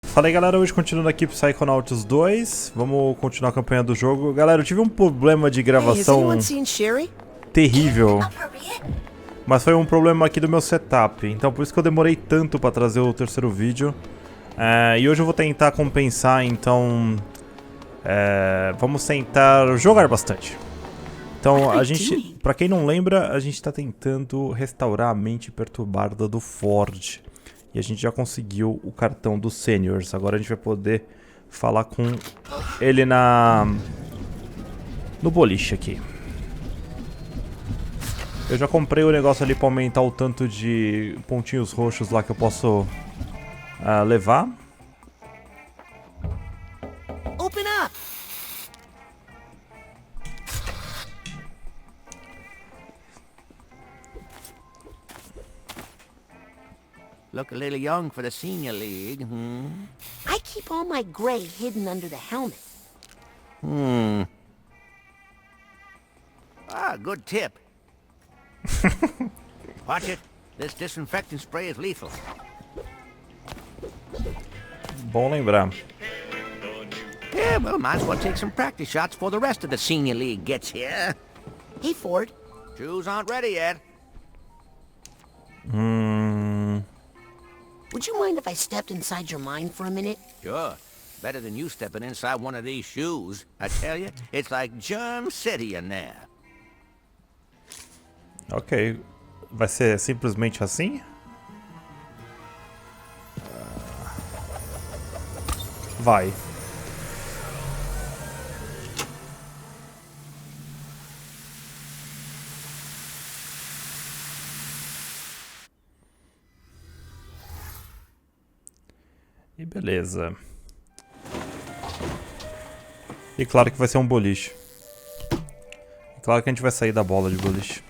Fala aí galera, hoje continuando aqui Psychonauts 2, vamos continuar a campanha do jogo. Galera, eu tive um problema de gravação terrível, mas foi um problema aqui do meu setup, então por isso que eu demorei tanto pra trazer o terceiro vídeo. E hoje eu vou tentar compensar, então vamos tentar jogar bastante. Então, a gente, pra quem não lembra, a gente tá tentando restaurar a mente perturbada do Ford. E a gente já conseguiu o cartão dos seniors. Agora a gente vai poder falar com ele no boliche aqui. Eu já comprei o negócio ali pra aumentar o tanto de pontinhos roxos lá que eu posso levar. Open up. Look a little young for the senior league, I keep all my gray hidden under the helmet. Ah, good tip. Watch it. This disinfectant spray is lethal. Bom lembrar. Yeah, well, might as well take some practice shots before the rest of the senior league gets here. Hey, Ford. Shoes aren't ready yet. Would you mind if I stepped inside your mind for a minute? Sure. Better than you stepping inside one of these shoes. I tell you, it's like Germ City in there. Ok. Vai ser simplesmente assim? Vai. E beleza. E claro que vai ser um boliche. E claro que a gente vai sair da bola de boliche.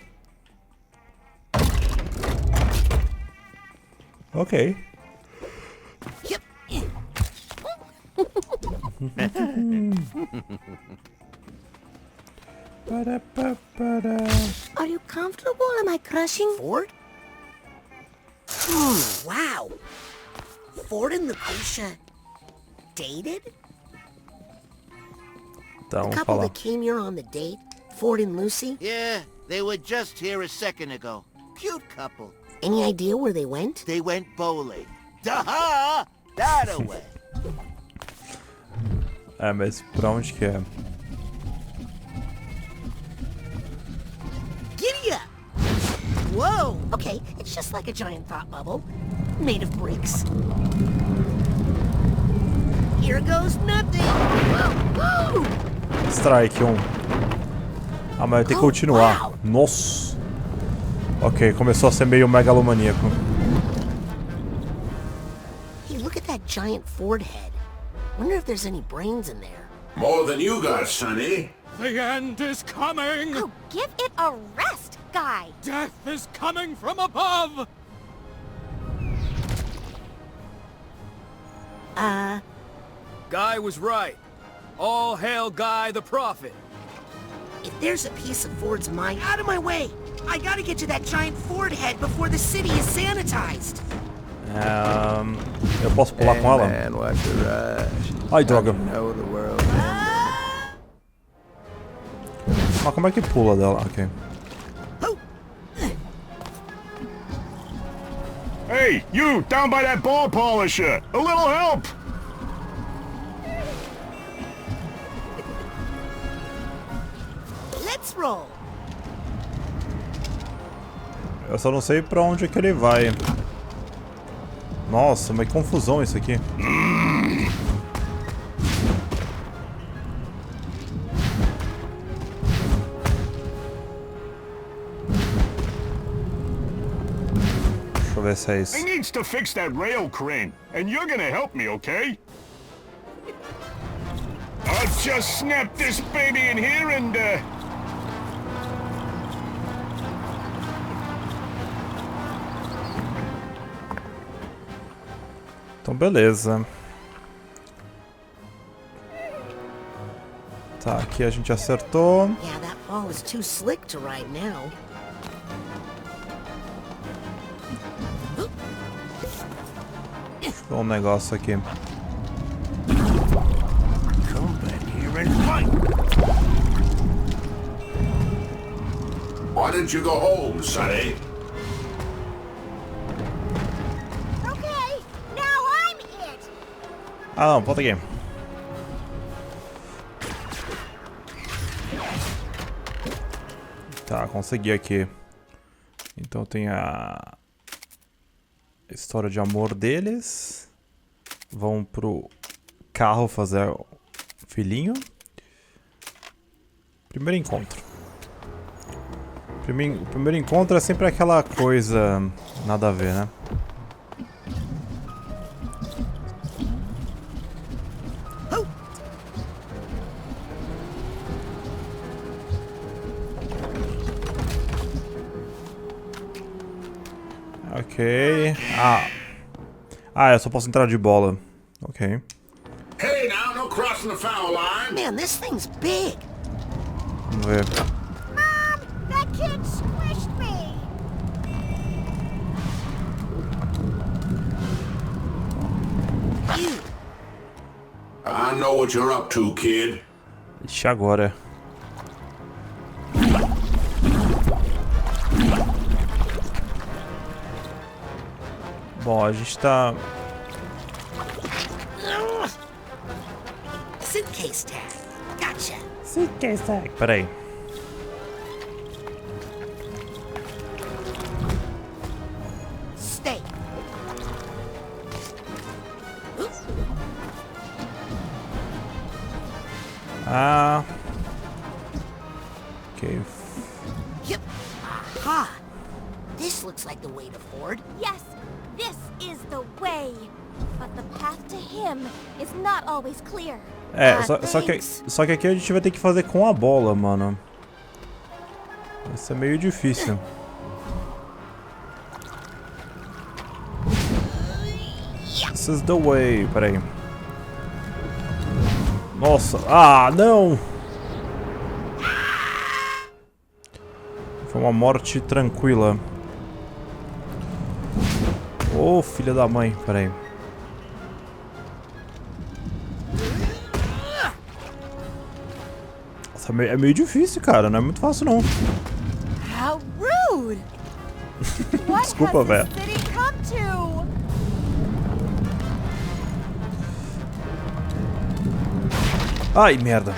Ok. Are you comfortable? Am I crushing? Ford? Wow. Ford and Lucretia dated? Então, The couple that came here on the date, Ford and Lucy? Yeah, they were just here a second ago. Cute couple. Any idea where they went? They went bowling. Duh! That away. Mas pra onde que é? Giddy up! Whoa! Okay, it's just like a giant thought bubble, made of bricks. Here goes nothing! Whoa, whoa. Strike 1. Ah, mas eu tenho que continuar. Wow. Nossa! Ok, começou a ser meio megalomaníaco. Hey, look at that giant Ford head. Wonder if there's any brains in there. More than you got, Sonny. The end is coming! Oh, give it a rest, guy! Death is coming from above! Guy was right. All hail Guy the Prophet. If there's a piece of Ford's mind, out of my way! I gotta get to that giant Ford head before the city is sanitized. Eu posso pular com ela? Man, what the rush. Ai, droga. Know the world. Mas como é que pula dela? Ok. Hey, you down by that ball polisher! A little help! Let's roll. Eu só não sei pra onde é que ele vai. Nossa, mas que confusão isso aqui. Deixa eu ver se é isso. I needs to fix that rail crane, and you're gonna help me, okay? I'll just snap this baby in here and, Então, beleza. Tá, aqui a gente acertou. Yeah, that ball is too slick to ride now. um negócio aqui. Come back here and fight. Why didn't you go home, Sonny? Okay, now I'm it. Ah não, volta aqui. Tá, consegui aqui. Então tem a história de amor deles. Vão pro carro fazer o filhinho. Primeiro encontro. O primeiro encontro é sempre aquela coisa nada a ver, né? Ok. Eu só posso entrar de bola. Ok. Hey now, no crossing the foul line. Man, this thing's big. Vamos ver. Mom, that kid squished me. Ew. I know what you're up to, kid. Ixi, agora. Bom, a gente tá... Suitcase tag. Gotcha. Suitcase tag. Peraí. Stay. Ah. Ok. Yep. Aha. This looks like the way to Ford. Yes, this is the way. But the path to him is not always clear. É, só que aqui a gente vai ter que fazer com a bola, mano. Isso é meio difícil. This is the way. Peraí. Nossa. Ah, não! Foi uma morte tranquila. Ô, filha da mãe. Peraí. Nossa, é meio difícil, cara. Não é muito fácil, não. How rude! Desculpa, velho. Ai, merda.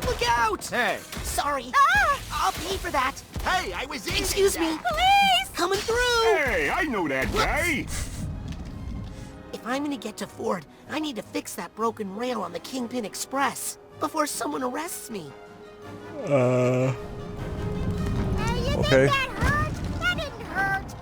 Look out! Hey, Sorry. I'll pay for that. Hey, I was easy. Excuse me. Please! Coming through. Hey, I know that guy. If I'm gonna get to Ford, I need to fix that broken rail on the Kingpin Express before someone arrests me. Hey, you Okay. think that hurt? That didn't hurt.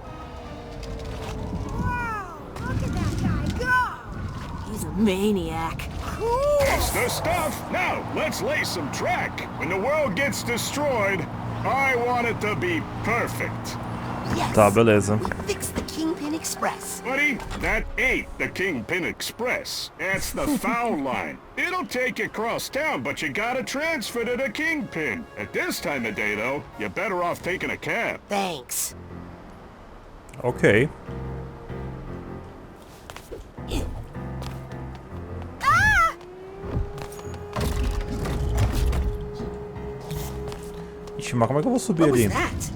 Wow, look at that guy go! He's a maniac. Cool! It's the stuff. Now, let's lay some track. When the world gets destroyed, I want it to be perfect. Yes. Tá, beleza. We fixed the Kingpin Express. Buddy, that ain't the Kingpin Express. That's the foul line. It'll take you across town, but you gotta transfer to the Kingpin. At this time of day, though, you're better off taking a cab. Thanks. Ok. Ah! Ixi, mas como é que eu vou subir What was ali? that?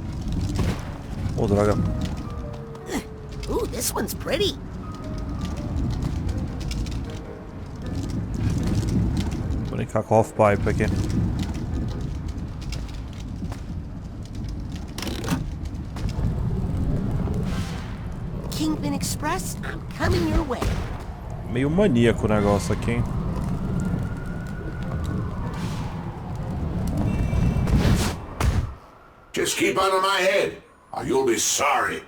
Ô, droga. Ooh, this one's pretty. Vou brincar com o half-pipe aqui. Kingpin Express, I'm coming your way. Meio maníaco o negócio aqui, hein? Just keep under my head, or you'll be sorry.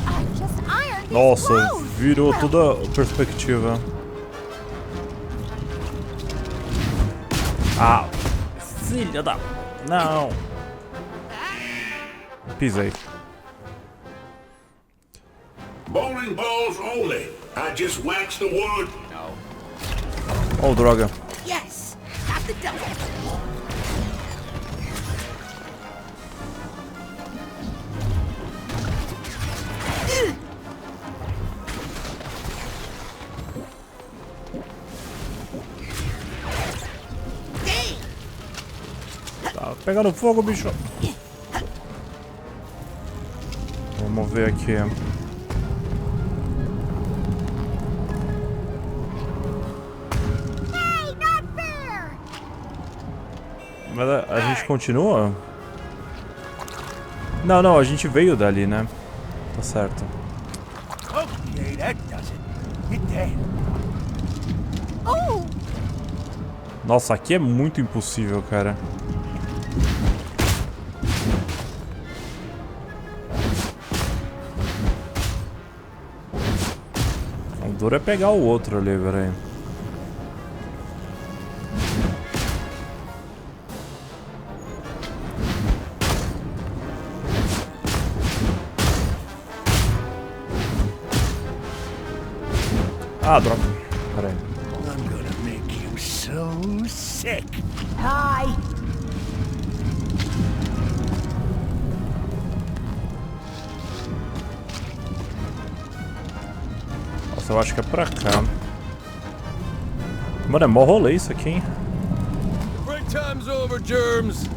I just ironed these Nossa, clothes. virou toda a perspectiva. Ah, filha da... Não. Pisei. Bowling balls only. I just waxed the wood. Oh, droga. Yes, got the double. pegando fogo, bicho. Vamos ver aqui. Mas a gente continua? Não, não, a gente veio dali, né? Tá certo. Okay, that does it. Get down. Oh! Nossa, aqui é muito impossível, cara. O duro é pegar o outro ali, peraí. Ah, droga. Peraí. I'm gonna make you so sick. Hi! Nossa, eu acho que é pra cá. Mano, é mó rolê isso aqui, hein? Break time's over, germs.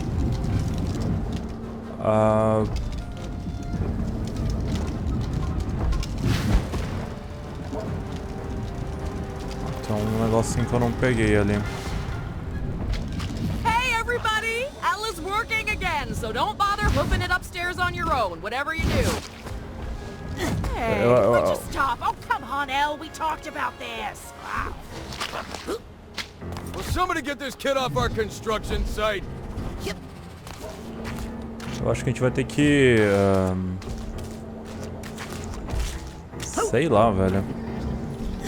Tem um negocinho que eu não peguei ali. Hey everybody! Ella's working again, so don't bother hoofing it upstairs on your own, whatever you do. Hey, would you stop? Oh, come on, Elle. We talked about this. Wow. Will somebody get this kid off our construction site? Eu acho que a gente vai ter que... sei lá, velho.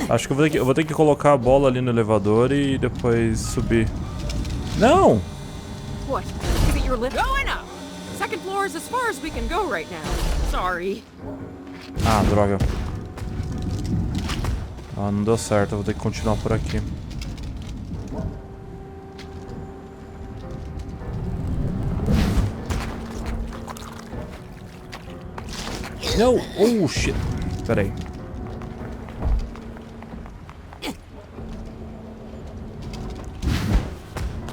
Acho que eu vou ter que colocar a bola ali no elevador e depois subir. Não! What? Give it your lift. Going up! Second floor is as far as we can go right now. Sorry. Ah, droga. Ah, não deu certo. Eu vou ter que continuar por aqui. Não! Oh, shit! Pera aí.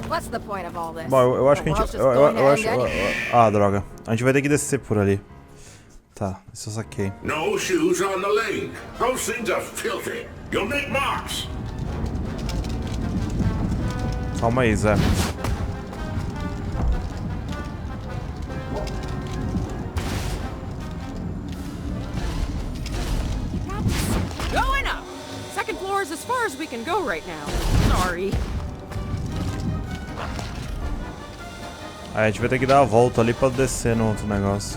What's the point of all this? Bom, eu acho que a gente... Eu acho... Ah, droga. A gente vai ter que descer por ali. Tá, isso eu saquei. No shoes on the lane. Those things are filthy. You'll make marks. Calma aí, Zé. Going up! Second floor is as far as we can go right now. Sorry. Aí a gente vai ter que dar a volta ali pra descer no outro negócio.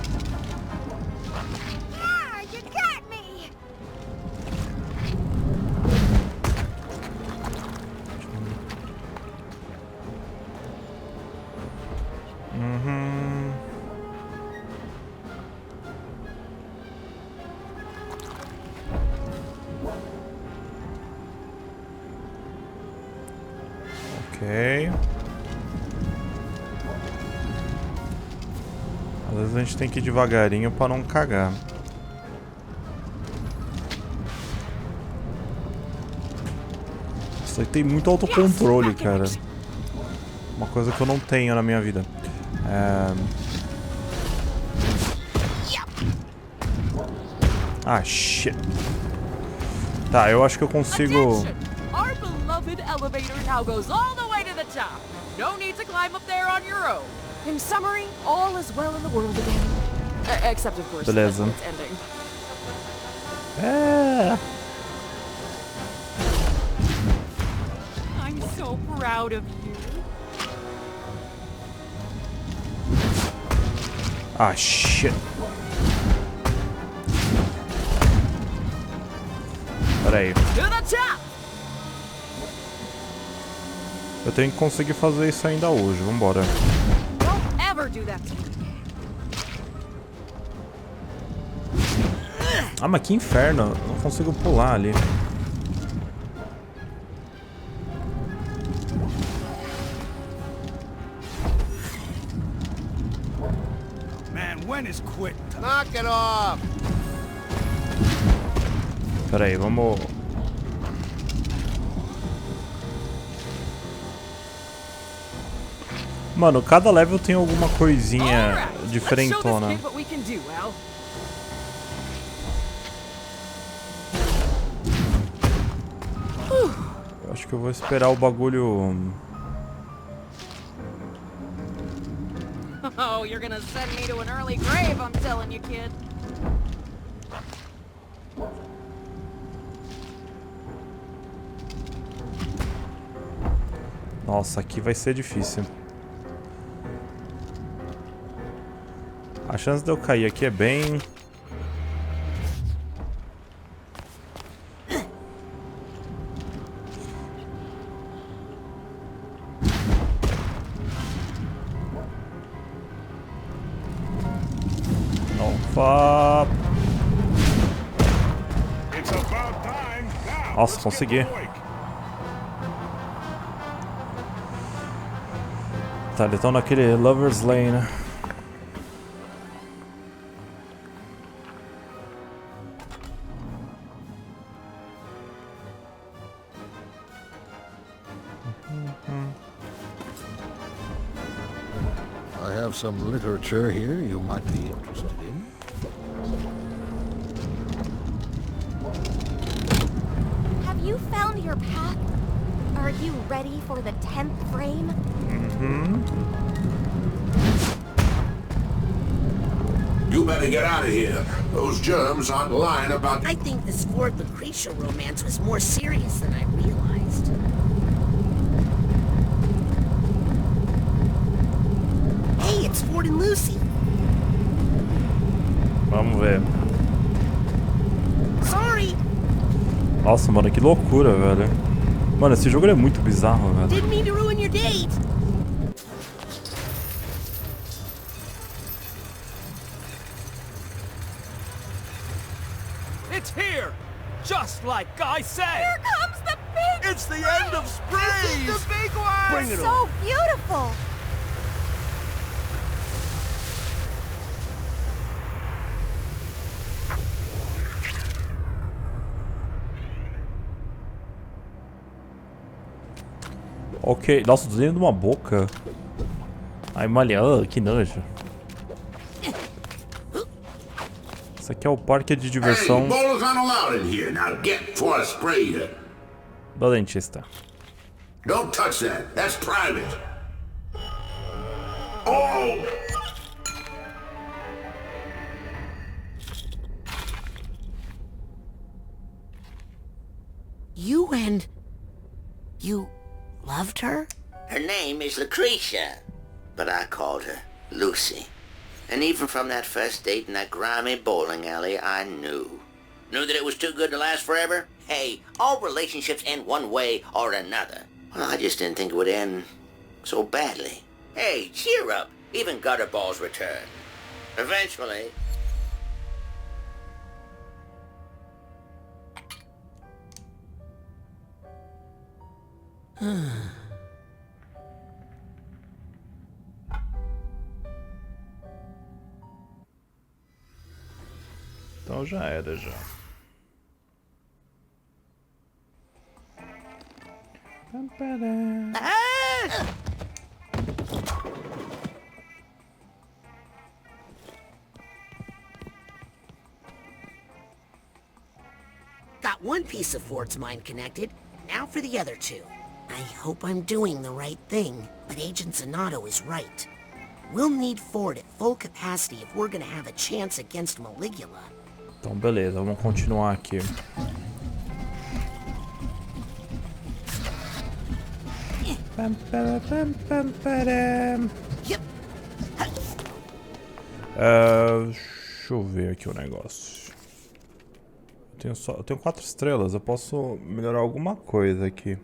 Ah, you got me! Ok. Às vezes a gente tem que ir devagarinho pra não cagar. Isso aí tem muito autocontrole, cara. Uma coisa que eu não tenho na minha vida. Ah, shit. Tá, eu acho que eu consigo... Our beloved elevator now goes all the way to the top. No need to climb up there on your own. In summary, all is well in the world again. Except, of course, Beleza. it's ending. I'm so proud of you. Ah, shit. Pera aí. To the top! Eu tenho que conseguir fazer isso ainda hoje. Vambora. Don't ever do that to me. Ah, mas que inferno. Eu não consigo pular ali. Man, when is quit? Knock it off! Pera aí, vamos... Mano, cada level tem alguma coisinha diferentona. Eu acho que eu vou esperar o bagulho... Oh, you're gonna send me to an early grave, I'm telling you, kid. Nossa, aqui vai ser difícil. A chance de eu cair aqui é bem... Opa! Nossa, consegui. Tá, eles estão naquele Lover's Lane, né? I have some literature here you might be interested in. Have you found your path? Are you ready for the 10th frame? You better get out of here. Those germs aren't lying about... I think this Ford Lucretia romance was more serious than I realized. Hey, it's Ford and Lucy. Vamos ver. Sorry. Nossa, mano, que loucura, velho. Mano, esse jogo é muito bizarro, velho. Didn't mean to ruin your date. It's here! Just like I said! Here comes the big It's the end of sprays! The big one! Bring it on! So beautiful! Ok, nossa, tô dentro de uma boca. Ai, malhando, que nojo. Isso aqui é o parque de diversão do dentista. Don't touch that. That's private. Oh! You loved her? Her name is Lucretia, but I called her Lucy. And even from that first date in that grimy bowling alley, I knew. Knew that it was too good to last forever? Hey, all relationships end one way or another. Well, I just didn't think it would end so badly. Hey, cheer up. Even gutter balls return. Eventually. Então já era, já. Got one piece of Ford's mind connected. Now for the other two. I hope I'm doing the right thing, but Agent Zanotto is right. We'll need Ford at full capacity if we're gonna have a chance against Maligula. Então beleza, vamos continuar aqui. Deixa eu ver aqui o negócio. Eu tenho 4 estrelas, eu posso melhorar alguma coisa aqui.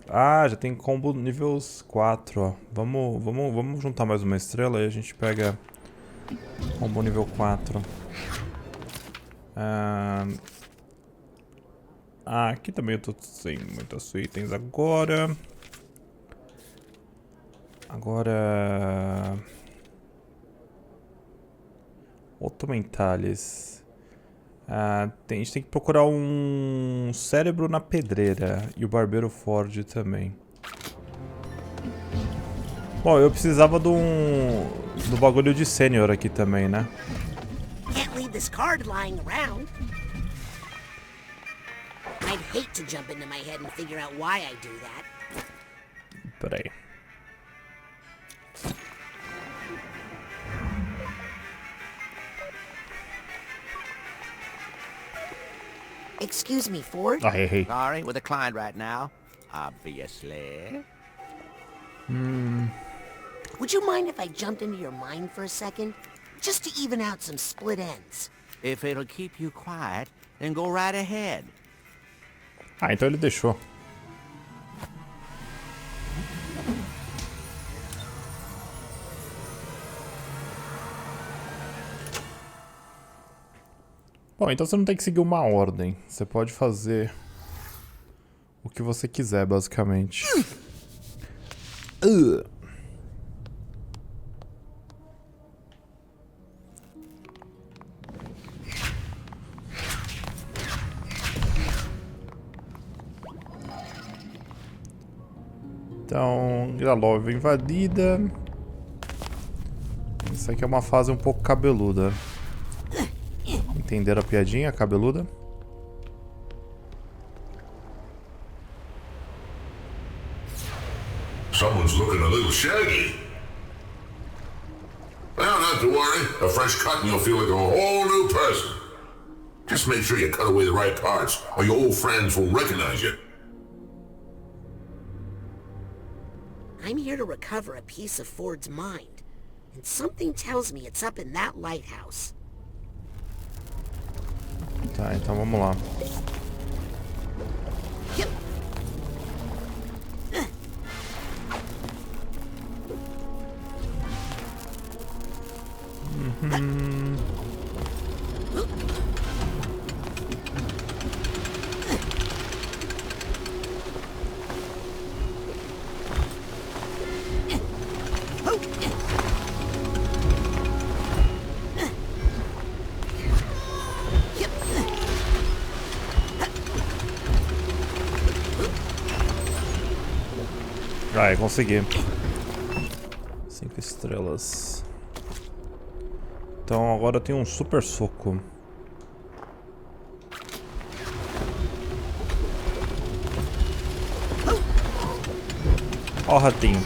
Ah, já tem combo níveis 4, ó. Vamos juntar mais uma estrela e a gente pega combo nível 4. Aqui também eu tô sem muitos itens agora. Otomentales. A gente tem que procurar um cérebro na pedreira. E o barbeiro Ford também. Bom, eu precisava do bagulho de sênior aqui também, né? Can't leave this card lying around. I'd hate to jump into my head and figure out why I do that. Peraí. Excuse me, Ford. Ah, errei. Sorry, with a client right now. Obviously. Would you mind if I jumped into your mind for a second? Just to even out some split ends. If it'll keep you quiet, then go right ahead. Ah, então ele deixou. Bom, então você não tem que seguir uma ordem. Você pode fazer o que você quiser, basicamente. Então, Gloriosa invadida. Isso aqui é uma fase um pouco cabeluda. Entenderam a piadinha cabeluda? Someone's looking a little shaggy. Well, not to worry. A fresh cut and you'll feel like a whole new person. Just make sure you cut away the right parts, or your old friends will recognize you. I'm here to recover a piece of Ford's mind, and something tells me it's up in that lighthouse. Tá, então vamos lá. Ai, consegui. 5 estrelas. Então agora eu tenho um super soco. Ó o ratinho.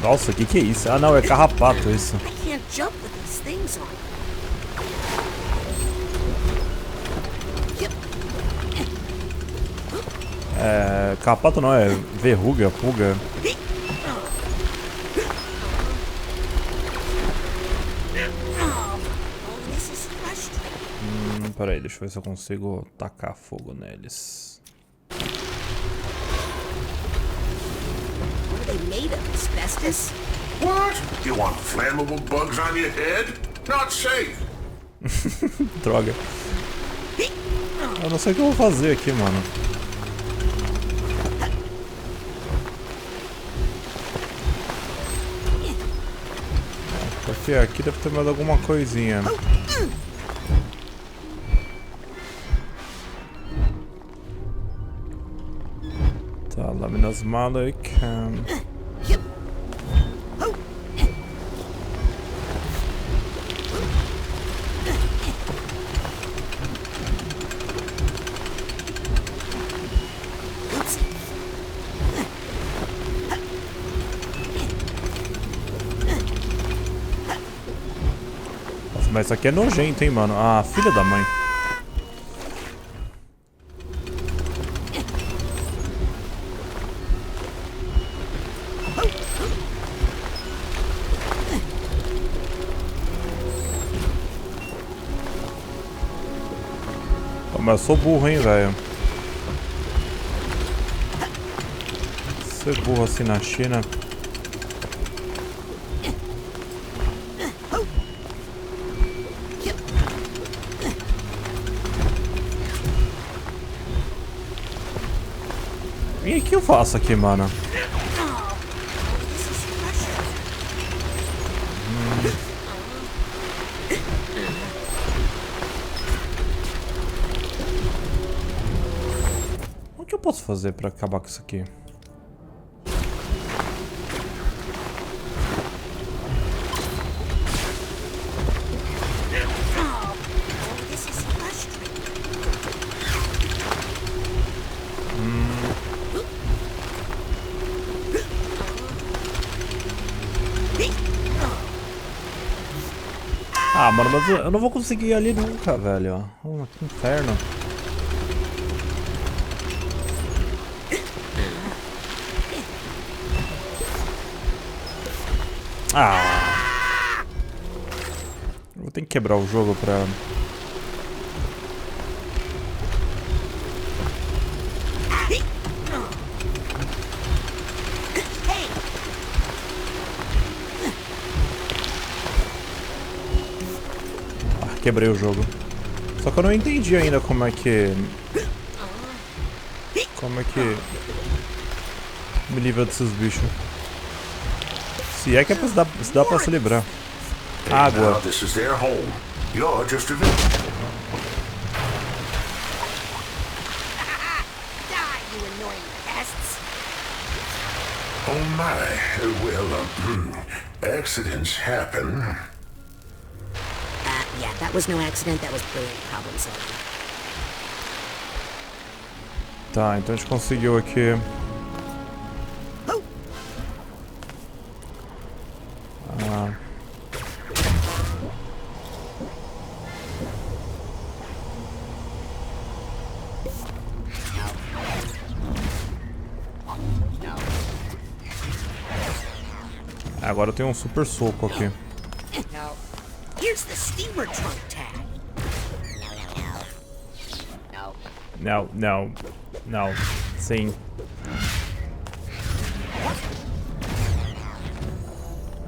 Nossa, o que é isso? Ah não, é carrapato isso. I can't jump with these things on. Carrapato não, é verruga, pulga. Peraí, deixa eu ver se eu consigo tacar fogo neles. What are they made of? Asbestos? What? You want flammable bugs on your head? Not safe. Droga. Eu não sei o que eu vou fazer aqui, mano. Porque aqui deve ter mais alguma coisinha. Tá, lâminas Malik. Mas isso aqui é nojento, hein, mano. Ah, filha da mãe. Pô, mas eu sou burro, hein, velho. Ser burro assim na China. E o que eu faço aqui, mano? que eu posso fazer pra acabar com isso aqui? Ah, mano, mas eu não vou conseguir ir ali nunca, velho. Que inferno. Ah! Eu vou ter que quebrar o jogo pra... Quebrei o jogo. Só que eu não entendi ainda como é que me livra desses bichos. Se é que é pra se dá pra se livrar. Água. Oh my, well, accidents happen. Yeah, that was no accident, that was brilliant problem solving. Tá, então a gente conseguiu aqui. Ah. Agora eu tenho um super soco aqui. Here's the steamer trunk tag. Não. Sim.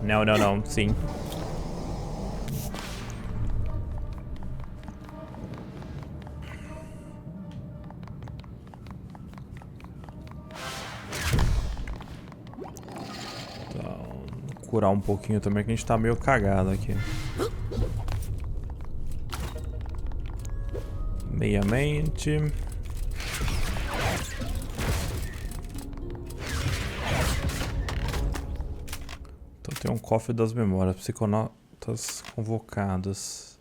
Não. Sim. Então, curar um pouquinho também, que a gente tá meio cagado aqui. Meiamente. Então tem um cofre das memórias. Psiconautas convocados.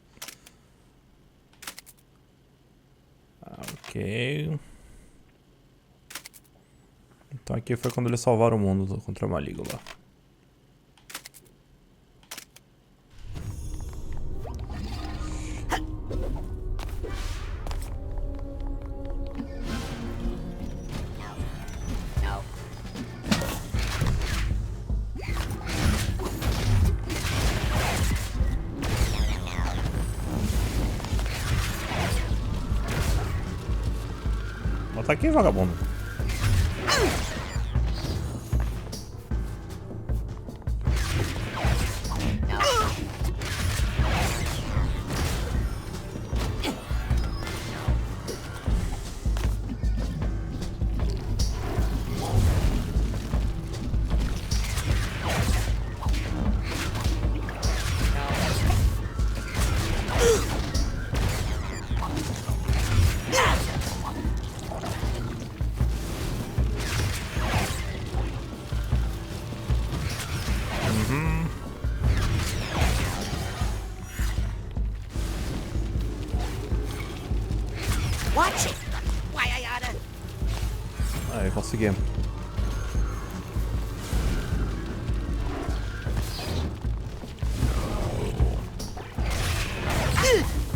Ok. Então aqui foi quando eles salvaram o mundo contra o maligno lá. Tá aqui, vagabundo. Aí, consegui.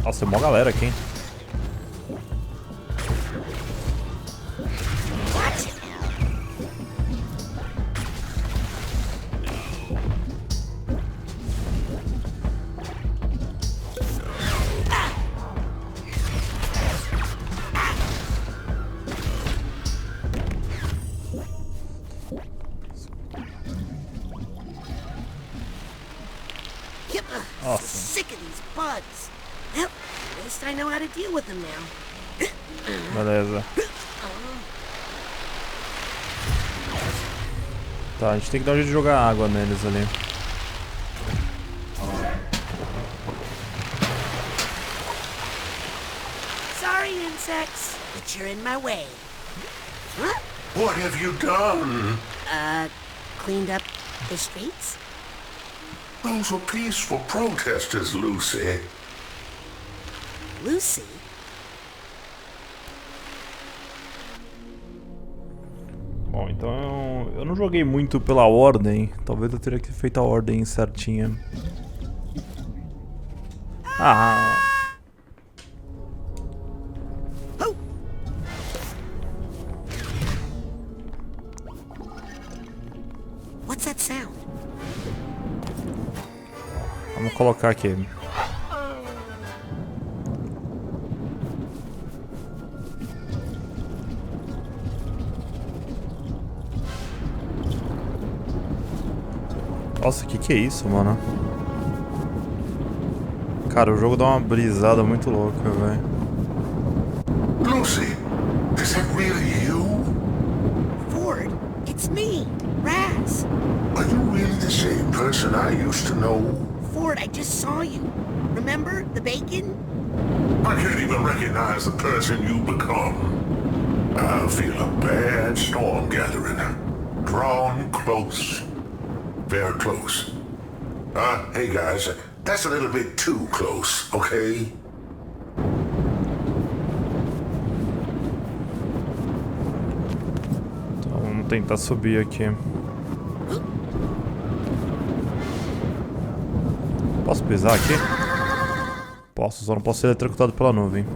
Nossa, tem uma galera aqui, hein? Awesome. Sick of these bugs. Well, at least I know how to deal with them now. Beleza. Tá, a gente tem que dar um jeito de jogar água neles ali. Sorry, insects, but you're in my way. What have you done? Cleaned up the streets? Those were peaceful protesters, Lucy. Lucy? Bom, então eu não joguei muito pela ordem. Talvez eu teria que ter feito a ordem certinha. Ah. What's that sound? Vamos colocar aqui. Nossa, que é isso, mano? Cara, o jogo dá uma brisada muito louca, velho. Lucy, is that really you? Ford, it's me, Raz. Are you really the same person I used to know? Ford, I just saw you. Remember the bacon? I can't even recognize the person you become. I feel a bad storm gathering. Drawn close. Very close. Hey guys, that's a little bit too close, okay? Então vamos tentar subir aqui. Posso pisar aqui? Posso, só não posso ser eletrocutado pela nuvem.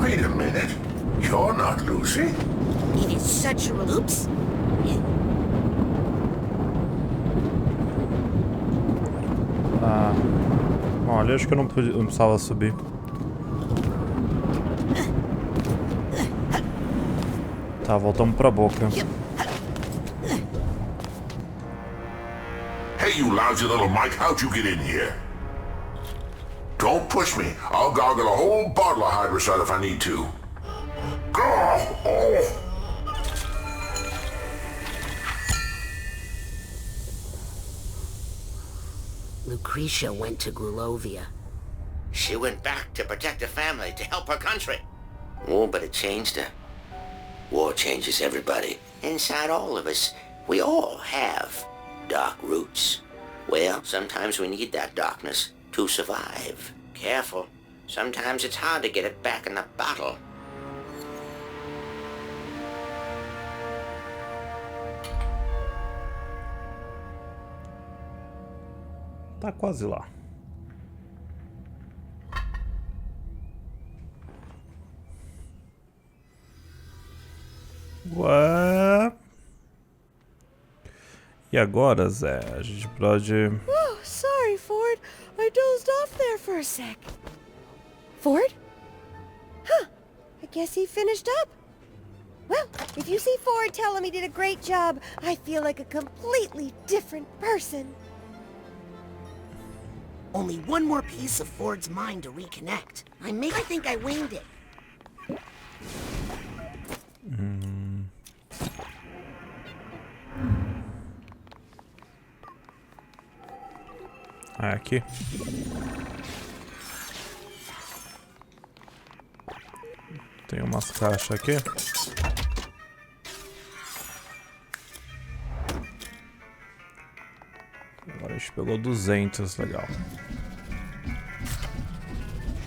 Wait a minute. You're not Lucy. It is such a oops. Olha, acho que eu não precisava subir. Tá, voltamos pra boca. Hey, you lousy little Mike, how'd you get in here? Don't push me. I'll gargle a whole bottle of hydrocide if I need to. Oh. Lucretia went to Gloriosa. She went back to protect her family, to help her country. Oh, but it changed her. War changes everybody. Inside all of us, we all have dark roots. Well, sometimes we need that darkness to survive. Careful. Sometimes it's hard to get it back in the bottle. Tá quase lá. Ué. E agora, Zé? A gente pode... Oh, sorry, Ford. I dozed off there for a sec. Ford? Huh. I guess he finished up. Well, if you see Ford, tell him he did a great job. I feel like a completely different person. Only one more piece of Ford's mind to reconnect. I think I winged it. Ah, aqui. Tem umas caixas aqui. Agora a gente pegou 200, legal.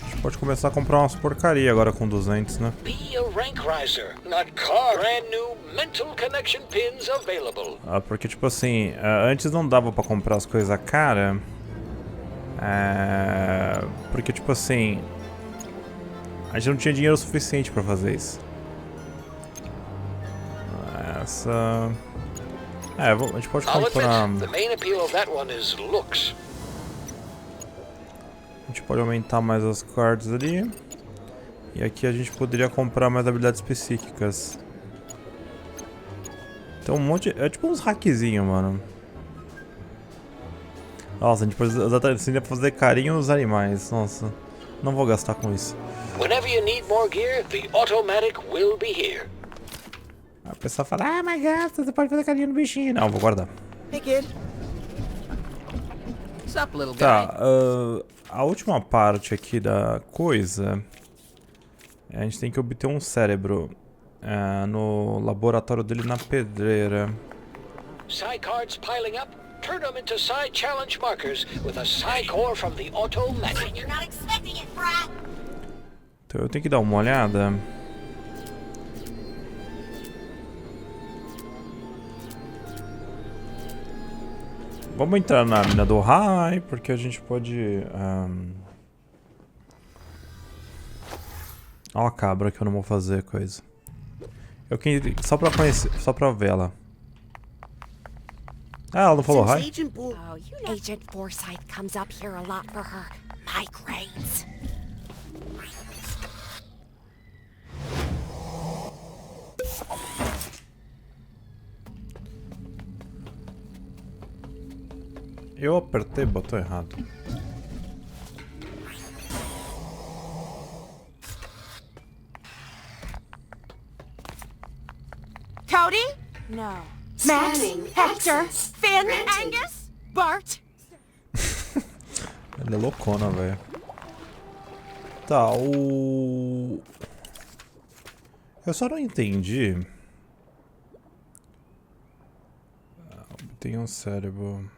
A gente pode começar a comprar umas porcaria agora com 200, né? Be a rank riser, not car. Brand new mental connection pins available. Ah, porque tipo assim, antes não dava pra comprar as coisas cara. Porque tipo assim, a gente não tinha dinheiro suficiente pra fazer isso. Essa... a gente pode comprar... A gente pode aumentar mais as cards ali. E aqui a gente poderia comprar mais habilidades psíquicas. Tem um monte... É tipo uns hackzinhos, mano. Nossa, a gente pode usar pra fazer carinho nos animais. Nossa, não vou gastar com isso. Whenever you need more gear, the automatic will be here. A pessoa fala, mas gasta, você pode fazer carinho no bichinho. Não, vou guardar. Hey, kid. What's up, little guy? Tá, a última parte aqui da coisa, a gente tem que obter um cérebro no laboratório dele na pedreira. Psi cards piling up? Turn them into Psi challenge markers with a Psi core from the automatic. You're not expecting it, brat. Então eu tenho que dar uma olhada. Vamos entrar na mina do Rai, porque a gente pode... Ó a cabra que eu não vou fazer coisa. Eu queria... Só pra conhecer, só pra ver ela. Ah, ela não falou Rai? Agent Forsyth comes up here a lot for her migraines. Eu apertei o botão errado. Cody? No. Max? Hector? Finn? Angus? Bart? Ela é loucona, velho. Tá, o... Eu só não entendi. Tem um cérebro...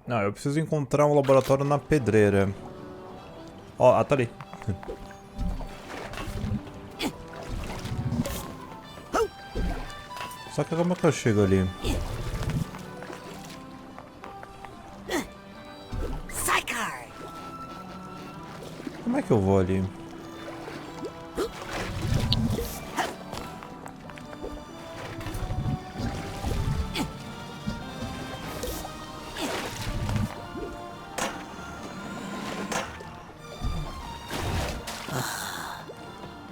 Não, eu preciso encontrar um laboratório na pedreira. Ó, tá ali. Só que como é que eu chego ali? Como é que eu vou ali?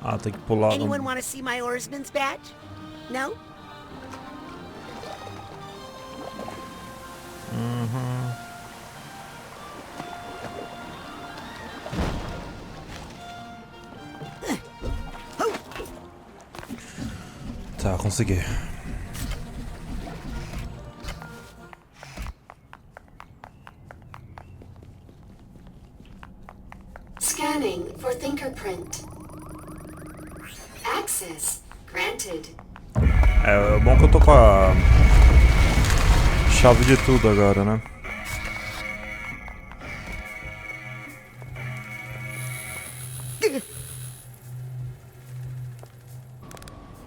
Ah, tem que pular. Anyone want to see my oarsman's badge? No? Tá, consegui. Scanning for fingerprint. Access granted. É bom que eu tô com a chave de tudo agora, né?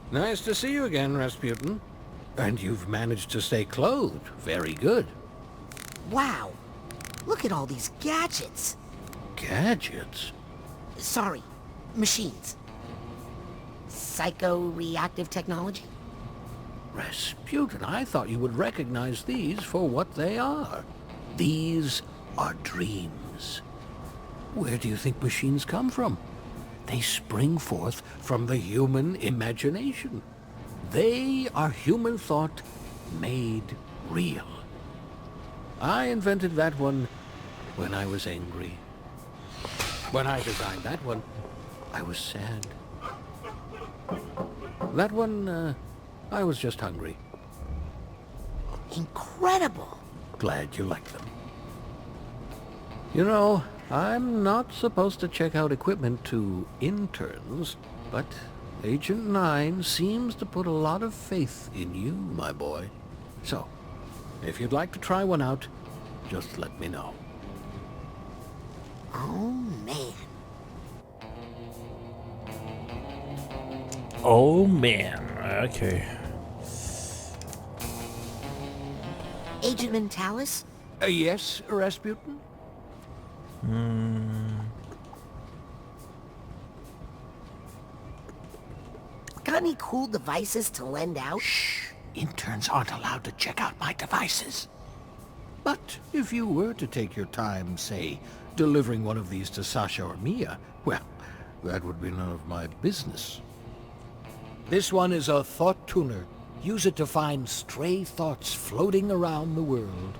Nice to see you again, Rasputin. And you've managed to stay clothed. Very good. Wow. Look at all these gadgets. Gadgets? Sorry, machines. Psycho-reactive technology? Rasputin, I thought you would recognize these for what they are. These are dreams. Where do you think machines come from? They spring forth from the human imagination. They are human thought made real. I invented that one when I was angry. When I designed that one, I was sad. That one, I was just hungry. Incredible. Glad you like them. You know, I'm not supposed to check out equipment to interns, but Agent 9 seems to put a lot of faith in you, my boy. So, if you'd like to try one out, just let me know. Oh, man. Oh, man. Okay. Agent Mentalis? Yes, Rasputin? Got any cool devices to lend out? Shh! Interns aren't allowed to check out my devices. But if you were to take your time, say, delivering one of these to Sasha or Mia, well, that would be none of my business. This one is a thought tuner. Use it to find stray thoughts floating around the world.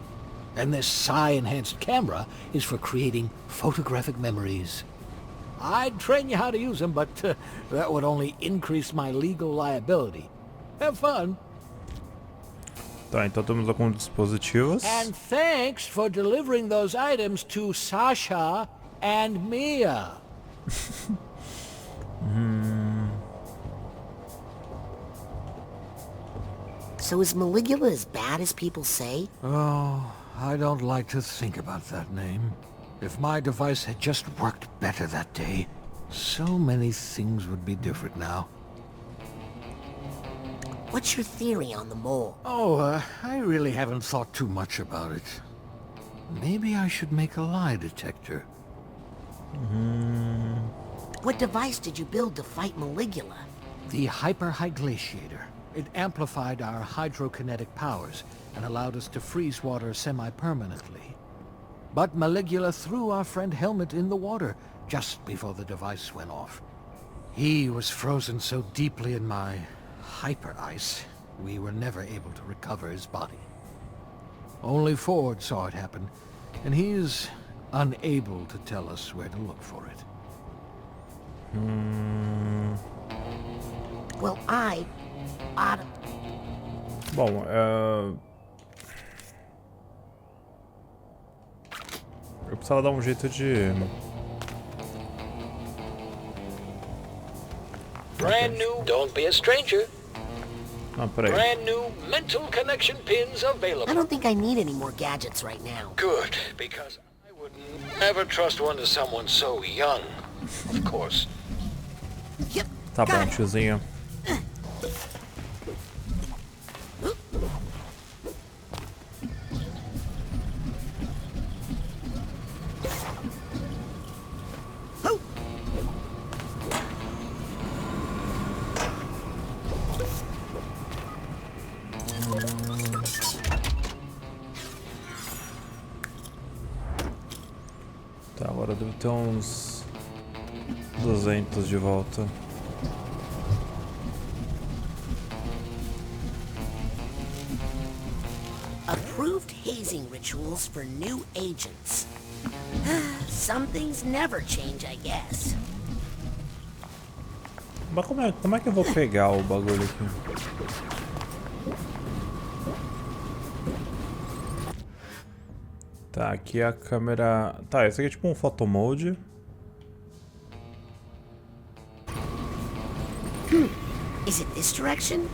And this psi-enhanced camera is for creating photographic memories. I'd train you how to use them, but that would only increase my legal liability. Have fun. Tá, então temos alguns dispositivos. And thanks for delivering those items to Sasha and Mia. So is Maligula as bad as people say? Oh, I don't like to think about that name. If my device had just worked better that day, so many things would be different now. What's your theory on the mole? Oh, I really haven't thought too much about it. Maybe I should make a lie detector. What device did you build to fight Maligula? The hyperhyglaciator. It amplified our hydrokinetic powers and allowed us to freeze water semi-permanently. But Maligula threw our friend Helmet in the water just before the device went off. He was frozen so deeply in my hyper-ice, we were never able to recover his body. Only Ford saw it happen, and he's unable to tell us where to look for it. Well, Bom, eu precisava dar um jeito de... Brand new, don't be a stranger. Ah, peraí. Brand new mental connection pins available. I don't think I need any more gadgets right now. Good, because I would never trust one to someone so young. Of course. Tá bom, tiozinho. Tá, agora deve ter uns 200 de volta. Approved hazing rituals for new agents. Some things never change, I guess. Mas como é que eu vou pegar o bagulho aqui? Tá, aqui a câmera... Tá, esse aqui é tipo um photomode. Is it this direction?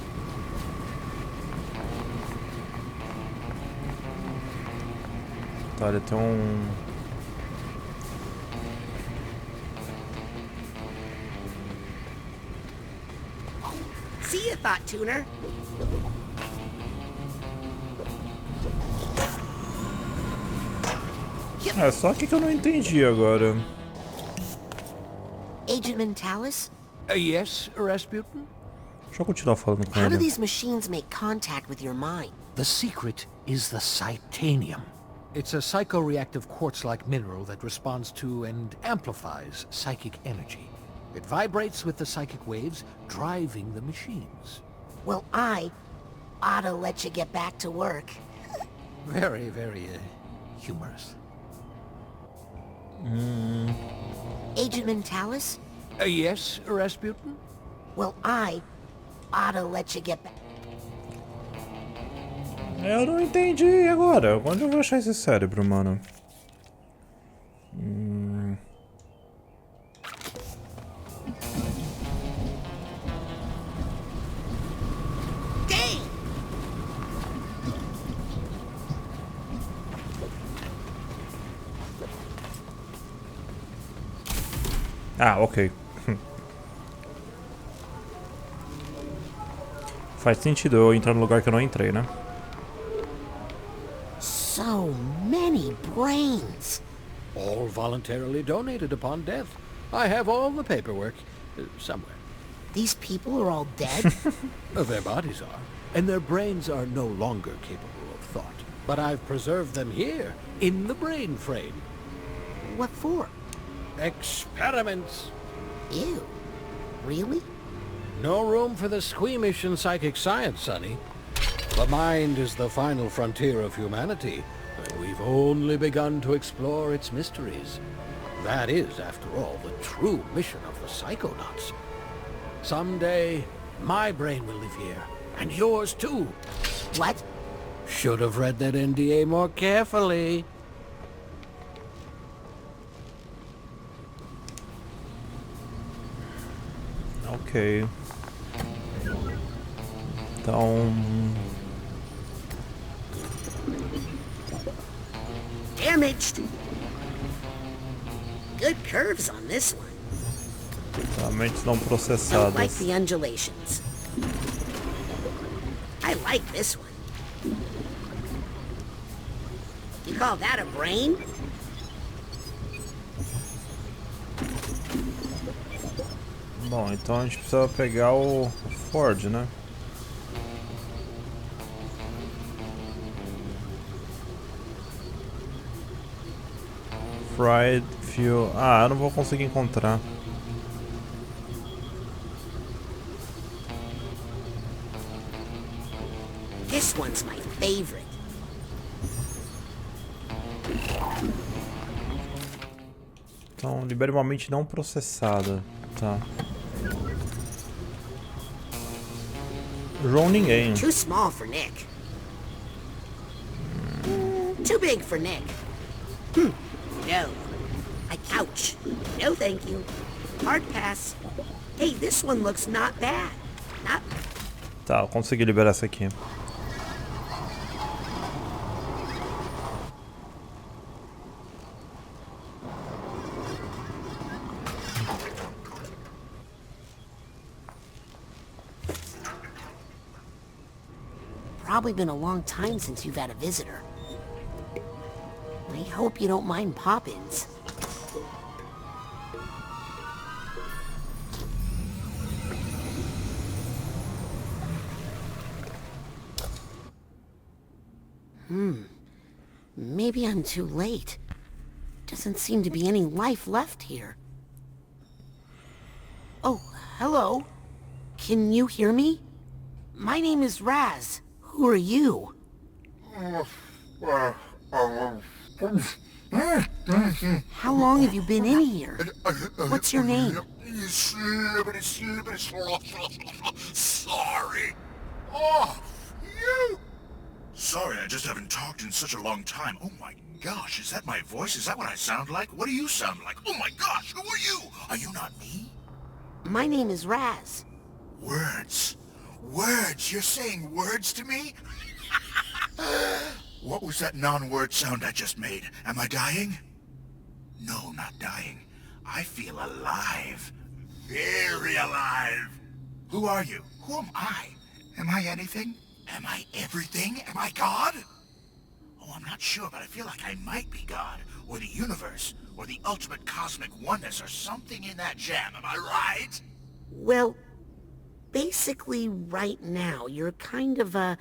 Tá, ele tem um... See ya, Thought Tuner. É, só aqui que eu não entendi agora. Agent Mentalis? Yes, Rasputin? Deixa eu continuar falando com How do ele. these machines make contact with your mind? The secret is the Titanium. It's a psychoreactive quartz-like mineral that responds to and amplifies psychic energy. It vibrates with the psychic waves, driving the machines. Well, I ought to let you get back to work. Very, very humorous. Agent Mentalis? Yes, Rasputin? Well, I ought to let you get back. Eu não entendi agora. Onde eu vou achar esse cérebro, mano? Ah, ok. Faz sentido eu entrar no lugar que eu não entrei, né? So many brains. All voluntarily donated upon death. I have all the paperwork. Somewhere. These people are all dead? Their bodies are. And their brains are no longer capable of thought. But I've preserved them here, in the brain frame. What for? Experiments. Ew. Really? No room for the squeamish in psychic science, Sonny. The mind is the final frontier of humanity. and we've only begun to explore its mysteries. That is, after all, the true mission of the Psychonauts. Someday, my brain will live here, and yours too. What? Should have read that NDA more carefully. Ok. Então... Damaged. Good curves on this one. Mentes não Don't processadas. like the undulations. I like this one. You call that a brain? Bom, então a gente precisa pegar o Ford, né? Fried Fuel... Ah, eu não vou conseguir encontrar. This one's my favorite. Então, libere uma mente não processada. Tá. João ninguém. Too small for Nick. Too big for Nick. No. A couch. No thank you. Hard pass. Hey, this one looks not bad. Tá, eu consegui liberar essa aqui. Probably been a long time since you've had a visitor. I hope you don't mind pop-ins. Maybe I'm too late. Doesn't seem to be any life left here. Oh, hello. Can you hear me? My name is Raz. Who are you? How long have you been in here? What's your name? Sorry. Oh, you. Sorry, I just haven't talked in such a long time. Oh my gosh, is that my voice? Is that what I sound like? What do you sound like? Oh my gosh, who are you? Are you not me? My name is Raz. Words. Words? You're saying words to me? What was that non-word sound I just made? Am I dying? No, not dying. I feel alive. Very alive. Who are you? Who am I? Am I anything? Am I everything? Am I God? Oh, I'm not sure, but I feel like I might be God, or the universe, or the ultimate cosmic oneness, or something in that jam. Am I right? Well, basically right now, you're kind of a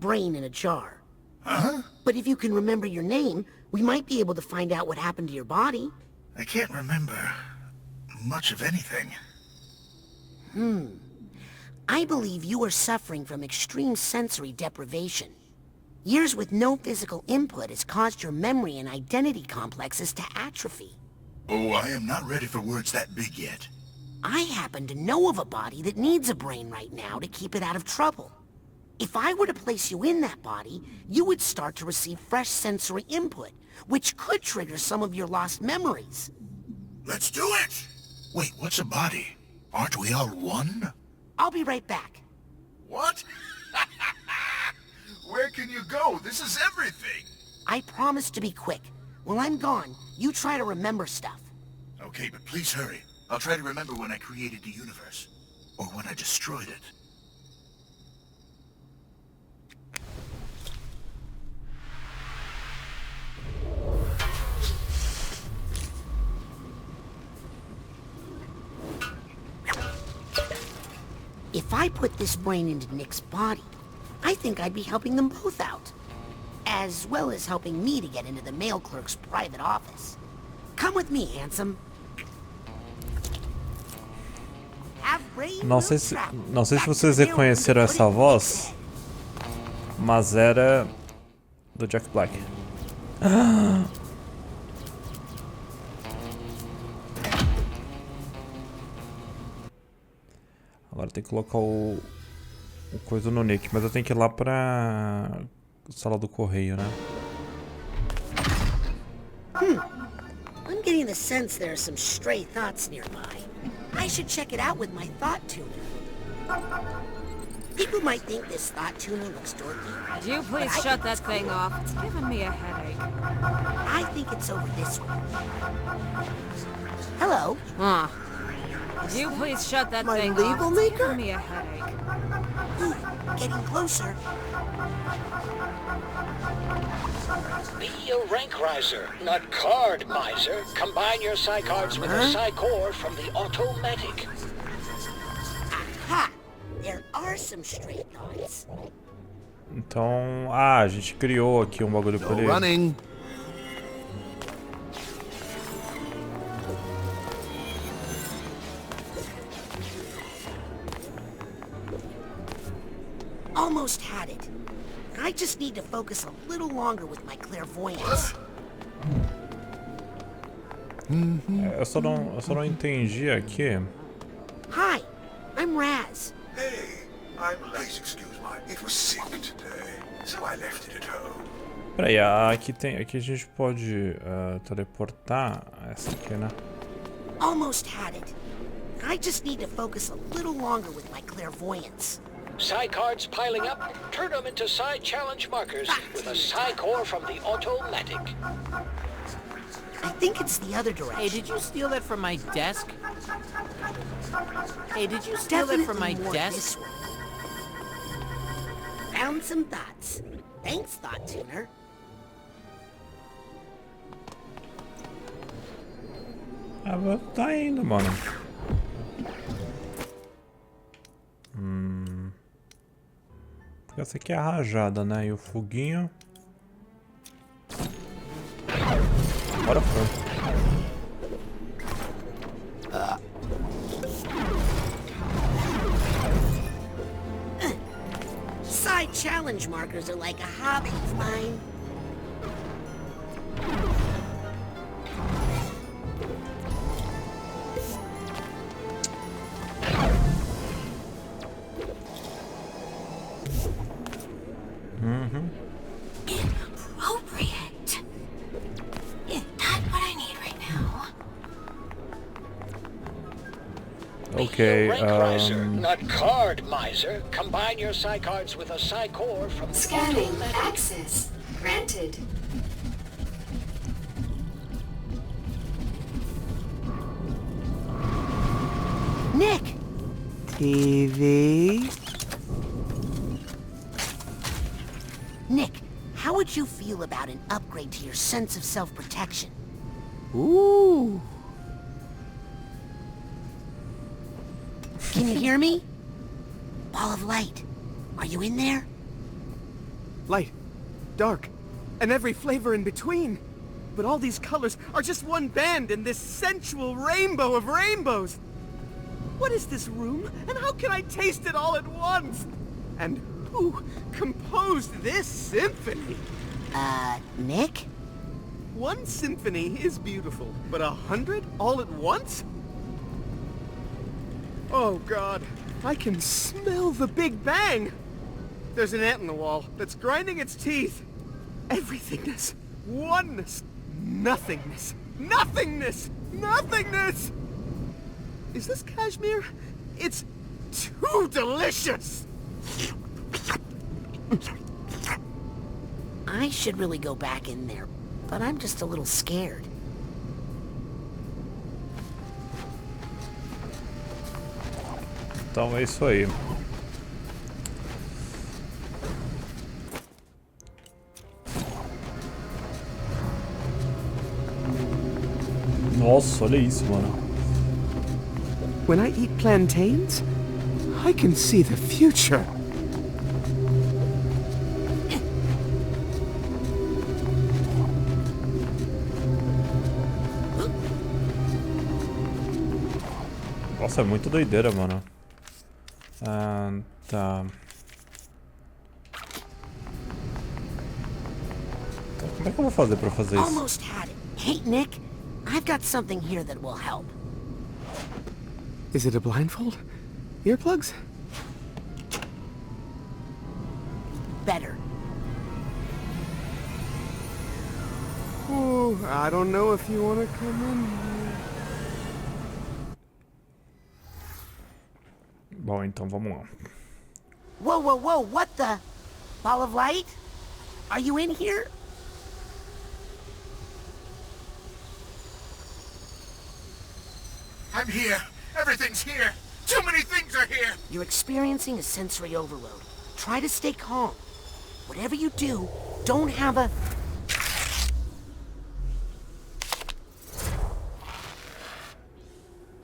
brain in a jar. Huh? But if you can remember your name, we might be able to find out what happened to your body. I can't remember much of anything. I believe you are suffering from extreme sensory deprivation. Years with no physical input has caused your memory and identity complexes to atrophy. Oh, I am not ready for words that big yet. I happen to know of a body that needs a brain right now to keep it out of trouble. If I were to place you in that body, you would start to receive fresh sensory input, which could trigger some of your lost memories. Let's do it! Wait, what's a body? Aren't we all one? I'll be right back. What? Where can you go? This is everything! I promise to be quick. While I'm gone, you try to remember stuff. Okay, but please hurry. I'll try to remember when I created the universe. Or when I destroyed it. If I put this brain into Nick's body, I think I'd be helping them both out. As well as helping me to get into the mail clerk's private office. Come with me, handsome. Não sei se vocês reconheceram essa voz, mas era do Jack Black. Agora tem que colocar o coisa no nick, mas eu tenho que ir lá pra sala do correio, né? I'm getting the sense there are some stray thoughts nearby. I should check it out with my thought tuner. People might think this thought tuner looks dorky. Would you please shut that thing off? It's giving me a headache. I think it's over this way. Hello. Would you please shut that thing off? legal It's maker? giving me a headache. Getting closer. Be a rank riser, not card miser. Combine your psi cards with a psi core from the automatic. Aha! There are some stray thoughts. Então, a gente criou aqui um bagulho pra ele. Running. Almost had it. I just need to focus a little longer with my clairvoyance. Eu só não entendi aqui. Hi, I'm Raz. Hey, I'm late, excuse me. It was sick today, so I left it at home. Peraí, aqui a gente pode teleportar essa aqui, né? Almost had it. I just need to focus a little longer with my clairvoyance. Psi cards piling up, turn them into psi challenge markers with a psi core from the automatic. I think it's the other direction. Hey, did you steal that from my desk? Hey, did you steal that from my desk? Found some thoughts. Thanks, Thought Tuner. Ah, tá indo, mano. Essa aqui é a rajada, né? E o foguinho. Bora, foi. Side challenge markers are like a hobby of mine. Inappropriate. Not what I need right now. Okay, Rank riser, not card miser. Combine your psi cards with a psi core from the Scanning. automatic. Access granted. Nick! TV? Nick, how would you feel about an upgrade to your sense of self-protection? Ooh. Can you hear me? Ball of light. Are you in there? Light, dark, and every flavor in between. But all these colors are just one band in this sensual rainbow of rainbows. What is this room, and how can I taste it all at once? And who composed this symphony? Nick? One symphony is beautiful, but 100 all at once? Oh God, I can smell the Big Bang! There's an ant in the wall that's grinding its teeth. Everythingness, oneness, nothingness, nothingness, nothingness! Is this cashmere? It's too delicious! I should really go back in there, but I'm just a little scared. Então é isso aí. Nossa, olha isso, mano. When I eat plantains, I can see the future. Nossa, é muito doideira, mano. Tá. Então, Como é que eu vou fazer pra fazer isso? Almost had it. Hey, Nick, I've got something here that will help. Is it a blindfold? Earplugs? Better. Oh, I don't know if you want to come in here. Bom, então vamos lá. Whoa, whoa, whoa, what the? Ball of light? Are you in here? I'm here. Everything's here. Too many things are here. You're experiencing a sensory overload. Try to stay calm. Whatever you do, don't have a...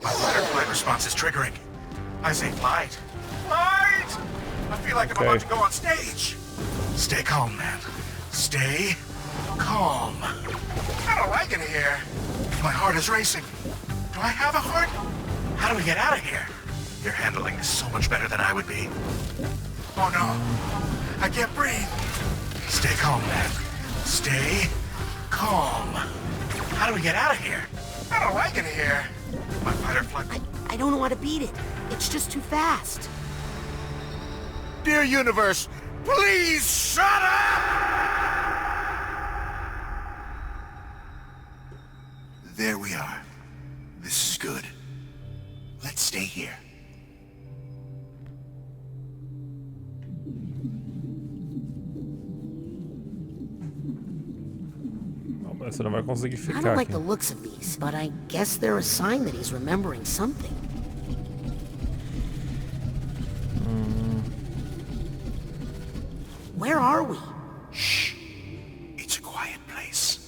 My butterfly response is triggering. I say light. Light! I feel like I'm about to go on stage. Stay calm, man. Stay calm. I don't like it here. My heart is racing. Do I have a heart? How do we get out of here? You're handling this so much better than I would be. Oh no. I can't breathe. Stay calm, man. Stay calm. How do we get out of here? I don't like it here. My butterfly... I don't know how to beat it. It's just too fast. Dear universe, please shut up! There we are. This is good. Let's stay here. Você não vai conseguir I ficar don't like aqui. the looks of these, but I guess they're a sign that he's remembering something. Where are we? Shh. It's a quiet place.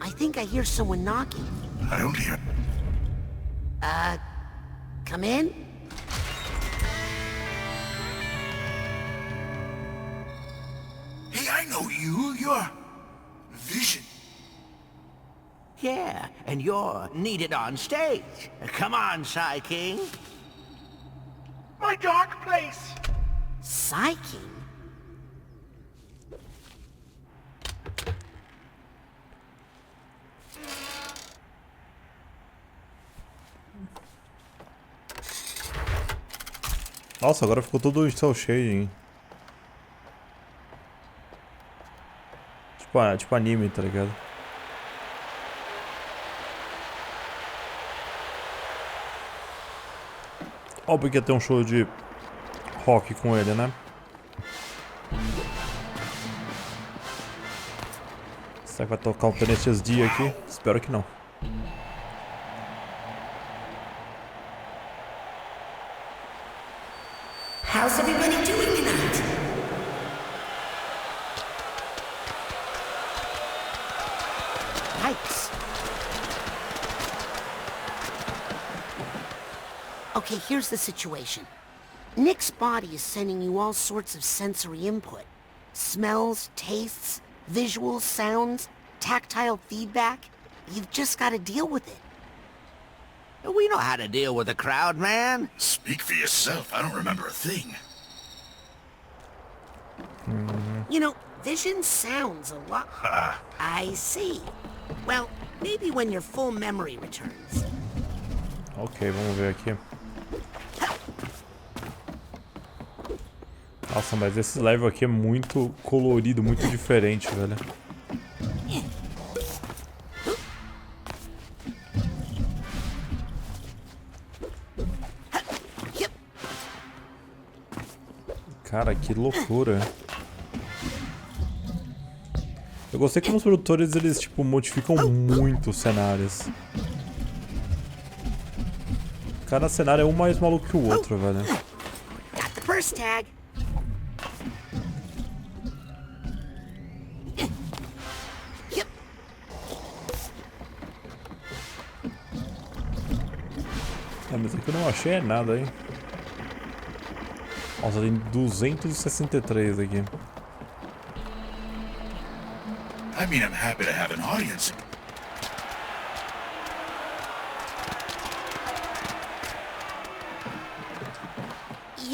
I think I hear someone knocking. I don't hear... Come in? Hey, I know you. You're... Vision. Yeah, and you're needed on stage. Come on, Psy King. My dark place. Psy King? Nossa, agora ficou tudo em cel shading. Tipo anime, tá ligado? Óbvio que ia ter um show de rock com ele, né? Será que vai tocar um Tenacious D aqui? Espero que não. How's everybody doing tonight? Yikes. Okay, here's the situation. Nick's body is sending you all sorts of sensory input. Smells, tastes, visuals, sounds, tactile feedback. You've just got to deal with it. We know how to deal with a crowd, man. Speak for yourself. I don't remember a thing. You know, vision sounds a lot... I see. Well, maybe when your full memory returns. Ok, vamos ver aqui. Nossa, mas esse level aqui é muito colorido, muito diferente, velho. Cara, que loucura. Eu gostei como os produtores, eles, tipo, modificam muito os cenários. Cada cenário é um mais maluco que o outro, velho. Got the first tag. É, mas aqui eu não achei nada, hein. Nossa, tem 263 aqui. I mean, I'm happy to have an audience.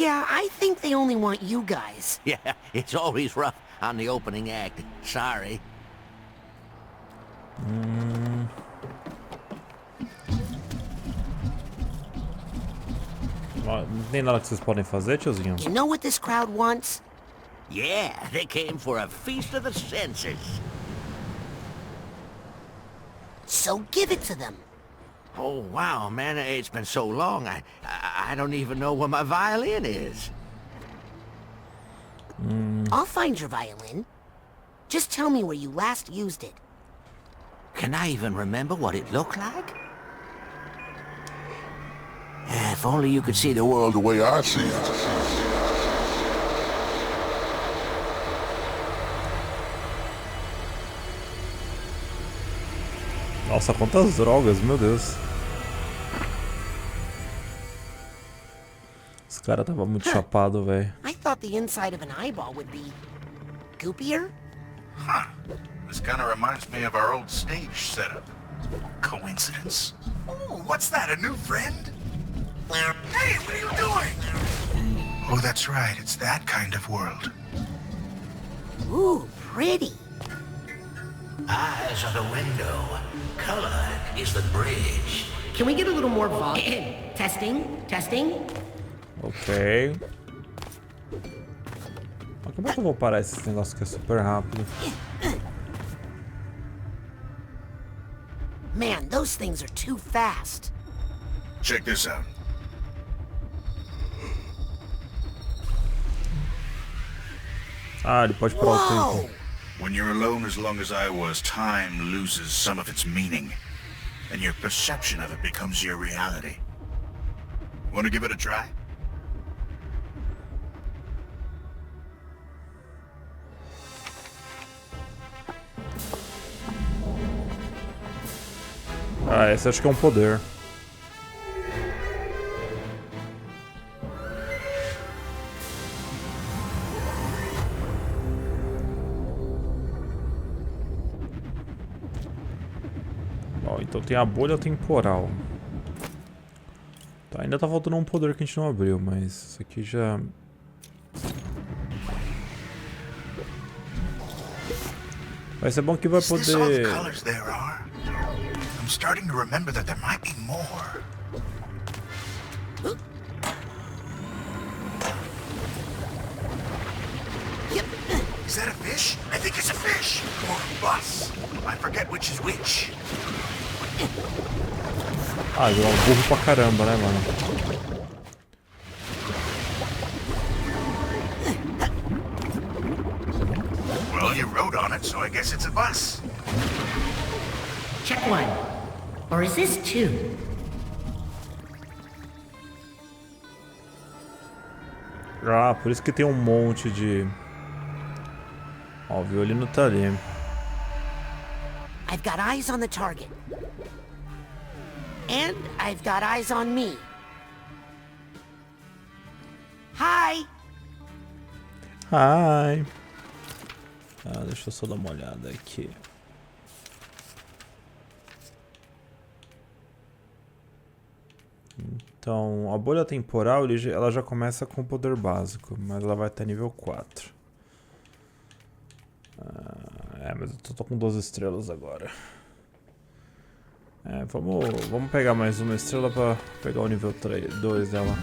Yeah, I think they only want you guys. Yeah, it's always rough on the opening act. Sorry. Não tem nada que vocês podem fazer, tiozinho? You know what this crowd wants? Yeah, they came for a feast of the senses. So give it to them. Oh, wow, man, it's been so long, I don't even know where my violin is. I'll find your violin. Just tell me where you last used it. Can I even remember what it looked like? If only you could see the world The way I see it. Nossa, quantas drogas, meu Deus. Esse cara tava muito chapado, velho. I thought the inside of an eyeball would be goopier. Huh. This kind of reminds me of our old stage setup. Coincidence? Oh, what's that, a new friend? Hey, what are you doing? Oh, that's right, it's that kind of world. Ooh, pretty. Eyes are the window. Color is the bridge. Can we get a little more volume? Testing, testing. Ok. Mas como é que eu vou parar esse negócio que é super rápido? Man, those things are too fast. Check this out. Ah, ele pode parar o tempo. When you're alone as long as I was, time loses some of its meaning, and your perception of it becomes your reality. Want to give it a try? Ah, esse acho que é um poder. Bom, então tem a bolha temporal. Tá, ainda tá faltando um poder que a gente não abriu, mas isso aqui já... Vai ser bom que vai poder... I'm starting to remember that there might be more. Is that a fish? I think it's a fish. Or a bus. I forget which is which. Ah, eu burro pra caramba, né, mano? Well, you rode on it, so I guess it's a bus. Check one. Or is this two? Ah, por isso que tem um monte de... Ó, o violino tá ali. I've got eyes on the target. And I've got eyes on me. Hi! Hi! Ah, deixa eu só dar uma olhada aqui. Então, a bolha temporal, ela já começa com o poder básico, mas ela vai até nível 4. Mas eu tô com 12 estrelas agora. Vamos pegar mais uma estrela pra pegar o nível 2 dela.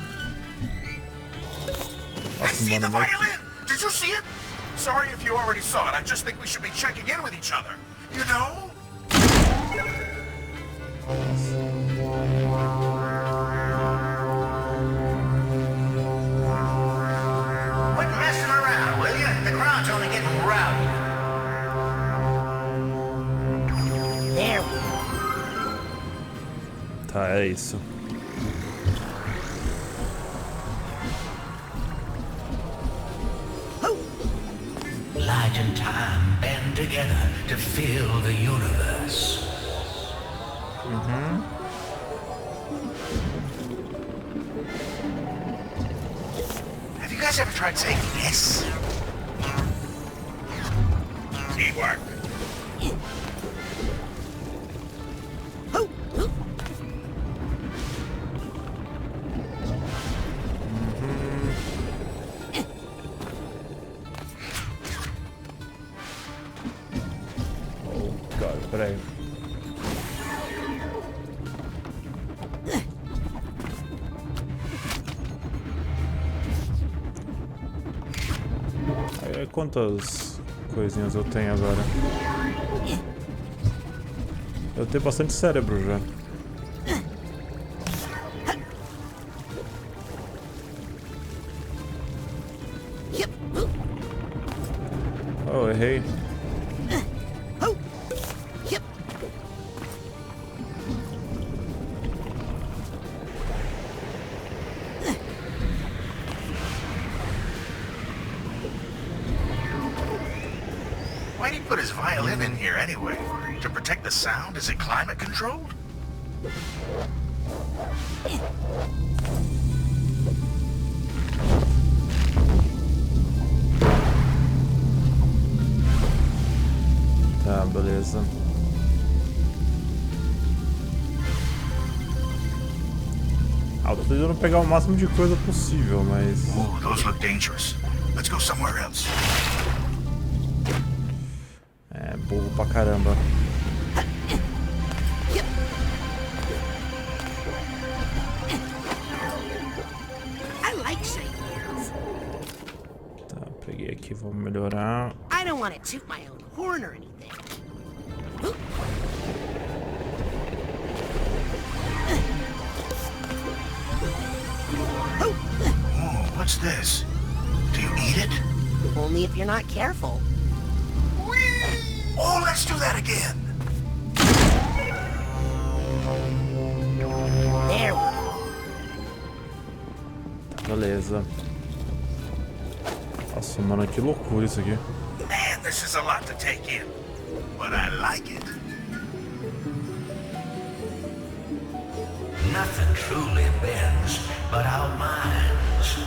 I see the violin! Did you see it? Sorry if you already saw it. I just think we should be checking in with each other. You know? Quit messing around, will you? The crowd's only getting rowdy. There. Tá, é isso. Light and time band together to fill the universe. Have you guys ever tried saying this? Teamwork. quantas coisinhas eu tenho agora. Eu tenho bastante cérebro já. Oh, errei. Why'd he put his violin in here anyway? To protect the sound? Is it climate controlled? Tá, beleza. Ah, eu tô tentando pegar o máximo de coisa possível, mas... Ooh, those look dangerous. Let's go somewhere else. É, burro pra caramba. Tá, peguei aqui, vamos melhorar. I don't want to toot my own horn or anything. Oh, what's this? Do you eat it? Only if you're not careful. Oh, let's do that again. There we go. Beleza. Nossa, mano, que loucura isso aqui. Man, this is a lot to take in, but I like it. Nothing truly bends but our minds.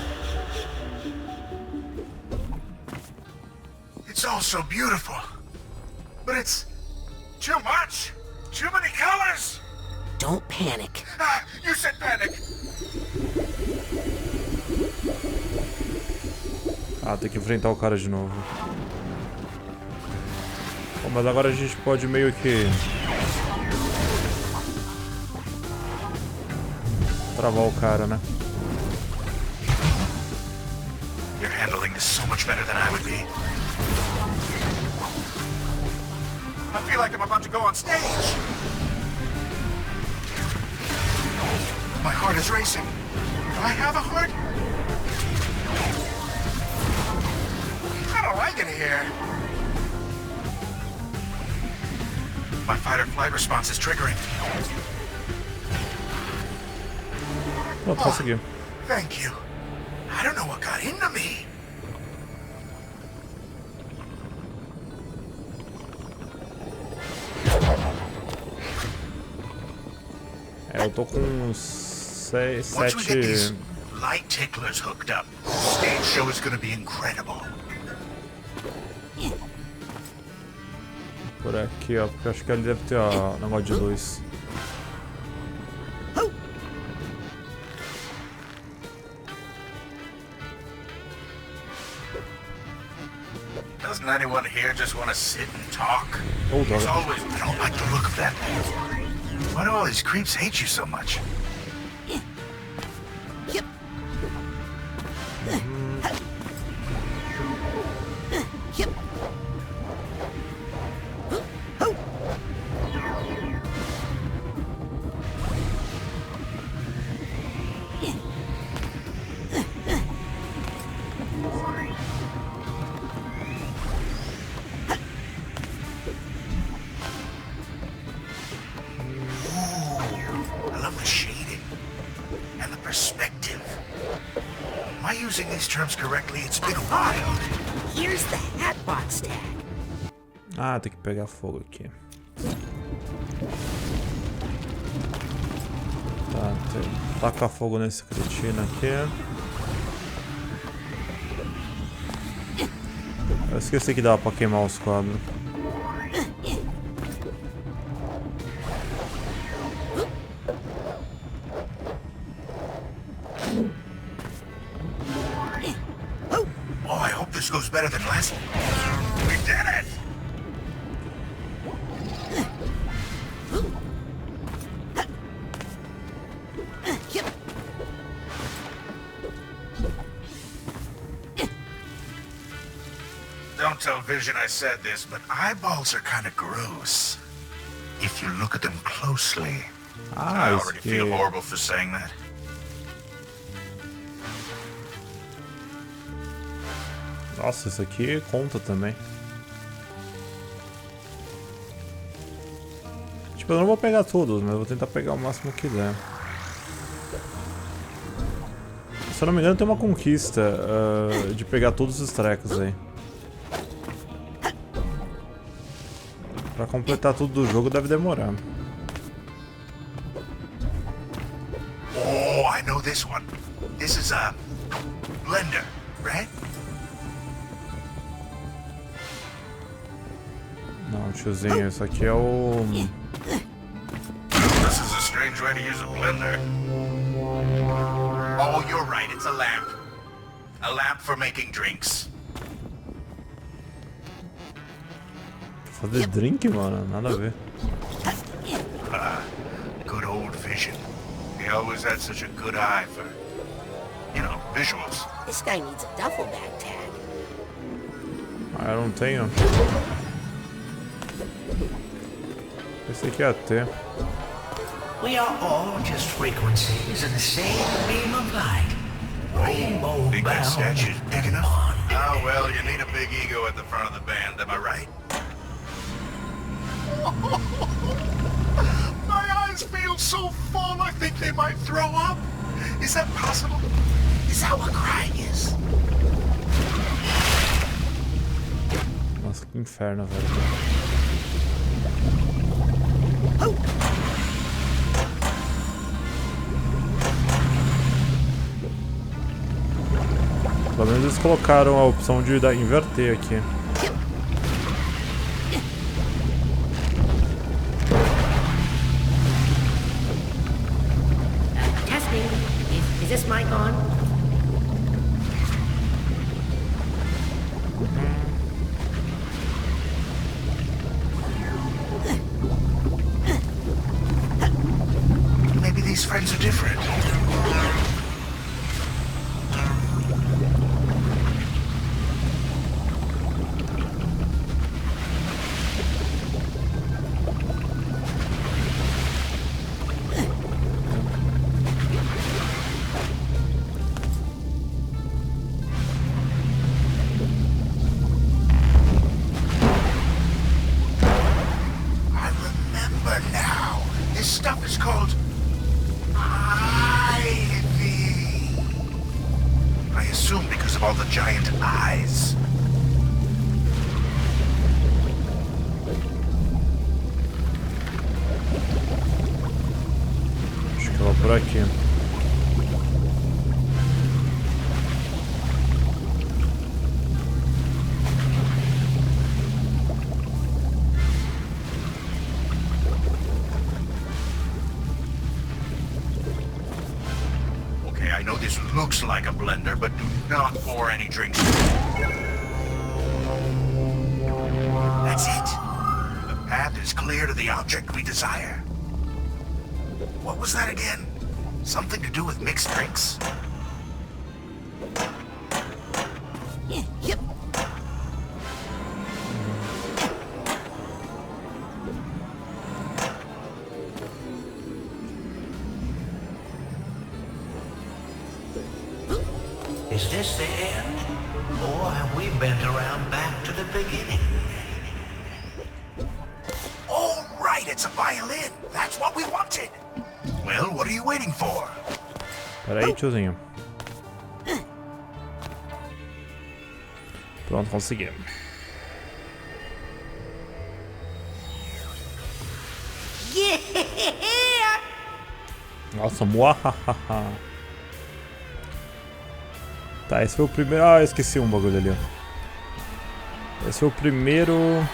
It's all so beautiful, but it's too much. Too many colors. Don't panic. Ah, you said panic. Ah, tem que enfrentar o cara de novo. Bom, mas agora a gente pode meio que... travar o cara, né? You're handling this so much better than I would be. I feel like I'm about to go on stage. My heart is racing. Do I have a heart? I don't like it here. My fight or flight response is triggering. Oh, consegui. Thank you. I don't know what got into me. É, eu tô com uns 6, 7... light ticklers hooked up. Stage show is gonna be incredible. Por aqui, ó, porque eu acho que ali deve ter, ó, negócio de luz. Doesn't anyone here just want to sit and talk? Oh, It's always, I don't like the look of that. Why do all these creeps hate you so much? Using these terms correctly, it's been a while. Here's the hatbox tag. Ah, tem que pegar fogo aqui. Tá, taca fogo nesse cretino aqui. Eu esqueci que dava pra queimar os quadros. This goes better than last. We did it! tell Vision I said this, but eyeballs are kind of gross. If you look at them closely. I already feel horrible for saying that. Nossa, isso aqui conta também. Tipo, eu não vou pegar todos, mas eu vou tentar pegar o máximo que der. Se eu não me engano, tem uma conquista de pegar todos os trecos aí. Pra completar tudo do jogo deve demorar. Oh, I know this one. This is a blender, right? Não, tiozinho, isso aqui é o... This is a strange way to use a blender. Oh, you're right, it's a lamp. A lamp for making drinks. Fazer drink, mano? Nada a ver. Good old Vision. He always had such a good eye for, you know, visuals. This guy needs a duffel bag tag. Ah, eu não tenho. Esse aqui é até. We are all just frequencies in the same beam of light. Rainbow Think that bound statue's big enough? bond. Ah, well, you need a big ego at the front of the band, am I right? My eyes feel so full, I think they might throw up. Is that possible? Is that what crying is? Nossa, que inferno, velho. Pelo menos eles colocaram a opção de inverter aqui. Testing. Is this mic on? Maybe these friends are different. Por aqui. Okay, I know this looks like a blender, but do not pour any drinks. That's it. The path is clear to the object we desire. What was that again? Something to do with mixed drinks? Yep. Is this the end? Or have we bent around back to the beginning? Oh, right, it's a violin. That's what we wanted. Well, what are you waiting for? Peraí, tiozinho. Pronto, conseguimos. Yeah! Nossa, muahahaha. Tá, esse foi o primeiro... Ah, eu esqueci um bagulho ali, ó. Esse foi o primeiro...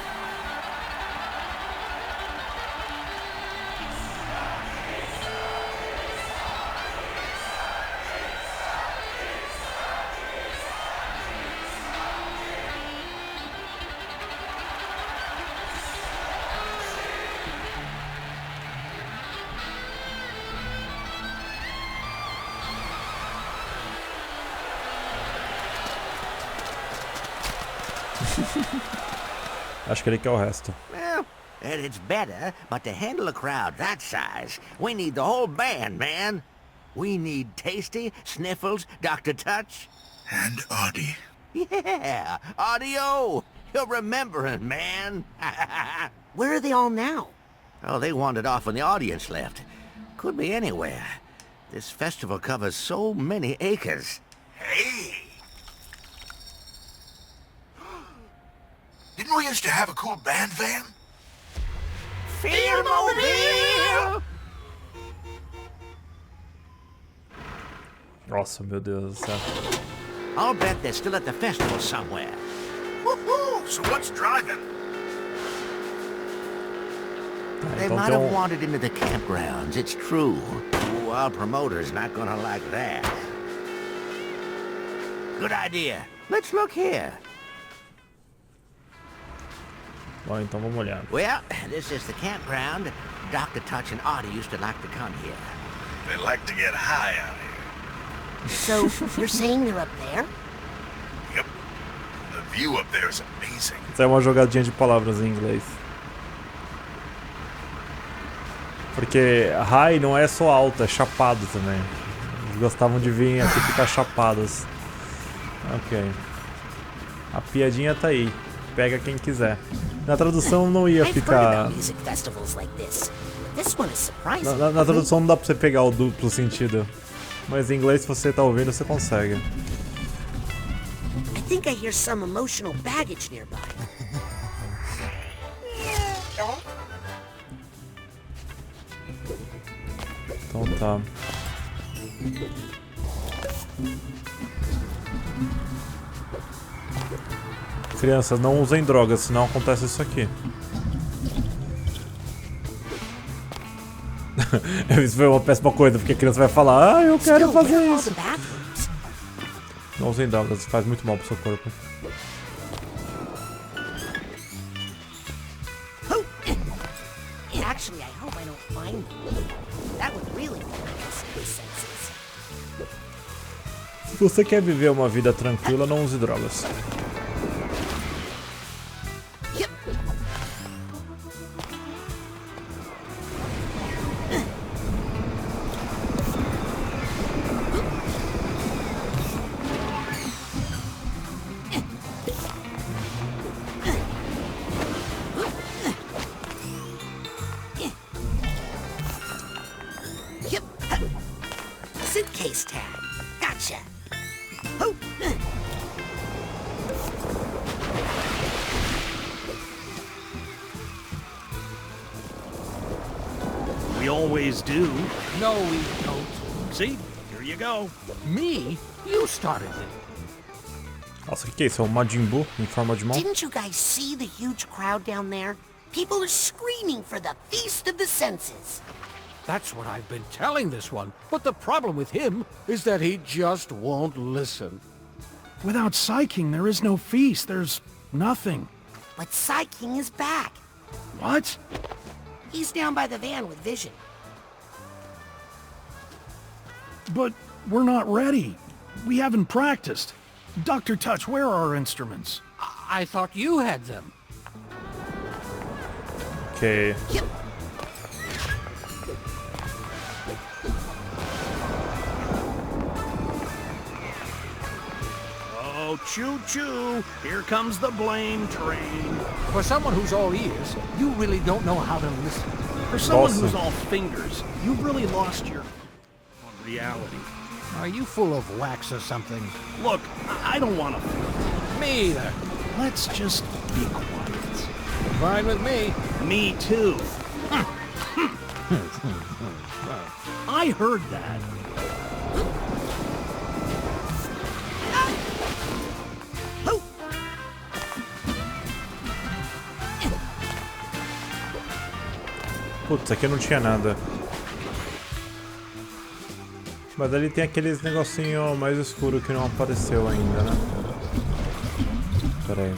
Acho que ele quer o resto. Well, it's better, but to handle a crowd that size, we need the whole band, man. We need Tasty, Sniffles, Dr. Touch. And Audie. Yeah, Audio. You're remembering, man. Where are they all now? Oh, they wandered off when the audience left. Could be anywhere. This festival covers so many acres. Hey! Didn't we used to have a cool band van? Fearmobile! Nossa, meu Deus do céu. I'll bet they're still at the festival somewhere. Woohoo! So what's driving? They might have wandered into the campgrounds, it's true. Ooh, our promoter's not gonna like that. Good idea. Let's look here. Bom, então vamos olhar. Well, this is the campground. Dr. Touch and Audie used to like to come here. They like to get high out here. So, you're saying they're up there? Yep. The view up there is amazing. Isso é uma jogadinha de palavras em inglês. Porque high não é só alto, é chapado também. Eles gostavam de vir aqui ficar chapados. Ok. A piadinha tá aí. Pega quem quiser. Na tradução não ia ficar... Na tradução não dá pra você pegar o duplo sentido. Mas em inglês, se você tá ouvindo, você consegue. I think I hear some emotional baggage nearby. Então tá. Crianças, não usem drogas, senão acontece isso aqui. Isso foi uma péssima coisa, porque a criança vai falar: ah, eu quero fazer isso. Não usem drogas, faz muito mal pro seu corpo. Actually, I hope I don't find them. That would really be nice in his senses. Se você quer viver uma vida tranquila, não use drogas. Suitcase tag. Gotcha. We always do. No, we don't. See? Here you go. Me? You started it. Nossa, o que é isso? É um Majin Buu em forma de mão? Didn't you guys see the huge crowd down there? People are screaming for the Feast of the Senses. That's what I've been telling this one. But the problem with him is that he just won't listen. Without Psyking, there is no feast. There's nothing. But Psyking is back. What? He's down by the van with Vision. But we're not ready. We haven't practiced. Dr. Touch, where are our instruments? I thought you had them. Okay. Yep. Oh, choo-choo. Here comes the blame train. For someone who's all ears, you really don't know how to listen. For someone who's all fingers, you've really lost your reality. Are you full of wax or something? Look, I don't want to... Me either. Let's just be quiet. Fine with me. Me too. I heard that. Putz, aqui não tinha nada. Mas ali tem aqueles negocinho mais escuro que não apareceu ainda, né? Pera aí.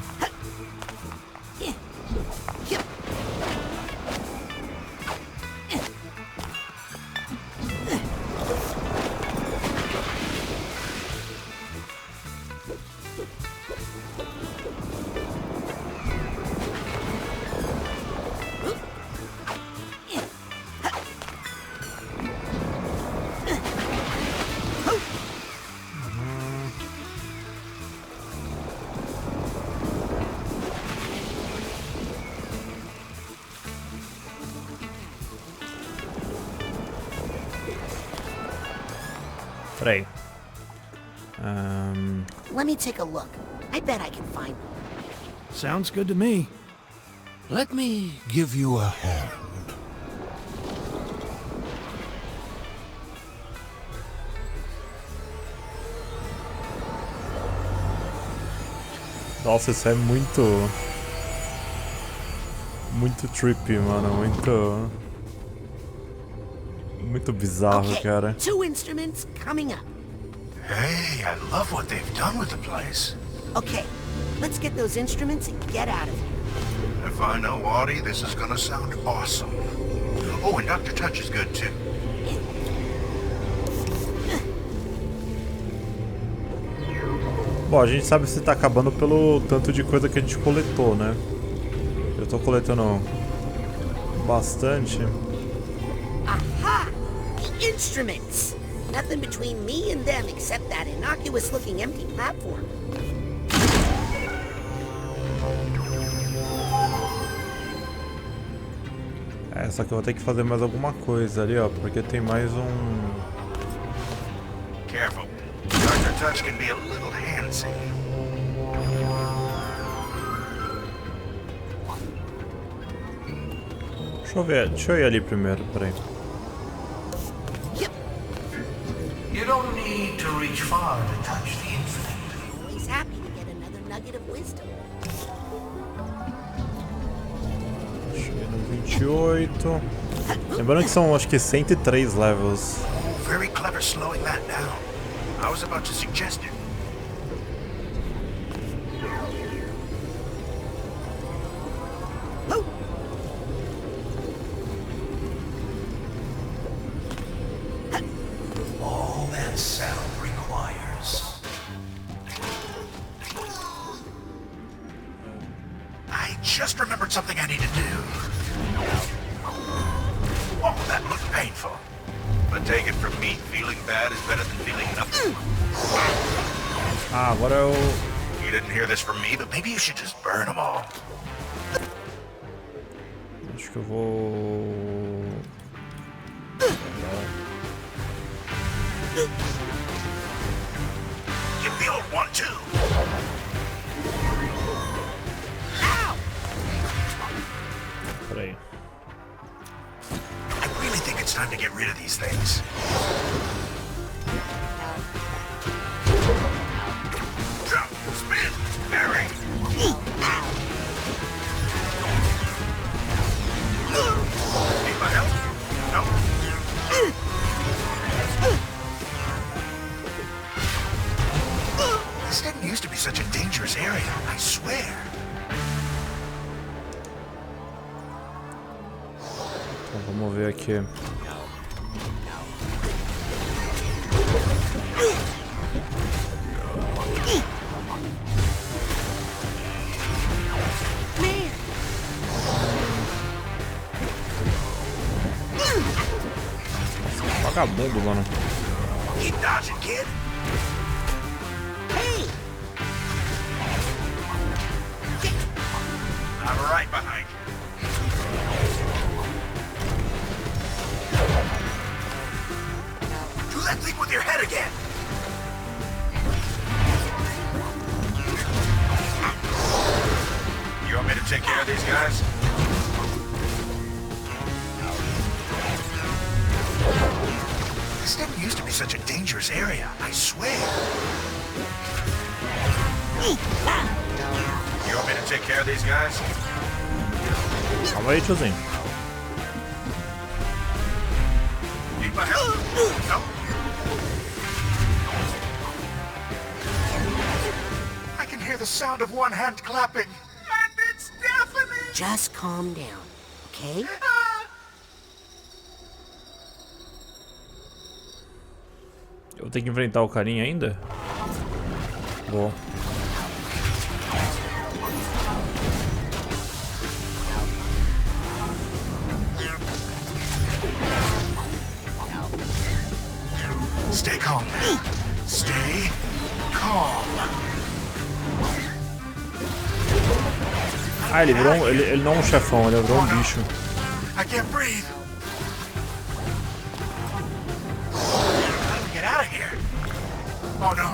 Peraí. Let me take a look. I bet I can find one. Sounds good to me. Let me give you a hand. Nossa, isso é muito trippy, mano, muito bizarro, Okay, cara. 2 instruments coming up. Hey, I love what they've done with the place. Okay, let's get those instruments and get out of here. If I know Audie, this is gonna sound awesome. Oh, and Dr. Touch is good too. Bom, a gente sabe se tá acabando pelo tanto de coisa que a gente coletou, né? Eu tô coletando bastante. Aha! The instruments! Nothing between me and them except that innocuous-looking empty platform. Só que eu vou ter que fazer mais alguma coisa ali, ó, porque tem mais um... Careful. Dr. Touch can be a little handsy. Deixa eu ir ali primeiro, peraí. You don't need to reach far to touch the infinite. Always happy to get another nugget of wisdom. Cheguei no 28. Lembrando que são, acho que 103 levels. Very clever slowing that down. I was about to suggest it. All that sound requires. I just remembered something I need to do. Oh, that looked painful. But take it from me, feeling bad is better than feeling nothing. Ah, agora eu... You didn't hear this from me, but maybe you should just burn them all. Acho que eu vou... Get the old one too. Peraí. I really think it's time to get rid of these things. Jump, spin, parry. Need my help? No. This didn't used to be such a dangerous area, I swear. Então vamos ver aqui. Vagabundo, mano. Keep dodging, kid. Hey! I'm right behind you. Do that thing with your head again. You want me to take care of these guys? This didn't used to be such a dangerous area, I swear. You want me to take care of these guys? Calma aí, tiozinho. Need my help? No? I can hear the sound of one hand clapping. And it's deafening! Just calm down, okay? Eu vou ter que enfrentar o carinha ainda? Vou. Stay calm, man. Stay calm. Ah, ele virou ele não é um chefão, ele virou um bicho. I can't breathe. How do we get out of here? Oh no,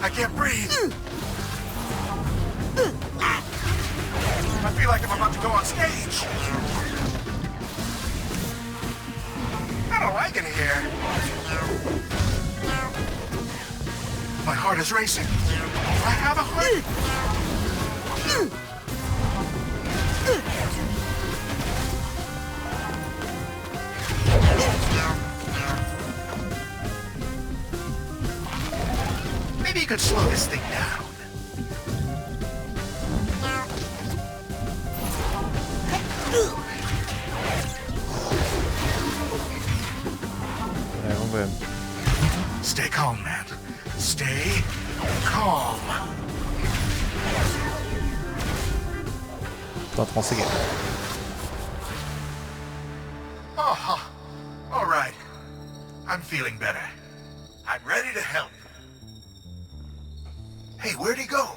I can't breathe. I feel like I'm about to go on stage. I don't like it here. My heart is racing. I have a heart. Maybe you could slow this thing down. Vamos ver. Stay calm, man. Stay calm. Tô conseguindo. Oh, all right. I'm feeling better. I'm ready to help. Hey, where'd he go?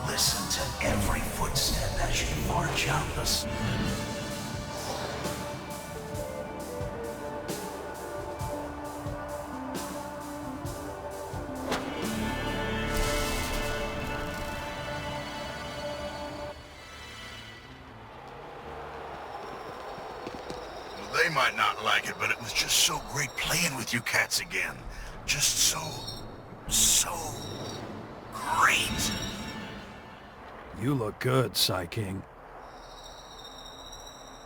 Listen to every footstep as you march out the street. They might not like it, but it was just so great playing with you cats again. Just so great. You look good, Psy King.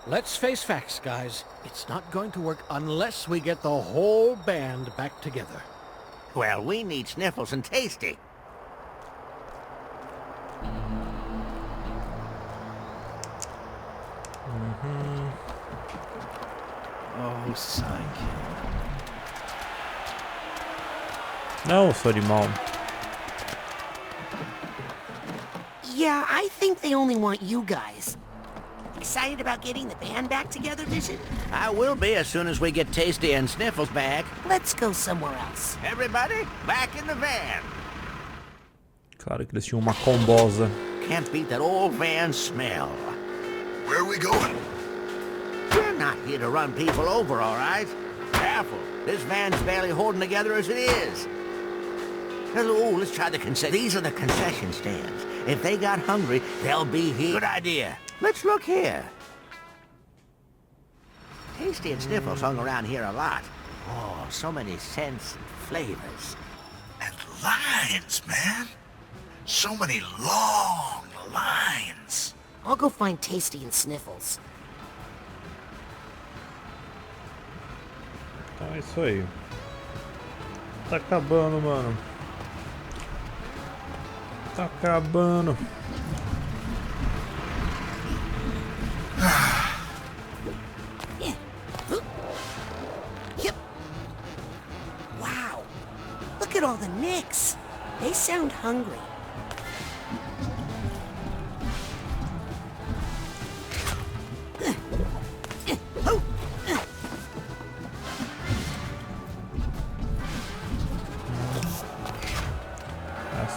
Let's face facts, guys. It's not going to work unless we get the whole band back together. Well, we need Sniffles and Tasty. Oh, Psy King. Não, sou animal. Yeah, I think they only want you guys. Excited about getting the band back together, Vision? I will be as soon as we get Tasty and Sniffles back. Let's go somewhere else. Everybody, back in the van. Claro que eles tinham uma combosa. Can't beat that old van smell. Where are we going? We're not here to run people over, all right? Careful. This van's barely holding together as it is. Oh, let's try the concession. These are the concession stands. If they got hungry, they'll be here. Good idea. Let's look here. Tasty and Sniffles hung around here a lot. Oh, so many scents and flavors. And lines, man. So many long lines. I'll go find Tasty and Sniffles. Então é isso aí. Tá acabando, mano. Tá acabando. Wow. Look at all the nicks. They sound hungry.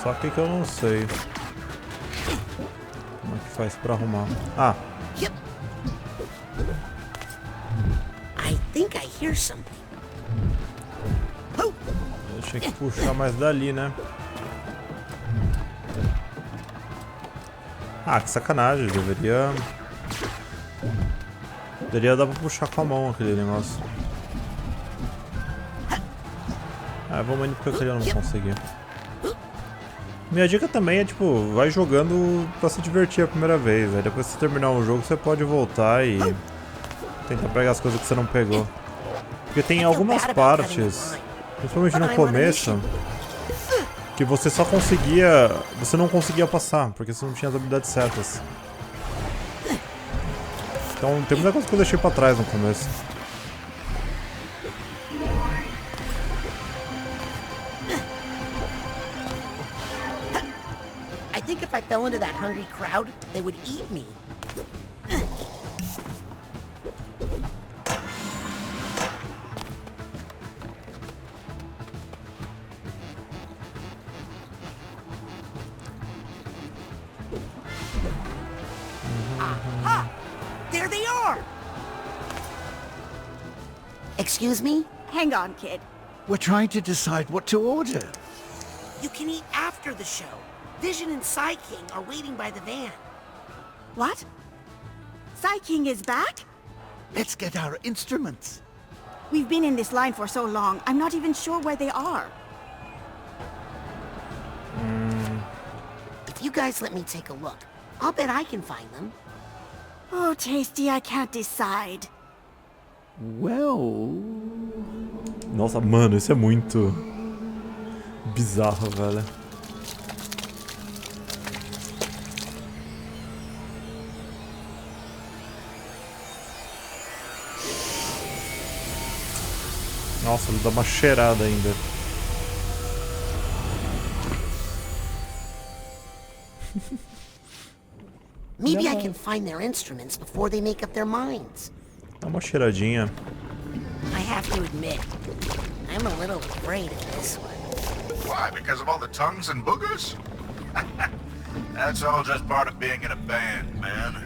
Só que eu não sei. Como é que faz pra arrumar? Ah. I think I hear something. Deixa que puxar mais dali, né? Ah, que sacanagem. Deveria dar pra puxar com a mão aquele negócio. Ah, vamos indo porque eu não vou conseguir. Minha dica também é, tipo, vai jogando pra se divertir a primeira vez. Aí depois que você terminar um jogo, você pode voltar e tentar pegar as coisas que você não pegou. Porque tem algumas partes, principalmente no começo, que você só conseguia... Você não conseguia passar, porque você não tinha as habilidades certas. Então tem muita coisa que eu deixei pra trás no começo. I think if I fell into that hungry crowd, they would eat me. Aha! Excuse me? Hang on, kid. We're trying to decide what to order. You can eat after the show. Vision and Psy King are waiting by the van. What? Psy King is back? Let's get our instruments. We've been in this line for so long, I'm not even sure where they are. If you guys let me take a look, I'll bet I can find them. Oh, Tasty, I can't decide. Well... Nossa, mano, isso é muito bizarro, velho. Nossa, ele dá uma cheirada ainda. Maybe I can find their instruments before they make up their minds. Dá uma cheiradinha. I have to admit, I'm a little afraid of this one. Why? Because of all the tongues and boogers? That's all just part of being in a band, man.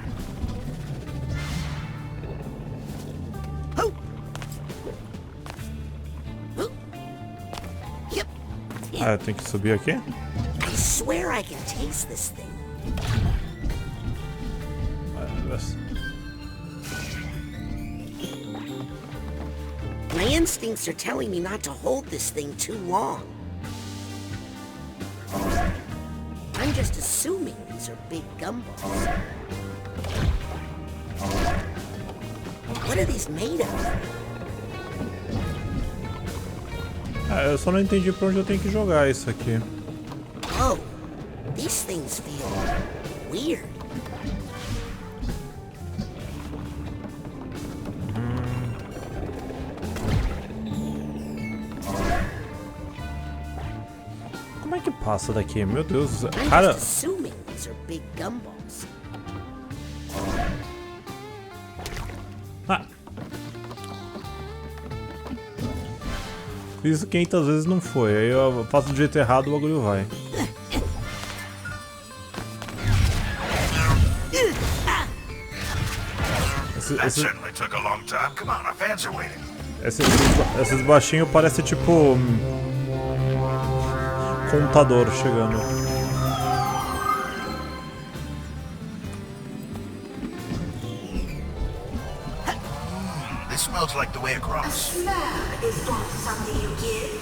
Yep. Ah, tem que subir aqui? I swear I can taste this thing. My instincts are telling me not to hold this thing too long. I'm just assuming these are big gumballs. What are these made of? Ah, eu só não entendi pra onde eu tenho que jogar isso aqui. Oh, these things feel weird. Como é que passa daqui? Meu Deus, cara. I'm just assuming these are big gumballs. Ah. Isso 500 vezes não foi. Aí eu faço do jeito errado, o bagulho vai. Esses baixinhos parecem tipo contador chegando. This smells like the way across. A smell is both something you give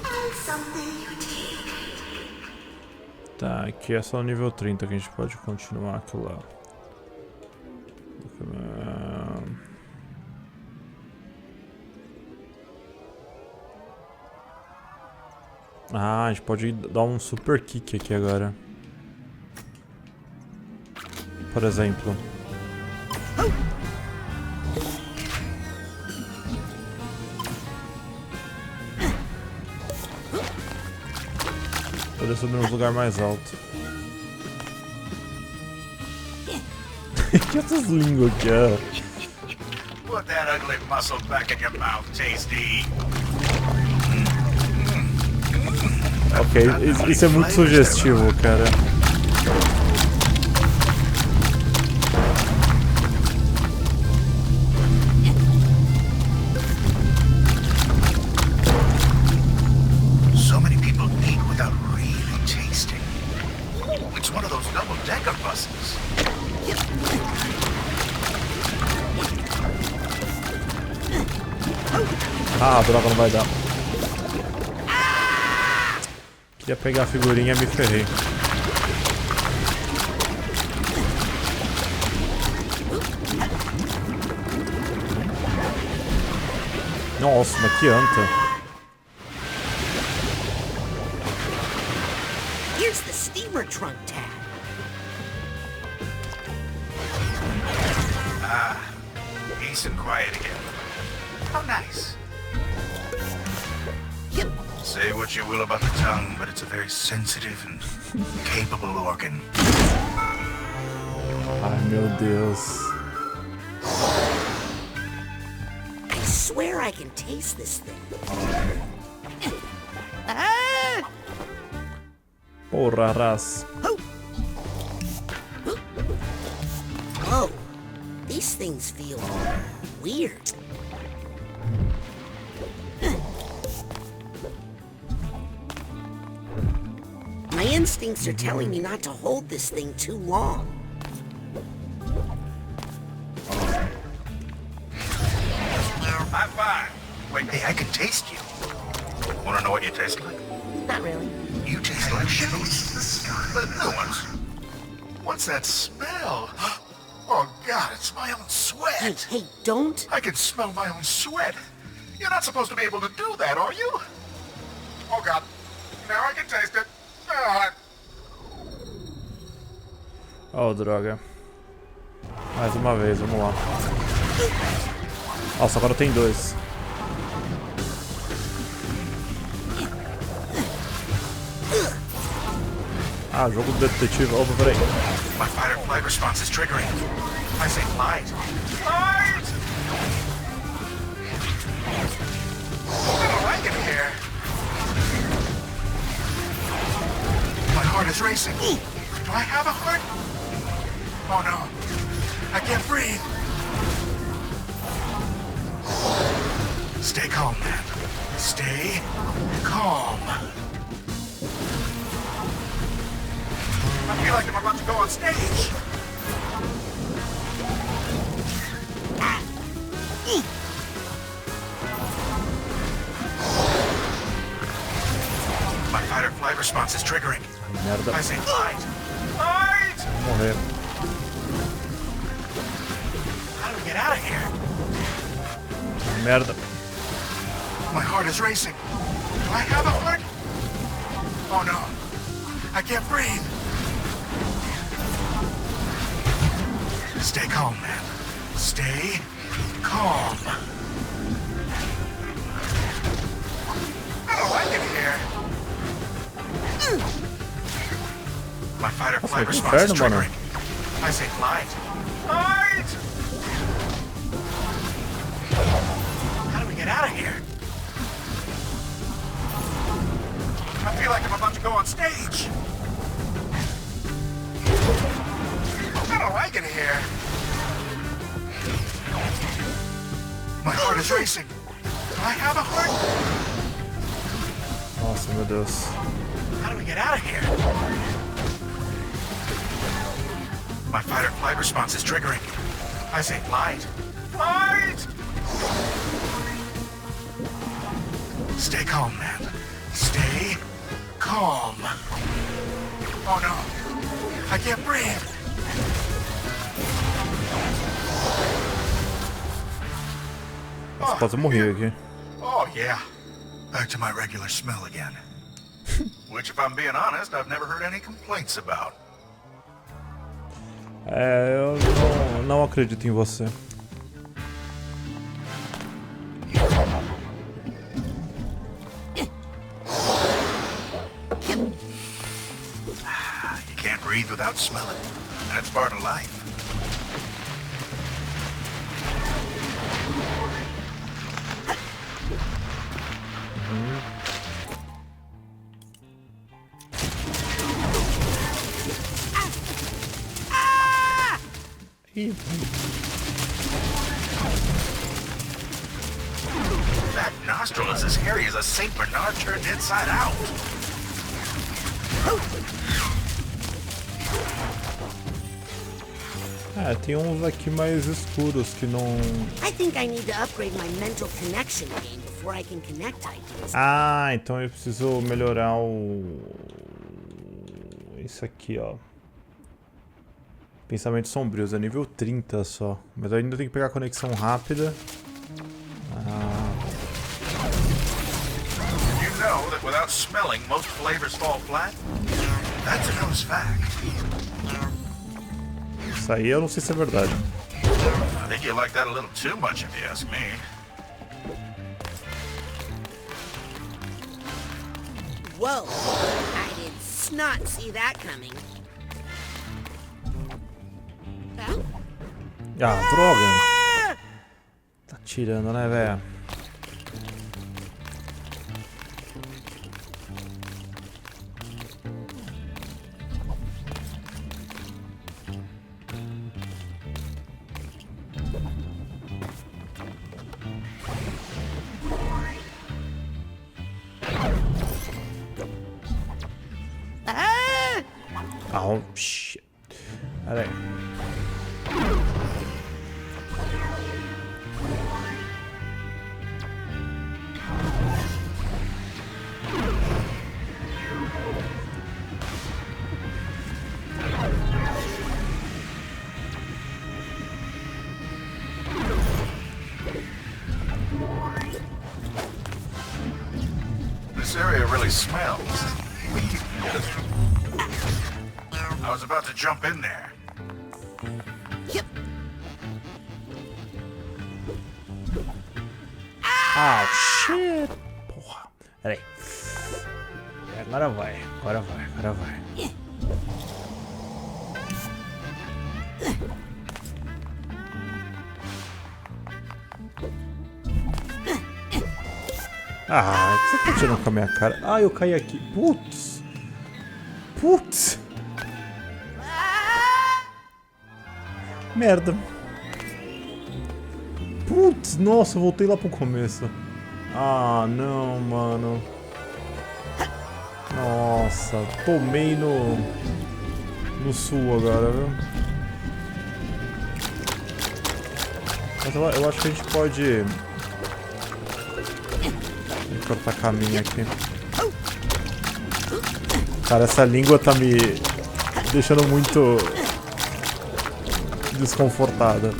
and something you take. Tá, aqui é só o nível 30 que a gente pode continuar aquilo lá. Ah, a gente pode dar um super kick aqui agora. Por exemplo. Poder subir nos lugares mais altos. Que essas línguas aqui, ó. Put that ugly muscle back in your mouth, Tasty. Ok, isso é muito sugestivo, cara. So many people eat without really tasting. It's one of those double-decker buses. Ah, droga, não vai dar. Queria pegar a figurinha e me ferrei. Nossa, mas que anta. Here's the steamer trunk tag. Ah, peace and quiet again. How nice. Say what you will about the tongue, but it's a very sensitive and capable organ. Ai, meu Deus. I swear I can taste this thing. Porra, ras. Whoa, these things feel weird. instincts are telling me not to hold this thing too long. High five. Wait, hey, I can taste you. Wanna know what you taste like? Not really. You taste like shoes. But new ones. What's that smell? Oh, God, it's my own sweat. Hey, don't. I can smell my own sweat. You're not supposed to be able to do that, are you? Oh, God. Now I can taste it. Oh, droga. Mais uma vez, vamos lá. Nossa, agora tem dois. Ah, jogo do detetive. Opa, peraí. My fight or flight response is triggering. I say flight. Flight! I don't like it here. My heart is racing. Do I have a heart? Oh no. I can't breathe. Stay calm, man. Stay calm. I feel like I'm about to go on stage. My fight or flight response is triggering. Merda. I say flight. Flight! Vou morrer. How do we get out of here? Merda. My heart is racing. Do I have a heart? Oh no. I can't breathe. Stay calm, man. Stay calm. I don't like it here. My fight or flight response is triggering. I say flight. Flight! How do we get out of here? I feel like I'm about to go on stage. I don't like it here. My heart is racing. Do I have a heart? Nossa, meu Deus. How do we get out of here? My fight or flight response is triggering. I say flight. Flight! Stay calm, man. Stay calm. Oh no. I can't breathe. Nossa, quase morri aqui. Oh yeah. Back to my regular smell again. Which, if I'm being honest, I've never heard any complaints about. É, eu não acredito em você. You can't breathe without smelling. That's part of life. That nostril is as hairy as a Saint Bernard turned inside out. É, tem uns aqui mais escuros que não... I think I need to upgrade my mental connection game before I can connect ideas. Ah, então eu preciso melhorar o... Isso aqui, ó. Pensamentos sombrios, é nível 30 só. Mas eu ainda tenho que pegar a conexão rápida. You know that without smelling, most flavors fall flat? That's a known fact. Isso aí eu não sei se é verdade. I think you like that a little too much, if you ask me. Whoa, I did not see that coming. Ah, droga! Tá tirando, né, velho? Oh, shit. Pera aí. This area really smells. I was about to jump in there. Yep. Ah, shit. Porra. Pera aí. Agora vai. Agora vai. Agora vai. Ah, o que você tá tirando com a minha cara? Ah, eu caí aqui. Putz. Putz. Merda. Putz, nossa, eu voltei lá pro começo. Ah, não, mano. Nossa, tomei no sul agora, viu? Mas eu acho que a gente pode cortar caminho aqui. Cara, essa língua tá me deixando muito desconfortada.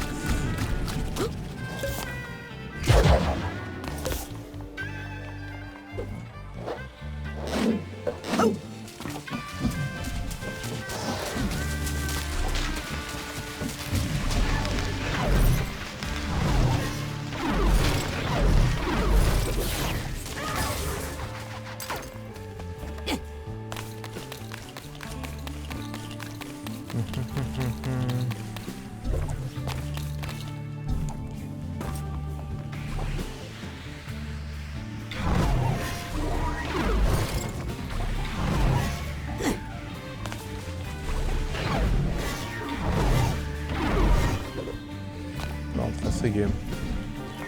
Pronto, consegui.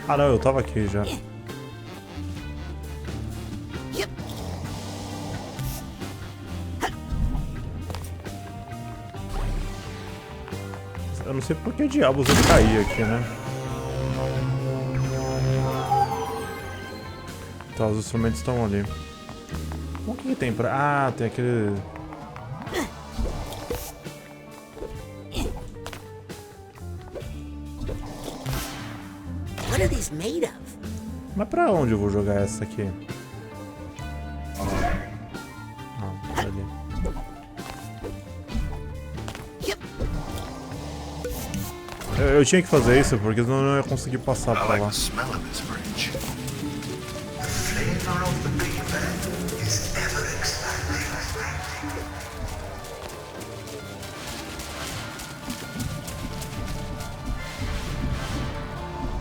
Ah não, eu tava aqui já. Eu não sei por que diabos eu caí aqui, né? Tá, os instrumentos estão ali. O que tem pra... Ah, tem aquele... What are these made of? Mas pra onde eu vou jogar essa aqui? Ah, tá ali. Eu tinha que fazer isso, porque senão eu não ia conseguir passar pra lá.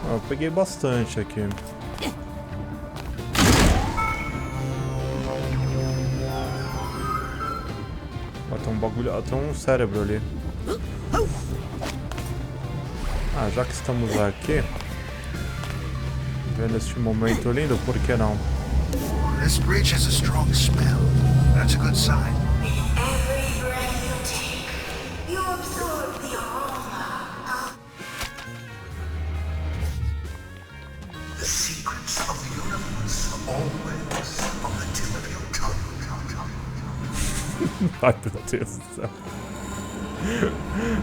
Eu peguei bastante aqui. Ó, tem um bagulho, ó, tem um cérebro ali. Ah, já que estamos aqui, vendo este momento lindo, por que não? This bridge has a strong smell. That's a good sign. Every breath you take, you absorb the aroma. The secrets of the universe are always on the tip of your tongue. Ai, meu Deus do céu.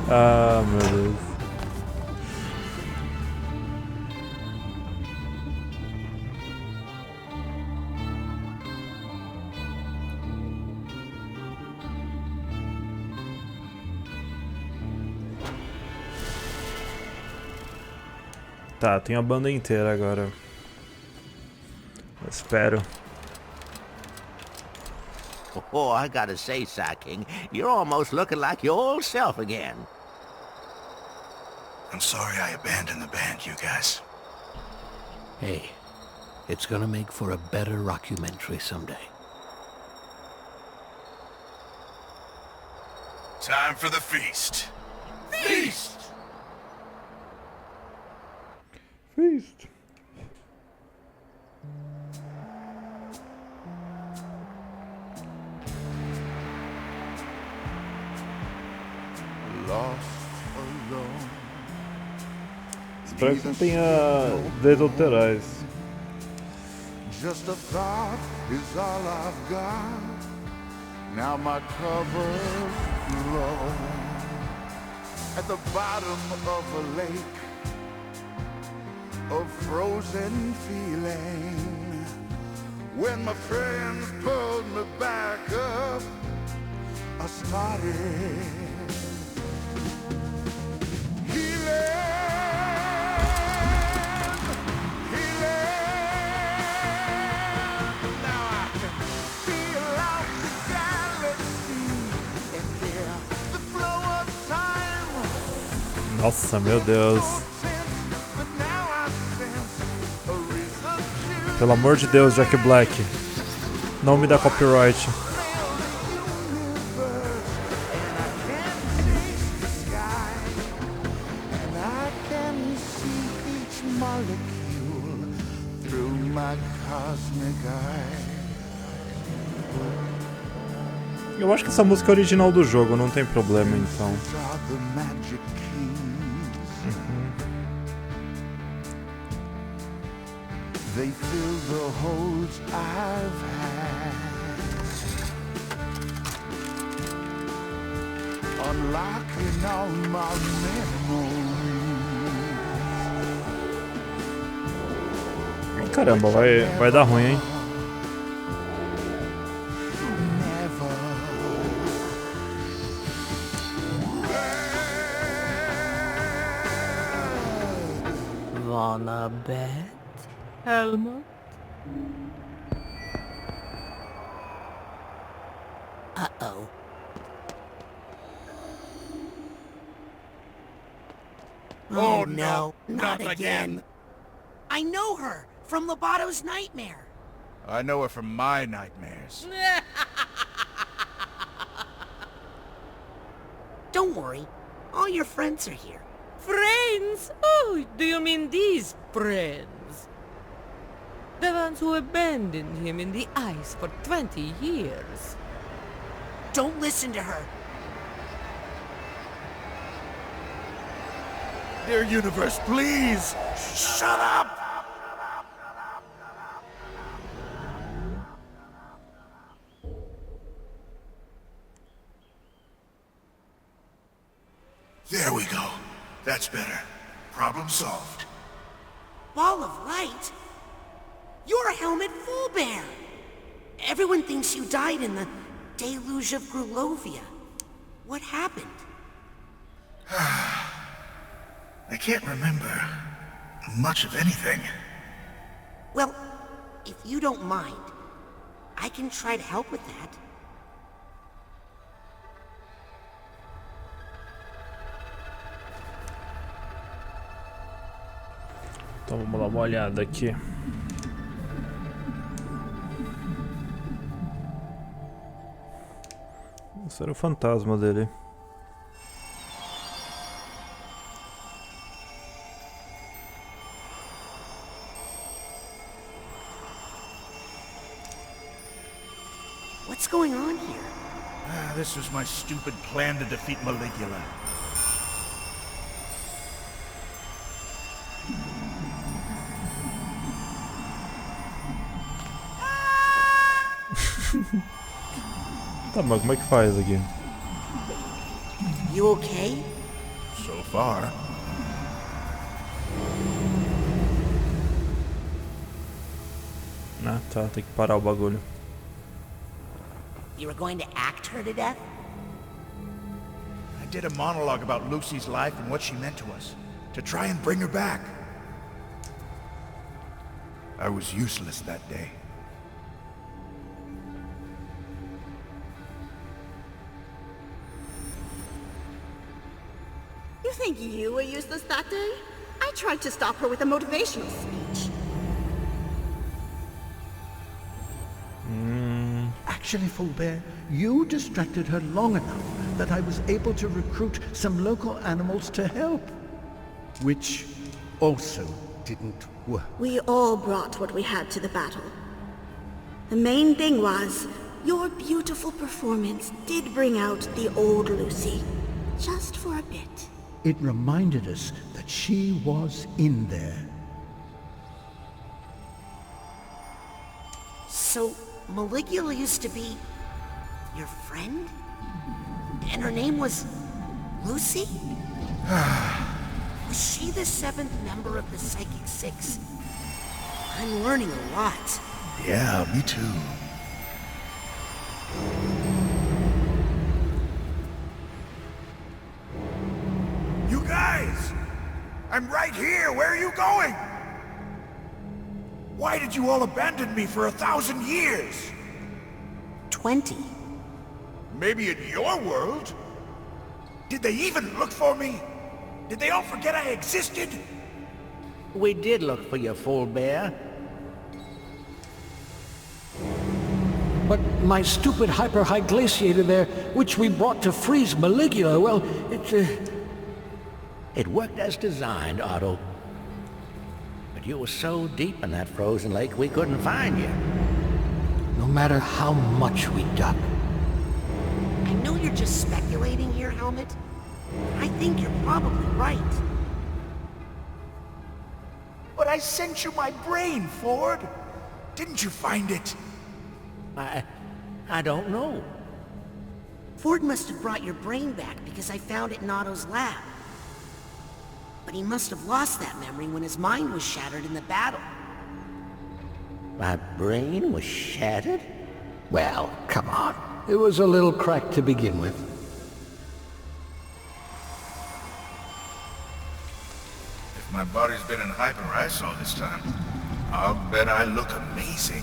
Ah, meu Deus. Tá, tem a banda inteira agora. Eu espero. Oh, I gotta say, King, you're almost looking like your old self again. I'm sorry I abandoned the band, you guys. Hey, it's gonna make for a better rockumentary someday. Time for the feast. Feast! Feast. Espero que não tenha dedoterais. Just a thought is all I've got. Now my cover's low. At the bottom of a lake of frozen feeling. When my friends pulled me back up, I started healing. Nossa, meu Deus. Pelo amor de Deus, Jack Black. Não me dá copyright. Eu acho que essa música é original do jogo, não tem problema então. They fill the holes I've had, unlocking all my memories. Caramba, vai dar ruim, hein? Wanna bet? Helmut? Uh-oh. Oh no, not again. I know her from Lobato's nightmare. I know her from my nightmares. Don't worry, all your friends are here. Friends? Oh, do you mean these friends? The ones who abandoned him in the ice for 20 years. Don't listen to her. Dear universe, please, shut up! There we go. That's better. Problem solved. Ball of light? You're Helmut Fullbear! Everyone thinks you died in the deluge of Gloriosa. What happened? I can't remember much of anything. Well, if you don't mind, I can try to help with that. Então vamos dar uma olhada aqui. Esse era o fantasma dele. What's going on here? This was my stupid plan to defeat Maligula. Tá, mas como é que faz aqui? You okay? So far. Ah, tá, tem que parar o bagulho. You were going to act her to death? I did a monologue about Lucy's life and what she meant to us, to try and bring her back. I was useless that day. You think you were useless that day? I tried to stop her with a motivational speech. Actually, Fullbear, you distracted her long enough that I was able to recruit some local animals to help. Which also didn't work. We all brought what we had to the battle. The main thing was, your beautiful performance did bring out the old Lucy. Just for a bit. It reminded us that she was in there. So, Maligula used to be your friend? And her name was Lucy? Was she the 7th member of the Psychic Six? I'm learning a lot. Yeah, me too. You guys! I'm right here! Where are you going? Why did you all abandon me for 1,000 years? 20. Maybe in your world? Did they even look for me? Did they all forget I existed? We did look for you, Full Bear. But my stupid hyper-high glaciator there, which we brought to freeze Maligula, well, It worked as designed, Otto. But you were so deep in that frozen lake, we couldn't find you. no matter how much we duck. I know you're just speculating here, Helmet. I think you're probably right. But I sent you my brain, Ford. Didn't you find it? I don't know. Ford must have brought your brain back because I found it in Otto's lab. But he must have lost that memory when his mind was shattered in the battle. My brain was shattered? Well, come on. It was a little cracked to begin with. If my body's been in hyper-ice all this time, I'll bet I look amazing.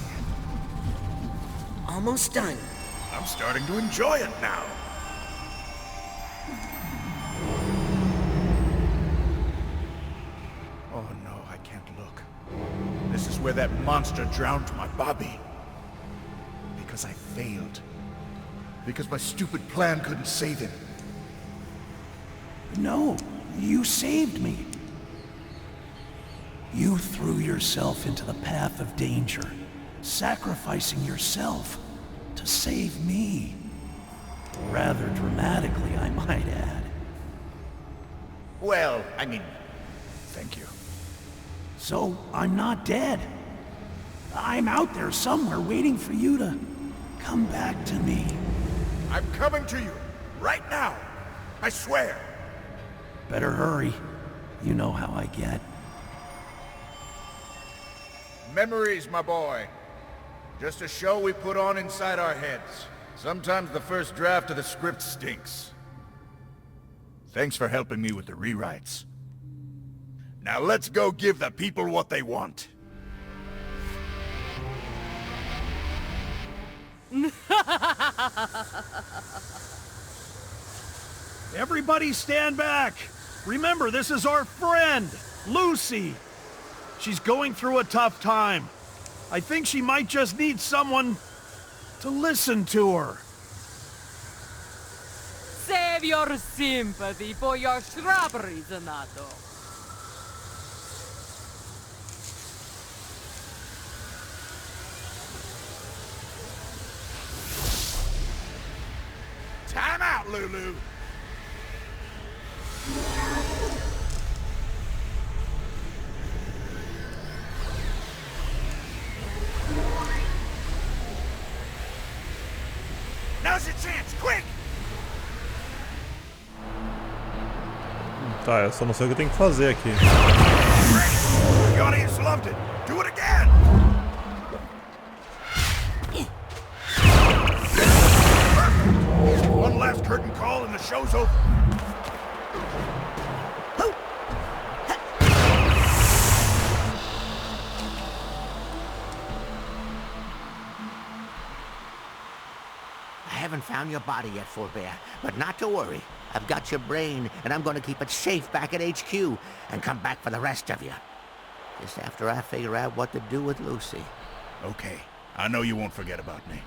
Almost done. I'm starting to enjoy it now. Oh no, I can't look. This is where that monster drowned my Bobby. Because I failed. Because my stupid plan couldn't save him. No, you saved me. You threw yourself into the path of danger, sacrificing yourself to save me. Rather dramatically, I might add. Well, I mean, thank you. So, I'm not dead. I'm out there somewhere waiting for you to come back to me. I'm coming to you, right now. I swear. Better hurry. You know how I get. Memories, my boy. Just a show we put on inside our heads. Sometimes the first draft of the script stinks. Thanks for helping me with the rewrites. Now let's go give the people what they want. Everybody stand back! Remember, this is our friend, Lucy. She's going through a tough time. I think she might just need someone to listen to her. Save your sympathy for your shrubberies, Anato. Time out, Lulu! Now's your chance, quick! Tá, eu só não sei o que eu tenho que fazer aqui. The audience loved it. Do it again! One last curtain call and the show's over. I haven't found your body yet, Full Bear, but not to worry. I've got your brain, and I'm going to keep it safe back at HQ, and come back for the rest of you. Just after I figure out what to do with Lucy. Okay, I know you won't forget about me.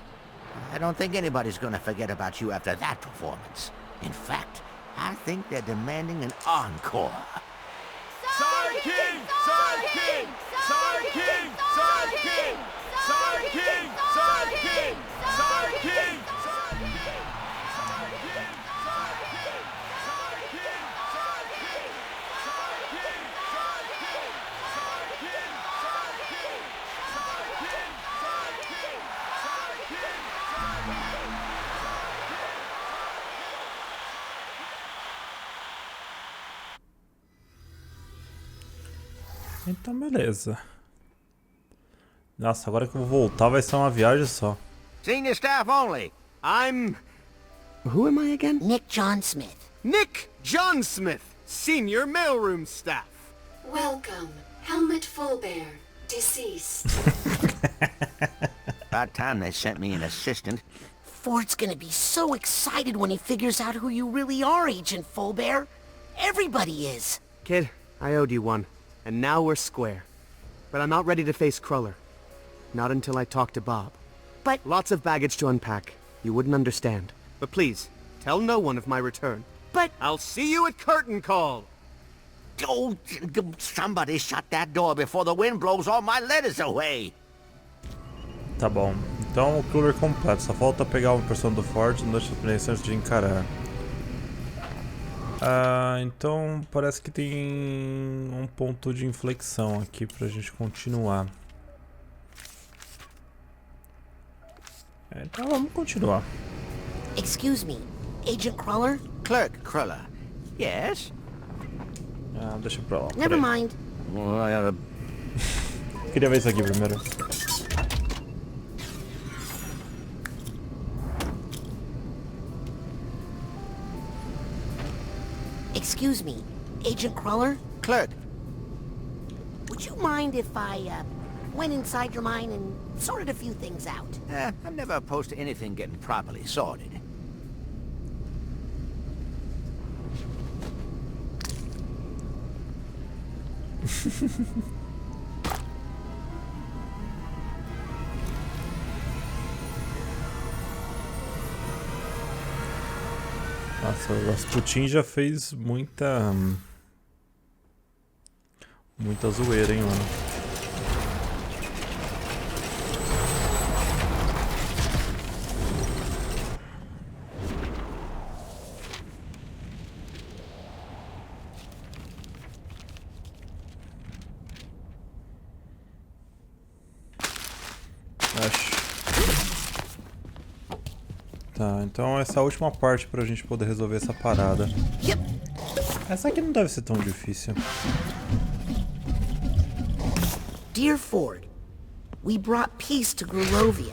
I don't think anybody's going to forget about you after that performance. In fact, I think they're demanding an encore. Side King! Side King! Side King! Side King! Side King! Side King! Side King! Side King! Side King! Side King! Então beleza. Nossa, agora que eu vou voltar vai ser uma viagem só. Senior staff only. Who am I again? Nick John Smith. Nick John Smith, senior mailroom staff. Welcome, Helmut Fullbear, deceased. About time they sent me an assistant. Ford's gonna be so excited when he figures out who you really are, Agent Fullbear. Everybody is. Kid, I owed you one, and now we're square. But I'm not ready to face Cruller. Not until I talk to Bob. But... Lots of baggage to unpack. You wouldn't understand. But please, tell no one of my return. But... I'll see you at curtain call! Oh, somebody shut that door before the wind blows all my letters away. Tá bom. Então o cooler completo. Só falta pegar uma pessoa do Ford e não deixa experiência antes de encarar. Então parece que tem um ponto de inflexão aqui pra gente continuar. Então vamos continuar. Excuse me, Agent Cruller? Clerk Cruller. Yes? Deixa pra lá. Never mind. Queria ver isso aqui primeiro. Excuse me, Agent Cruller? Clerk. Would you mind if I, went inside your mind and sorted a few things out? I'm never opposed to anything getting properly sorted. Nossa, o Rasputin já fez muita zoeira, hein, mano. Tá, então essa é a última parte pra gente poder resolver essa parada. Essa aqui não deve ser tão difícil. Dear Ford, we brought peace to Gloriosa,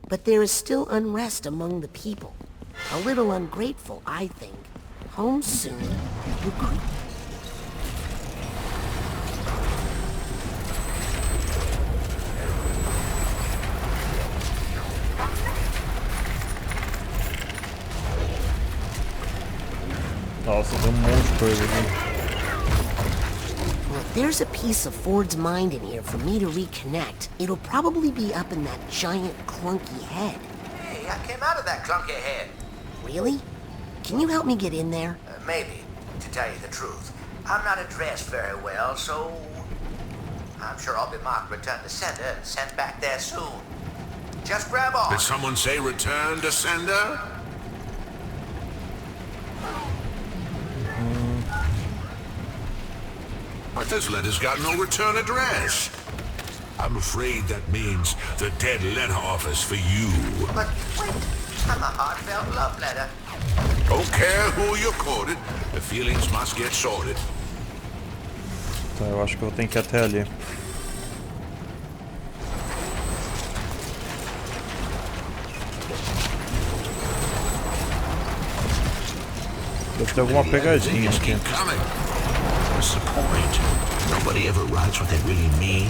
but there is still unrest among the people. A little ungrateful, I think. Home soon. Nossa, tem monte de coisa aqui. Well, if there's a piece of Ford's mind in here for me to reconnect, it'll probably be up in that giant clunky head. Hey, I came out of that clunky head. Really? Can you help me get in there? Maybe, to tell you the truth. I'm not addressed very well, so I'm sure I'll be marked return to sender and sent back there soon. Just grab on. Did someone say return to sender? But this letter's got no return address. I'm afraid that means the dead letter office for you. But wait, I'm a heartfelt love letter. Don't care who you quoted, the feelings must get sorted. Tá, eu acho que eu tenho que ir até ali. Deve ter alguma pegadinha aqui. What's the point? Nobody ever writes what they really mean.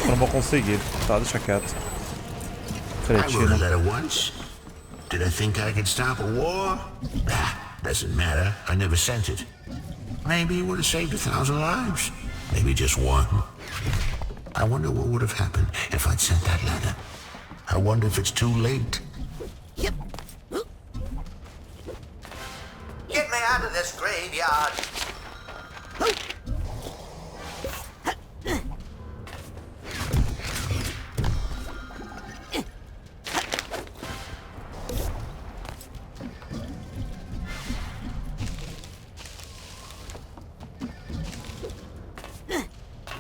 Não vou conseguir. Tá, deixa quieto. I wrote a letter once. Did I think I could stop a war? Doesn't matter, I never sent it. Maybe it would have saved 1,000 lives. Maybe just one. I wonder what would have happened if I'd sent that letter. I wonder if it's too late. Yep. Get me out of this graveyard.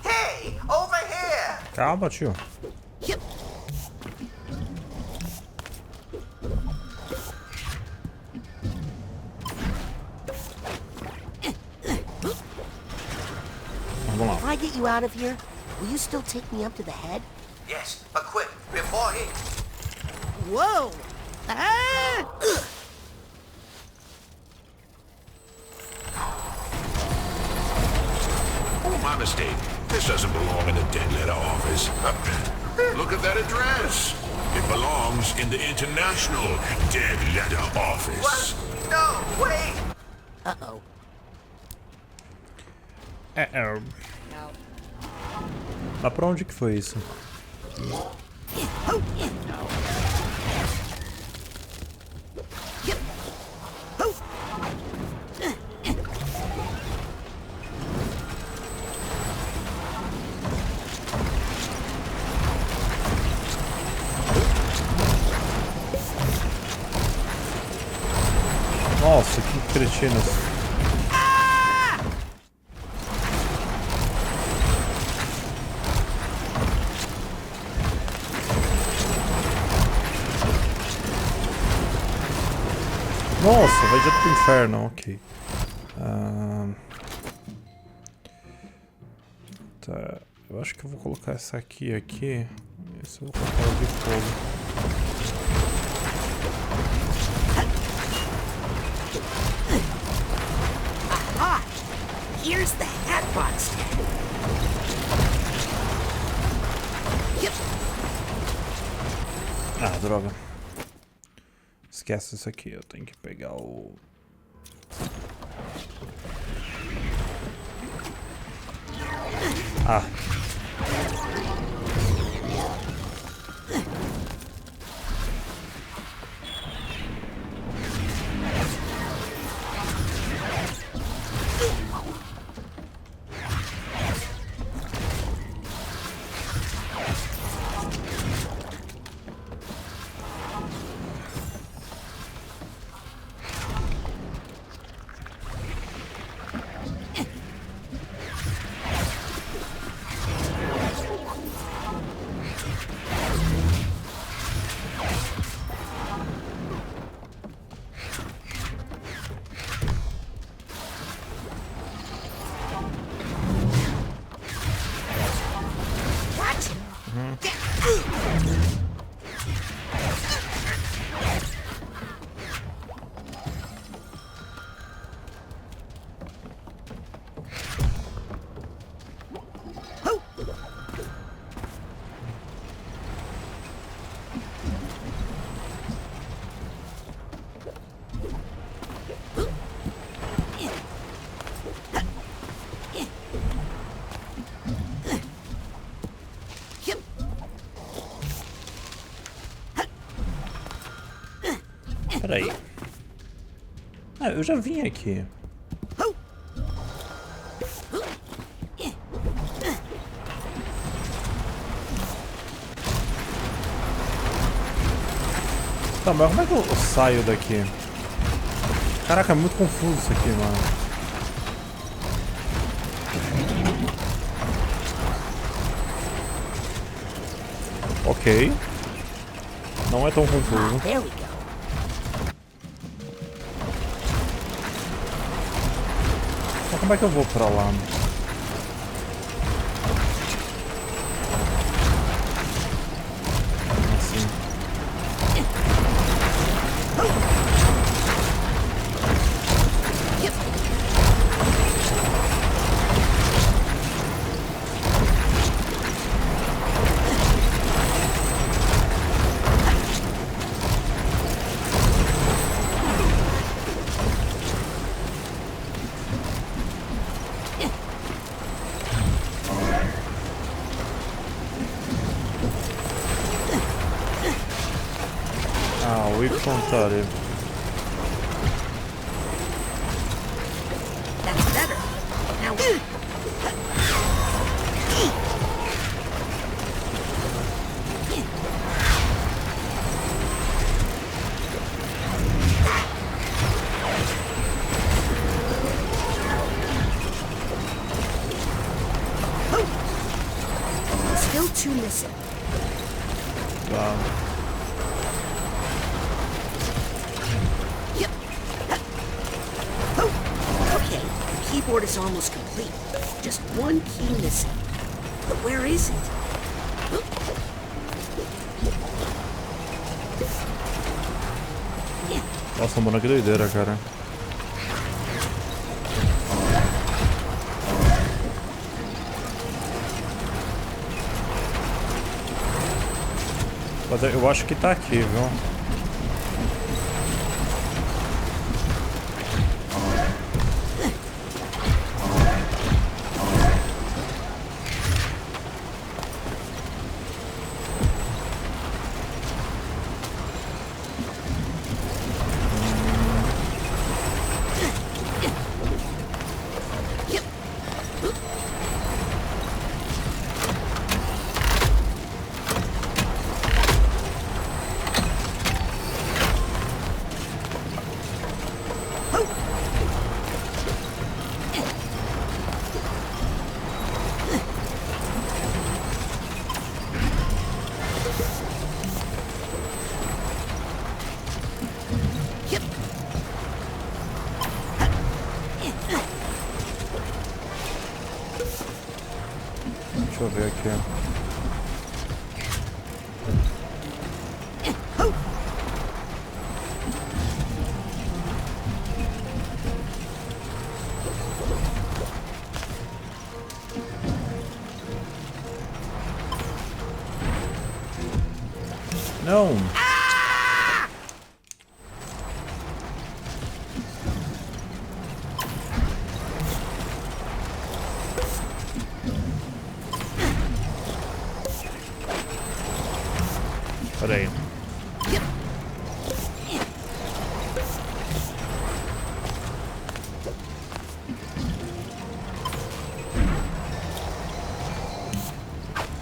Hey, over here. Calma, tio. If I get you out of here, will you still take me up to the head? Yes, but quick, before he... Whoa! Ah! Ugh. Oh, my mistake. This doesn't belong in the dead letter office. Look at that address. It belongs in the International Dead Letter Office. What? No, wait! Uh-oh. Lá pra onde que foi isso? Nossa, que cretinos. Nossa, vai direto pro inferno, ok. Tá, eu acho que eu vou colocar essa aqui. Esse eu vou colocar ela de fogo. Aha! Here's the hatbox tag. Yep. Ah, droga. Esquece isso aqui, eu tenho que pegar o... Ah. Peraí. Ah, eu já vim aqui. Tá, mas como é que eu saio daqui? Caraca, é muito confuso isso aqui, mano. Ok. Não é tão confuso. Mas como é que eu vou pra lá? Assim. Ah, o Y tá ali. That's better. Now... Still two missing. Tá. Yep. Okay, the keyboard is almost complete. Just one key missing. But where is it? Nossa, mano, que doideira, cara. Mas eu acho que tá aqui, viu? Deixa eu ver aqui. Não. Peraí.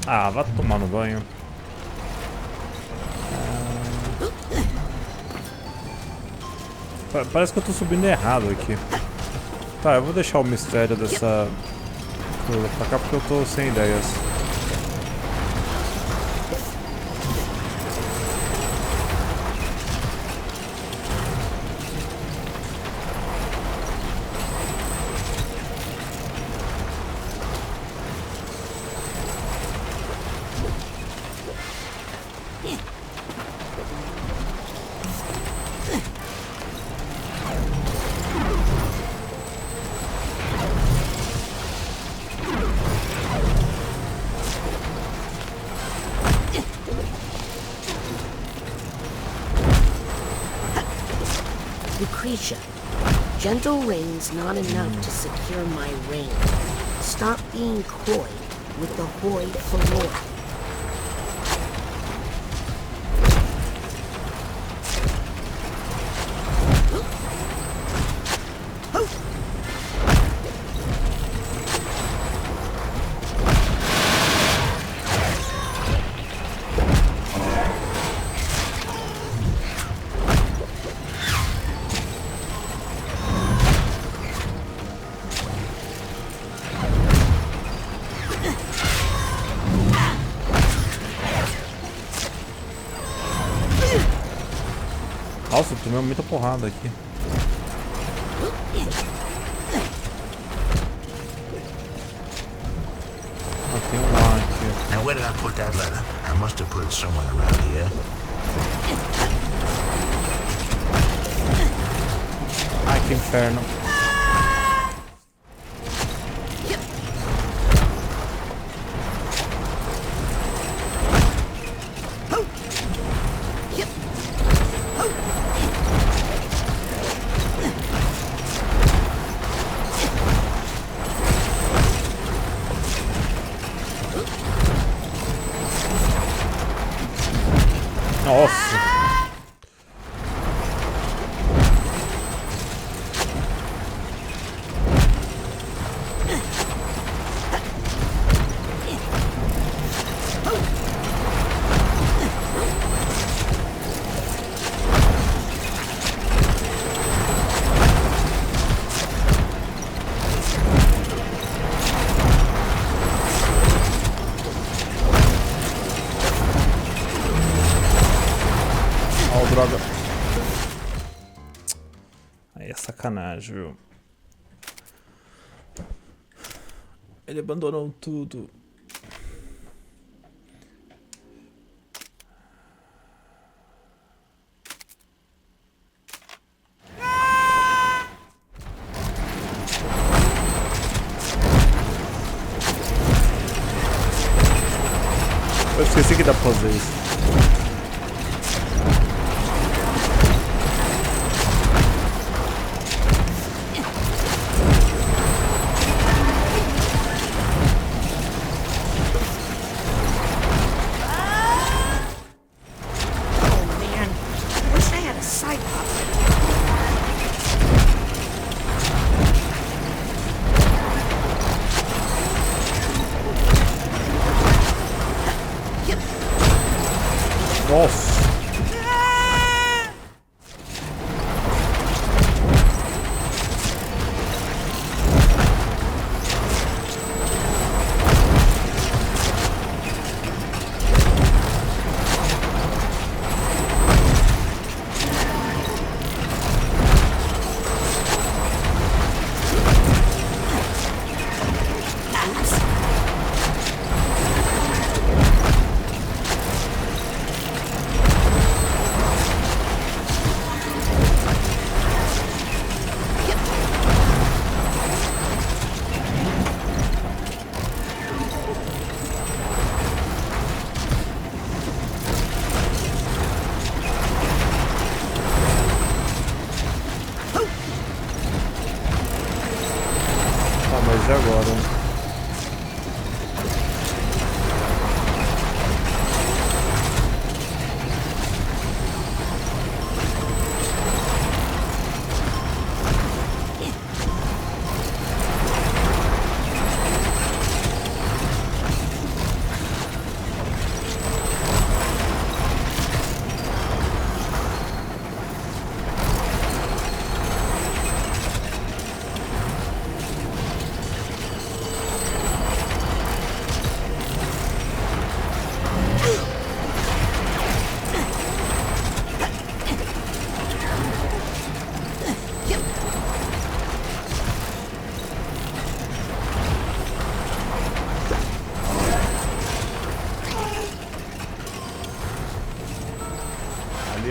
Ah, vai tomar no banho. Parece que eu tô subindo errado aqui. Tá, eu vou deixar o mistério dessa coisa pra cá porque eu tô sem ideias. Lucretia, gentle rain's not enough to secure my reign. Stop being coy with the hoi polloi. Nossa, eu tomei muita porrada aqui. Ah, tem um lá aqui. Now where did I put that letter? I must have put it somewhere around here. Ai, que inferno. Nossa. Aí é sacanagem, viu? Ele abandonou tudo. Eu esqueci que dá pra fazer isso. Nossa! Mas e agora?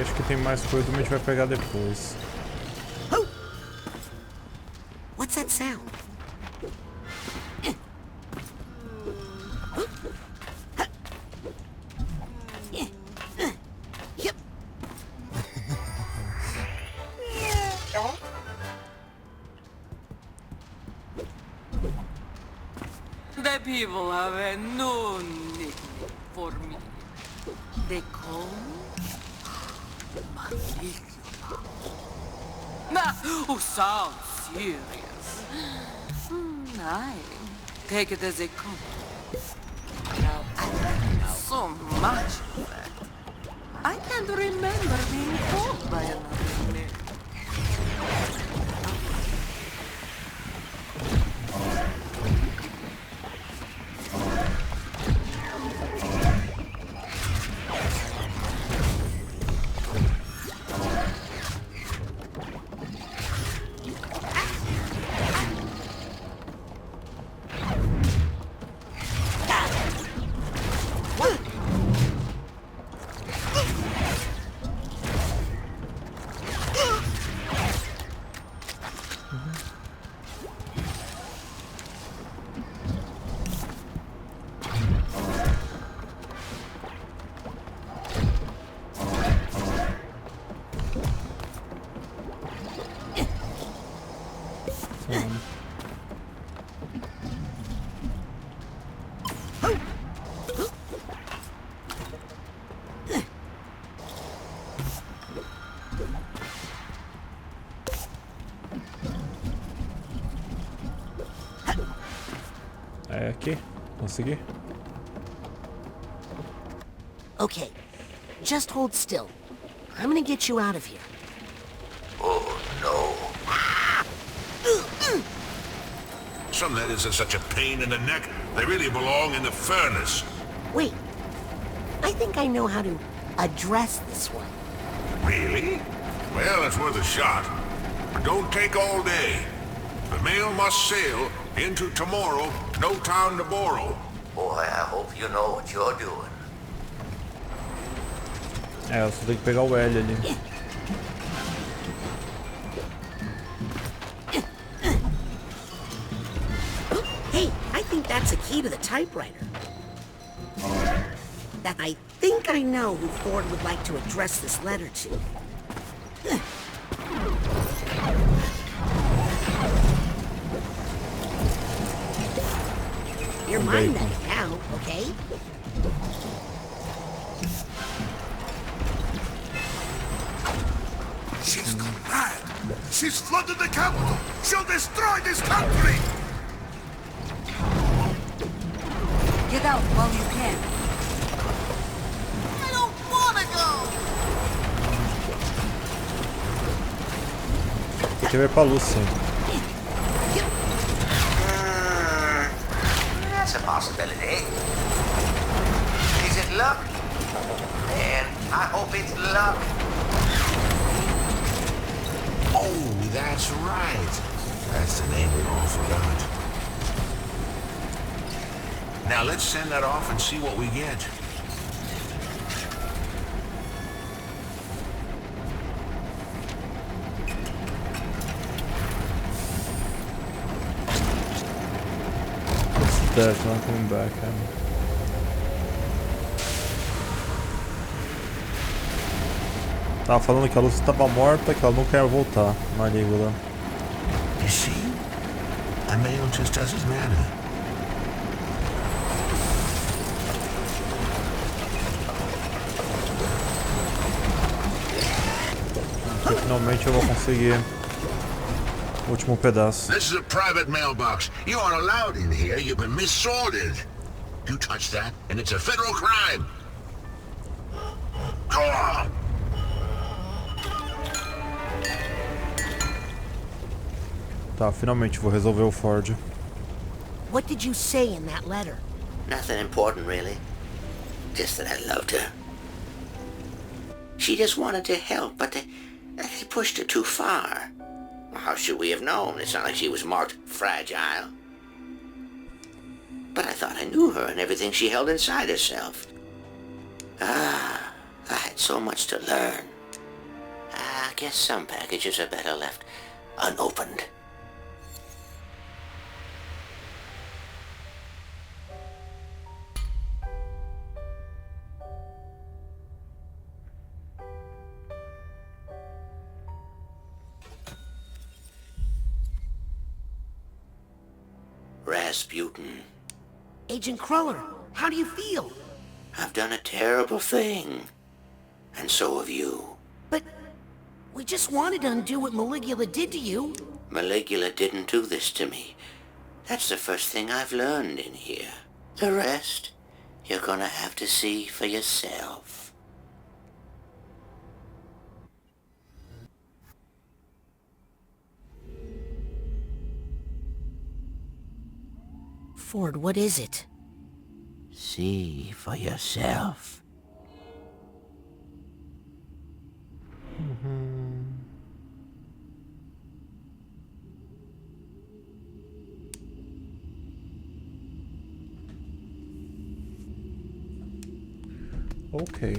Acho que tem mais coisa, mas a gente vai pegar depois. What's that sound? The people have a new nickname for me. They call me Nah, who sounds serious. I take it as a compliment. Now, I like so much of that. I can't remember being called by another name. É aqui, consegui. Okay, just hold still. I'm gonna get you out of here. Oh, no. Some letters are such a pain in the neck, they really belong in the furnace. Wait, I think I know how to address this one. Really? Well, it's worth a shot. Don't take all day. The mail must sail into tomorrow, no time to borrow. Boy, I hope you know what you're doing. É, eu só tenho que pegar o L ali. Hey, I think that's a key to the typewriter. I think I know who Ford would like to address this letter to. You're mine now, okay? She's gone mad. She's flooded the capital. She'll destroy this country. Get out while you can. I don't wanna go! Tem que ver pra Lucy. That's a possibility. Is it luck? Man, I hope it's luck. Oh, that's right. That's the name we all forgot. Now let's send that off and see what we get. That's not coming back. Tava falando que a Lucy estava morta, que ela não quer voltar. Manígula. You see? A mail just doesn't matter. Finalmente eu vou conseguir o último pedaço. This is a private mailbox. You aren't allowed in here. You've been missorted. You touch that, and it's a federal crime. Go on. Tá, finalmente vou resolver o Ford. What did you say in that letter? Nothing important, really. Just that I loved her. She just wanted to help, but they pushed her too far. How should we have known? It's not like she was marked fragile. But I thought I knew her and everything she held inside herself. Ah, I had so much to learn. I guess some packages are better left unopened. Rasputin. Agent Cruller, how do you feel? I've done a terrible thing. And so have you. But we just wanted to undo what Maligula did to you. Maligula didn't do this to me. That's the first thing I've learned in here. The rest, you're gonna have to see for yourself. Ford, what is it? See for yourself. Ok.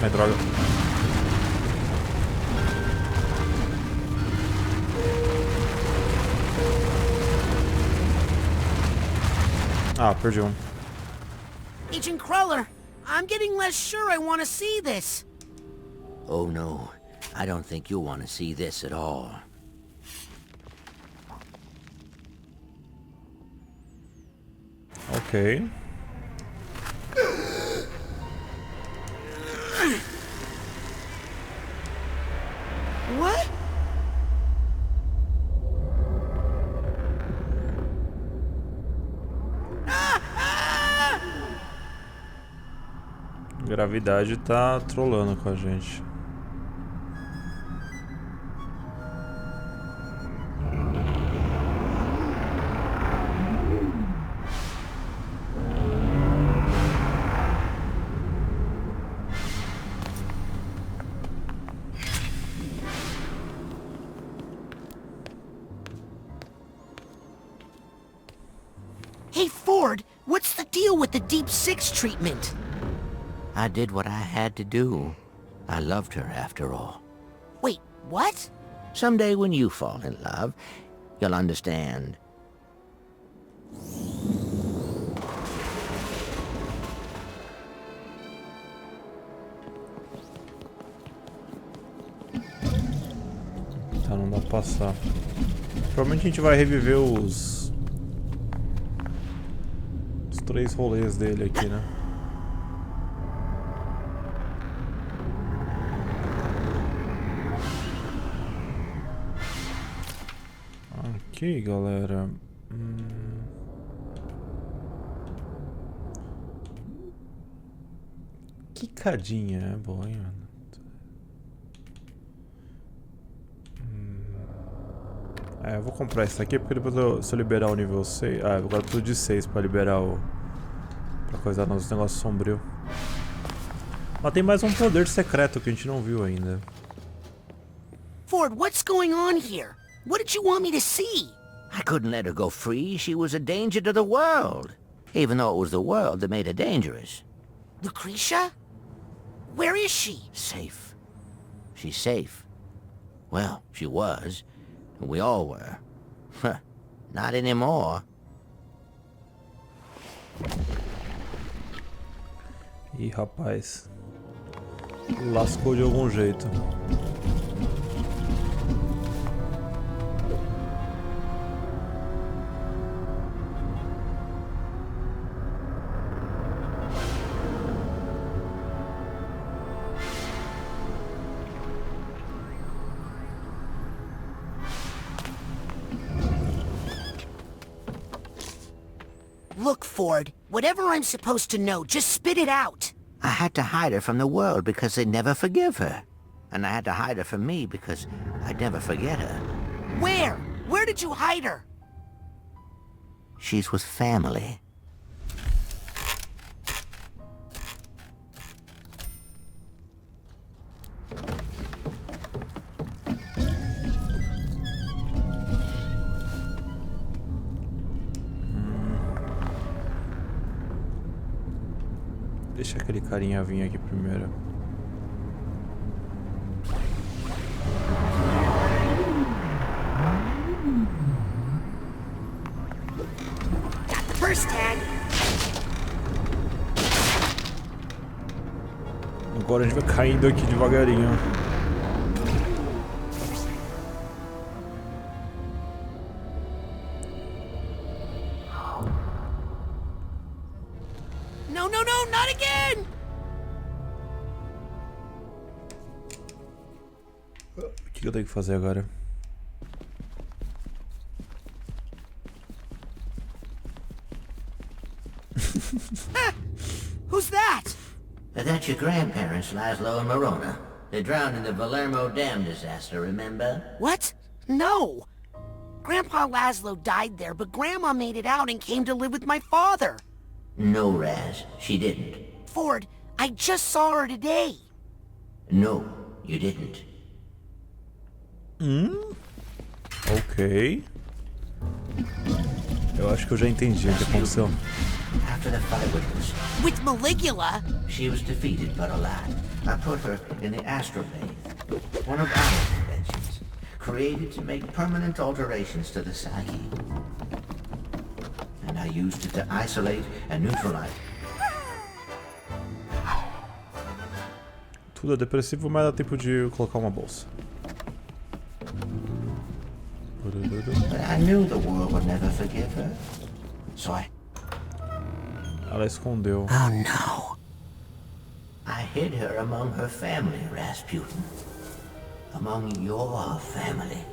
Ai, droga. Ah, perdi um. Agent Cruller, I'm getting less sure I want to see this. Oh no, I don't think you'll want to see this at all. Ok. Gravidade tá trolando com a gente. Hey, Ford, what's the deal with the Deep Six treatment? I did what I had to do. I loved her after all. Wait, what? Someday when you fall in love, you'll understand. Tá, não dá pra passar. Provavelmente a gente vai reviver os 3 rolês dele aqui, né? Ok, galera. Quicadinha é boa, hein, mano? Eu vou comprar isso aqui porque depois se eu liberar o nível 6... Ah, agora eu preciso de 6 pra liberar o... Pra coisar nos negócios sombrios. Mas tem mais um poder secreto que a gente não viu ainda. Ford, what's going on here? What did you want me to see? I couldn't let her go free. She was a danger to the world. Even though it was the world that made her dangerous. Lucretia? Where is she? Safe. She's safe. Well, she was. We all were. Not anymore. Ih, rapaz. Lascou de algum jeito. Look, Ford, whatever I'm supposed to know, just spit it out. I had to hide her from the world because they'd never forgive her. And I had to hide her from me because I'd never forget her. Where? Where did you hide her? She's with family. Deixa aquele carinha vir aqui primeiro. Got the first tag. Agora a gente vai caindo aqui devagarinho. No, no, no, not again! O que eu tenho que fazer agora? Who's that? That's your grandparents, Laszlo and Morona. They drowned in the Palermo Dam disaster, remember? What? No! Grandpa Laszlo died there, but Grandma made it out and came to live with my father. No, Raz, she didn't. Ford, I just saw her today. No, you didn't. Ok. Eu acho que eu já entendi o que aconteceu. After the fight with Maligula? She was defeated but alive. I put her in the Astroplane, one of our inventions, created to make permanent alterations to the psyche. And I used it to isolate and neutralize. Tudo é depressivo, mas dá tempo de colocar uma bolsa. But I knew the world would never forgive her. So Ela escondeu. Oh no. I hid her among her family, Rasputin. Among your family.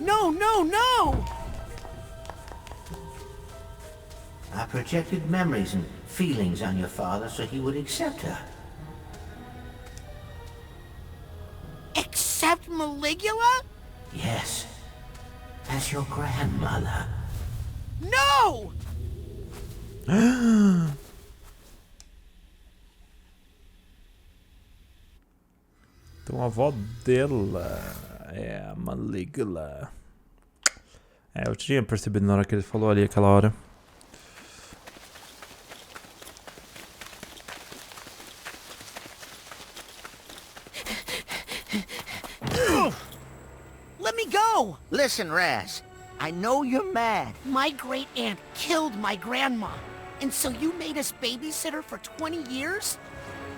No, no, no! I projected memories and feelings on your father so he would accept her. accept Maligula? Yes. As your grandmother. No! Então a avó dela é a Maligula. É, eu tinha percebido na hora que ele falou ali aquela hora. Let me go! Listen, Raz. I know you're mad. My great-aunt killed my grandma. And so you made us babysitter for 20 years?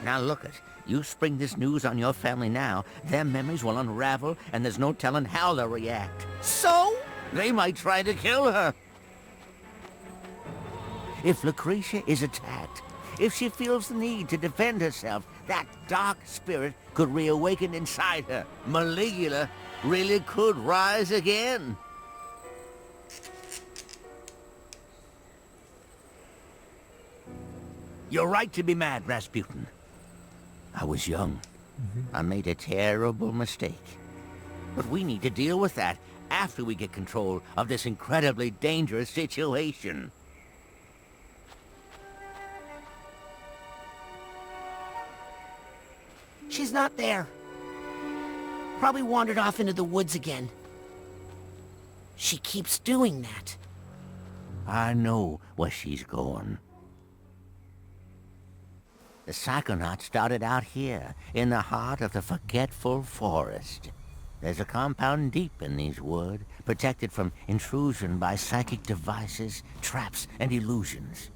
Now look it. You spring this news on your family now, their memories will unravel, and there's no telling how they'll react. So? They might try to kill her. If Lucretia is attacked, if she feels the need to defend herself, that dark spirit could reawaken inside her. Maligula really could rise again. You're right to be mad, Rasputin. I was young. I made a terrible mistake. But we need to deal with that after we get control of this incredibly dangerous situation. She's not there. Probably wandered off into the woods again. She keeps doing that. I know where she's going. The Psychonauts started out here, in the heart of the forgetful forest. There's a compound deep in these woods, protected from intrusion by psychic devices, traps, and illusions.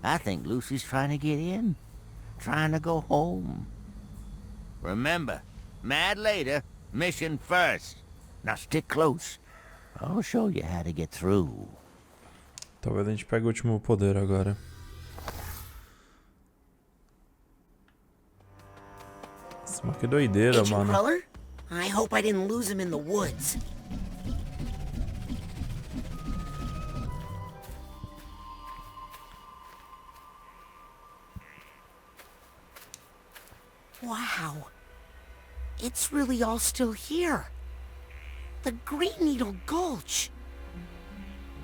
I think Lucy's trying to get in, trying to go home. Remember, mad later, mission first. Now stick close. I'll show you how to get through. Talvez a gente pegue o último poder agora. Mas que doideira, Agent mano. Cruller? I hope I didn't lose him in the woods. Wow. It's really all still here. The Green Needle Gulch.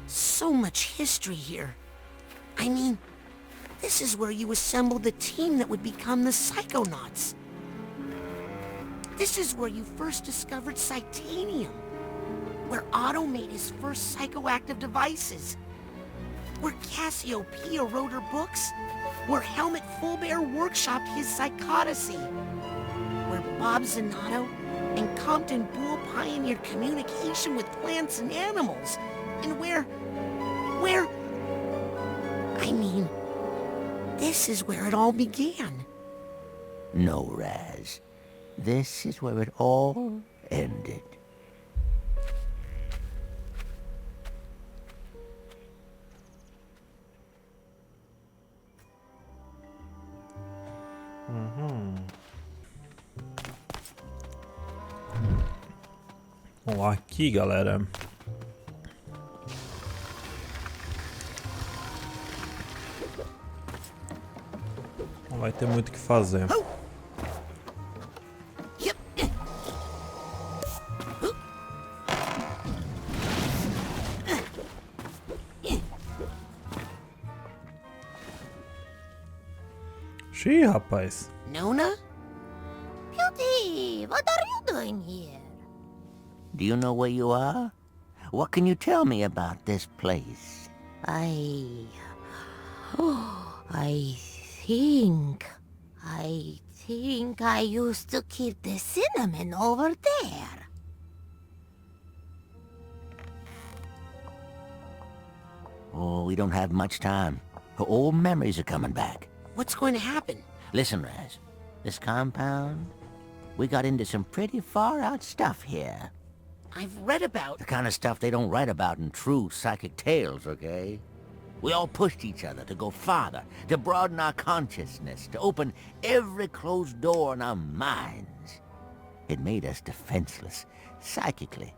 So much history here. I mean, this is where you assembled the team that would become the Psychonauts. This is where you first discovered Cytanium. Where Otto made his first psychoactive devices. Where Cassiopeia wrote her books. Where Helmut Fullbear workshopped his psychodicy. Where Bob Zanotto and Compton Boole pioneered communication with plants and animals. And where... I mean, this is where it all began. No, Raz. This is where it all ended. Vamos lá aqui, galera. Não vai ter muito o que fazer. Xiii, rapaz. Nona? Beauty, what are you doing here? Do you know where you are? What can you tell me about this place? I think I used to keep the cinnamon over there. Oh, we don't have much time. Her old memories are coming back. What's going to happen? Listen, Raz. This compound, we got into some pretty far-out stuff here. I've read about... The kind of stuff they don't write about in true psychic tales, okay? We all pushed each other to go farther, to broaden our consciousness, to open every closed door in our minds. It made us defenseless, psychically.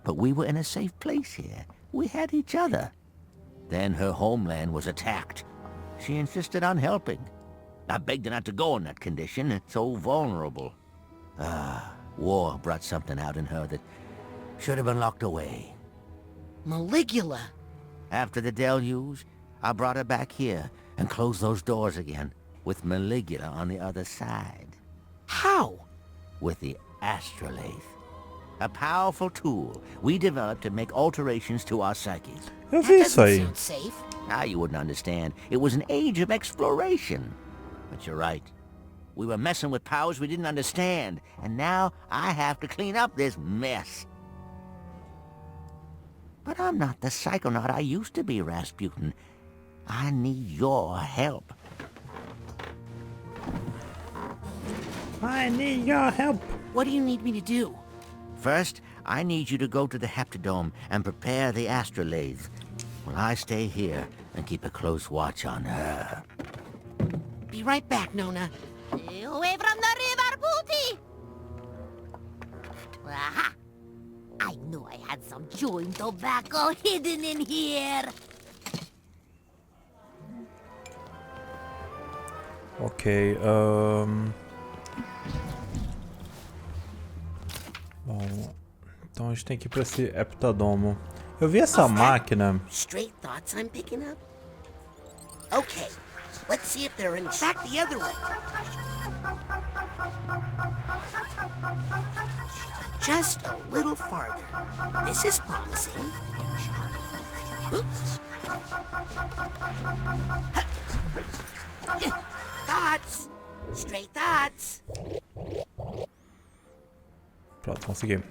But we were in a safe place here. We had each other. Then her homeland was attacked. She insisted on helping. I begged her not to go in that condition. It's so vulnerable. War brought something out in her that should have been locked away. Maligula. After the deluge, I brought her back here and closed those doors again, with Maligula on the other side. How? With the astrolabe. A powerful tool we developed to make alterations to our psyches. That doesn't sound safe. Ah, you wouldn't understand. It was an age of exploration. But you're right. We were messing with powers we didn't understand, and now I have to clean up this mess. But I'm not the psychonaut I used to be, Rasputin. I need your help. I need your help. What do you need me to do? First, I need you to go to the Heptadome and prepare the astrolabe. While I stay here and keep a close watch on her. Be right back, Nona. Away from the river, booty! Aha! I knew I had some chewing tobacco hidden in here. Ok, Bom, então a gente tem que ir pra esse heptadomo. Eu vi essa máquina. Straight thoughts I'm picking up? Okay, let's see if they're in fact the other way. Just a little farther. This is promising. Oops. Thoughts! Straight thoughts! Pronto, consegui.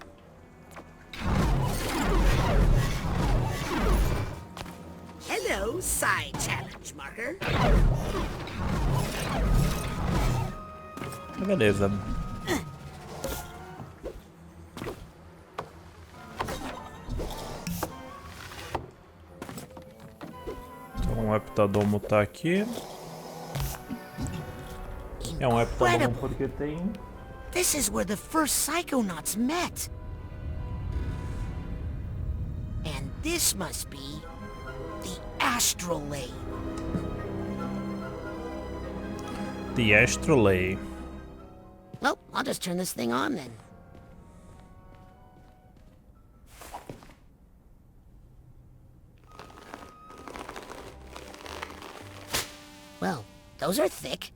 Hello, side challenge marker. Beleza. Então o heptadomo tá aqui. É um heptadomo porque tem... This is where the first Psychonauts met. And this must be the astrolabe. The astrolabe. Well, I'll just turn this thing on then. Well, those are thick.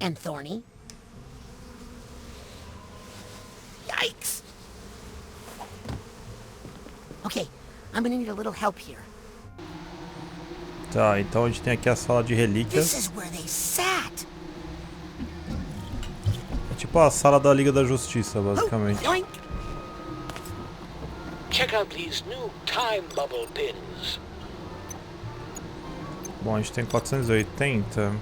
And thorny. Yikes! Okay, I'm gonna need a little help here. Tá, então a gente tem aqui a sala de relíquias. This is where they sat. É tipo a sala da Liga da Justiça, basicamente. Yoink. Check out these new time bubble pins. Bom, a gente tem 480.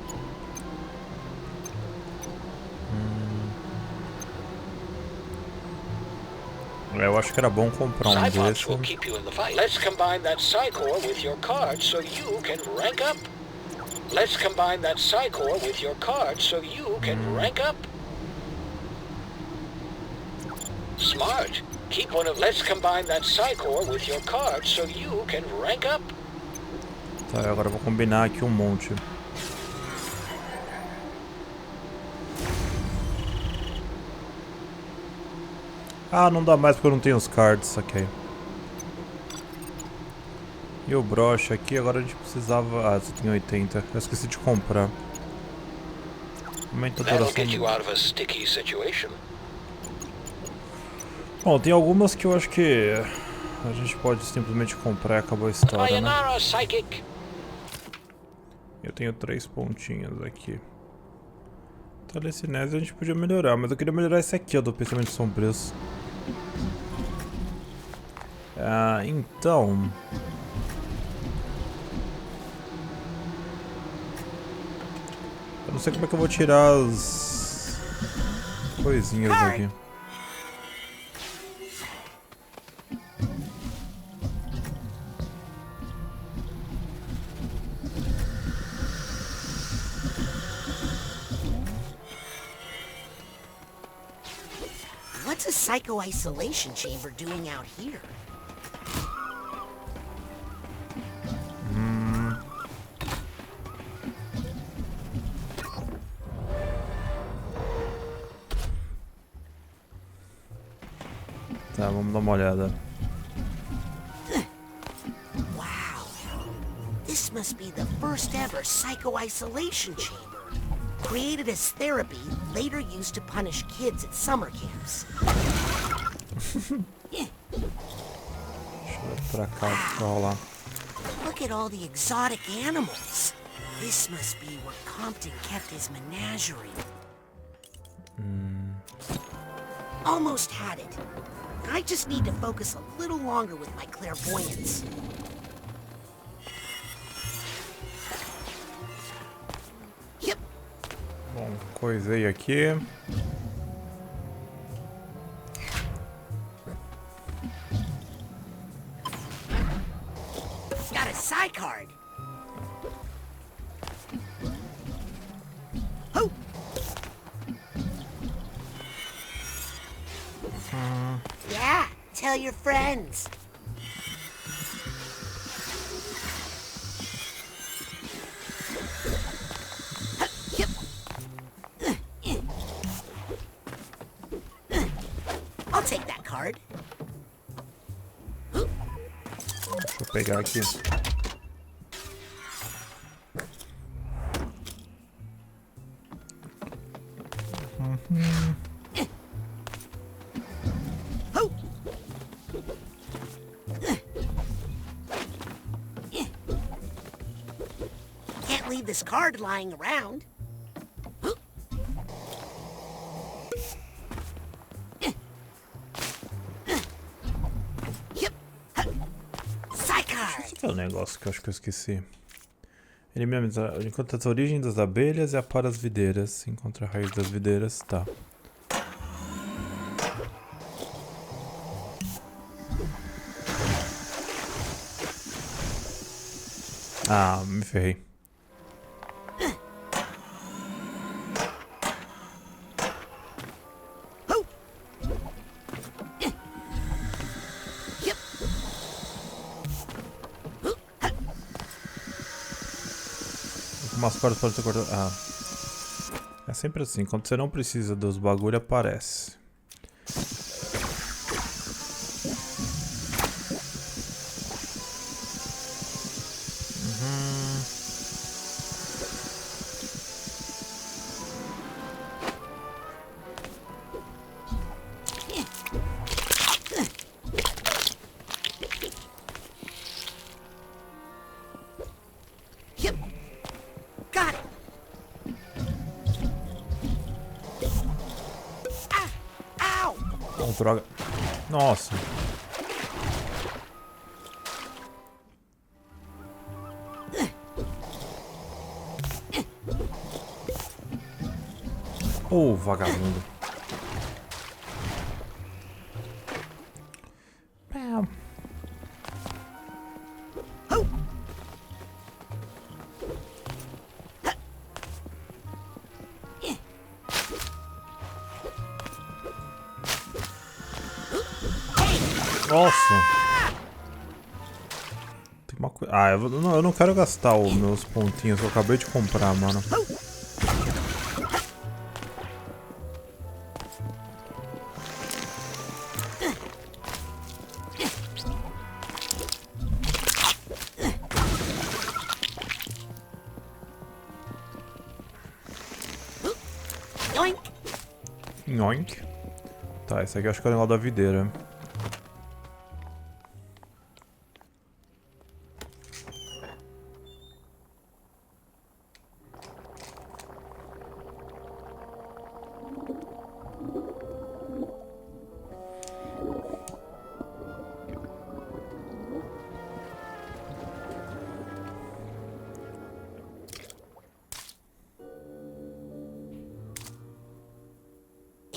Eu acho que era bom comprar um desses. Will keep you in the fight. Let's combine that Psycore with your card so you can rank up. Let's combine that Psycore with your card so you can rank up. Smart. Keep one of. Let's combine that Psycore with your card so you can rank up. Tá, agora eu vou combinar aqui um monte. Ah, não dá mais porque eu não tenho os cards, ok. E o broche aqui, agora a gente precisava... Ah, você tem 80. Eu esqueci de comprar. Aumenta a duração. Bom, tem algumas que eu acho que a gente pode simplesmente comprar e acabou a história, né? Eu tenho 3 pontinhos aqui. Telecinese a gente podia melhorar, mas eu queria melhorar esse aqui, ó, do pensamento sombrio. Então... Eu não sei como é que eu vou tirar as... coisinhas aqui. What's a psycho-isolation chamber doing out here? Tá, vamos dar uma olhada. Wow. This must be the first ever psycho-isolation chamber. Created as therapy, later used to punish kids at summer camps. Deixa eu ver pra cá pra rolar. Look at all the exotic animals. This must be where Compton kept his menagerie. Almost had it. I just need to focus a little longer with my clairvoyance. Yep. Bom, coisei aqui. Got a psi card. Oh. Yeah, tell your friends. Yep. I'll take that card. Deixa eu pegar aqui. Can't leave this card lying around. Yep. Psi card. Esse é o negócio que eu acho que eu esqueci. Ele mesmo encontra as origens das abelhas e apara as videiras. Encontra a raiz das videiras, tá. Ah, me ferrei. Umas cordas podem ser cortadas. Ah. É sempre assim, quando você não precisa dos bagulho, aparece. Droga. Nossa. Ô, vagabundo. Nossa. Tem uma coisa. Ah, eu não quero gastar os meus pontinhos que eu acabei de comprar, mano. Yoink. Tá, esse aqui eu acho que é o negócio da videira.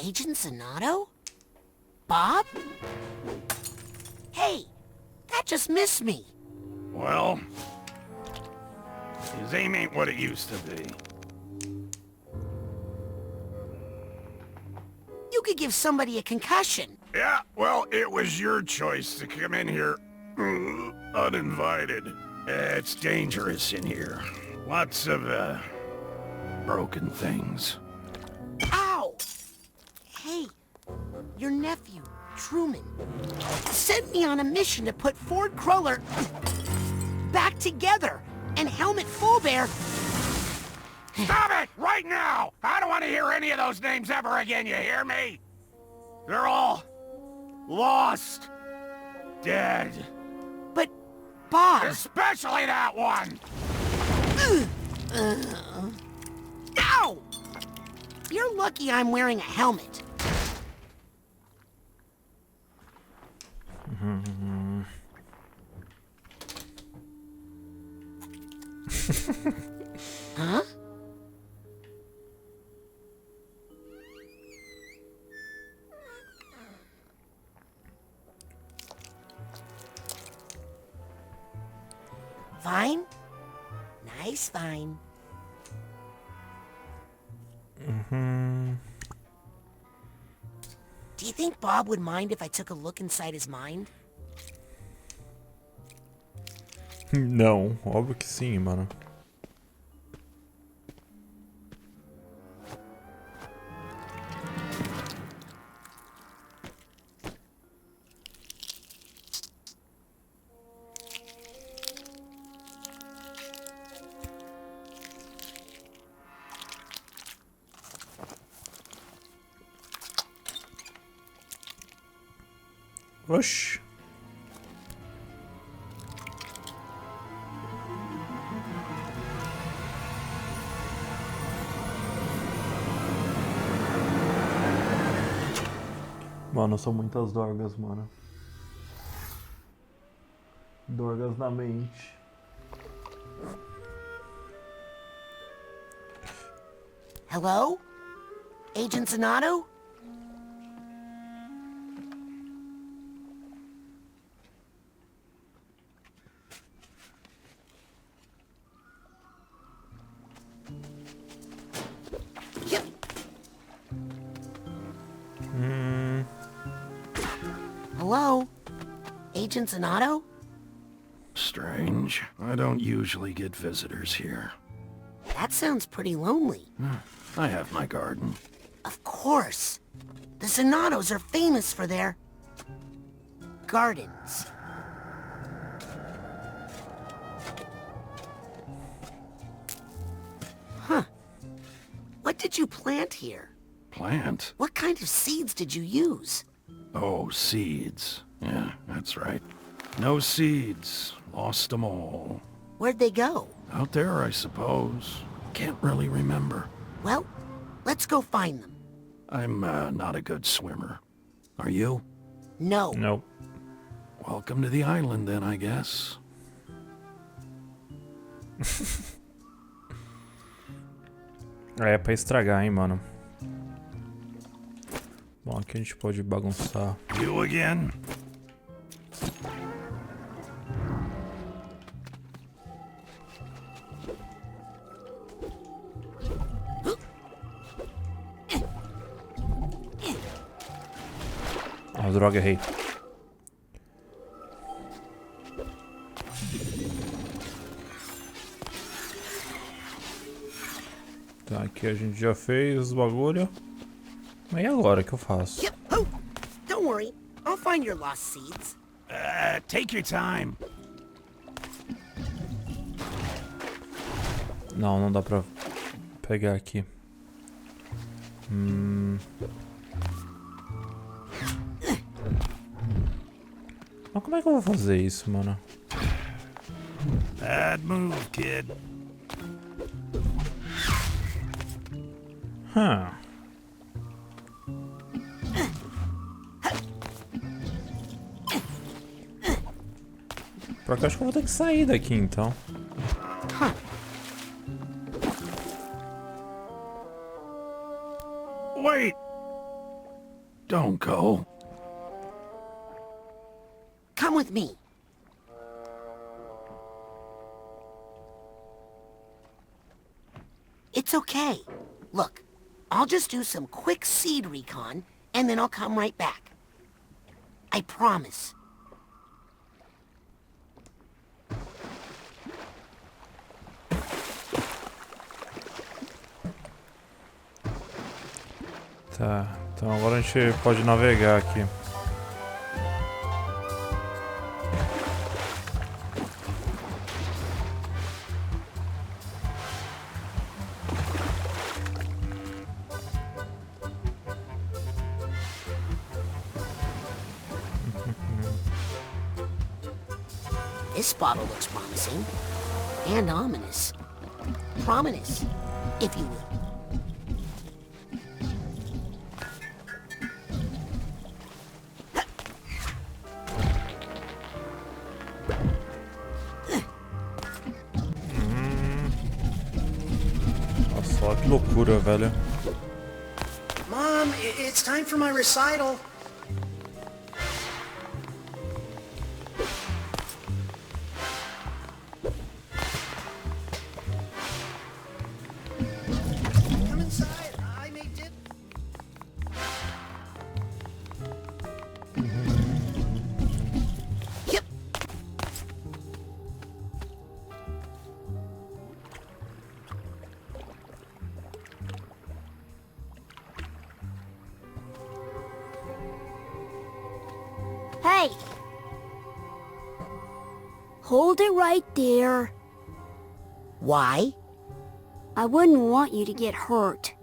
Agent Zanotto? Bob? Hey, that just missed me. Well, his aim ain't what it used to be. You could give somebody a concussion. Yeah, well, it was your choice to come in here uninvited. It's dangerous in here. Lots of, broken things. Ow! Hey, your nephew, Truman. Sent me on a mission to put Ford Cruller back together. And Helmut Fullbear... Stop it! Right now! I don't want to hear any of those names ever again, you hear me? They're all... lost. Dead. But, Bob... Especially that one! Ow! You're lucky I'm wearing a helmet. Huh? Vine? Nice vine. Do you think Bob would mind if I took a look inside his mind? Não, óbvio que sim, mano. Oxi. Mano, são muitas dorgas, mano. Dorgas na mente. Hello? Agent Zanotto? Hello? Agent Zanotto? Strange. I don't usually get visitors here. That sounds pretty lonely. I have my garden. Of course. The Zanottos are famous for their... gardens. Huh. What did you plant here? Plant? What kind of seeds did you use? Oh, seeds. Yeah, that's right. No seeds. Lost them all. Where'd they go? Out there, I suppose. Can't really remember. Well, let's go find them. I'm not a good swimmer. Are you? No. Nope. Welcome to the island then, I guess. É pra estragar, hein, mano. Bom, aqui a gente pode bagunçar. You again? Ah, droga, errei. Tá, aqui a gente já fez os bagulho. Mas e agora, o que eu faço? Yep. Oh, don't worry. I'll find your lost seeds. Take your time. Não, não dá pra pegar aqui. Mas como é que eu vou fazer isso, mano? Bad move, kid. Por que eu acho que eu vou ter que sair daqui, então. Wait! Don't go. Come with me. It's okay. Look, I'll just do some quick seed recon, and then I'll come right back. I promise. Tá, então agora a gente pode navegar aqui. This bottle looks promising. And ominous. Prominous, if you will. Nossa, que loucura, velho. Mom, it's time for my recital. Come inside. I may dip. Yep. Hey! Hold it right there. Why? I wouldn't want you to get hurt.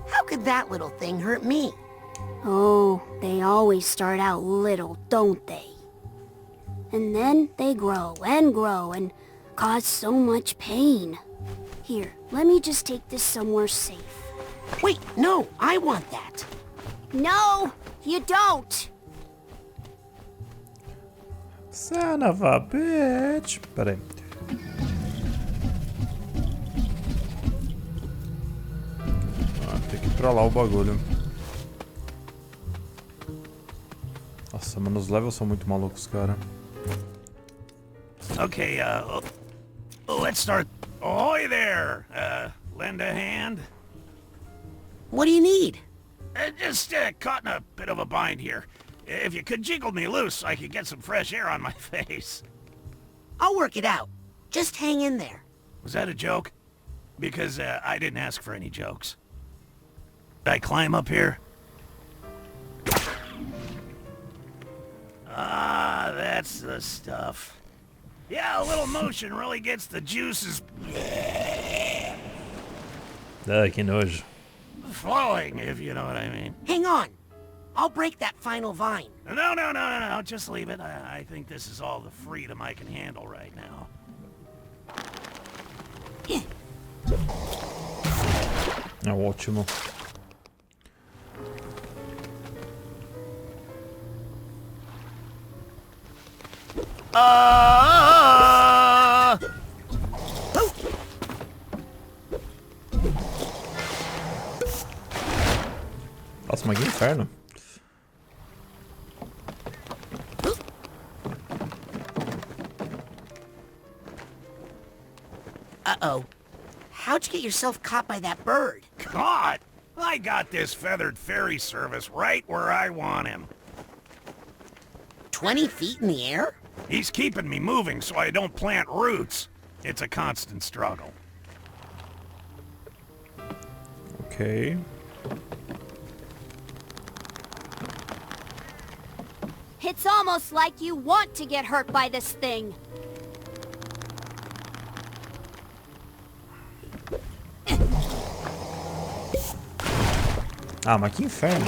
How could that little thing hurt me? Oh, they always start out little, don't they? And then they grow and cause so much pain. Here, let me just take this somewhere safe. Wait, no, I want that. No, you don't. Son of a bitch. Pera aí. Tem que ir pra lá o bagulho. Nossa, mano, os levels são muito malucos, cara. Okay, let's start. Ahoy there! Lend a hand? What do you need? Just caught in a bit of a bind here. If you could jiggle me loose, I could get some fresh air on my face. I'll work it out. Just hang in there. Was that a joke? Because I didn't ask for any jokes. Did I climb up here? Ah, that's the stuff. Yeah, a little motion really gets the juices Que nojo. flowing, if you know what I mean. Hang on. I'll break that final vine. No, just leave it. I think this is all the freedom I can handle right now. Ótimo. Nossa, mas que inferno. Uh-oh. How'd you get yourself caught by that bird? Caught? I got this feathered ferry service right where I want him. 20 feet in the air? He's keeping me moving so I don't plant roots. It's a constant struggle. Okay. It's almost like you want to get hurt by this thing. Ah, mas que inferno.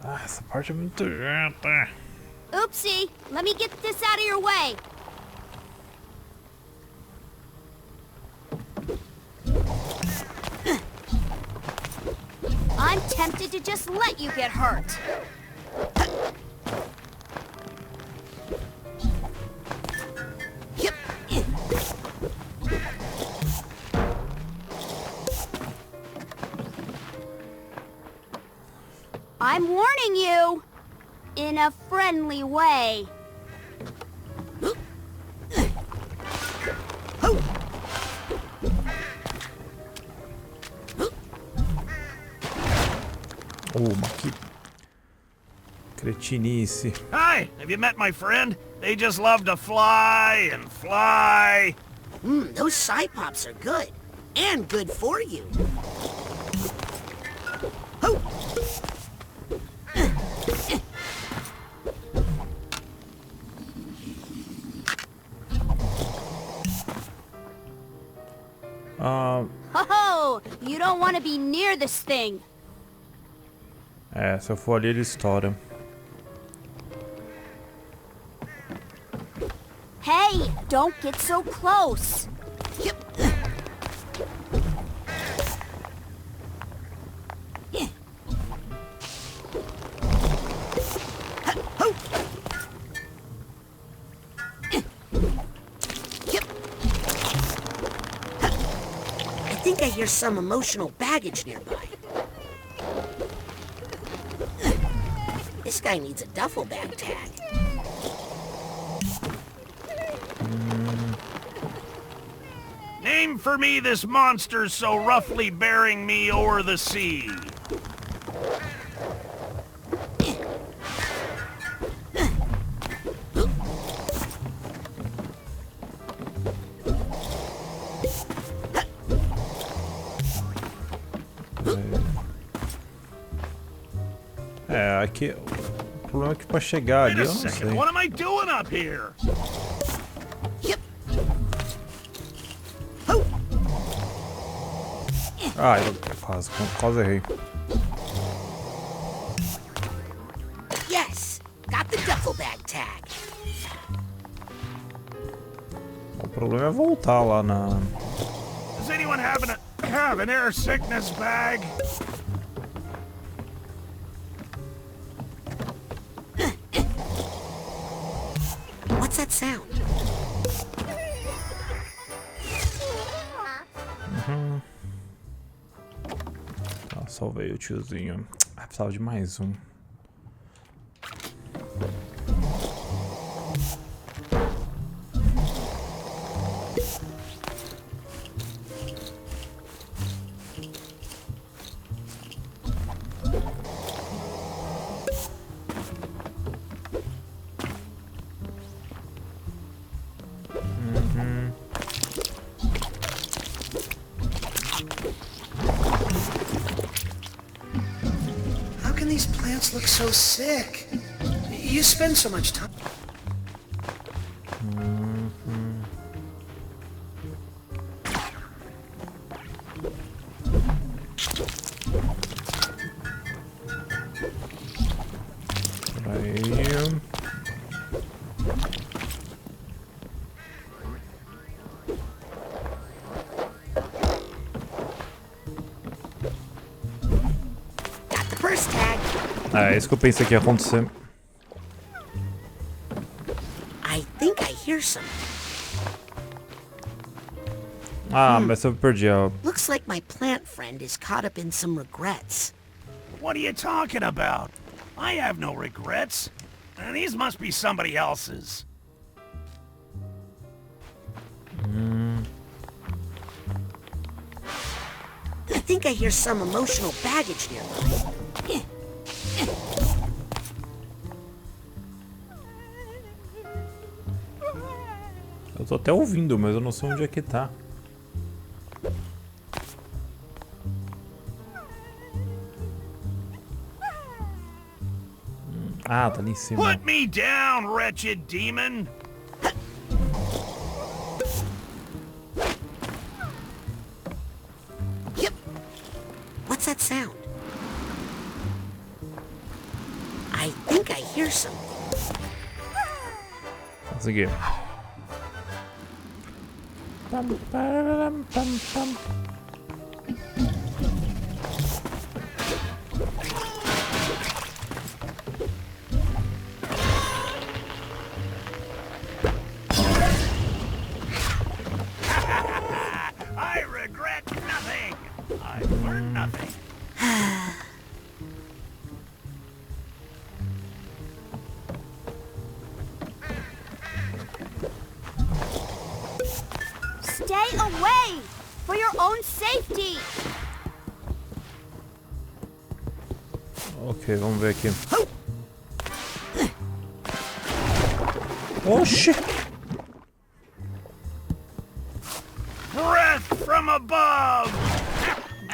Ah, essa parte é muito chata. Oopsie, let me get this out of your way. I'm tempted to just let you get hurt. I'm warning you, in a friendly way. Oh, mas que cretinice. Hi, have you met my friend? They just love to fly and fly. Those side pops are good. And good for you. Oh, you don't want to be near this thing. É, se eu for ali ele estoura. Hey, don't get so close. I think I hear some emotional baggage nearby. This guy needs a duffel bag tag. Name for me this monster so roughly bearing me o'er the sea. É, aqui o problema é que pra chegar ali eu não sei. What am I doing up here? Ah, eu quase errei. Yes, got the duffel bag tag. O problema é voltar lá na... Does anyone have an air sickness bag? What's that sound? Ah, salvei o tiozinho. Ah, precisava de mais um. How can these plants look so sick? You spend so much time. Aí... É isso que eu pensei que ia acontecer. I think I hear something. Ah, mas eu perdi a... Looks like my plant friend is caught up in some regrets. What are you talking about? I have no regrets. These must be somebody else's. I think I hear some emotional baggage nearby. Eu tô até ouvindo, mas eu não sei onde é que tá. Ah, tá ali em cima. Put me down, wretched demon. Yep. What's that sound? I think I hear something. Consegui. Pam, pam, pam, pam. I regret nothing. I've learned nothing. Stay away! For your own safety! Ok, vamos ver aqui. Oxi! Breath from above!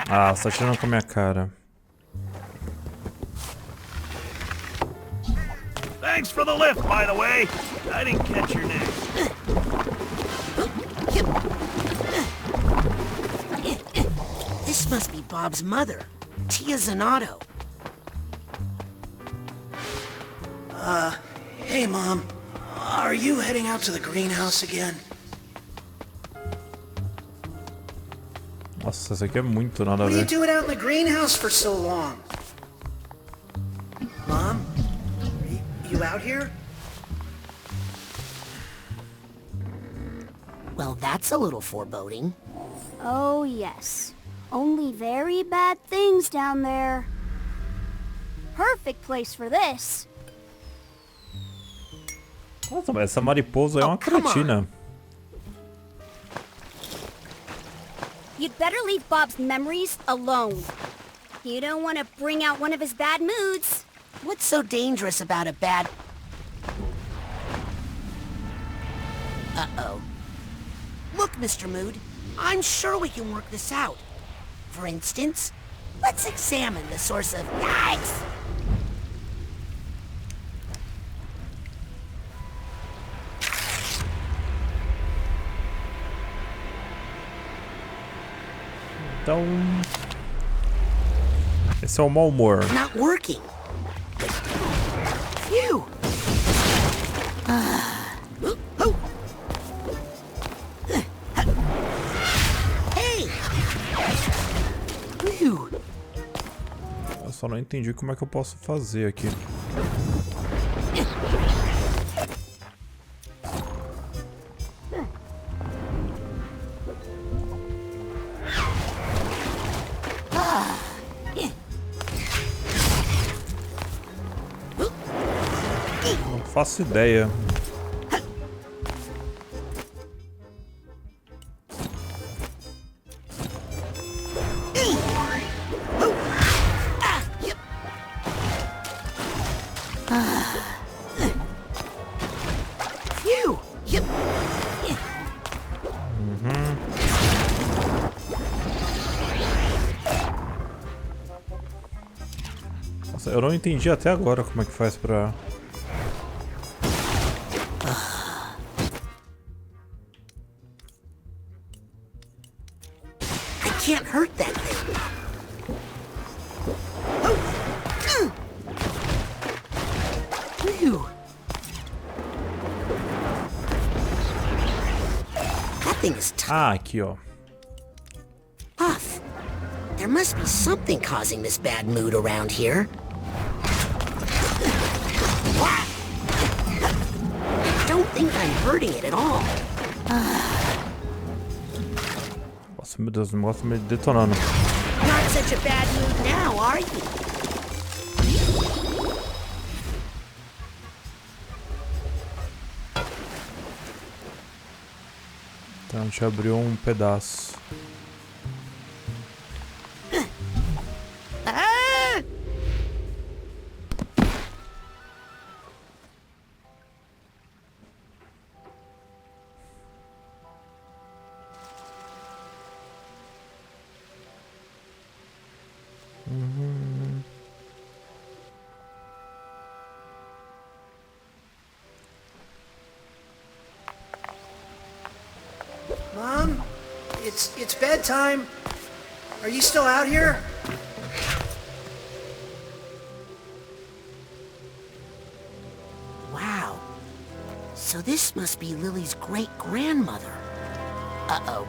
Ah, você tá tirando com a minha cara. Thanks for the lift, by the way. I didn't catch your name. This must be Bob's mother, Tia Zanotto. Hey, Mom. Are you heading out to the greenhouse again? Nossa, isso aqui é muito nada a What are you ver. doing out in the greenhouse for so long? Mom? You out here? Well, that's a little foreboding. Oh, yes. Only very bad things down there. Perfect place for this. Nossa, mas essa mariposa é uma cretina. You'd better leave Bob's memories alone. You don't want to bring out one of his bad moods. What's so dangerous about a bad... Uh-oh. Look, Mr. Mood, I'm sure we can work this out. For instance, let's examine the source of... Yikes! Então... esse é o mau humor. Not working. Phew! Hey! Phew! Eu só não entendi como é que eu posso fazer aqui. Não faço ideia. Nossa, eu não entendi até agora como é que faz pra... I can't hurt that thing. Phew. That thing is tough. Ah, aqui, ó. There must be something causing this bad mood around here. I don't think I'm hurting it at all. Nossa, meu Deus, o negócio me detonando. Not such a bad mood now, are you? Então, a gente abriu um pedaço. Mom? It's bedtime. Are you still out here? Wow. So this must be Lily's great-grandmother. Uh-oh.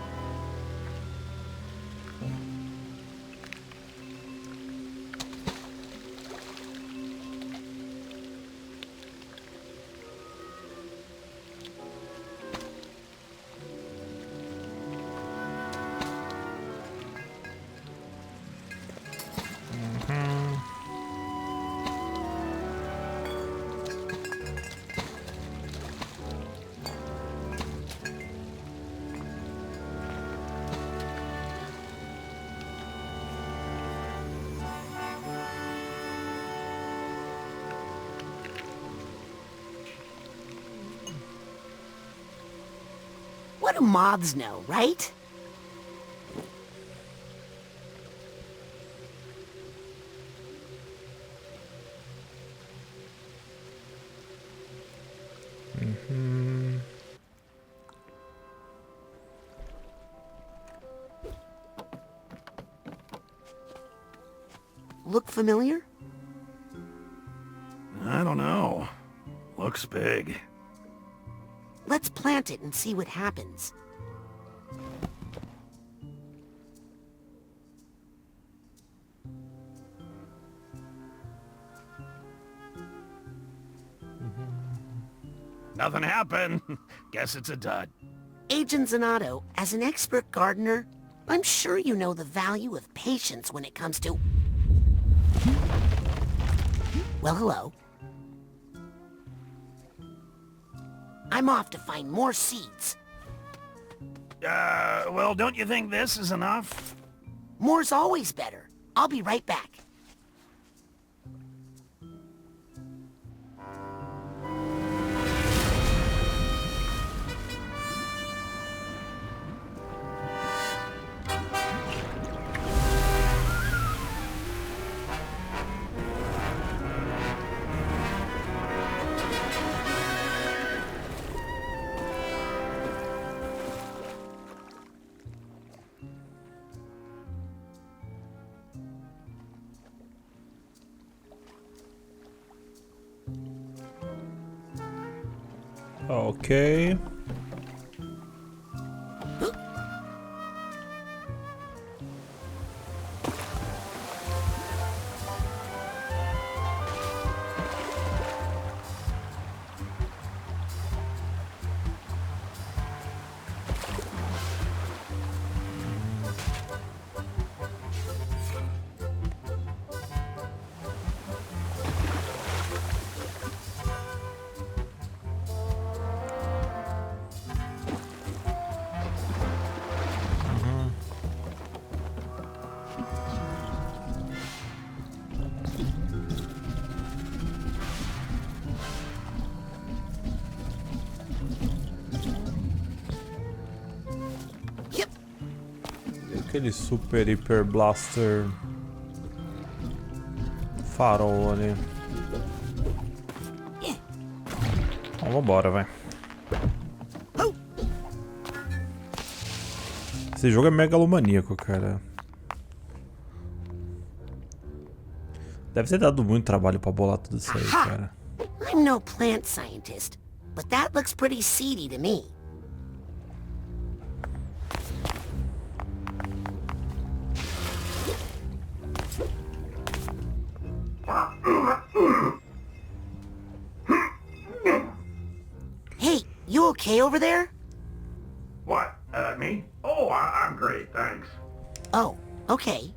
What do moths know, right? Look familiar? I don't know. Looks big. Let's plant it and see what happens. Nothing happened. Guess it's a dud. Agent Zanotto, as an expert gardener, I'm sure you know the value of patience when it comes to... Well, hello. I'm off to find more seeds. Well, don't you think this is enough? More's always better. I'll be right back. Ok. Aquele super hiper blaster farol ali. Então vambora, vai. Esse jogo é megalomaníaco, cara. Deve ter dado muito trabalho pra bolar tudo isso aí, cara. I'm no plant scientist, but that looks pretty seedy to me. Hey, you okay over there? What? Me? Oh, I'm great, thanks. Oh, okay.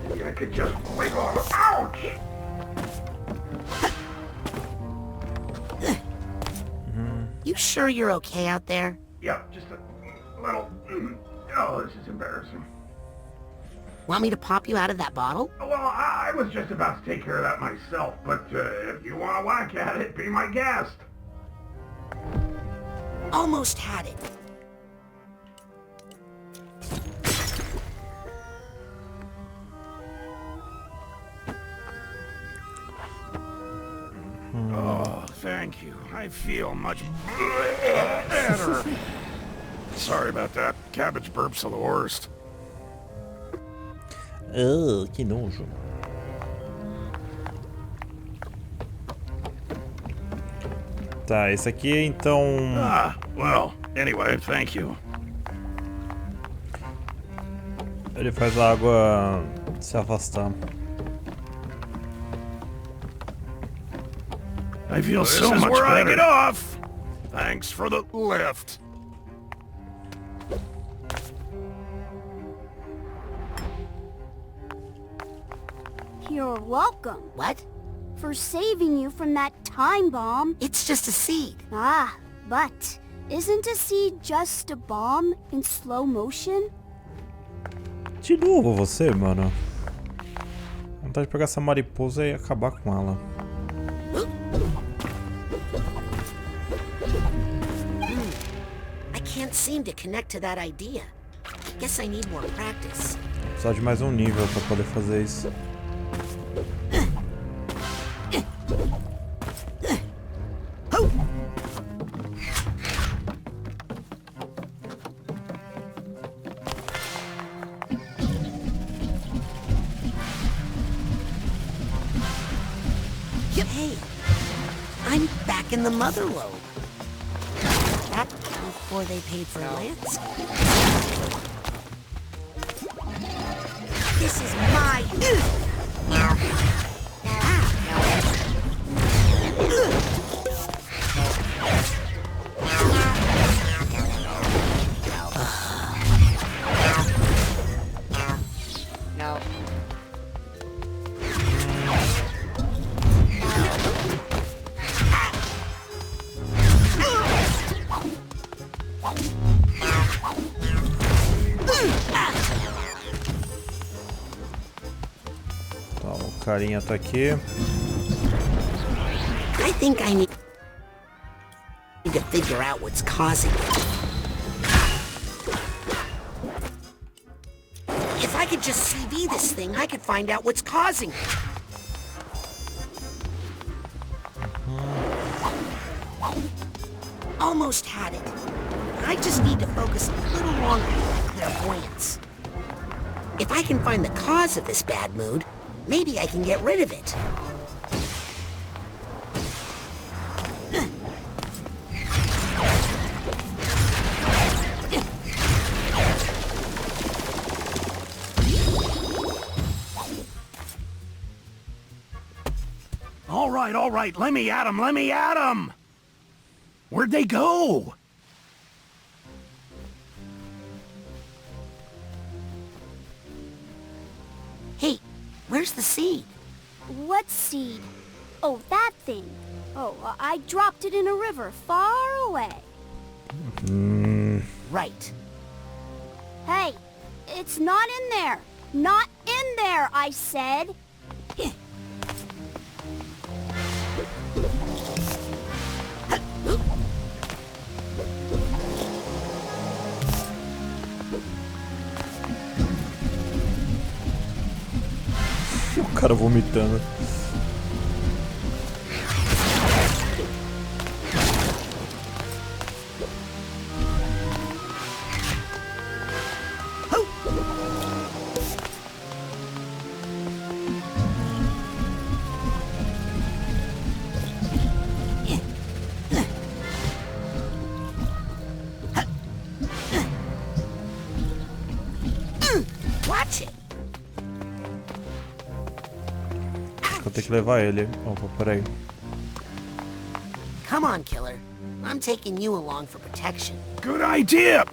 Maybe I could just wiggle on the ouch! You sure you're okay out there? Yep, just a little... Oh, this is embarrassing. Want me to pop you out of that bottle? Well, I was just about to take care of that myself, but if you want to whack at it, be my guest. Almost had it. Oh, thank you. I feel much better. Sorry about that. Cabbage burps are the worst. Que nojo. Tá, esse aqui então... Well, anyway, thank you. Ele faz a água se afastar. I feel so much better. I get off. Thanks for the lift. You're welcome. What? For saving you from that time bomb. It's just a seed. Ah, but isn't a seed just a bomb in slow motion? De novo você, mano. Vontade de pegar essa mariposa e acabar com ela. I can't seem to connect to that idea. Guess I need more practice. Precisa de mais um nível pra poder fazer isso. back in the mother lobe. That before they paid for landscape. This is my... Carinha tá aqui. I think I need to figure out what's causing it. If I could just CV this thing, I could find out what's causing it. Almost had it. I just need to focus a little longer on clairvoyance. If I can find the cause of this bad mood, maybe I can get rid of it. All right, let me at 'em! Where'd they go? Hey, where's the seed? What seed? Oh, that thing. Oh, I dropped it in a river far away. Right. Hey, it's not in there. Not in there, I said. O cara vomitando. Watch it. Vou ter que levar ele. Opa, peraí. Come on, killer. I'm taking you along for protection. Good idea.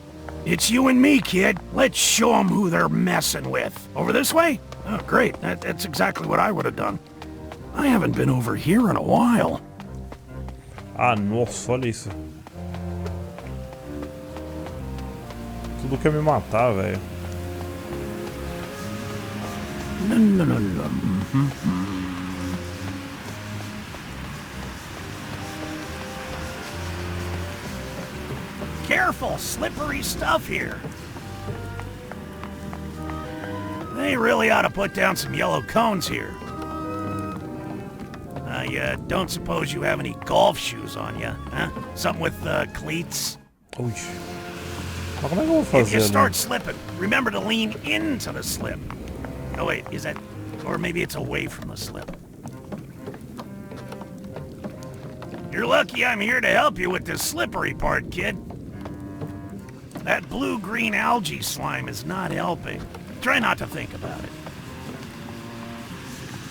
It's you and me, kid. Let's show them who they're messing with. Over this way? Oh, great. That's exactly what I would have done. I haven't been over here in a while. Ah, nossa, olha isso. Tudo quer me matar, velho. Careful, slippery stuff here. They really ought to put down some yellow cones here. I don't suppose you have any golf shoes on you, huh? Something with cleats? Ui. Mas como é que eu vou fazer, If you start slipping, remember to lean into the slip. Oh wait, is that... or maybe it's away from the slip. You're lucky I'm here to help you with this slippery part, kid. That blue-green algae slime is not helping. Try not to think about it.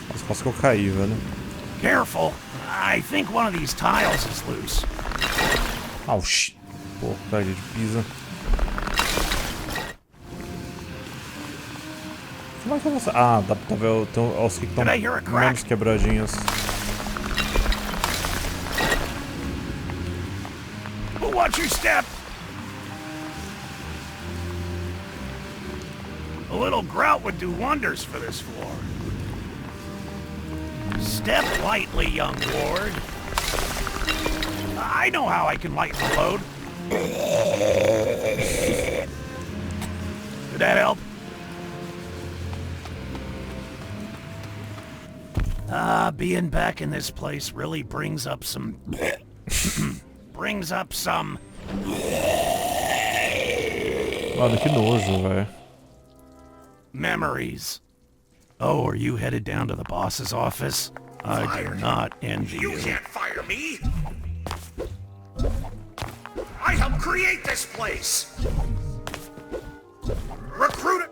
Mas quase que eu caí, velho. Careful. I think one of these tiles is loose. Auxi. Pô, pega de pisa. Como é que eu vou... Ah, dá pra ver os que estão menos quebradinhos. Watch your step. A little grout would do wonders for this floor. Step lightly, young ward. I know how I can lighten the load. Did that help? Being back in this place really brings up some... Mano, que nojo, velho. Memories. Oh, are you headed down to the boss's office? I do not envy you. You can't fire me! create this place. Recruit.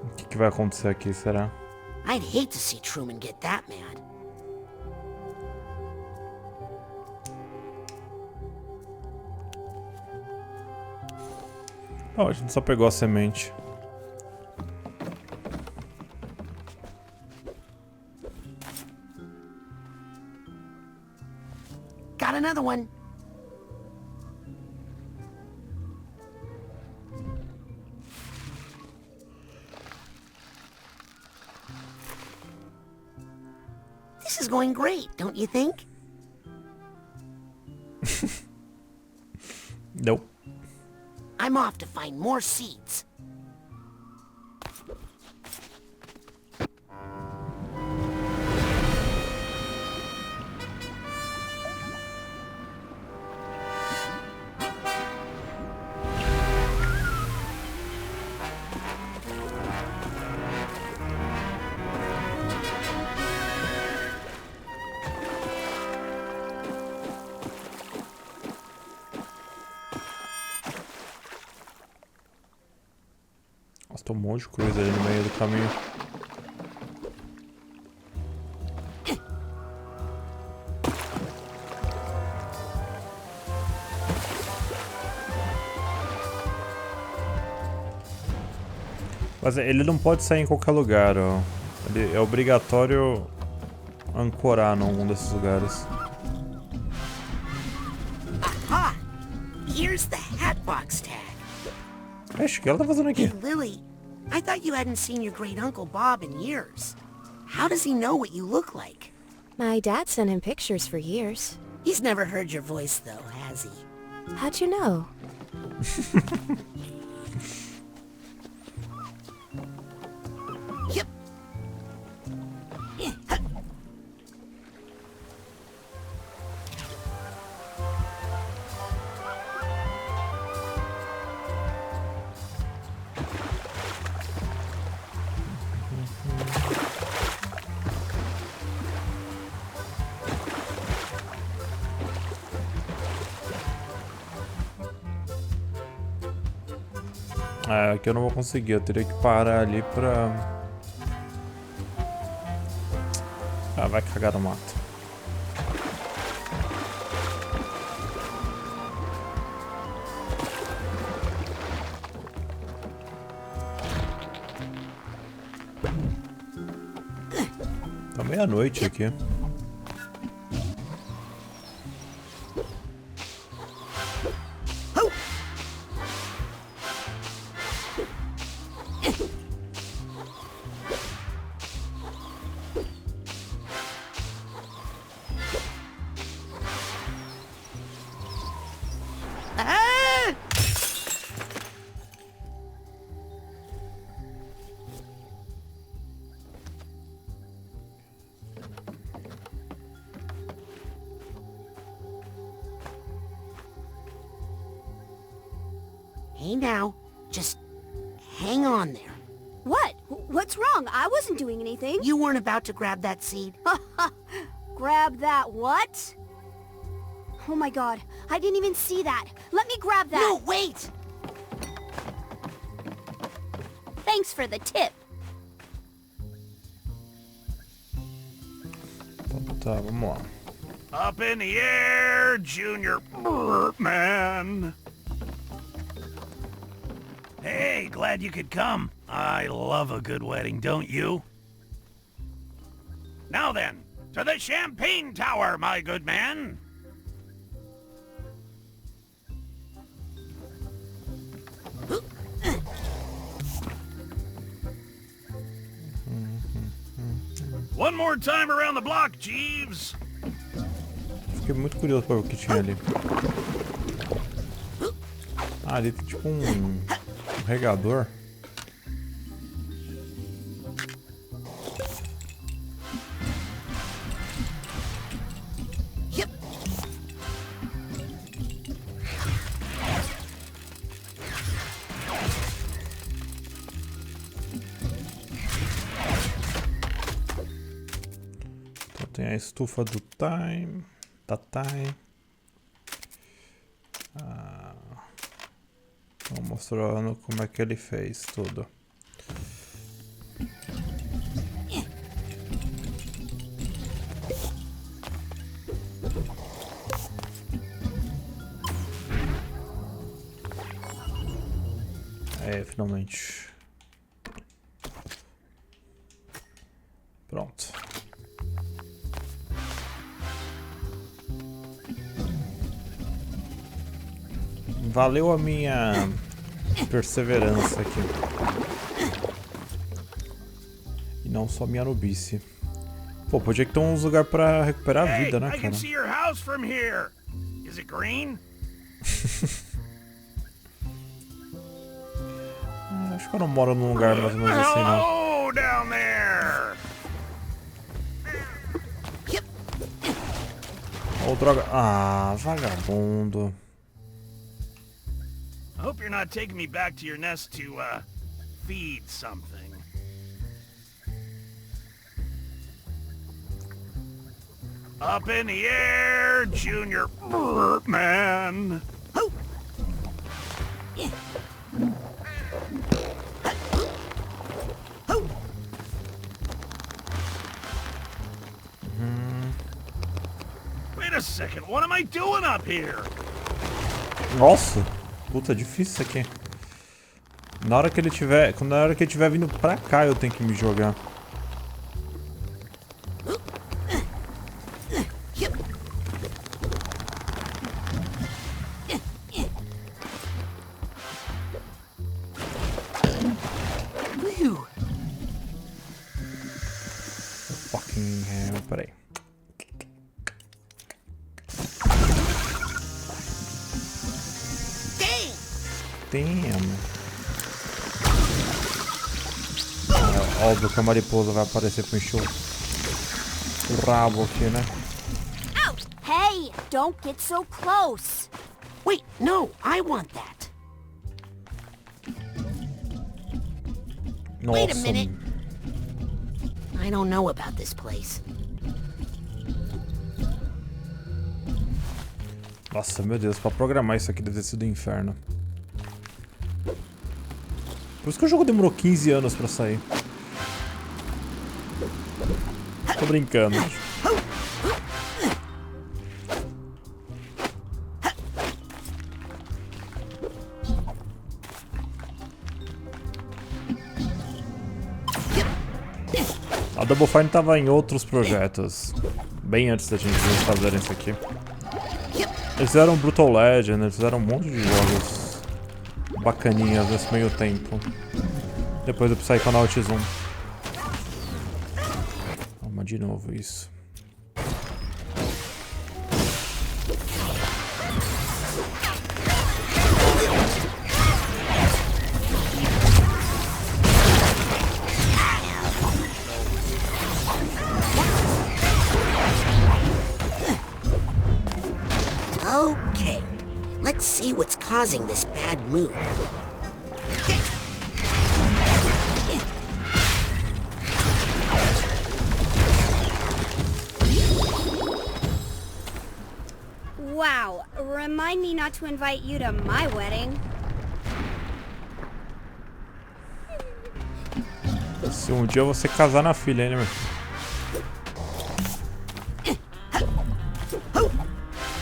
O que vai acontecer aqui, será? I'd hate to see Truman get that mad. Oh, a gente só pegou a semente. Got another one. This is going great, don't you think? Nope. I'm off to find more seeds. Nossa, tem um monte de coisa ali no meio do caminho. Mas ele não pode sair em qualquer lugar, ó. Ele é obrigatório ancorar em algum desses lugares. Aha! Here's the Hatbox tag. Ixi, o que ela tá fazendo aqui? Hey, Lily, I thought you hadn't seen your great uncle Bob in years. How does he know what you look like? My dad sent him pictures for years. He's never heard your voice, though, has he? How'd you know? Yep. É, aqui eu não vou conseguir, eu teria que parar ali pra... Ah, vai cagar no mato. Tá meia-noite aqui. Hey now, just hang on there. What? What's wrong? I wasn't doing anything. You weren't about to grab that seed? Grab that what? Oh my god, I didn't even see that. Let me grab that. No, wait! Thanks for the tip. Tá, vamos lá. Up in the air, Junior Man. Hey, glad you could come. I love a good wedding, don't you? Now then, to the Champagne Tower, my good man. One more time around the block, Jeeves. Fiquei muito curioso para ver o que tinha ali. Ah, ali tem tipo um regador. Então tem a estufa do Time. Da Time. Mostrando como é que ele fez tudo. É, finalmente. Pronto. Valeu a minha perseverança aqui. E não só minha nubice. Pô, podia ter uns lugares pra recuperar a vida, né, cara? Acho que eu não moro num lugar mais ou menos assim, não. Oh, droga. Ah, vagabundo. I hope you're not taking me back to your nest to, feed something. Up in the air, Junior Man. Wait a second, what am I doing up here? Nossa, puta, difícil isso aqui. Na hora que ele tiver vindo pra cá, eu tenho que me jogar. Fucking hell, peraí. É óbvio que a mariposa vai aparecer pra encher o rabo aqui, né? Hey, don't get so close. Wait, no, I want that. Nossa. Wait a minute. I don't know about this place. Nossa, meu Deus, pra programar isso aqui deve ter sido um inferno. Por isso que o jogo demorou 15 anos pra sair. Tô brincando. A Double Fine tava em outros projetos, bem antes da gente fazerem isso aqui. Eles fizeram Brutal Legend, eles fizeram um monte de jogos bacaninhas nesse meio tempo. Depois do Psychonauts 1. Vamos de novo isso. Okay, let's see what's causing this bad mood. Wow, remind me not to invite you to my wedding. Se um dia você casar na filha, hein, né, meu?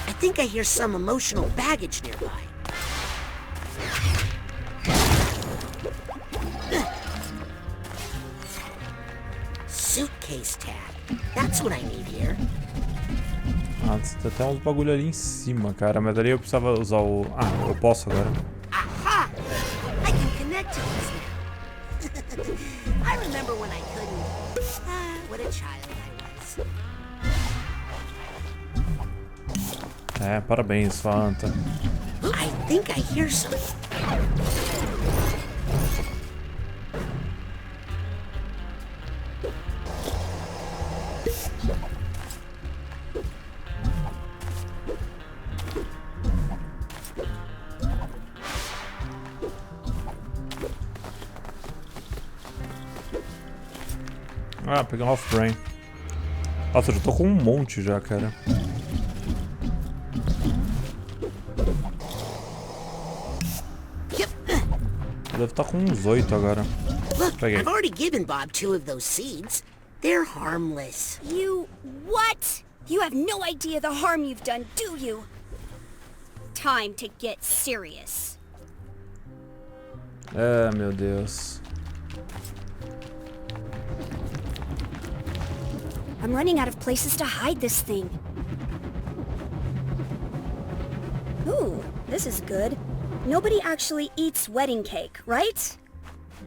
I think I hear some emotional baggage nearby. Suitcase tag. That's what I need here. Ah, tem até uns bagulho ali em cima, cara. Mas ali eu precisava usar o... Ah, eu posso agora. Aha! I can connect to this now. I remember when I couldn't. Ah, what a child I was. É, parabéns, sua anta. I think I hear something. Ah, pegar um off-brain. Nossa, eu já tô com um monte já, cara. Deve estar com uns 8 agora. Look, Peguei. I've already given Bob 2 of those seeds. They're harmless. You... what? You have no idea the harm you've done, do you? Time to get serious. Meu Deus. I'm running out of places to hide this thing. Ooh, this is good. Nobody actually eats wedding cake, right?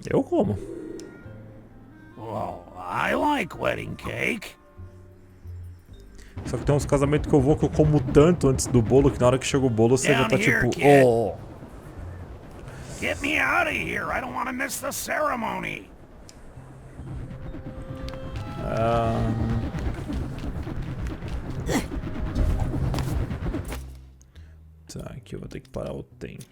Eu como. Well, I like wedding cake. Só que tem uns casamentos que eu vou que eu como tanto antes do bolo que na hora que chega o bolo você já tá tipo, kid. oh. Get me out of here. I don't want to miss the ceremony. Tá, aqui eu vou ter que parar o tempo.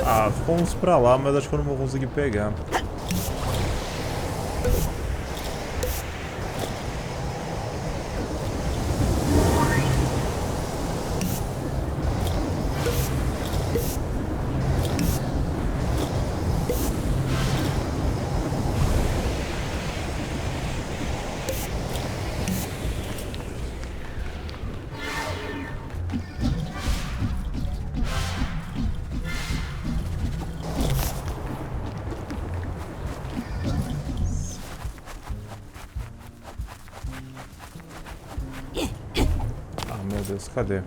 Ah, ficou uns pra lá, mas acho que eu não vou conseguir pegar. Meu Deus, cadê?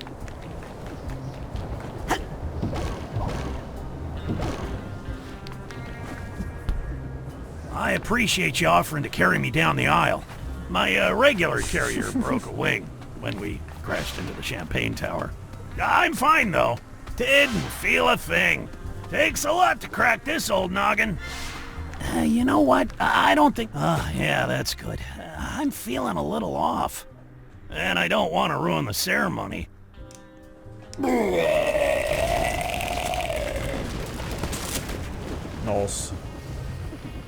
I appreciate you offering to carry me down the aisle. My regular carrier broke a wing when we crashed into the champagne tower. I'm fine, though. Didn't feel a thing. Takes a lot to crack this old noggin. You know what? I don't think... yeah, that's good. I'm feeling a little off. And I don't want to ruin the ceremony. Nossa.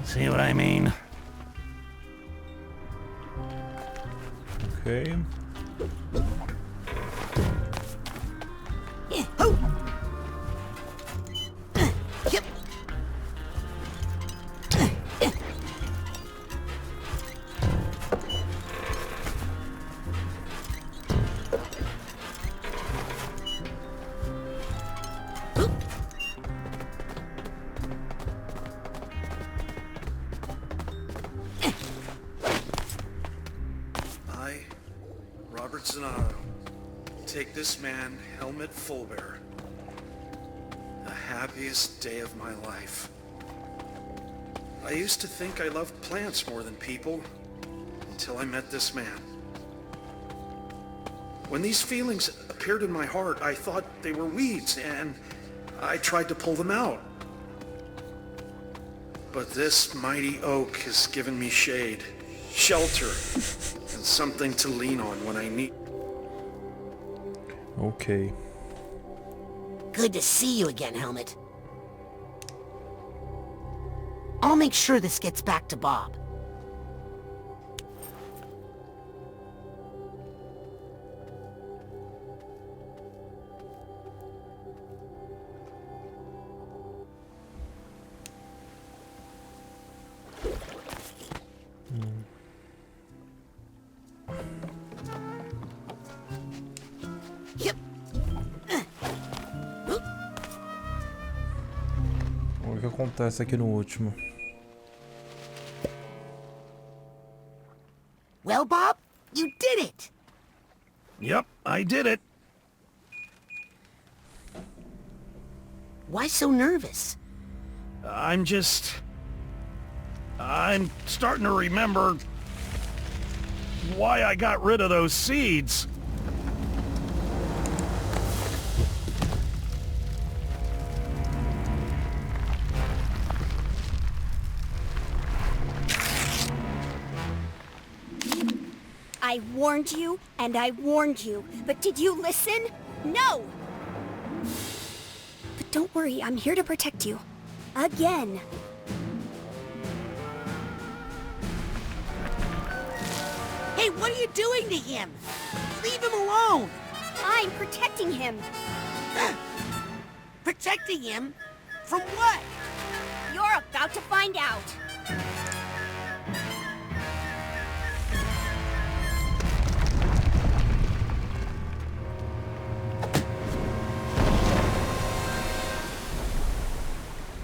See what I mean? Okay. Take this man, Helmut Fulbear. The happiest day of my life. I used to think I loved plants more than people, until I met this man. When these feelings appeared in my heart, I thought they were weeds, and I tried to pull them out. But this mighty oak has given me shade, shelter, and something to lean on when I need. Okay. Good to see you again, Helmut. I'll make sure this gets back to Bob. O que acontece aqui no último? Well, Bob, you did it! Yep, I did it. Why so nervous? I'm starting to remember why I got rid of those seeds. I warned you, and I warned you, but did you listen? No! The Don't worry, I'm here to protect you. Again. Hey, what are you doing to him? Leave him alone! I'm protecting him. Protecting him? From what? You're about to find out.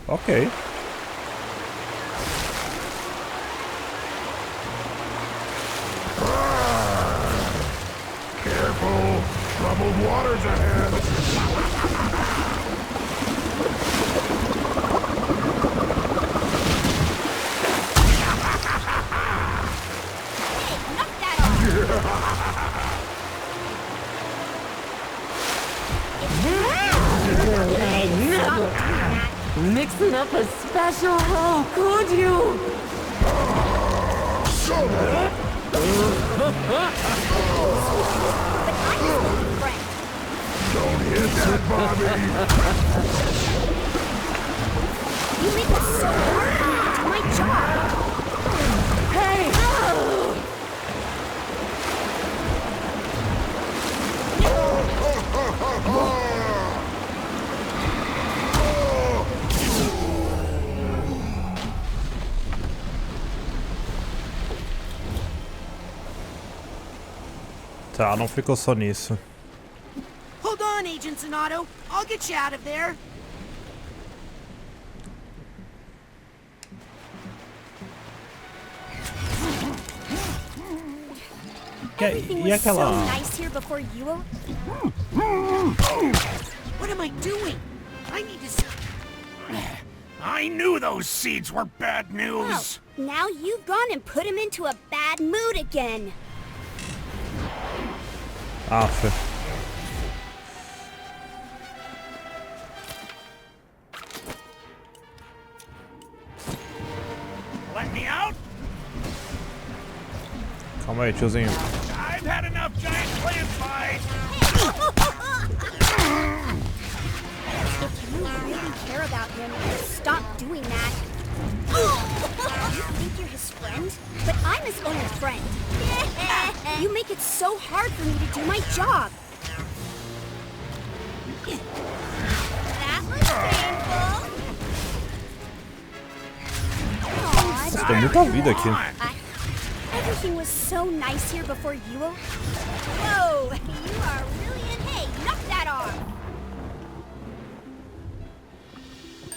Ok. Careful! Troubled waters ahead! Hey, knock that off! Mixing up a special, how could you? Don't hit that, Bobby! You make it so hard for me to do my job. Hey! Tá, não ficou só nisso. Hold on, Agent Zanotto. I'll get you out of there. Everything was so nice here before you were... What am I doing? I need to... I knew those seeds were bad news. Well, now you've gone and put him into a bad mood again. Aff. Let me out. Calma aí, tiozinho. I've had enough giant plant fights. If you really care about him, stop doing that. You think you're his friend? But I'm his only friend. You make it so hard for me to do my job. That was painful. Aw, Tem muita vida aqui. everything was so nice here before you were... Whoa, you are really in... Hey, knock that off.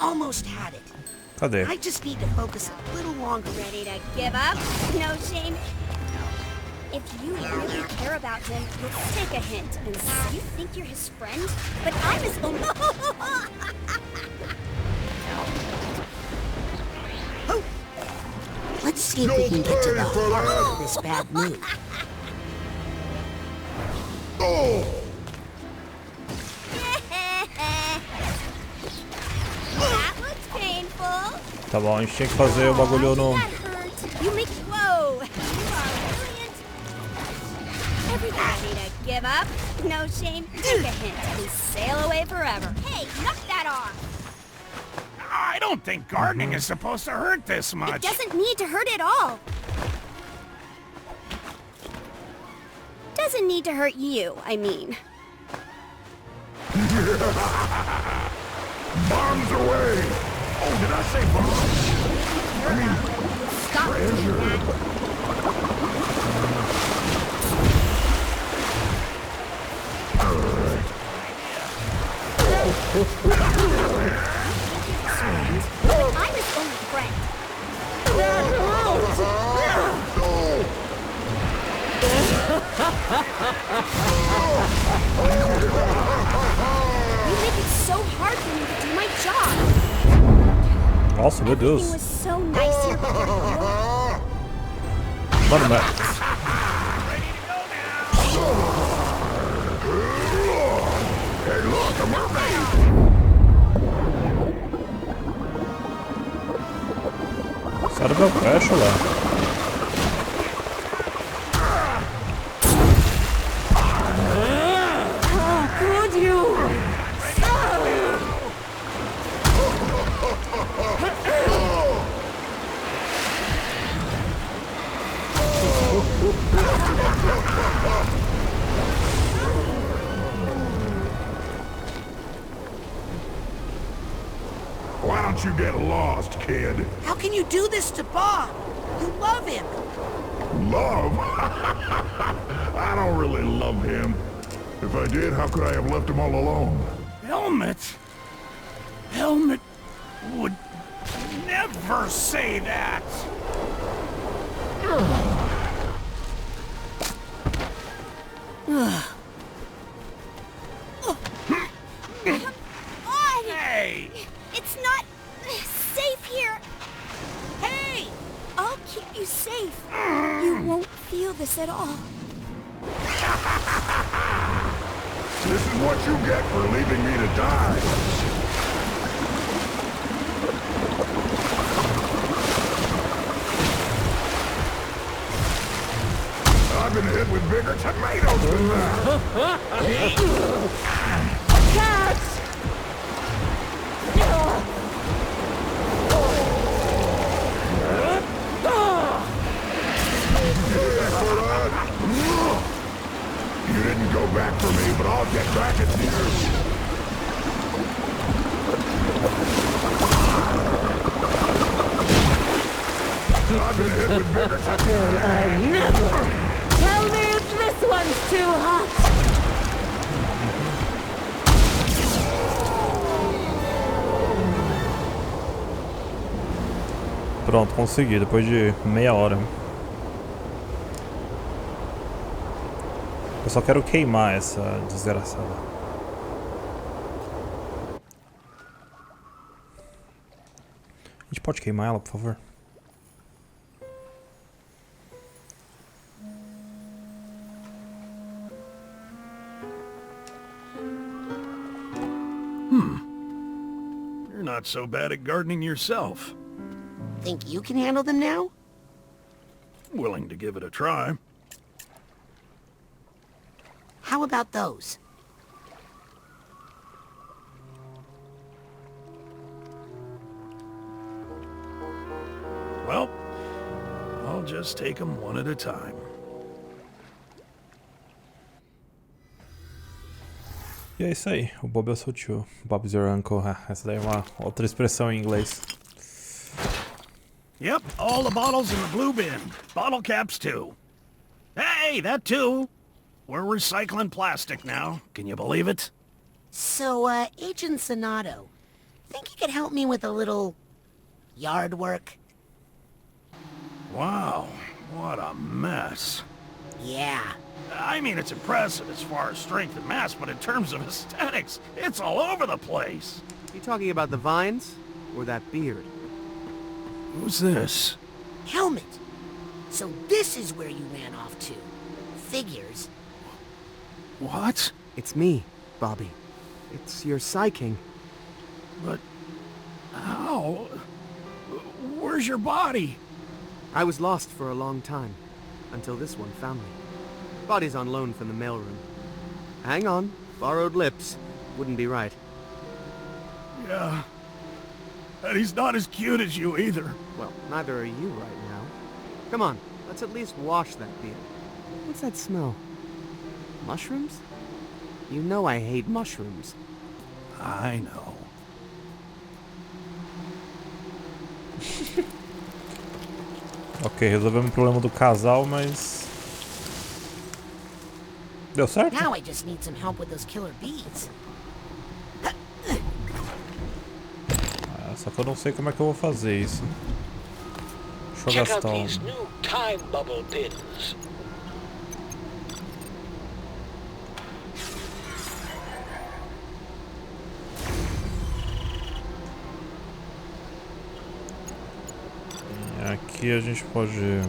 Almost had it. Cadê? I just need to focus a little longer. Ready to give up? No shame. If you really care about him, let's take a hint and see. You think you're his friend? But I'm his own... Let's see if we can get to the heart of this bad mood. That looks painful. Tá bom, a gente tinha que fazer o bagulho no... You make... Whoa! You are brilliant. Everybody to give up? No shame. Take a hint and sail away forever. Hey, knock that off. I don't think gardening is supposed to hurt this much. It doesn't need to hurt at all. Doesn't need to hurt you, I mean. Bombs away! Oh, did I say bombs? I mean, Stop doing that. But I'm his only friend. You make it so hard for me to do my job. Nossa, meu Deus. Everything was so nice here before you. Mano, mas... Hey, look, a mermaid! Sai do meu peixe lá. How could you? don't you get lost, kid? How can you do this to Bob? You love him. Love? I don't really love him. If I did, how could I have left him all alone? Helmet? Helmet would never say that. Hey! It's not safe here. Hey! I'll keep you safe. You won't feel this at all. This is what you get for leaving me to die. I've been hit with bigger tomatoes than that. Cats! You didn't go back for me, but I'll get back at you. I've been hit with bigger tomatoes. I never! Tell me if this one's too hot! Pronto, consegui, depois de meia hora. Eu só quero queimar essa desgraçada. A gente pode queimar ela, por favor? You're not so bad at gardening yourself. Think you can handle them now? Willing to give it a try. How about those? Well, I'll just take them one at a time. E é isso aí, o Bob é o seu tio. Bob's your uncle. Essa daí é uma outra expressão em inglês. Yep, all the bottles in the blue bin. Bottle caps too. Hey, that too. We're recycling plastic now. Can you believe it? So, Agent Sonato, think you could help me with a little yard work? Wow, what a mess. Yeah. I mean, it's impressive as far as strength and mass, but in terms of aesthetics, it's all over the place. You talking about the vines? Or that beard? Who's this? Helmet. So this is where you ran off to. Figures. What? It's me, Bobby. It's your Psy-King. But how? Where's your body? I was lost for a long time, until this one found me. Body's on loan from the mailroom. Hang on, borrowed lips. Wouldn't be right. Yeah. And he's not as cute as you either. Well, neither are you right now. Come on, let's at least wash that beard. What's that smell? Mushrooms? You know I hate mushrooms. I know. Ok, resolvemos o problema do casal, mas... Deu certo? Now I just need some help with those killer bees. Só que eu não sei como é que eu vou fazer isso. Deixa eu Check gastar out these new time bubble bins. Aqui a gente pode...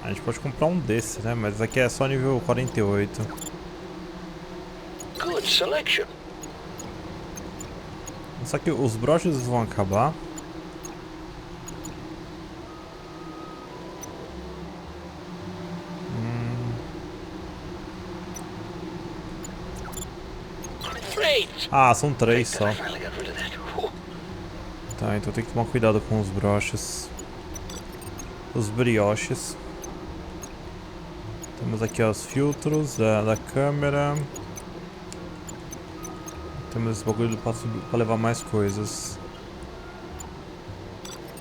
A gente pode comprar um desse, né? Mas aqui é só nível 48. Good selection. Só que os broches vão acabar. Ah, são 3 só. Tá, então tem que tomar cuidado com os broches. Os brioches. Temos aqui ó, os filtros da câmera. Temos esse bagulho para levar mais coisas.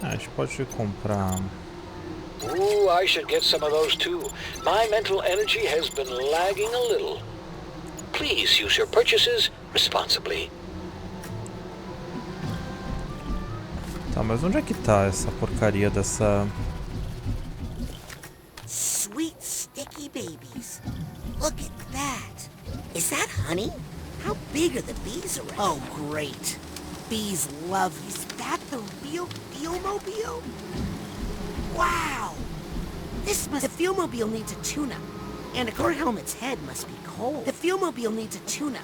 Ah, a gente pode comprar. Ooh, I should get some of those too. My mental energy has been lagging a little. Please use your purchases responsibly. Tá, mas onde é que tá essa porcaria dessa... Sweet sticky babies. Look at that. Is that honey? How big are the bees around? Oh, great. Bees love you. Is that the real Feel-mobile? Wow. The Feel-mobile needs a tune-up. And a car helmet's head must be cold. The Feel-mobile needs a tune-up.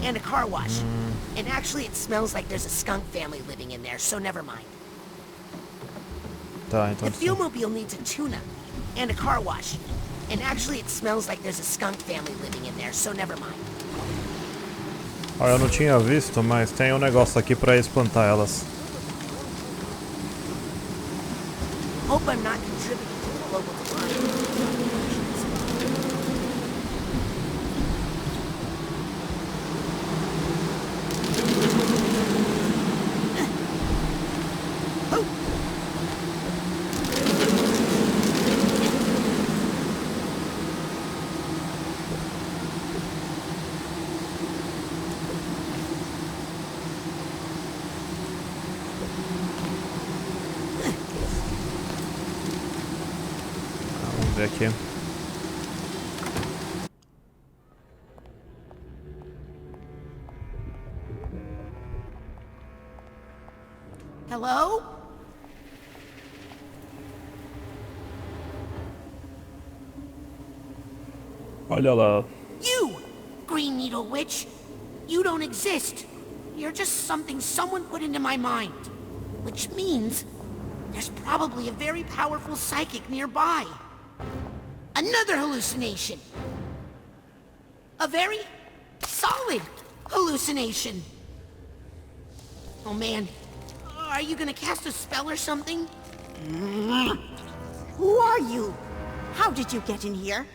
And a car wash. And actually it smells like there's a skunk family living in there, so never mind. Tá, então... The Feel-mobile needs a tune-up. And a car wash. And actually it smells like there's a skunk family living in there, so never mind. Ó, eu não tinha visto, mas tem um negócio aqui pra espantar elas. Hope I'm not contributing to the global decline. Vamos ver aqui. Hello? Olha lá. You, Green Needle Witch. You don't exist. You're just something someone put into my mind. Which means there's probably a very powerful psychic nearby. Another hallucination. A very solid hallucination. Oh man, are you gonna cast a spell or something? Who are you? How did you get in here?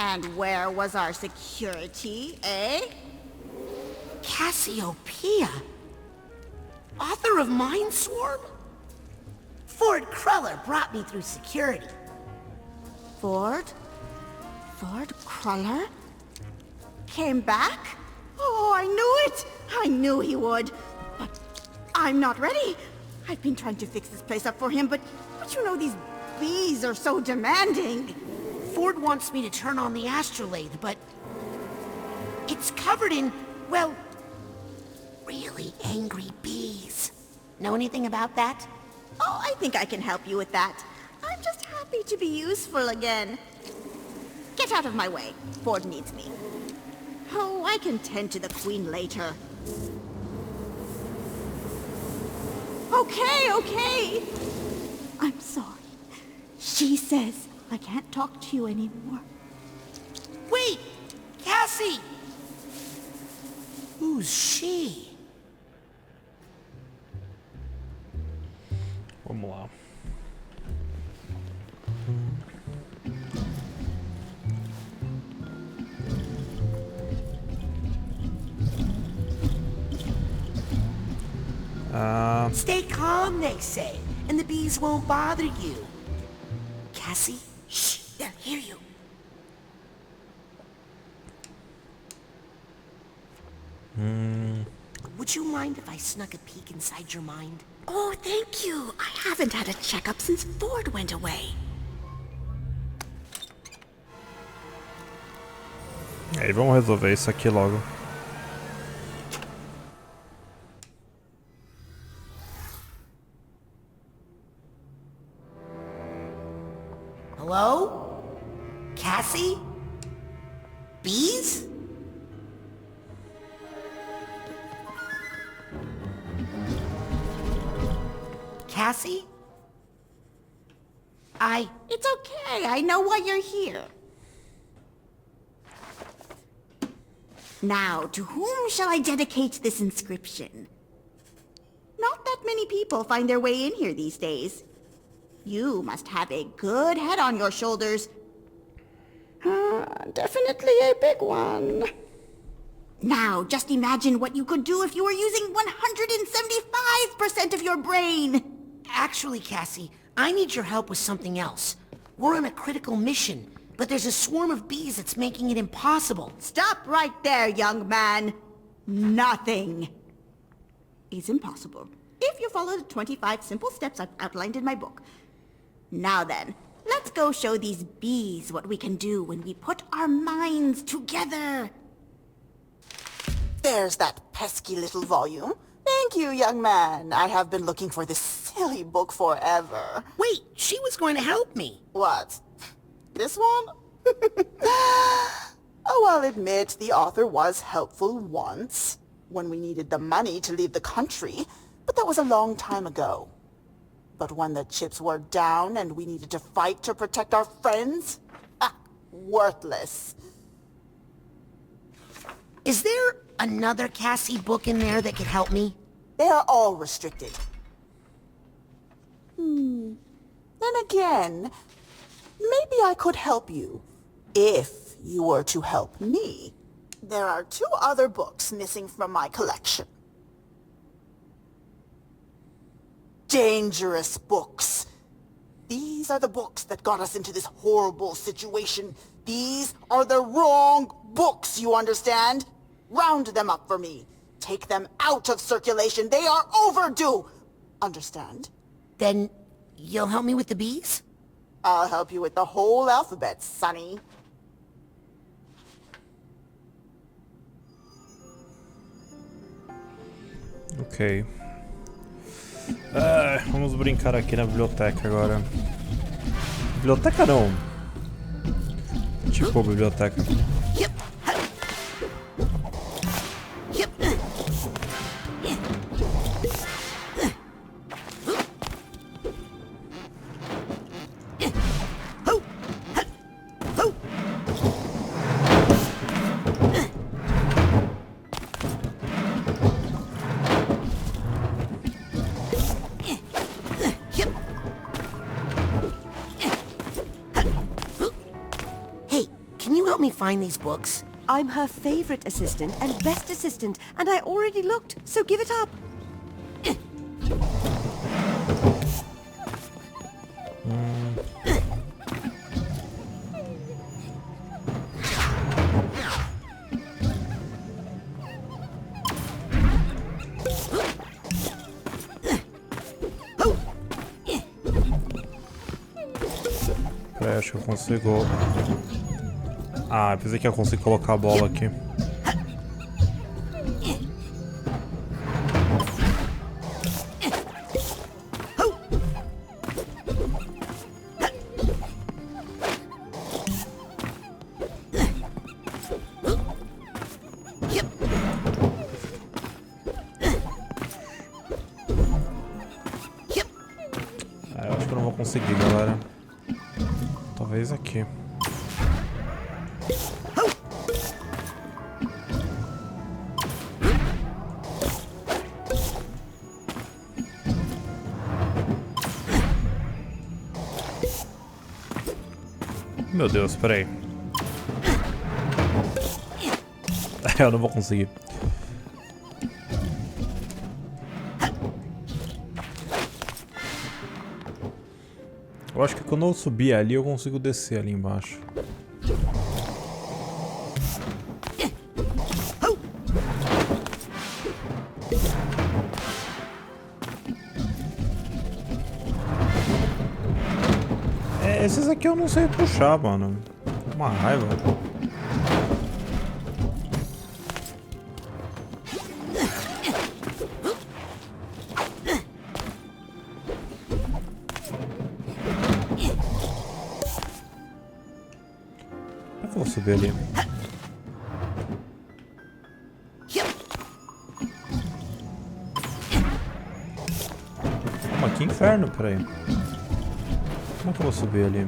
And where was our security, eh? Cassiopeia? Author of Mindswarm? Ford Cruller brought me through security. Ford? Ford Cruller? Came back? Oh, I knew it! I knew he would. But I'm not ready. I've been trying to fix this place up for him, but you know these bees are so demanding. Ford wants me to turn on the astrolabe, but it's covered in, well, really angry bees. Know anything about that? Oh, I think I can help you with that. I'm just happy to be useful again. Get out of my way. Ford needs me. Oh, I can tend to the Queen later. Okay. I'm sorry. She says I can't talk to you anymore. Wait! Cassie! Who's she? Vamos lá. Stay calm, they say, and the bees won't bother you. Cassie? Shh! They'll hear you. Would you mind if I snuck a peek inside your mind? Oh, thank you. I haven't had a checkup since Ford went away. E aí, vamos resolver isso aqui logo. Hello? Cassie? Bees? Cassie? It's okay. I know why you're here. Now, to whom shall I dedicate this inscription? Not that many people find their way in here these days. You must have a good head on your shoulders. Definitely a big one. Now, just imagine what you could do if you were using 175% of your brain. Actually, Cassie, I need your help with something else. We're on a critical mission, but there's a swarm of bees that's making it impossible. Stop right there, young man. Nothing is impossible if you follow the 25 simple steps I've outlined in my book. Now then, let's go show these bees what we can do when we put our minds together. There's that pesky little volume. Thank you, young man. I have been looking for this silly book forever. Wait, she was going to help me. What? This one? Oh, I'll admit the author was helpful once, when we needed the money to leave the country, but that was a long time ago. But when the chips were down and we needed to fight to protect our friends? Worthless. Is there another Cassie book in there that could help me? They are all restricted. Then again, maybe I could help you, if you were to help me. There are 2 other books missing from my collection. Dangerous books. These are the books that got us into this horrible situation. These are the wrong books, you understand? Round them up for me. Take them out of circulation. They are overdue. Understand? Then you'll help me with the bees? I'll help you with the whole alphabet, Sonny. Ok. Vamos brincar aqui na biblioteca agora. Biblioteca não. Tipo biblioteca. Find these books? I'm her favorite assistant and best assistant, and I already looked, so give it up. Peraí, acho que eu consigo... Ah, pensei que eu consigo colocar a bola aqui. Eu acho que eu não vou conseguir, galera. Talvez aqui. Meu Deus, peraí. Eu não vou conseguir. Eu acho que quando eu subir ali, eu consigo descer ali embaixo. Esses aqui eu não sei puxar, mano. Uma raiva. Como é que eu vou subir ali? Mas que inferno, peraí. Como é que eu vou subir ali?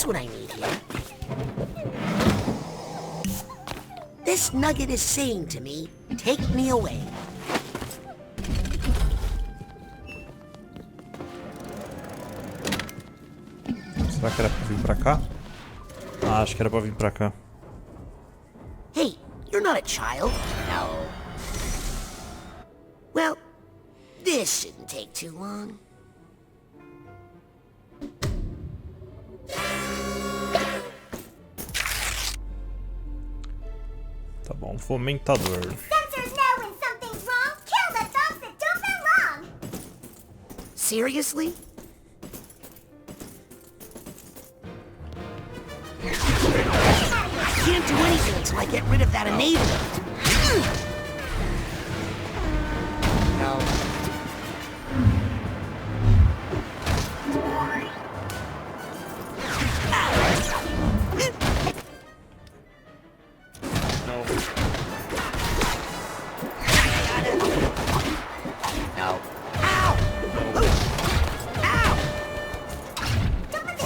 Here's what I need here. This nugget is saying to me, take me away. Será que era pra vir pra cá? Ah, acho que era pra vir pra cá. Hey, you're not a child. No. Well, this shouldn't take too long. Tá bom, fomentador. Sensors know when something's wrong. Kill the thugs that don't belong. Seriously? I can't do anything until I get rid of that enabler. No. No. Ow! Ow!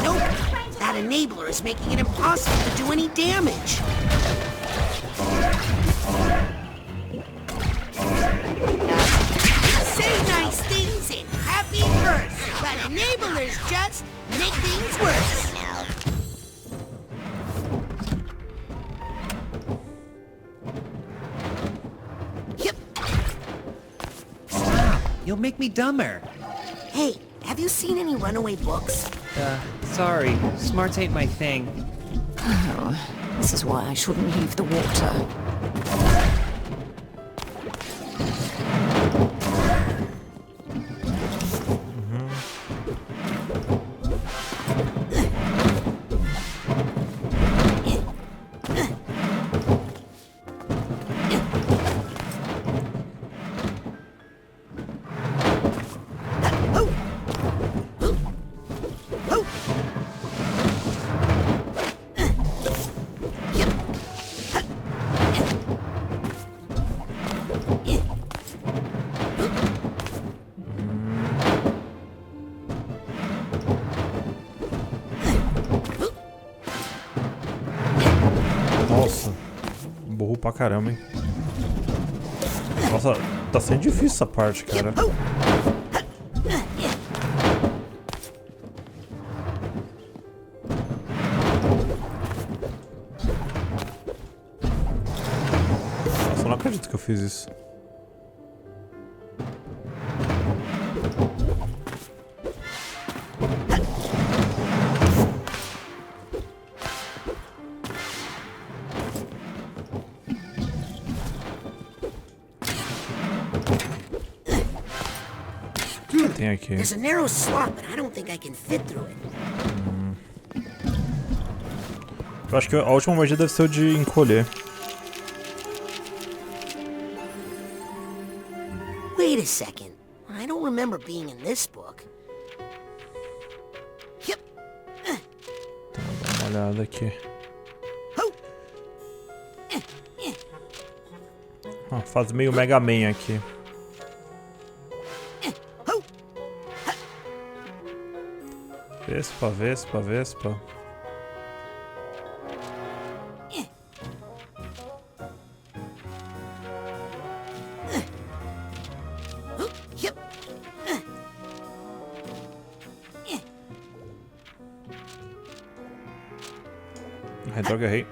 Nope. That enabler is making it impossible to do any damage. Say nice things and happy births, but enablers just make things worse. You'll make me dumber. Hey, have you seen any runaway books? Sorry. Smarts ain't my thing. Oh, this is why I shouldn't leave the water. Nossa, burro pra caramba, hein? Nossa, tá sendo difícil essa parte, cara. Nossa, eu não acredito que eu fiz isso. Tem aqui. There's a narrow slot, but I don't think I can fit through it. Eu acho que a última magia deve ser o de encolher. Wait a second. I don't remember being in this book. Yep. Dá uma olhada aqui. Ah, faz meio Mega Man aqui. Vespa, Vespa, Vespa. Ai, droga, errei.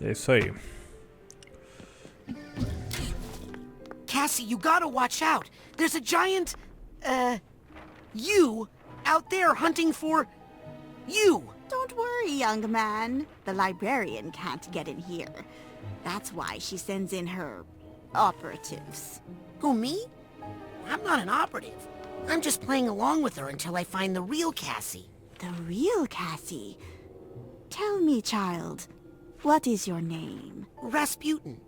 É isso aí. Cassie, you gotta watch out. There's a giant, you out there hunting for you. Don't worry, young man. The librarian can't get in here. That's why she sends in her operatives. Who, me? I'm not an operative. I'm just playing along with her until I find the real Cassie. The real Cassie? Tell me, child, what is your name? Rasputin.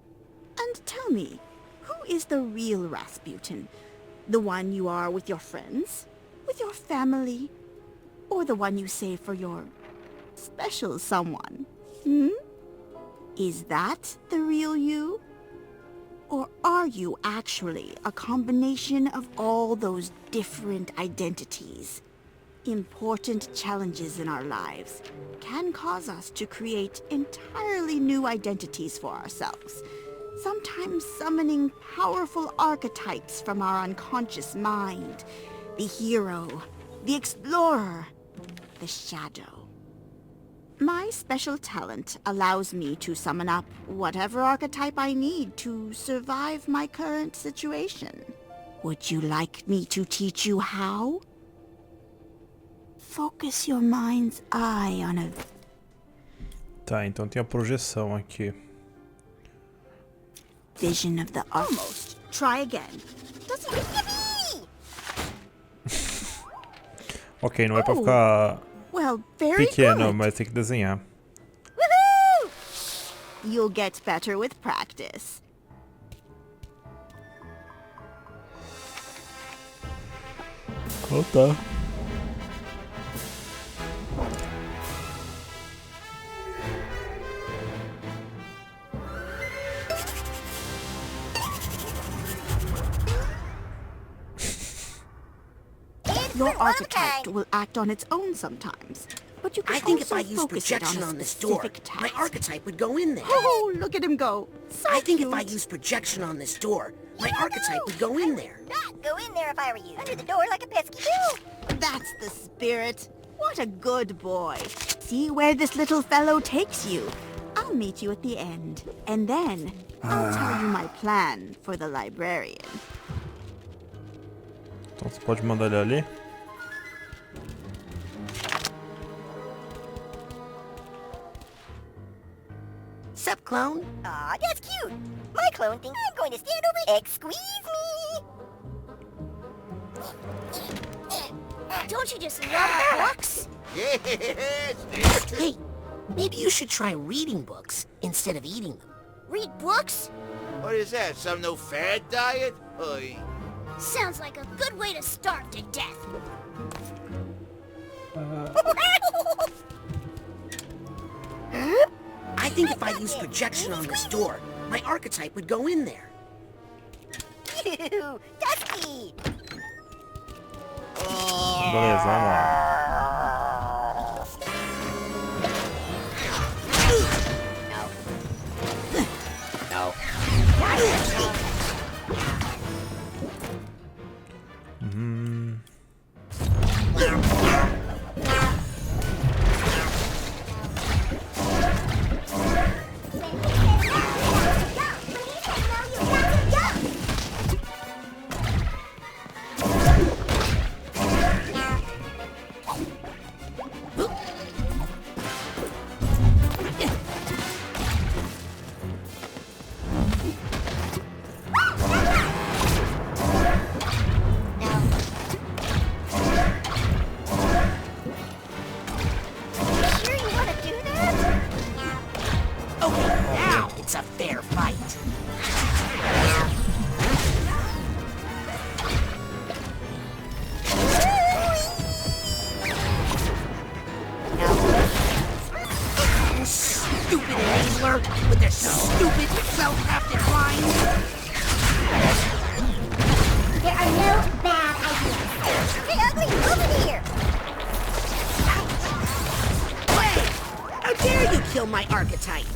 And tell me, who is the real Rasputin? The one you are with your friends? With your family? Or the one you save for your special someone? Hmm? Is that the real you? Or are you actually a combination of all those different identities? Important challenges in our lives can cause us to create entirely new identities for ourselves, sometimes summoning powerful archetypes from our unconscious mind. The hero, the explorer, the shadow. My special talent allows me to summon up whatever archetype I need to survive my current situation. Would you like me to teach you how? Focus your mind's eye on a... Tá, então tem a projeção aqui. Vision of the almost. Try again. Ok, não é pra ficar pequeno, good. mas tem que desenhar. Woohoo! You'll get better with practice. Oh, tá. Your archetype will act on its own sometimes, but you can I think if also I used focus it projection on on a this door, specific task. my archetype would go in there. Oh, look at him go. So I think cute. if I used projection on this door, my archetype would go in there. Go in there if I were you. Under the door like a pesky too. That's the spirit. What a good boy. See where this little fellow takes you. I'll meet you at the end, and then I'll tell you my plan for the librarian. Então você pode mandar ele ali? Sup, clone? Aw, that's cute. My clone thinks I'm going to stand over... Squeeze me! Don't you just love books? Yes. Hey, maybe you should try reading books instead of eating them. Read books? What is that, some new fad diet? Oy. Sounds like a good way to starve to death. I think if I used projection on this door, my archetype would go in there. Ew, Dusty! Beleza, vamos lá. No. It's a fair fight. Stupid enabler with their stupid self-crafted lines. There are no bad ideas. Hey, Ugly, over here! Wait! How dare you kill my archetype?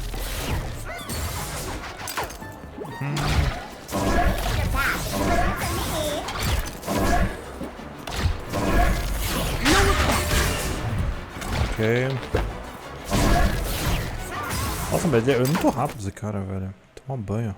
Ok. Nossa, mas ele é muito rápido esse cara, velho. Toma banho.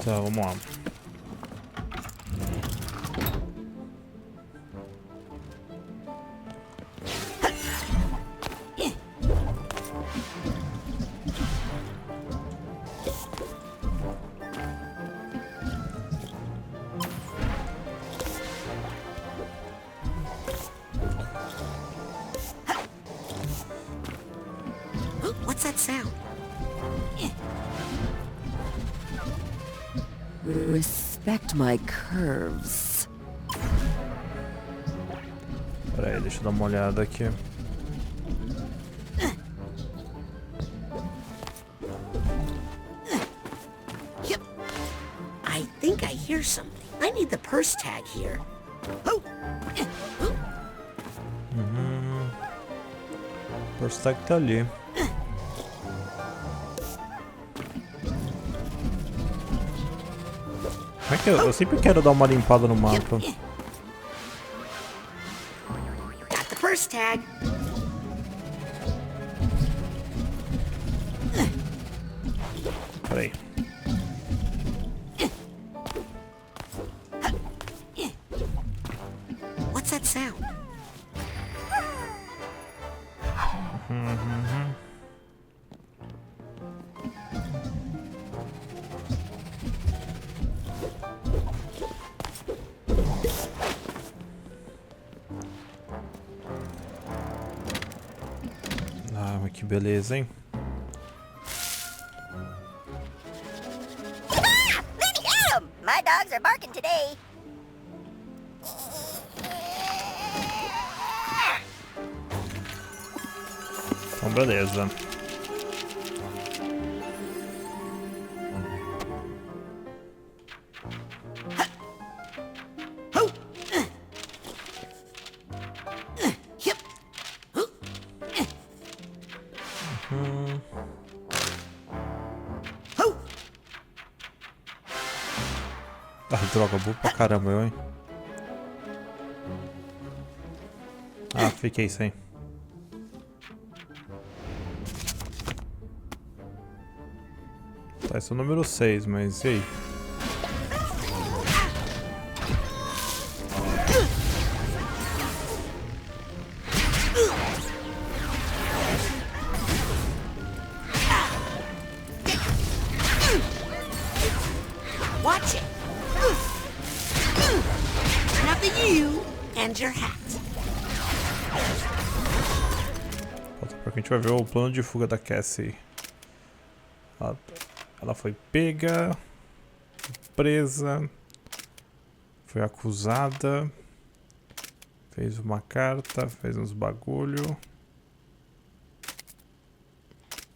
Tá, vamos lá. What's that sound? Respect my curves. Pera aí, deixa eu dar uma olhada aqui. Yep. I think I hear something. I need the purse tag here. Oh. O purse tag tá ali. Como é que eu sempre quero dar uma limpada no mapa. Got the purse tag. Peraí. What's that sound? Ah, mas que beleza, hein? Let me at 'em! My dogs are barking today. Então, beleza. Ah, droga, burro pra caramba, eu, hein? Ah, fiquei sem. Tá, esse é o número 6, mas e aí? Watch it. Nothing you and your hat. Porque a gente vai ver o plano de fuga da Cassie. Ela foi pega, presa, foi acusada, fez uma carta, fez uns bagulho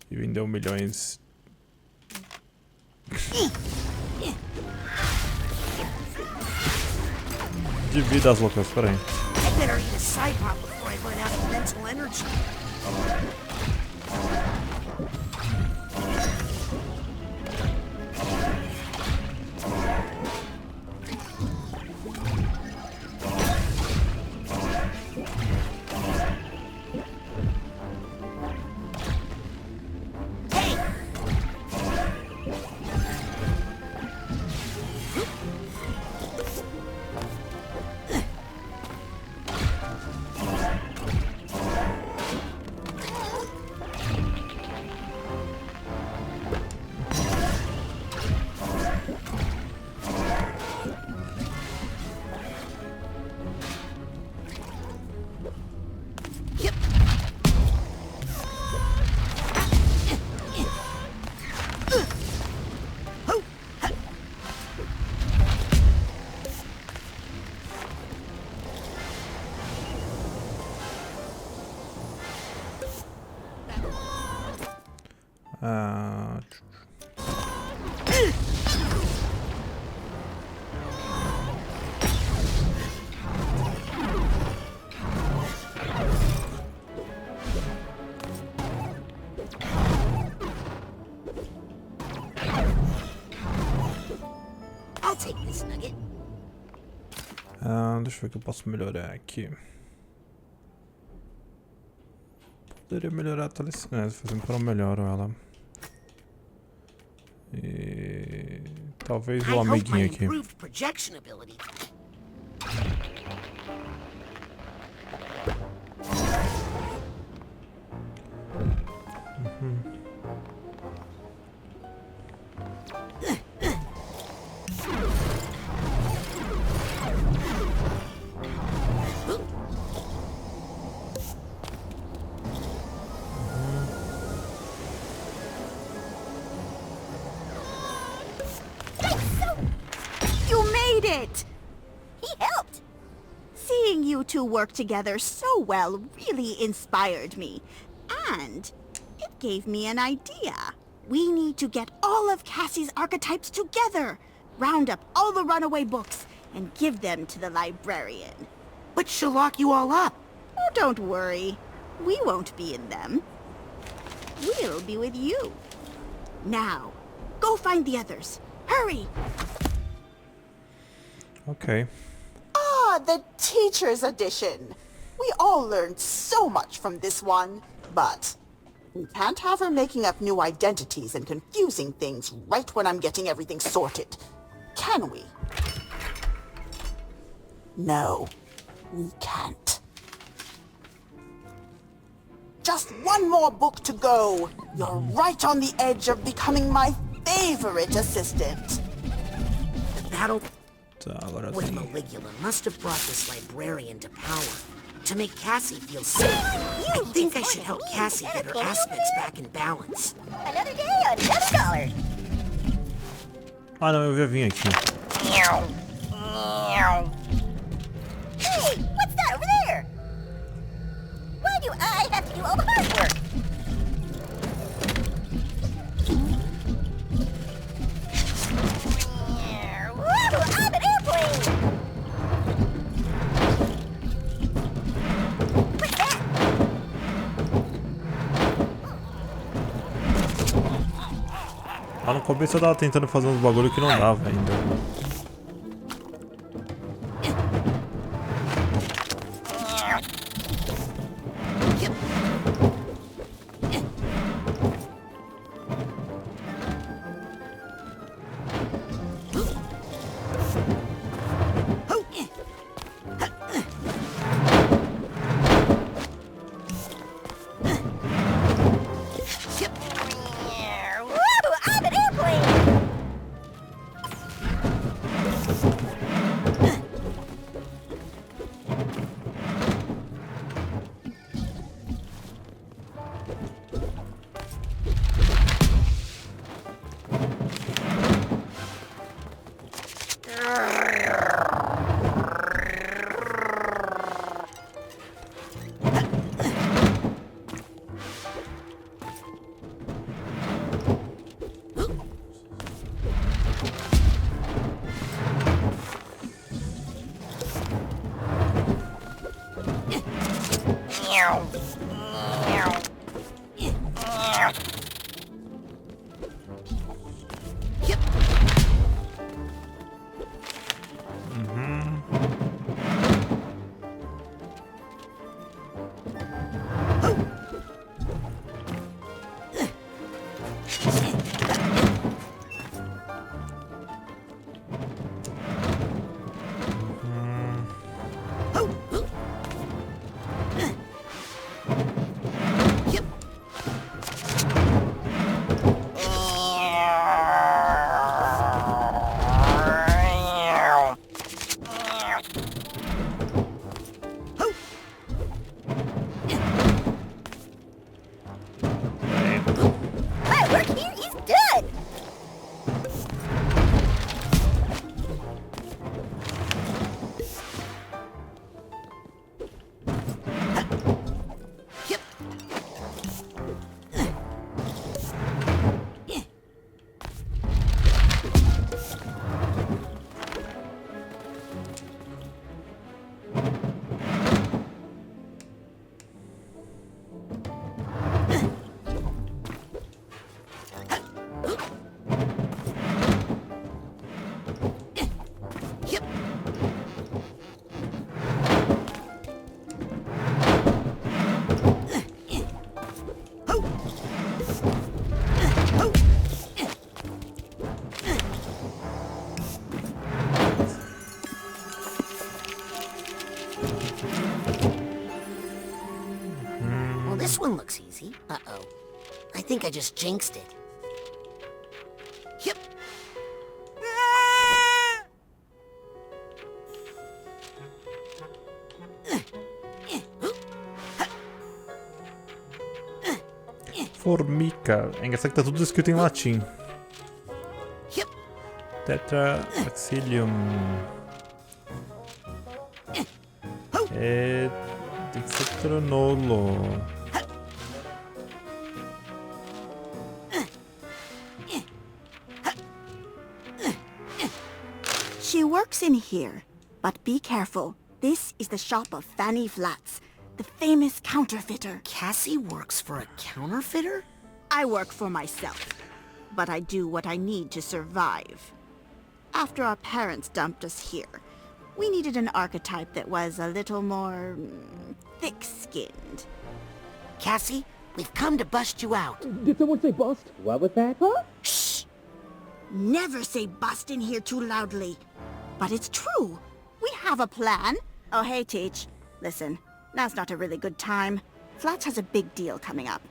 e vendeu milhões. De vidas loucas, peraí. I better eat a side pop before I run out of mental energy. I'll take this nugget. Deixa eu ver o que eu posso melhorar aqui. Poderia melhorar a telecinese, fazendo para eu melhoro ela. E talvez o amiguinho aqui. it! He helped! Seeing you two work together so well really inspired me. And it gave me an idea. We need to get all of Cassie's archetypes together, round up all the runaway books, and give them to the librarian. But she'll lock you all up. Oh, don't worry. We won't be in them. We'll be with you. Now, go find the others. Hurry! Okay. Ah, the teacher's edition. We all learned so much from this one, but we can't have her making up new identities and confusing things right when I'm getting everything sorted. Can we? No, we can't. Just one more book to go. You're right on the edge of becoming my favorite assistant. The battle Agora with sim. Maligula must have brought this librarian to power. To make Cassie feel safe, I think I should help Cassie get her aspects back in balance. Another day, another dollar. Ah não, eu já vim aqui. Hey, what's that over there? Why do I have to do all the hard work? Whoa, I'm an airplane! What's that? Lá no começo eu tava tentando fazer uns bagulho que não dava ainda. Whoa, I'm an airplane! This one looks easy. Uh-oh. I think I just jinxed it. Yep. Formica. É engraçado que tá tudo escrito em latim. Yep. Tetraaxilium. Tem que ser tronolo. She works in here, but be careful. This is the shop of Fanny Flats, the famous counterfeiter. Cassie works for a counterfeiter? I work for myself, but I do what I need to survive. After our parents dumped us here, we needed an archetype that was a little more thick-skinned. Cassie, we've come to bust you out. Did someone say bust? What was that, huh? Shh! Never say bust in here too loudly. But it's true. We have a plan. Oh, hey, Teach. Listen, now's not a really good time. Flats has a big deal coming up,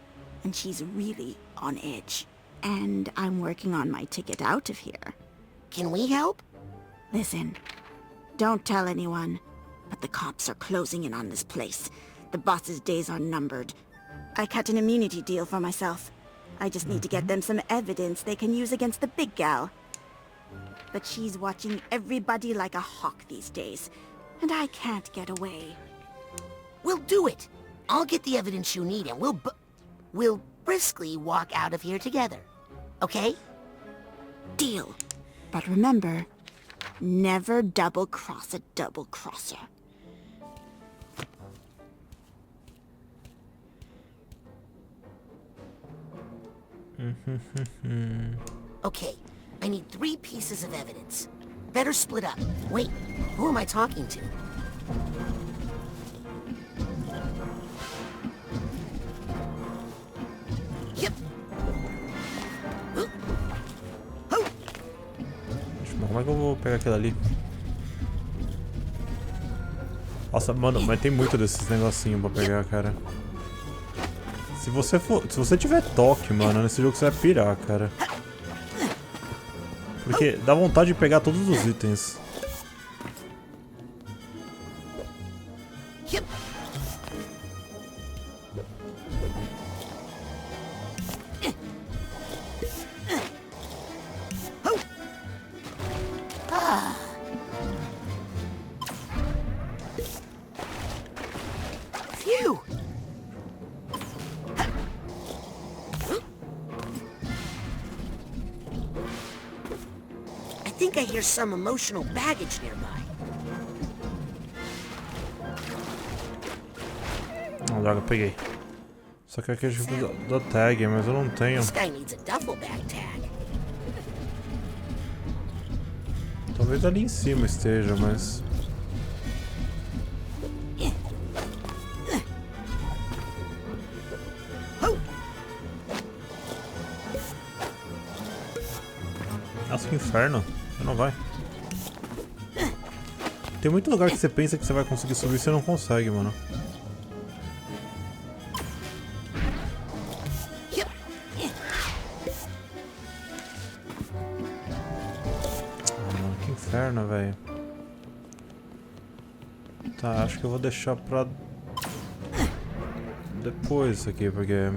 and she's really on edge. And I'm working on my ticket out of here. Can we help? Listen, don't tell anyone, but the cops are closing in on this place. The boss's days are numbered. I cut an immunity deal for myself. I just need to get them some evidence they can use against the big gal. But she's watching everybody like a hawk these days, and I can't get away. We'll do it. I'll get the evidence you need, and we'll briskly walk out of here together. Okay? Deal. But remember, never double-cross a double-crosser. Okay, I need 3 pieces of evidence. Better split up. Wait, who am I talking to? Yep. Como é que eu vou pegar aquilo ali? Nossa, mano, mas tem muito desses negocinhos pra pegar, cara. Se você tiver toque, mano, nesse jogo você vai pirar, cara. Porque dá vontade de pegar todos os itens. I think I hear some emotional baggage nearby. Droga, peguei. Só que aqui é tipo da tag, mas eu não tenho. This guy needs a duffel bag tag. Talvez ali em cima esteja, mas... Nossa, que inferno. Você não vai. Tem muito lugar que você pensa que você vai conseguir subir e você não consegue, mano. Ah, mano, que inferno, velho. Tá, acho que eu vou deixar pra... depois isso aqui, porque...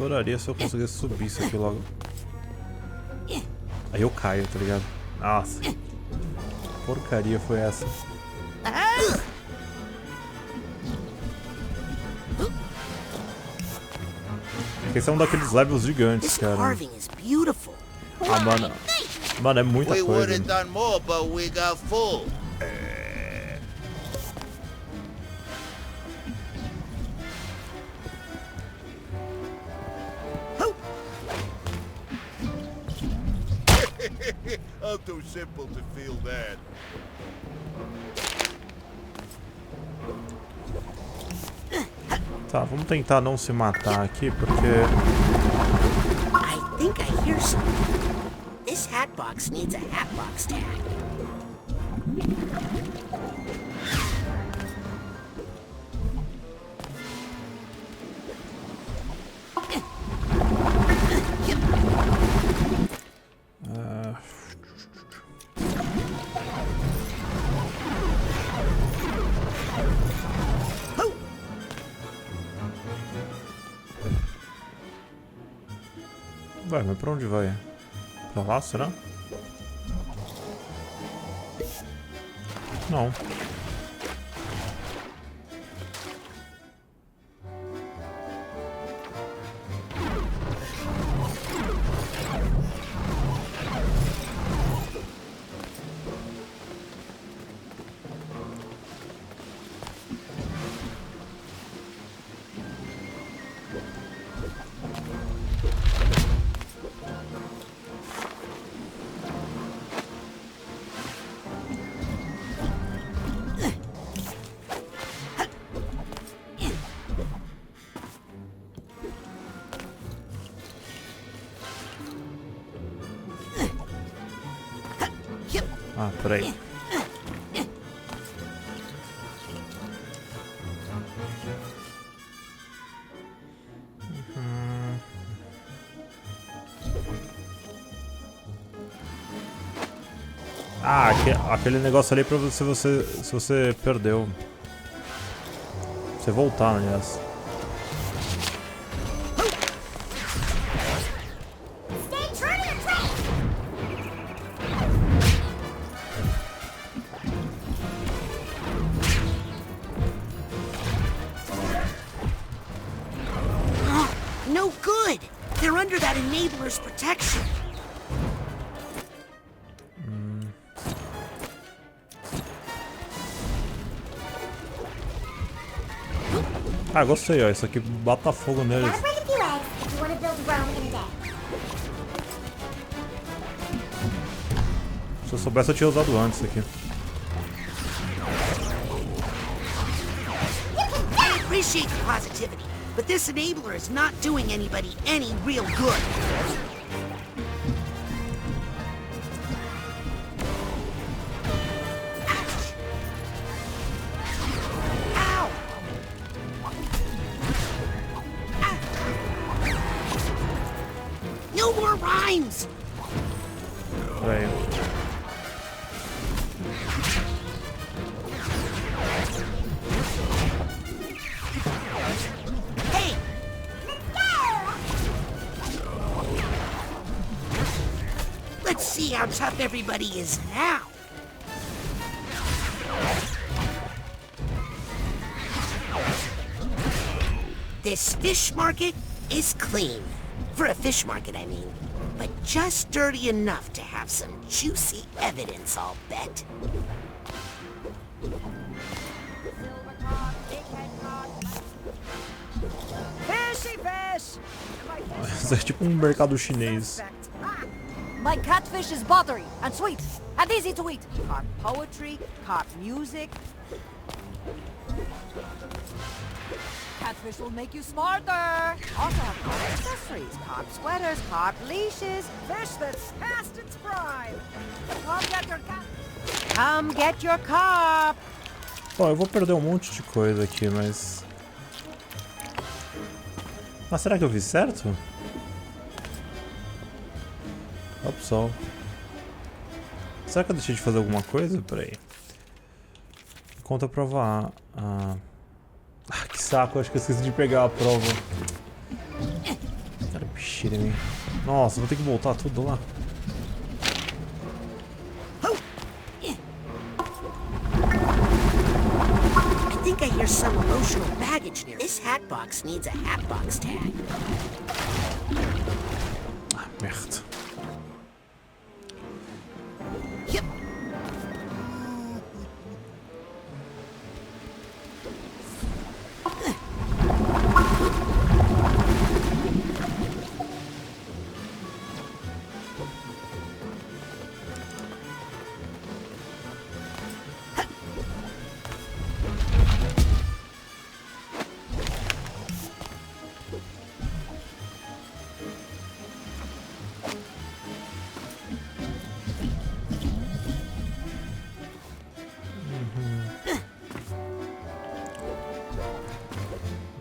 Adoraria se eu conseguisse subir isso aqui logo. Aí eu caio, tá ligado? Nossa. Que porcaria foi essa? Esse é um daqueles levels gigantes, cara. Ah, mano. Mano, é muita coisa. I'm too simple to feel that. Tá, vamos tentar não se matar aqui, porque... I think I hear something. This hat box needs a hat box tag. Ué, mas pra onde vai? Pra lá, será? Não. Ah, peraí. Ah, aquele negócio ali pra você se você perdeu. Você voltar, aliás. No good! They're under that enabler's protection. Ah, gostei, ó. Isso aqui bota fogo neles. Se eu soubesse, eu tinha usado antes aqui. I appreciate the positivity, but this enabler is not doing anybody any real good. No more rhymes! Peraí. Hey! Let's see how tough everybody is now. This fish market is clean. For a fish market, I mean. But just dirty enough to have some juicy evidence, I'll bet. Fishy fish! Isso é tipo um mercado chinês. My catfish is buttery and sweet and easy to eat. Carp poetry, carp music. Catfish will make you smarter. Also have carp accessories, carp sweaters, carp leashes. Fish that's past its prime. Come get your carp. Come get your carp. Ó, eu vou perder um monte de coisa aqui, mas... Mas será que eu fiz certo? Opção. Será que eu deixei de fazer alguma coisa? Peraí. Conta a prova A. Ah, que saco, acho que eu esqueci de pegar a prova. Cara, bichinha em mim. Nossa, vou ter que voltar tudo lá. I think I hear some emotional baggage near. This hat box needs a hat box tag. Ah, merda. Yep.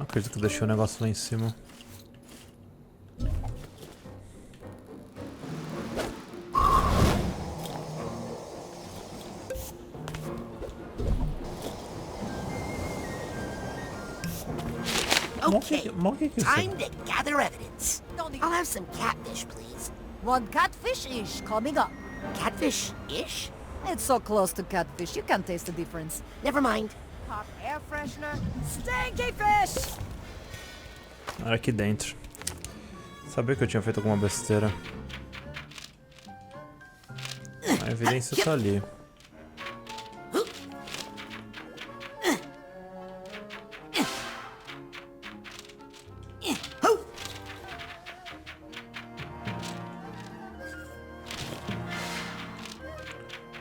Acredito que eu deixei o negócio lá em cima. Okay, time to gather evidence. I'll have some catfish, please. One catfish-ish coming up. Catfish-ish? It's so close to catfish, you can't taste the difference. Never mind. Pop air freshener. Stinky fish! Era aqui dentro. Sabia que eu tinha feito alguma besteira. A evidência tá ali.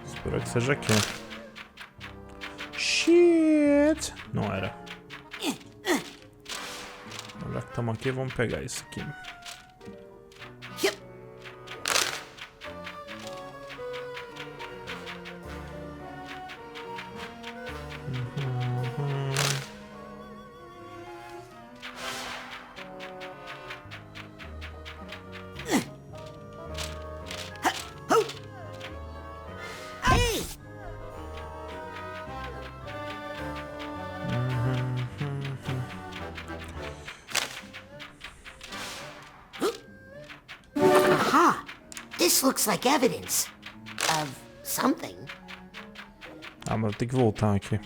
Espero que seja aqui. Shit! Não era. Já que estamos aqui, vamos pegar isso aqui. This looks like evidence of something. Ah, mas eu tenho que voltar aqui.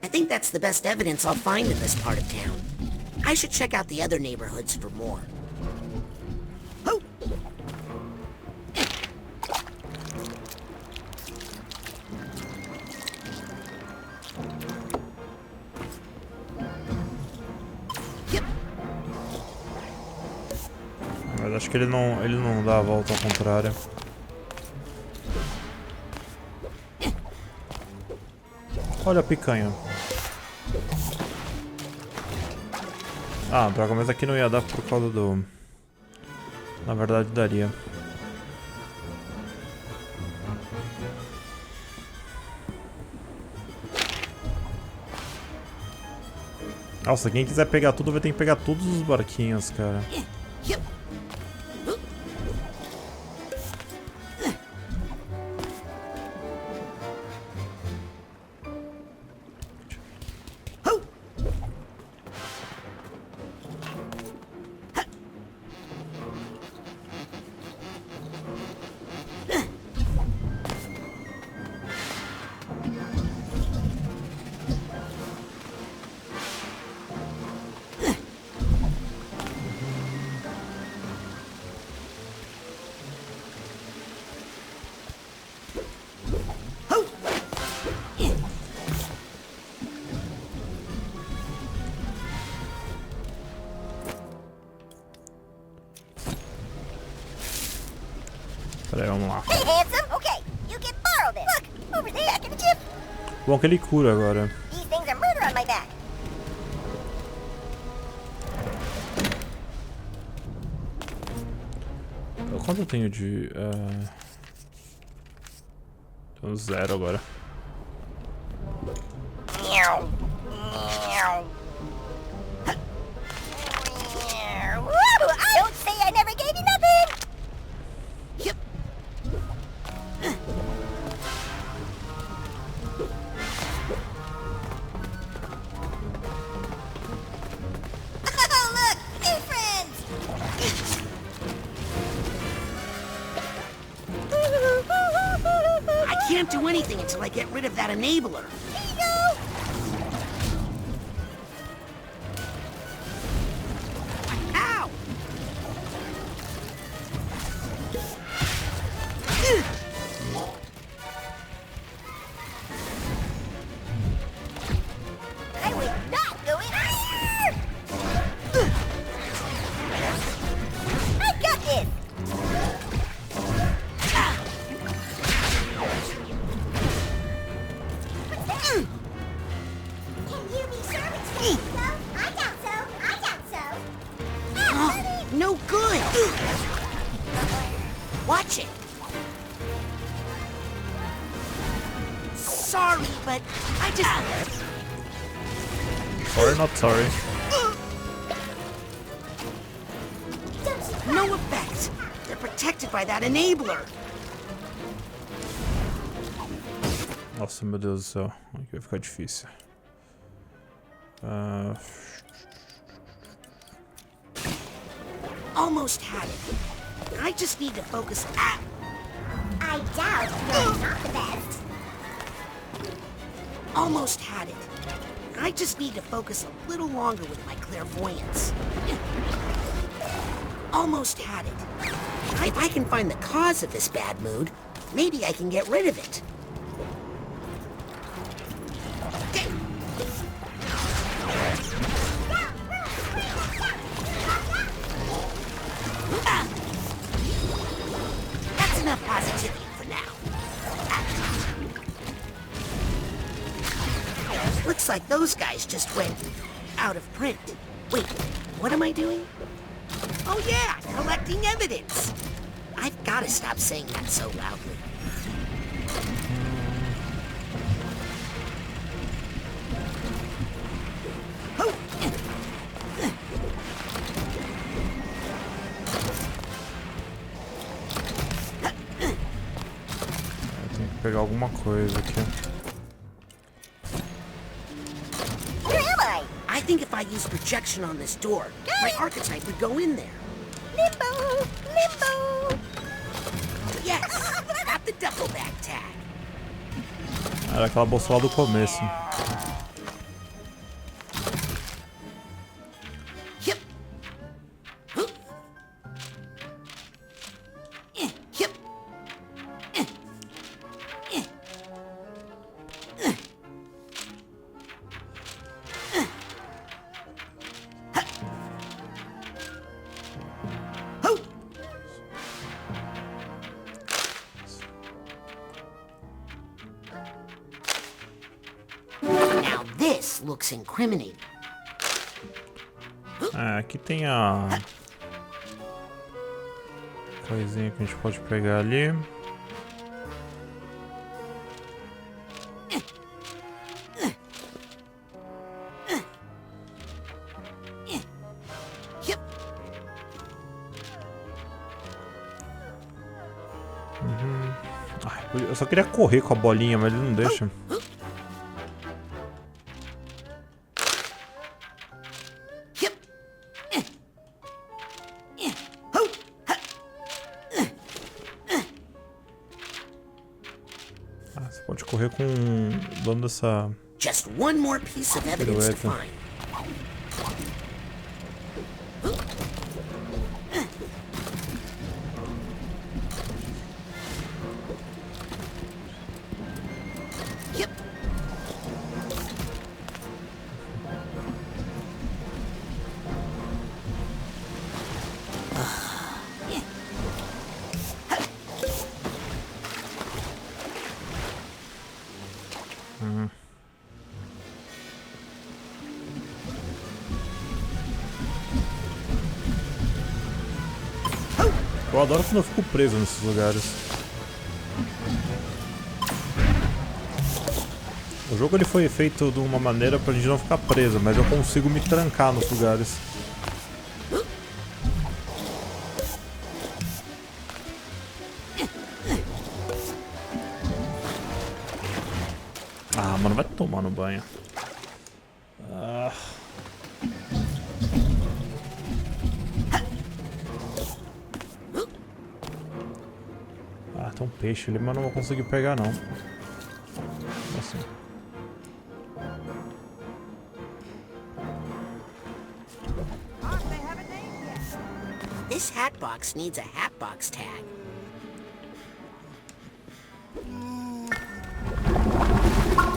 I think that's the best evidence I'll find in this part of town. I should check out the other neighborhoods for more. Mas acho que ele não dá a volta ao contrário. Olha a picanha. Ah, droga, mas aqui não ia dar por causa do... Na verdade daria. Nossa, quem quiser pegar tudo vai ter que pegar todos os barquinhos, cara. Peraí, vamos lá. Hey, handsome. Okay, you can borrow this. Look, over there, in the chip. Bom que ele cura agora. These things are murder on my back. Quanto eu tenho de... Tenho 0 agora. Don't say I never gave you nothing. Oh, look, new friends. I can't do anything until I get rid of that enabler. Ow! I would not go in there. I got this. Can you be sure it's safe? So? I doubt so. I doubt so. No good! Watch catch it. Sorry, but I just... Sorry, not sorry. No effect. They're protected by that enabler. Nossa, meu Deus do céu. Aqui vai ficar difícil. Almost had it. I just need to focus. I doubt you're not the best. Almost had it. I just need to focus a little longer with my clairvoyance. Almost had it. If I can find the cause of this bad mood, maybe I can get rid of it. That's enough positivity for now. Looks like those guys just went out of print. Wait, what am I doing? Oh yeah, collecting evidence. I've got to stop saying that so loudly. Tem que pegar alguma coisa aqui. I think if I use projection on this door, my archetype would go in there. Limbo! Limbo! Yes! Got the duffel bag tag. Era aquela bolsa lá do começo. Yep. Yep. Now this looks incriminating. Aqui tem a coisinha que a gente pode pegar ali. Eu só queria correr com a bolinha, mas ele não deixa. Você pode correr com o dono dessa... Just one more piece of evidence to find. Eu adoro quando eu fico preso nesses lugares. O jogo ele foi feito de uma maneira pra gente não ficar preso, mas eu consigo me trancar nos lugares. Ah, mano, vai tomar no banho. Tem um peixe ali, mas não vou conseguir pegar não. Assim. This hat box needs a hat box tag.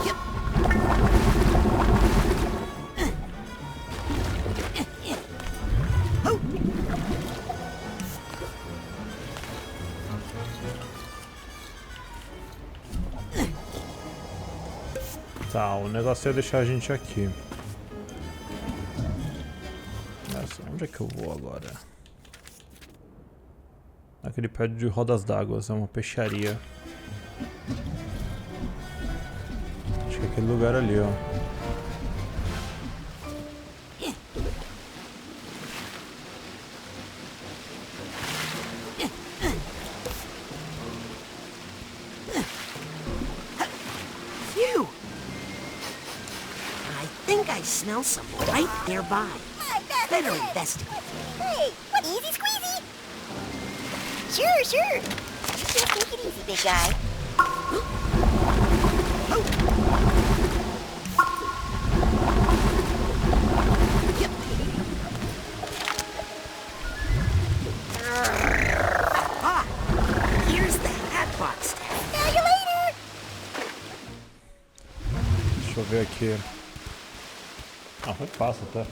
Yep. Tá, o negócio é deixar a gente aqui. Nossa, onde é que eu vou agora? Aquele prédio de rodas d'água, é uma peixaria. Acho que é aquele lugar ali, ó. Phew! I think I smell someone right nearby. Better investigate. Hey, what? Easy squeezy. Sure, sure. Just take it easy, big guy. Ah, here's the hat box. See you later. Deixa eu ver aqui. Ah, foi fácil, tá?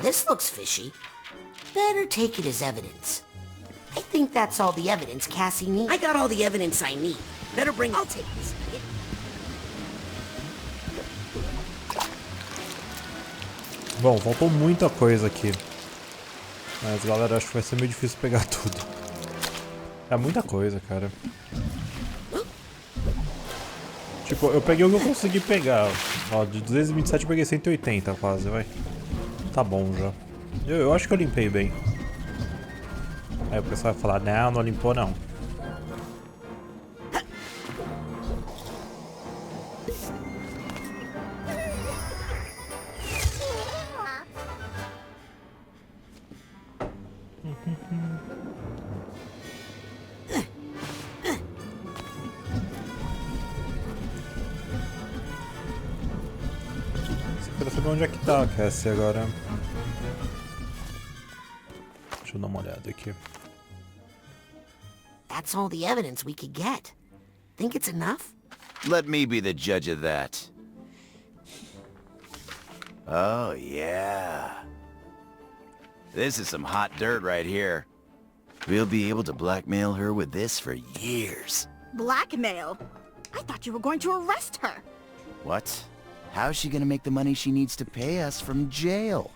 This looks fishy. Better take it as evidence. I think that's all the evidence Cassie needs. I got all the evidence I need. Better bring... I'll take this. Bom, faltou muita coisa aqui. Mas, galera, acho que vai ser meio difícil pegar tudo. É muita coisa, cara. Tipo, eu peguei o que eu consegui pegar. Ó, de 227 eu peguei 180 quase, vai. Tá bom já. Eu acho que eu limpei bem. Aí o pessoal vai falar, não, não limpou não. Eu quero saber onde é que tá a Cassie agora. Deixa eu dar uma olhada aqui. That's all the evidence we could get. Think it's enough? Let me be the judge of that. Oh, yeah. This is some hot dirt right here. We'll be able to blackmail her with this for years. Blackmail? I thought you were going to arrest her. What? How's she gonna make the money she needs to pay us from jail?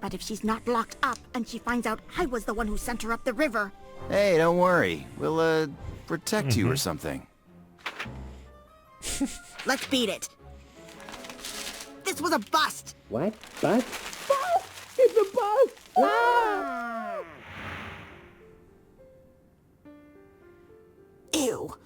But if she's not locked up and she finds out I was the one who sent her up the river... Hey, don't worry. We'll, protect you or something. Let's beat it. This was a bust. What? Bust? Bust! It's a bust! Ah! Ew.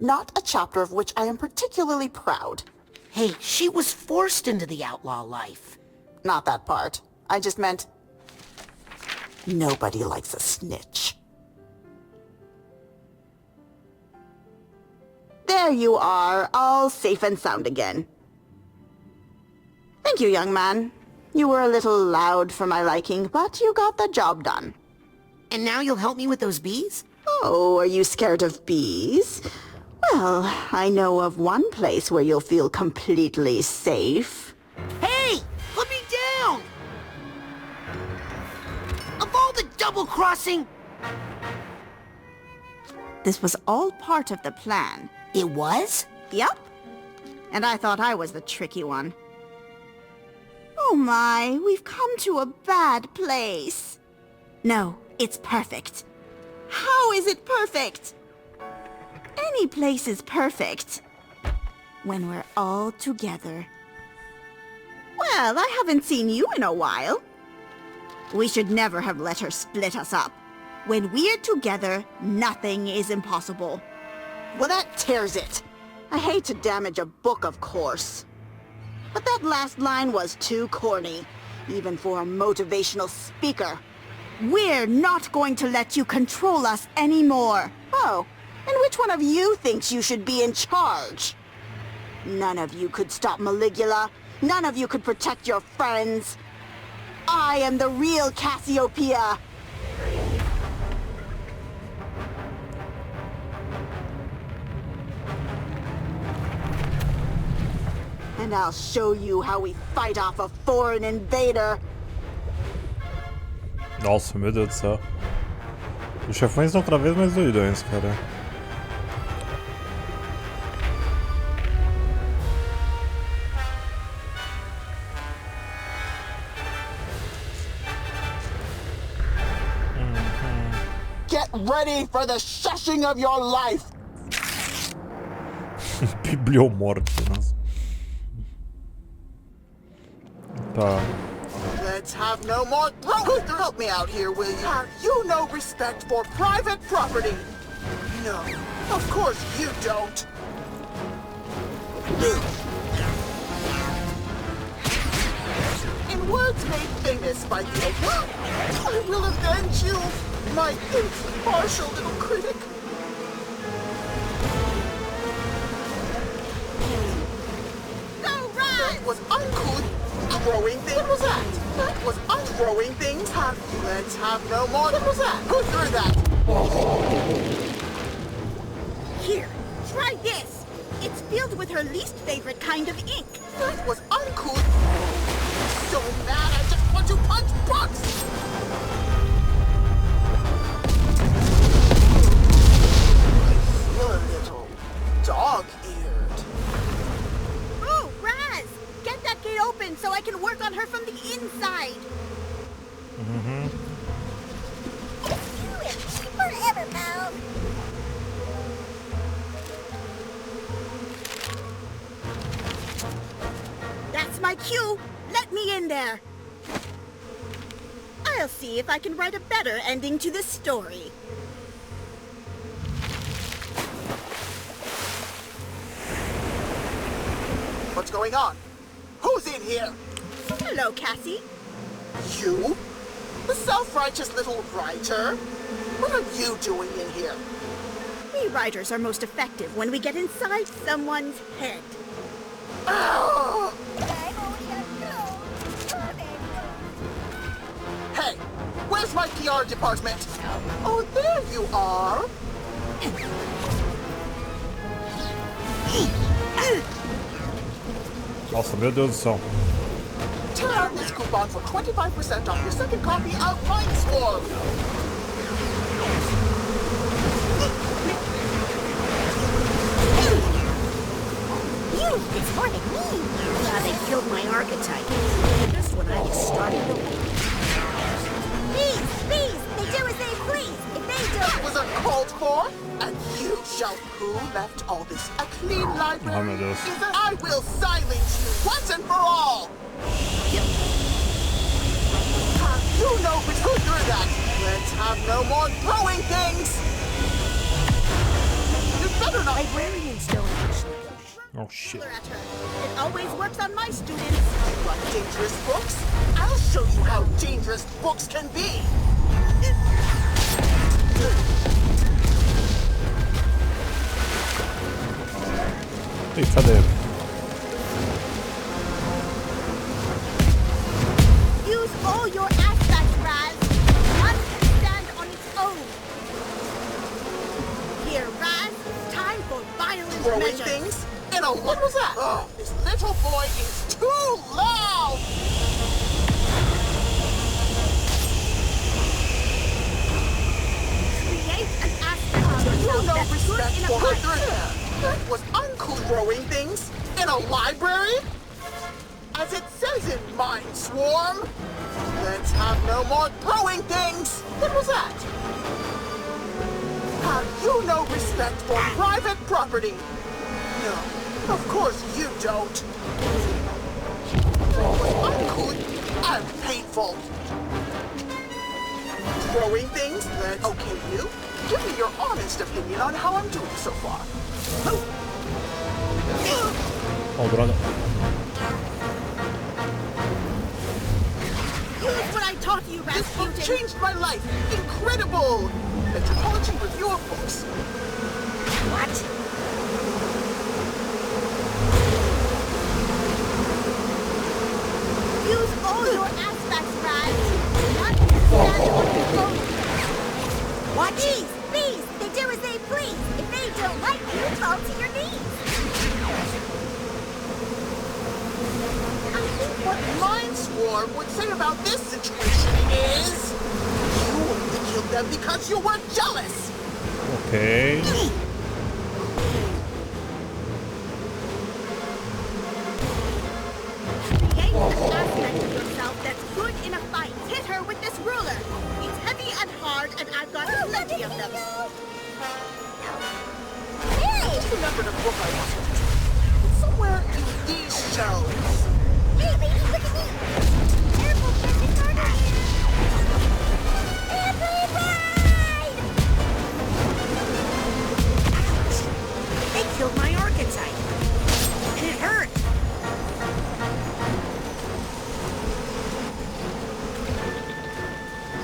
Not a chapter of which I am particularly proud. Hey, she was forced into the outlaw life. Not that part. I just meant... nobody likes a snitch. There you are, all safe and sound again. Thank you, young man. You were a little loud for my liking, but you got the job done. And now you'll help me with those bees? Oh, are you scared of bees? Well, I know of one place where you'll feel completely safe. Hey! Put me down! Of all the double-crossing... This was all part of the plan. It was? Yep. And I thought I was the tricky one. Oh my, we've come to a bad place. No, it's perfect. How is it perfect? Any place is perfect. When we're all together. Well, I haven't seen you in a while. We should never have let her split us up. When we're together, nothing is impossible. Well, that tears it. I hate to damage a book, of course. But that last line was too corny, even for a motivational speaker. We're not going to let you control us anymore. Oh, And which one of you thinks you should be in charge? None of you could stop Maligula. None of you could protect your friends. I am the real Cassiopeia. And I'll show you how we fight off a foreign invader. Nossa, meu Deus do céu. Os chefões estão cada vez mais doidões, cara. Get ready for the shushing of your life. Bibliomorte, nossa. Tá. Let's have no more throwing. Help me out here, will you? Have you no respect for private property? No, of course you don't. In words made famous by the I will avenge you, my impartial little critic. No, right! That was uncool. Throwing things? What was that? That was unthrowing things. Let's have no more. What was that? Who threw that? Here, try this. It's filled with her least favorite kind of ink. That was uncool. So mad I just want to punch books. I feel a little dog-eared. Oh, Raz! Get that gate open so I can work on her from the inside. Forever, Mel. That's my cue. Let me in there. I'll see if I can write a better ending to this story. What's going on? Who's in here? Hello, Cassie. You? The self-righteous little writer? What are you doing in here? We writers are most effective when we get inside someone's head. Oh! Hey, where's my PR department? Oh, there you are. Nossa, meu Deus do céu. Turn this coupon for 25% off your second copy of Mindswarm. It's more than me. They killed my archetype. Just when I was starting to... Please, they do as they please. If they do... That was uncalled for, and you shall... Who left all this? A clean library? Oh, my Deus. I will silence you once and for all. You know who threw that. Let's have no more throwing things. You better not... Librarians don't actually... Oh, shit. It always works on my students. You want dangerous books? I'll show you how dangerous books can be. Ih, cadê? Use all your aspects, Raz. One can stand on its own. Here, Raz, time for violent Throwing measures. things? What was that? Oh, this little boy is too loud! Create an aspect of You yourself know that's good respect in a for fight. That was uncool throwing things in a library? As it says in Mindswarm. Let's have no more throwing things! What was that? Have you no respect for private property? No. Of course you don't. Uncool and painful. Throwing things? Okay, you. Give me your honest opinion on how I'm doing so far. Oh, droga. Use what I taught you, Rasputin. This book changed my life. Incredible. Metropolitan Review of Books. What? Use all your aspects, Raz. What? Bees! They do as they please. If they don't like you, fall to your knees. I think what Mind Swarm would say about this situation is... You only killed them because you were jealous! Okay. Create an aspect of yourself that's good in a fight. Hit her with this ruler. It's heavy and hard, and I've got plenty of them. Hey! Remember the book I want you to read. It's somewhere in these shelves. Hey, lady, look at me. Careful, Captain Carter. They killed my archetype. And it hurt.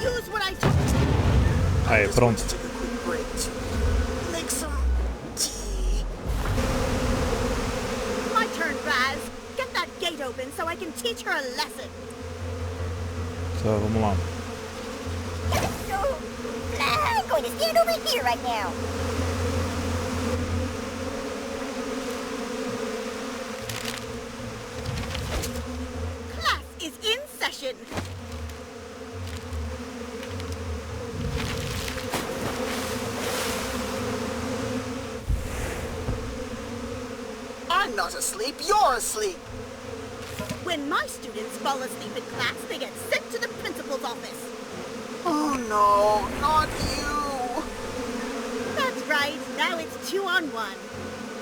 Use what I told you. Aí, pronto. Make some tea. My turn, Raz. Get that gate open so I can teach her a lesson. Então, vamos lá. I'm going to stand over here right now. Class is in session. I'm not asleep, you're asleep. When my students fall asleep in class, they get sent to the principal's office. Oh no, not you. That's right. Now it's 2-on-1.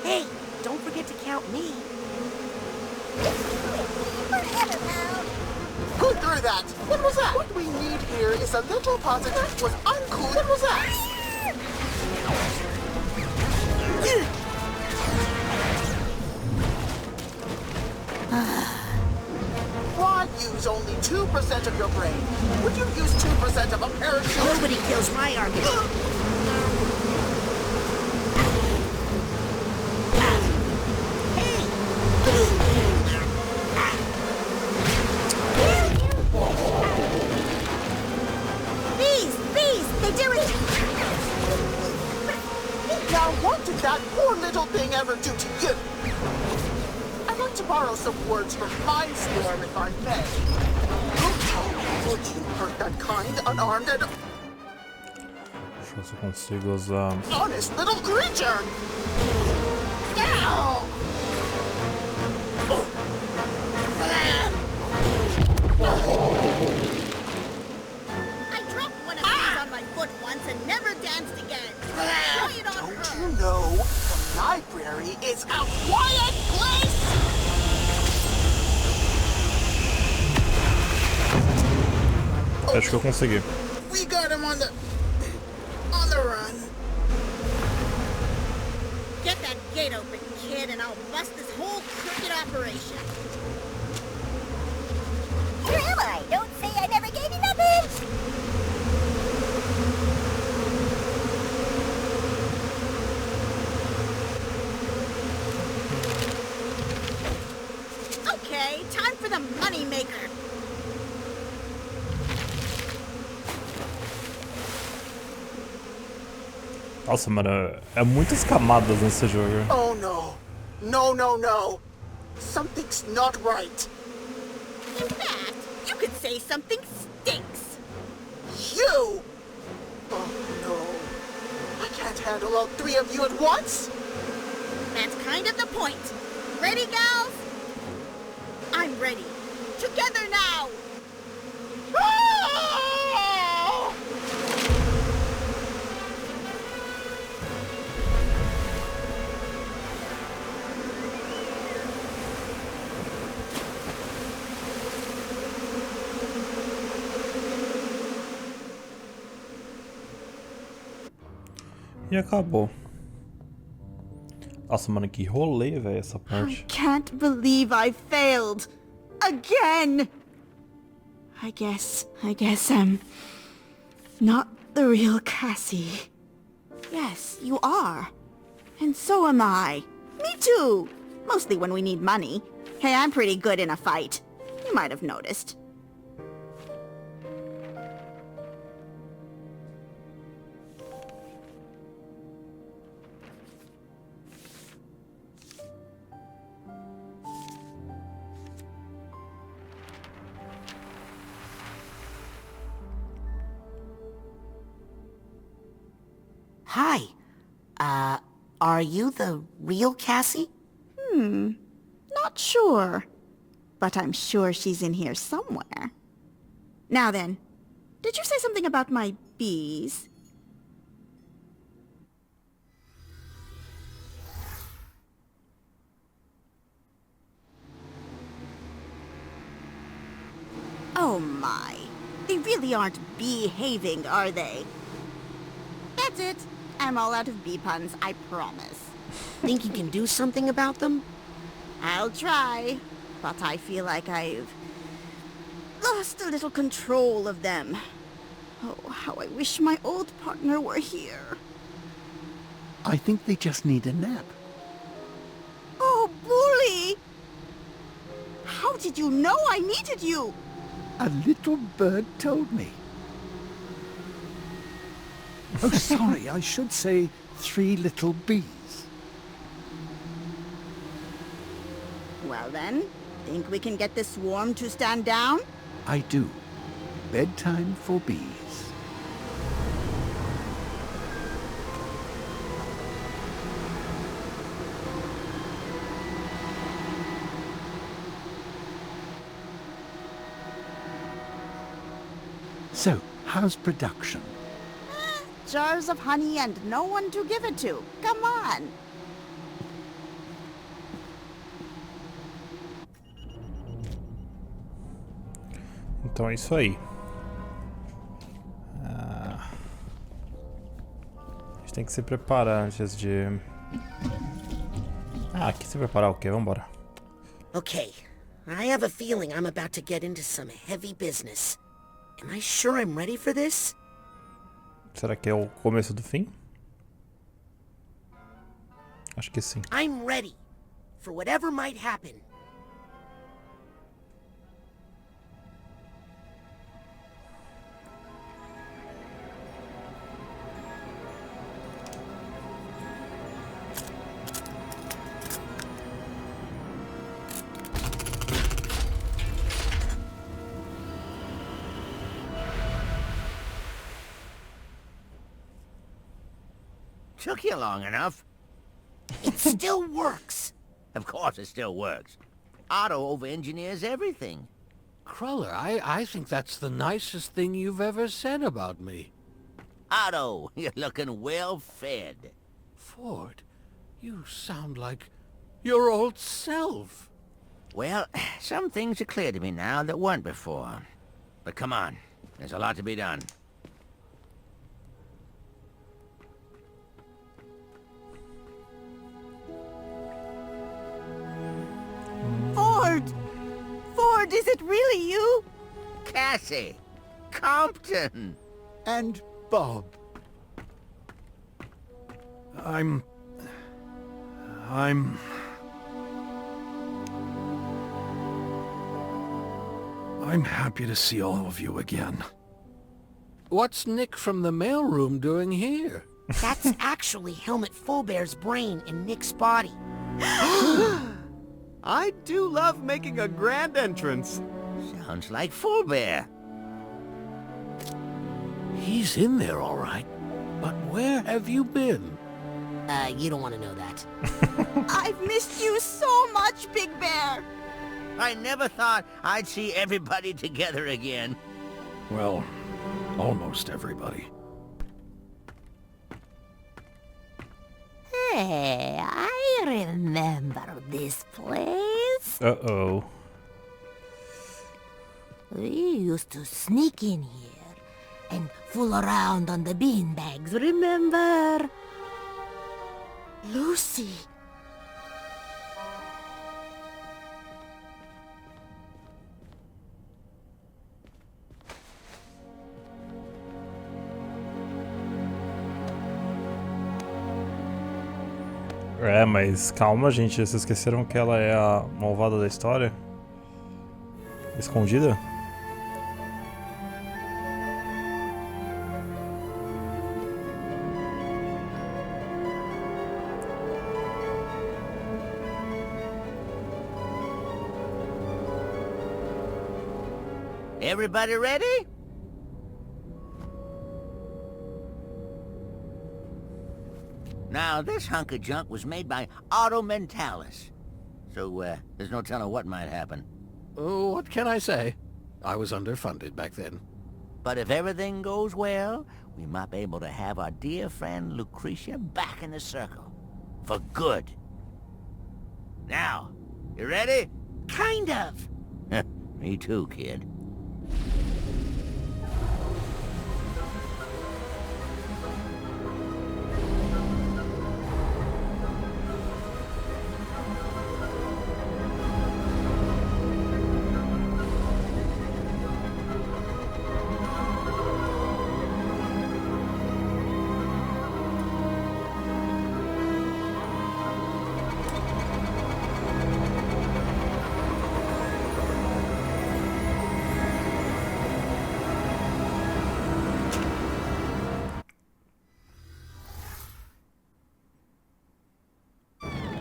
Hey, don't forget to count me. Go through that. What was that? What we need here is a little positive was uncool. What was that? Why use only 2% of your brain? Would you use 2% of a parachute? Nobody kills my archetype. Bees! They do it! Now, what did that poor little thing ever do to you? I'd like to borrow some words from Mind Swarm, if I may. Would you hurt that kind, unarmed and Deixa eu ver se eu consigo usar. honest little creature? Ow! I dropped one of these on my foot once and never danced again. Try it on her. Don't you know the library is a quiet place? Acho que eu consegui. We got him on the run. Get that gate open, kid, and I'll bust this whole crooked operation. Where am I? Don't say I never gave you nothing. Okay, time for the money maker. Nossa, mano, é muitas camadas nesse jogo. Oh no. No. Something's not right. In fact, you could say something stinks. You! Oh no. I can't handle all three of you at once. That's kind of the point. Ready, gals? I'm ready. Together now! E acabou. Nossa, mano, que rolê, velho, essa parte. I can't believe I failed. Again! I guess I'm not the real Cassie. Yes, you are. And so am I. Me too. Mostly when we need money. Hey, I'm pretty good in a fight. You might have noticed. Hi. Are you the real Cassie? Not sure. But I'm sure she's in here somewhere. Now then, did you say something about my bees? Oh my. They really aren't behaving, are they? That's it. I'm all out of bee puns, I promise. Think you can do something about them? I'll try, but I feel like I've lost a little control of them. Oh, how I wish my old partner were here. I think they just need a nap. Oh, Bully! How did you know I needed you? A little bird told me. Oh, sorry, I should say 3 little bees. Well then, think we can get this swarm to stand down? I do. Bedtime for bees. So, how's production? Jars of honey and no one to give it to. Come on. Então é isso aí. A gente tem que se preparar antes de... aqui se preparar o quê? Vambora. Okay. I have a feeling I'm about to get into some heavy business. Am I sure I'm ready for this? Será que é o começo do fim? Acho que sim. I'm ready for whatever might happen. Took you long enough. It still works. Of course it still works. Otto over-engineers everything. Cruller, I think that's the nicest thing you've ever said about me. Otto, you're looking well fed. Ford, you sound like your old self. Well, some things are clear to me now that weren't before. But come on, there's a lot to be done. Ford! Ford, is it really you? Cassie! Compton! And Bob. I'm happy to see all of you again. What's Nick from the mailroom doing here? That's actually Helmet Fullbear's brain in Nick's body. I do love making a grand entrance. Sounds like Fullbear. He's in there all right. But where have you been? You don't want to know that. I've missed you so much, Big Bear. I never thought I'd see everybody together again. Well, almost everybody. Hey, I remember this place. Uh-oh. We used to sneak in here and fool around on the beanbags, remember? Lucy. É, mas calma, gente. Vocês esqueceram que ela é a malvada da história? Escondida? Everybody ready? Now, this hunk of junk was made by Auto Mentalis. So, there's no telling what might happen. Oh, what can I say? I was underfunded back then. But if everything goes well, we might be able to have our dear friend Lucretia back in the circle. For good. Now, you ready? Kind of. Me too, kid.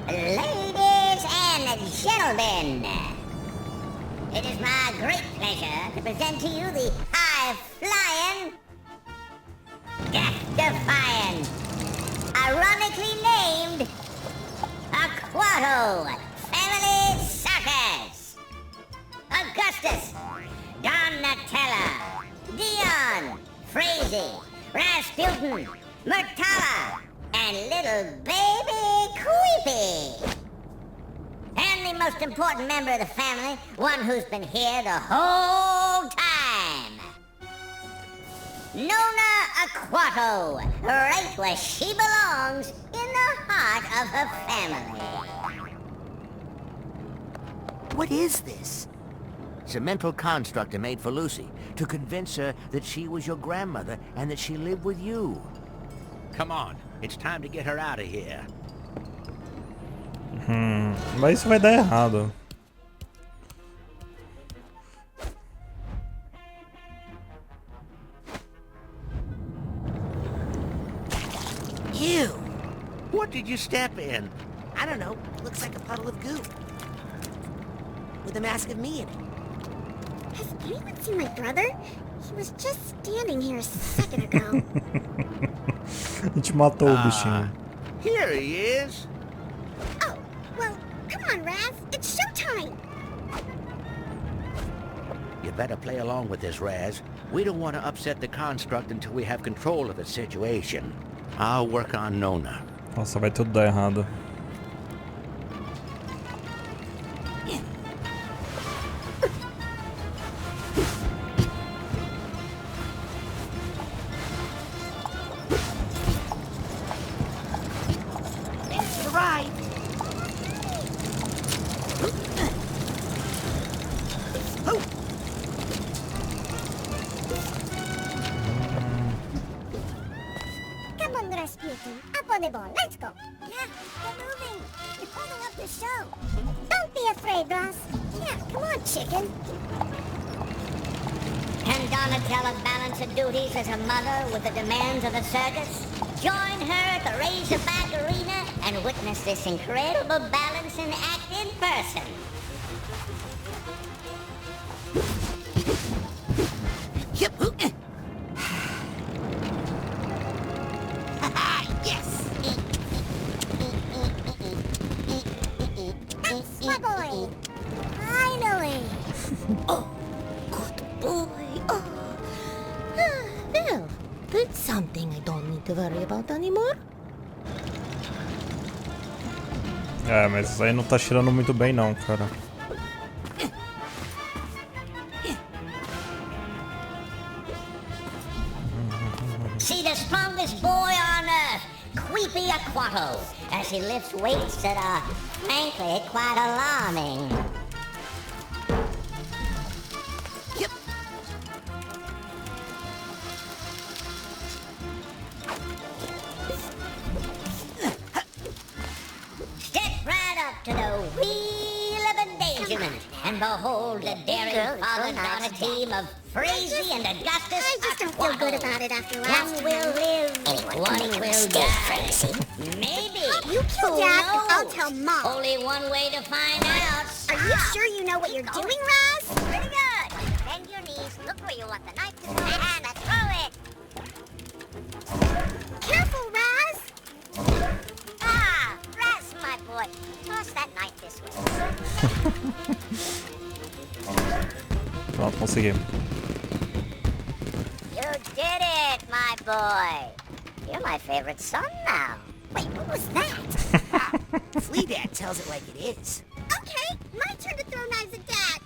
Ladies and gentlemen, it is my great pleasure to present to you the high-flying, death-defying, ironically named Aquato Family Circus. Augustus, Donatella, Dion, Frazee, Rasputin, Murtala, and little baby Creepy. And the most important member of the family, one who's been here the whole time. Nona Aquato, right where she belongs, in the heart of her family. What is this? It's a mental construct I made for Lucy, to convince her that she was your grandmother and that she lived with you. Come on, it's time to get her out of here. Mas isso vai dar errado. Ew! What did you step in? I don't know. Looks like a puddle of goo. With a mask of me in it. Has anyone seen my brother? He was just standing here a second ago. A gente matou o bichinho. Here he is. Oh, well, come on, Raz. It's showtime. You better play along with this, Raz. We don't want to upset the construct until we have control of the situation. I'll work on Nona. Nossa, vai tudo dar errado. Come on, Rasputin. Up on the ball. Let's go. Yeah, we're moving. You're holding up the show. Don't be afraid, Ross. Yeah, come on, chicken. Can Donatella balance her duties as a mother with the demands of the circus? Join her at the Razorback Arena and witness this incredible balancing act in person. Yes! That's my boy. Finally. Oh, good boy. Oh. Well, that's something I don't need to worry about anymore. É, mas isso aí não tá cheirando muito bem não, cara. See the strongest boy on earth, Creepy Aquato, as he lifts weights that are, frankly, quite alarming. to the Wheel of Endangerment and behold the daring father-daughter team of Frazee and Augustus. I just don't feel good about it after last One will live, one will die. Maybe. You kill Who Dad, knows? I'll tell Mom. Only one way to find out. Are you sure you know what you're doing, Raz? Pretty good. Bend your knees, look where you want the knife to go, and throw it. Careful, Raz! Ah, Raz, my boy. Toss that knife this way. Pronto, consegui. You did it, my boy. You're my favorite son now. Wait, what was that? Flea Dad tells it like it is. Okay, my turn to throw knives at Dad.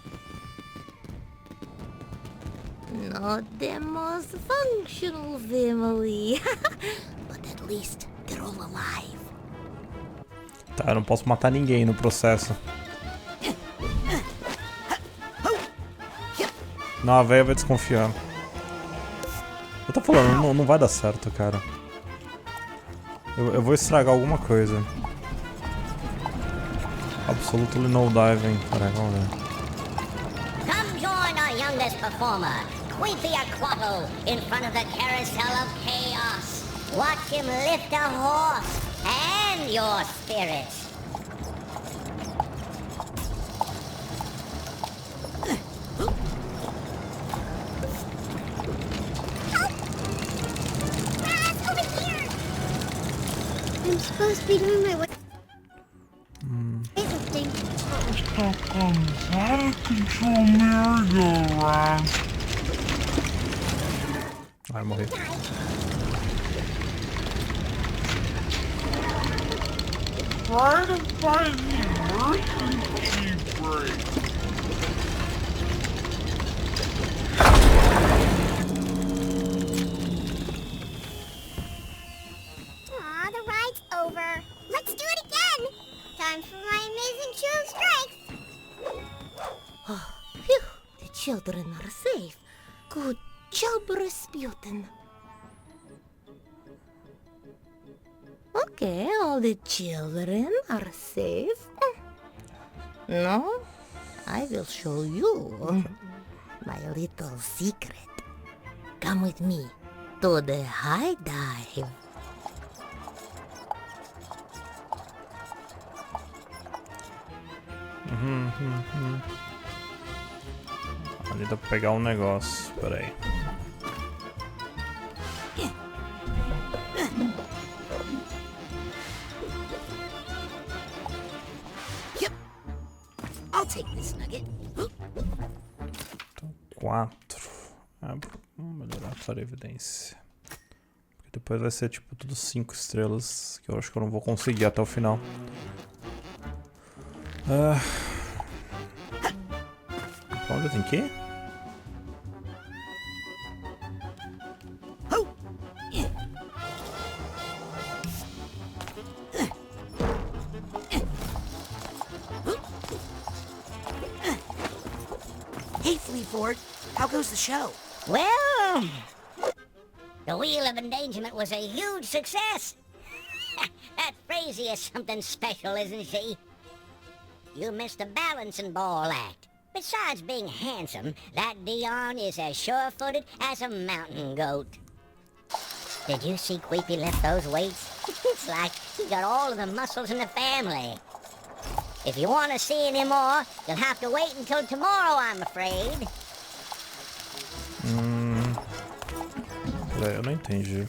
Not the most functional family. But at least they're all alive. Tá, eu não posso matar ninguém no processo. Não, a véia vai desconfiar. Eu tô falando, não vai dar certo, cara. Eu vou estragar alguma coisa. Absolutely no diving. Peraí, vamos ver. Come join our youngest performer, Queepy Aquato, in front of the carousel of chaos. Watch him lift a horse and your spirits. I'm supposed to be doing my weight. Out of control merry-go-round. Ai, morri. Try to find the emergency brake. Aw, the ride's over. Let's do it again. Time for my amazing show of strength. Oh, phew. The children are safe. Good job, Rasputin. Okay, all the children are safe. No, I will show you my little secret. Come with me to the high dive. Ali dá pra pegar um negócio. Pera aí. I'll take this nugget. 4. Vamos melhorar a clarividência. Porque depois vai ser tipo tudo 5 estrelas. Que eu acho que eu não vou conseguir até o final. Pra onde eu tenho que ir? Hey, Flea Ford, how goes the show? Well, the Wheel of Endangerment was a huge success. That Frazee is something special, isn't she? You missed the balancing ball act. Besides being handsome, that Dion is as sure-footed as a mountain goat. Did you see Queepy lift those weights? It's like he got all of the muscles in the family. If you want to see any more, you'll have to wait until tomorrow, I'm afraid. Peraí, eu não entendi.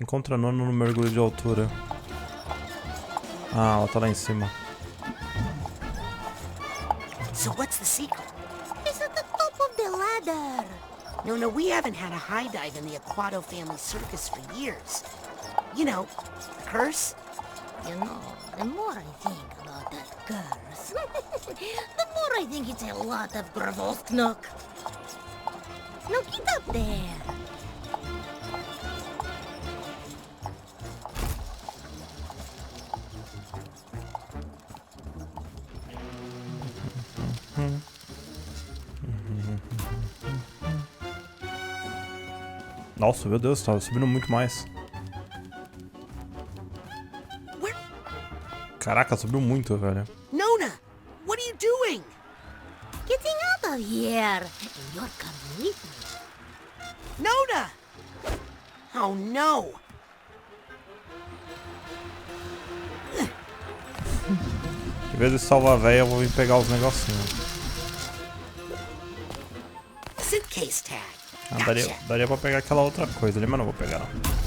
Encontra nono no mergulho de altura. Ah, ela tá lá em cima. So what's the secret? It's at the top of the ladder. No, we haven't had a high dive in the Aquato family circus for years. You know, the curse? You know, the more I think about that curse, the more I think it's a lot of Gravostknock. Now get up there. Nossa, meu Deus, tá subindo muito mais. Caraca, subiu muito, velho. Nona, what are you doing? Getting out of here. You're coming with me. Nona! Oh no! Em vez de salvar a véia, eu vou vir pegar os negocinhos. Suitcase tag. Ah, daria pra pegar aquela outra coisa ali, mas não vou pegar não.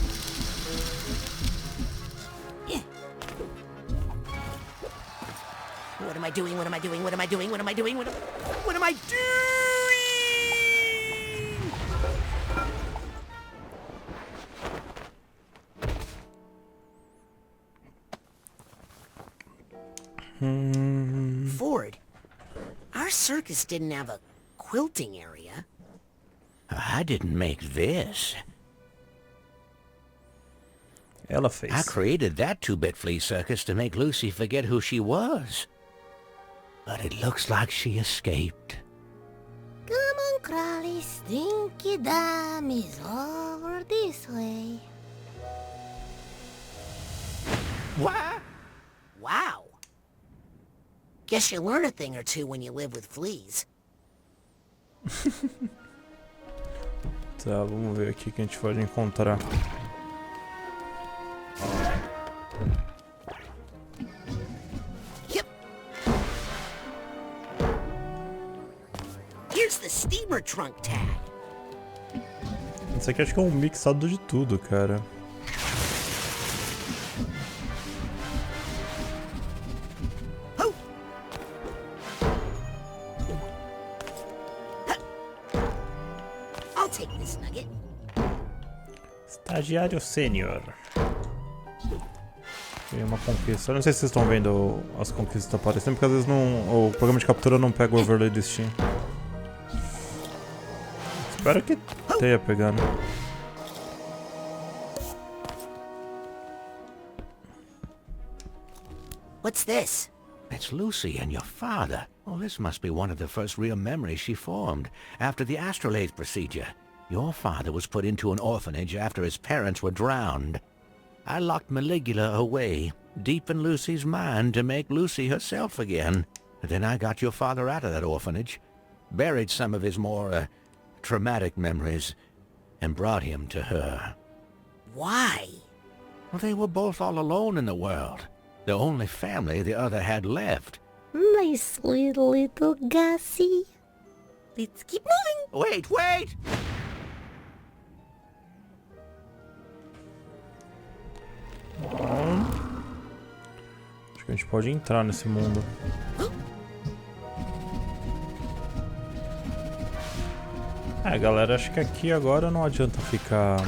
What am I doing? What am I doing? What am I doing? What am I doing? What am I doing? Ford, our circus didn't have a quilting area. I didn't make this. Ela fez. I created that two-bit flea circus to make Lucy forget who she was. But it looks like she escaped. Come on, Crowley, Stinky Dam is over this way. What? Wow. Guess you learn a thing or two when you live with fleas. Tá, vamos ver aqui o que a gente pode encontrar. Here's the steamer trunk tag. Isso aqui acho que é um mixado de tudo, cara. I'll take this nugget. Estagiário sênior. Tem uma conquista. Eu não sei se vocês estão vendo as conquistas aparecendo, porque às vezes não, o programa de captura não pega o overlay do Steam. Espero que tenha pegado. What's this? It's Lucy and your father. Well, this must be one of the first real memories she formed after the astrolabe procedure. Your father was put into an orphanage after his parents were drowned. I locked Maligula away, deep in Lucy's mind to make Lucy herself again. Then I got your father out of that orphanage, buried some of his more, traumatic memories, and brought him to her. Why? Well, they were both all alone in the world. The only family the other had left. My sweet little Gussie. Let's keep moving. Wait! Bom, acho que a gente pode entrar nesse mundo. É, galera, acho que aqui agora não adianta ficar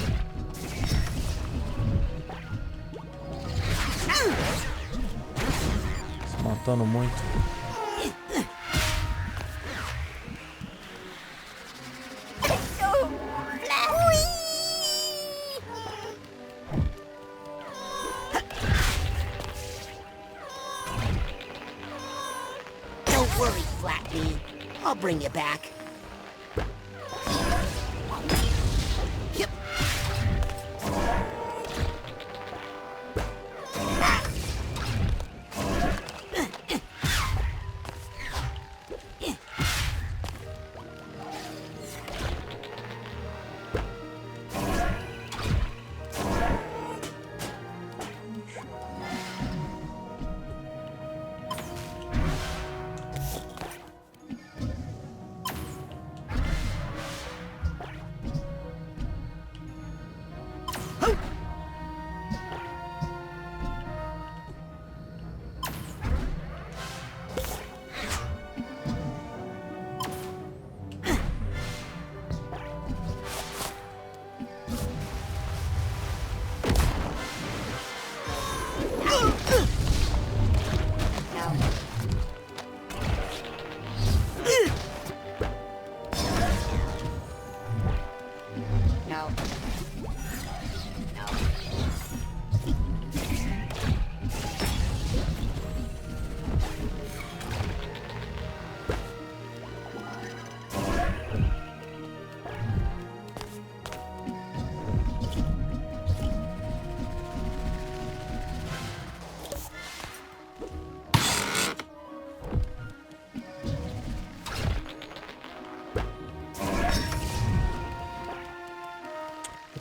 se matando muito. Don't worry, Flatbee. I'll bring you back. Yep.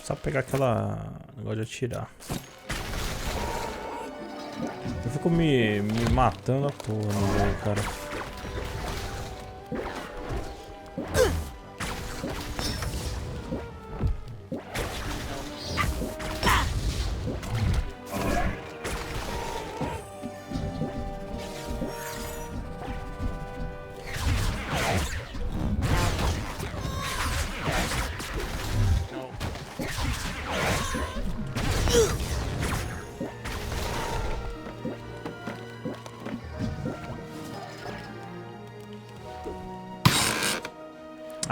Só pegar aquela negócio de atirar. Eu fico me matando à toa no jogo, cara.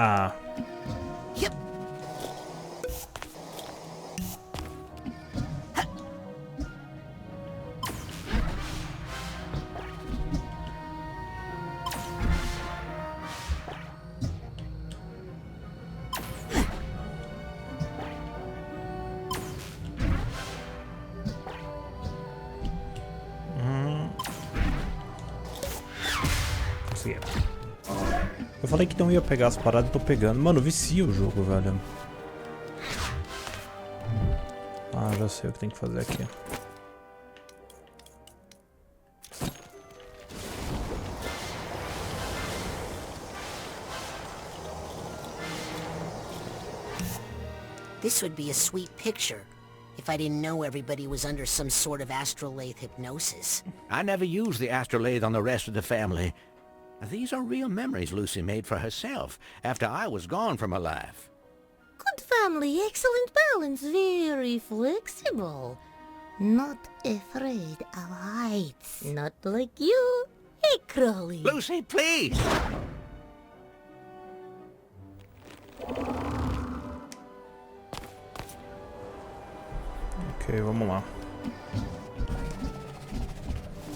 Ah. Consegui. Eu falei que não ia pegar as paradas e tô pegando. Mano, vicia o jogo, velho. Ah, já sei o que tem que fazer aqui. This would be a sweet picture if I didn't know everybody was under some sort of astrolabe hypnosis. I never used the astrolabe on the rest of the family. These are real memories Lucy made for herself after I was gone from her life. Good family, excellent balance, very flexible. Not afraid of heights. Not like you, hey Crowley. Lucy, please! Ok, vamos lá.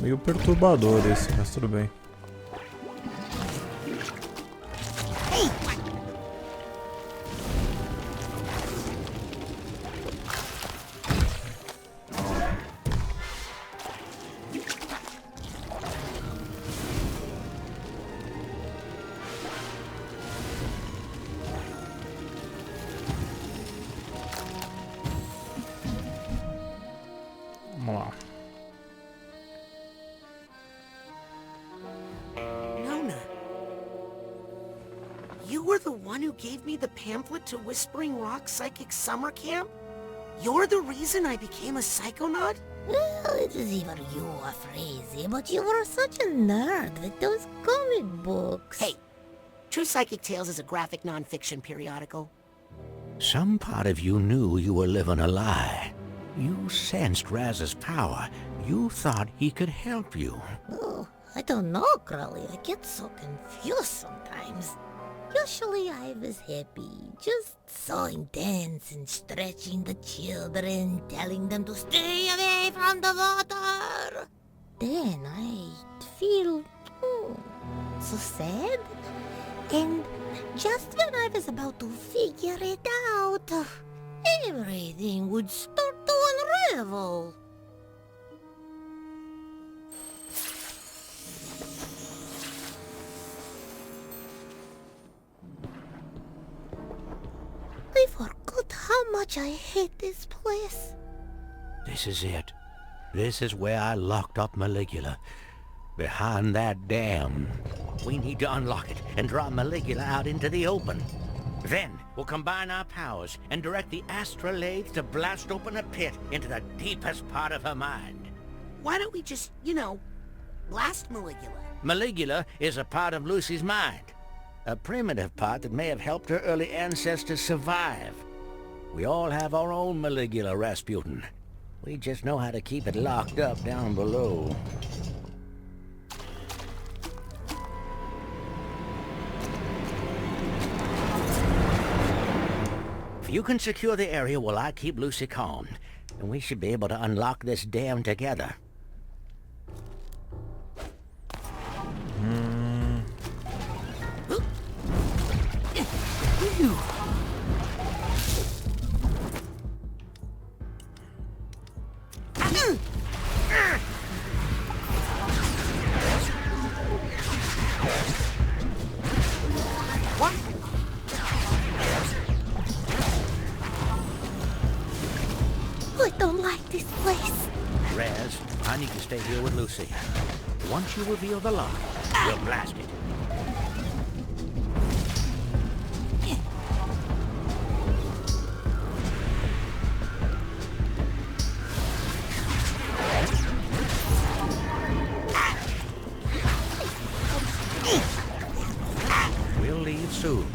Meio perturbador esse, mas tudo bem. Vamos lá. Nona, you were the one who gave me the pamphlet to Whispering Rock Psychic Summer Camp? You're the reason I became a psychonaut? Well, it is either you or Crazy, but you were such a nerd with those comic books. Hey, True Psychic Tales is a graphic non-fiction periodical. Some part of you knew you were living a lie. You sensed Raz's power. You thought he could help you. Oh, I don't know, Crowley. I get so confused sometimes. Usually I was happy, just so intense and stretching the children, telling them to stay away from the water. Then I'd feel so sad. And just when I was about to figure it out, everything would start to unravel. I forgot how much I hate this place. This is it. This is where I locked up Maligula. Behind that dam. We need to unlock it and draw Maligula out into the open. Then we'll combine our powers and direct the astrolabe to blast open a pit into the deepest part of her mind. Why don't we just, blast Maligula? Maligula is a part of Lucy's mind. A primitive part that may have helped her early ancestors survive. We all have our own Maligula, Rasputin. We just know how to keep it locked up down below. If you can secure the area while I keep Lucy calm, then we should be able to unlock this dam together. stay here with Lucy. Once you reveal the lock, we'll blast it. We'll leave soon.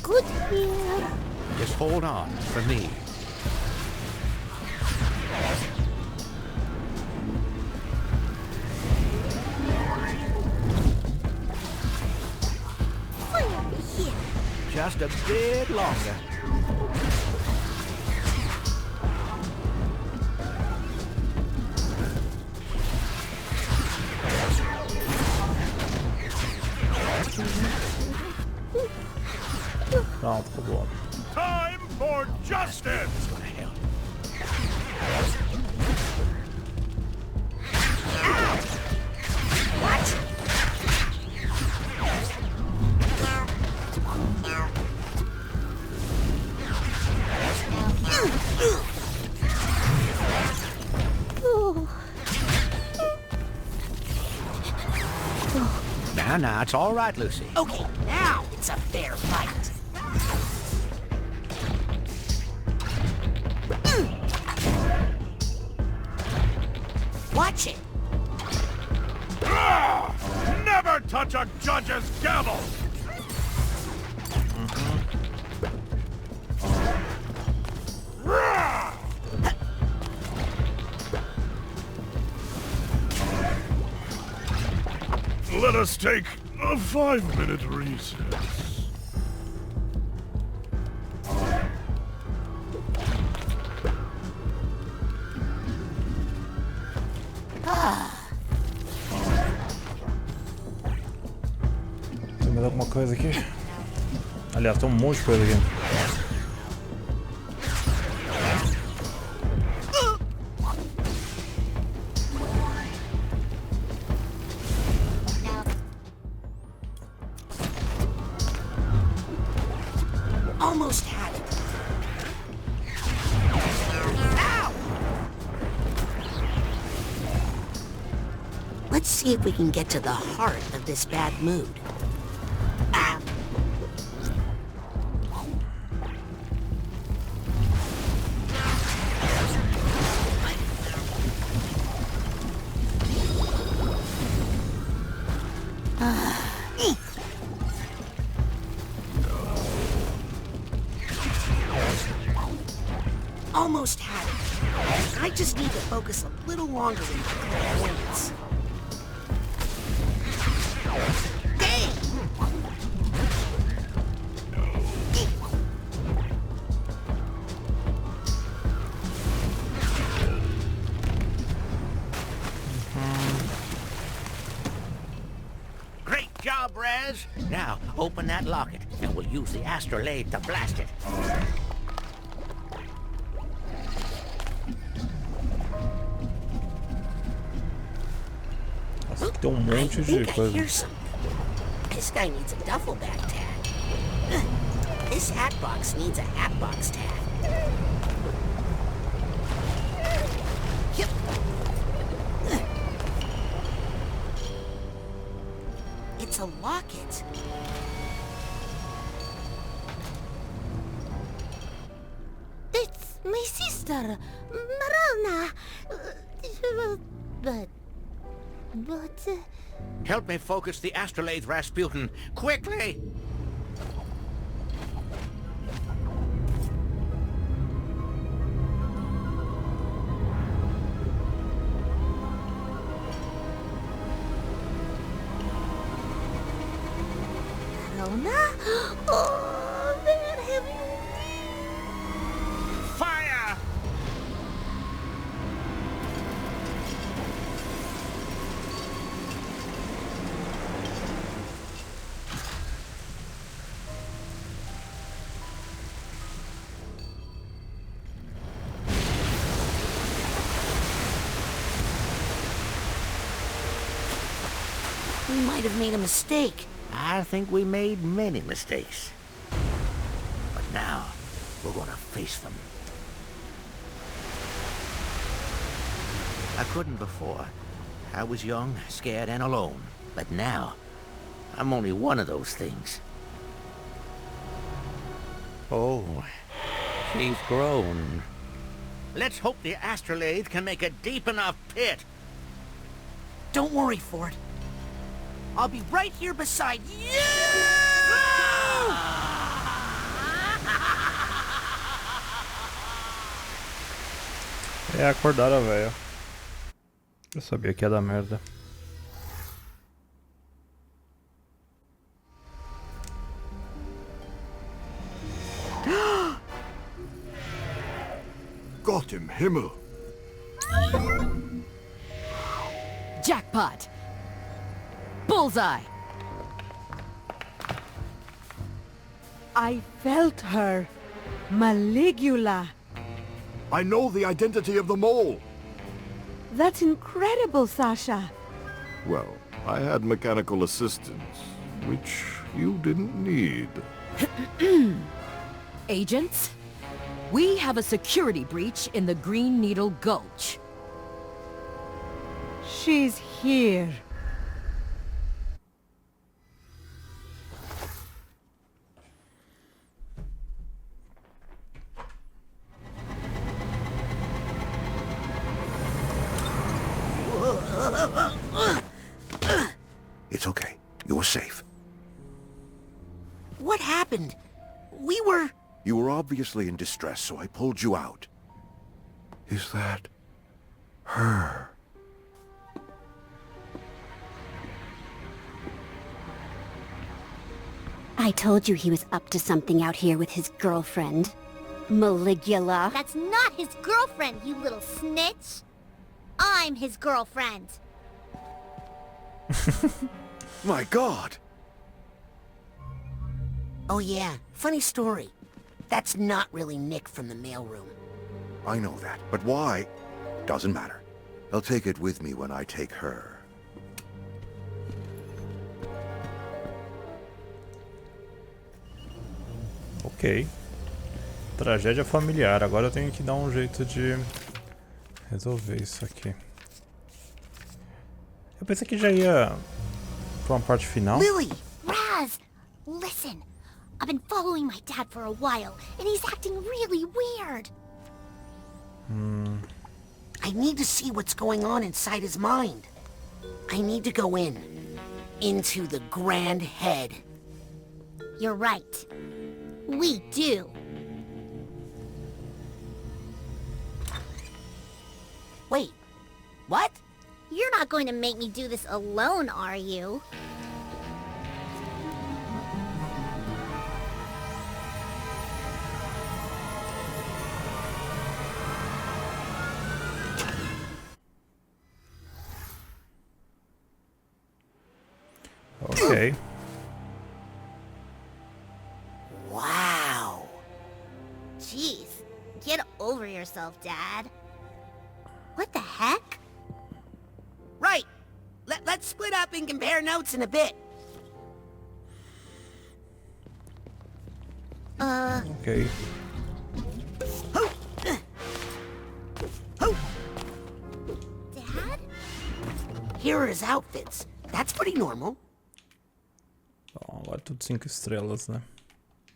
Good here. Just hold on for me. Just a bit longer. Pronto, acabou. Time for justice! Now, it's all right, Lucy. Okay, now it's a fair fight. Watch it. Never touch a judge's gavel! Let us take a 5-minute recess. Tem mais alguma coisa aqui? Aliás, tem um monte de coisa aqui. Almost had it. Ow! Let's see if we can get to the heart of this bad mood. Almost had it. I just need to focus a little longer in clairvoyance. Dang! Great job, Raz. Now, open that locket, and we'll use the astrolabe to blast it. Tem monte de coisa. This guy needs a duffel bag tag. This hat box needs a hat box tag. Yep. It's a locket. It's my sister, Marana. But... Help me focus the astrolabe, Rasputin. Quickly! Marana? Oh, where have you Fire! We might have made a mistake. I think we made many mistakes. But now, we're gonna face them. I couldn't before. I was young, scared, and alone. But now, I'm only one of those things. Oh, she's grown. Let's hope the astrolabe can make a deep enough pit. Don't worry, Ford. I'll be right here beside you! É, acordaram, velho. Eu sabia que ia dar merda. Gott im Himmel! Jackpot! Bullseye! I felt her. Maligula. I know the identity of the mole. That's incredible, Sasha. Well, I had mechanical assistance, which you didn't need. Agents, we have a security breach in the Green Needle Gulch. She's here. It's okay. You're safe. What happened? We were... You were obviously in distress, so I pulled you out. Is that... her? I told you he was up to something out here with his girlfriend. Maligula. That's not his girlfriend, you little snitch. I'm his girlfriend. My God! Oh yeah, funny story. That's not really Nick from the mailroom. I know that, but why? Doesn't matter. I'll take it with me when I take her. Ok. Tragédia familiar. Agora eu tenho que dar um jeito de resolver isso aqui. Eu pensei que já ia pra uma parte final. Lily! Raz! Listen! I've been following my dad for a while, and he's acting really weird. I need to see what's going on inside his mind. I need to go in. Into the Grand Head. You're right. We do. Wait, what? You're not going to make me do this alone, are you? Ok. Wow. Jeez, get over yourself, Dad. What the heck? Right. Let's split up and compare notes in a bit. Ok. Dad? Here are his outfits. That's pretty normal. Bom, agora tudo 5 estrelas, né?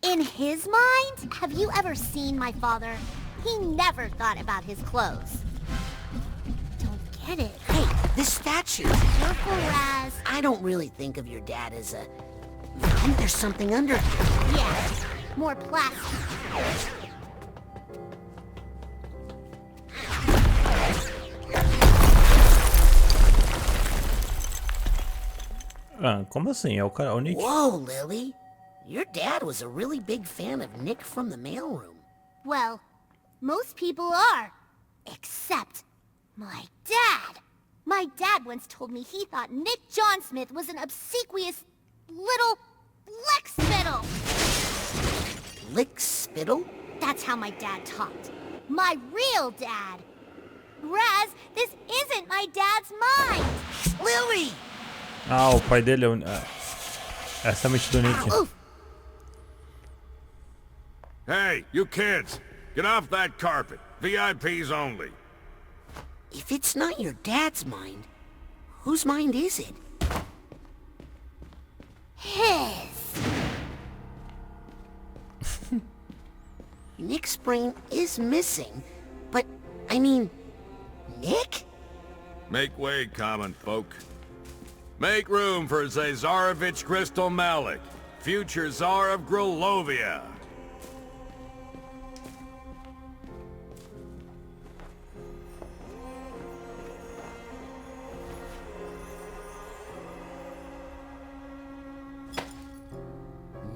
In his mind, have you ever seen my father? He never thought about his clothes. Don't get it. Hey, this statue. Careful, Raz. I don't really think of your dad as a... I think there's something under here. Yeah, more plastic. Ah, como assim? É o cara, o Nick? Whoa, Lily. Your dad was a really big fan of Nick from the mailroom. Well, most people are. Except my dad. My dad once told me he thought Nick John Smith was an obsequious little lick-spittle. Lick-spittle? That's how my dad talked. My real dad. Raz, this isn't my dad's mind. Lily! Ah, o pai dele é o... Essa é a mente do Nick. Hey, you kids! Get off that carpet. VIPs only. If it's not your dad's mind, whose mind is it? His. Nick's brain is missing, but, I mean, Nick? Make way, common folk. Make room for Zazarovich Crystal Malik, future Tsar of Gloriosa.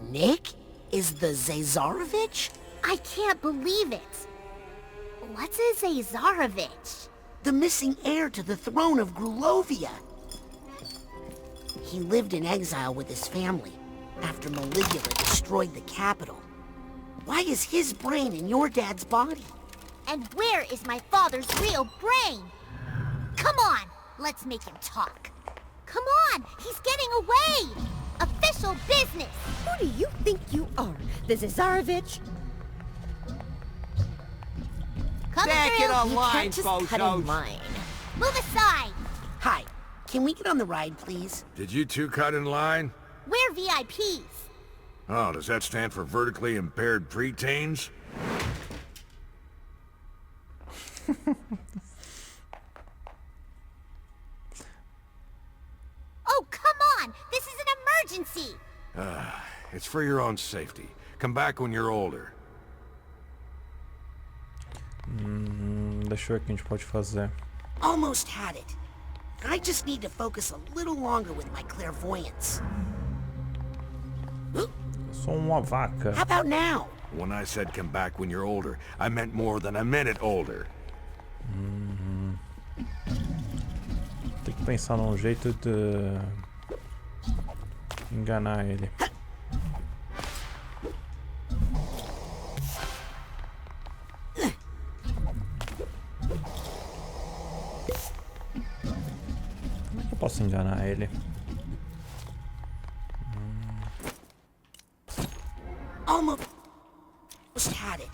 Nick is the Zazarovich? I can't believe it. What's a Zazarovich? The missing heir to the throne of Gloriosa. He lived in exile with his family after Maligula destroyed the capital. Why is his brain in your dad's body? And where is my father's real brain? Come on, let's make him talk. Come on, he's getting away! Official business! Who do you think you are? The Zazarovich? Coming Back through. it on You line, can't just cut in bozos. line. Move aside! Hi, can we get on the ride, please? Did you two cut in line? We're VIPs. Oh, does that stand for vertically impaired preteens? Oh, come on! This is an emergency! It's for your own safety. Come back when you're older. Deixa eu ver o que a gente pode fazer. Almost had it. I just need to focus a little longer with my clairvoyance. Sou uma vaca. How about now? When I said come back when you're older, I meant more than a minute older. Tem que pensar num jeito de enganar ele. Como é que eu posso enganar ele? Almost had it.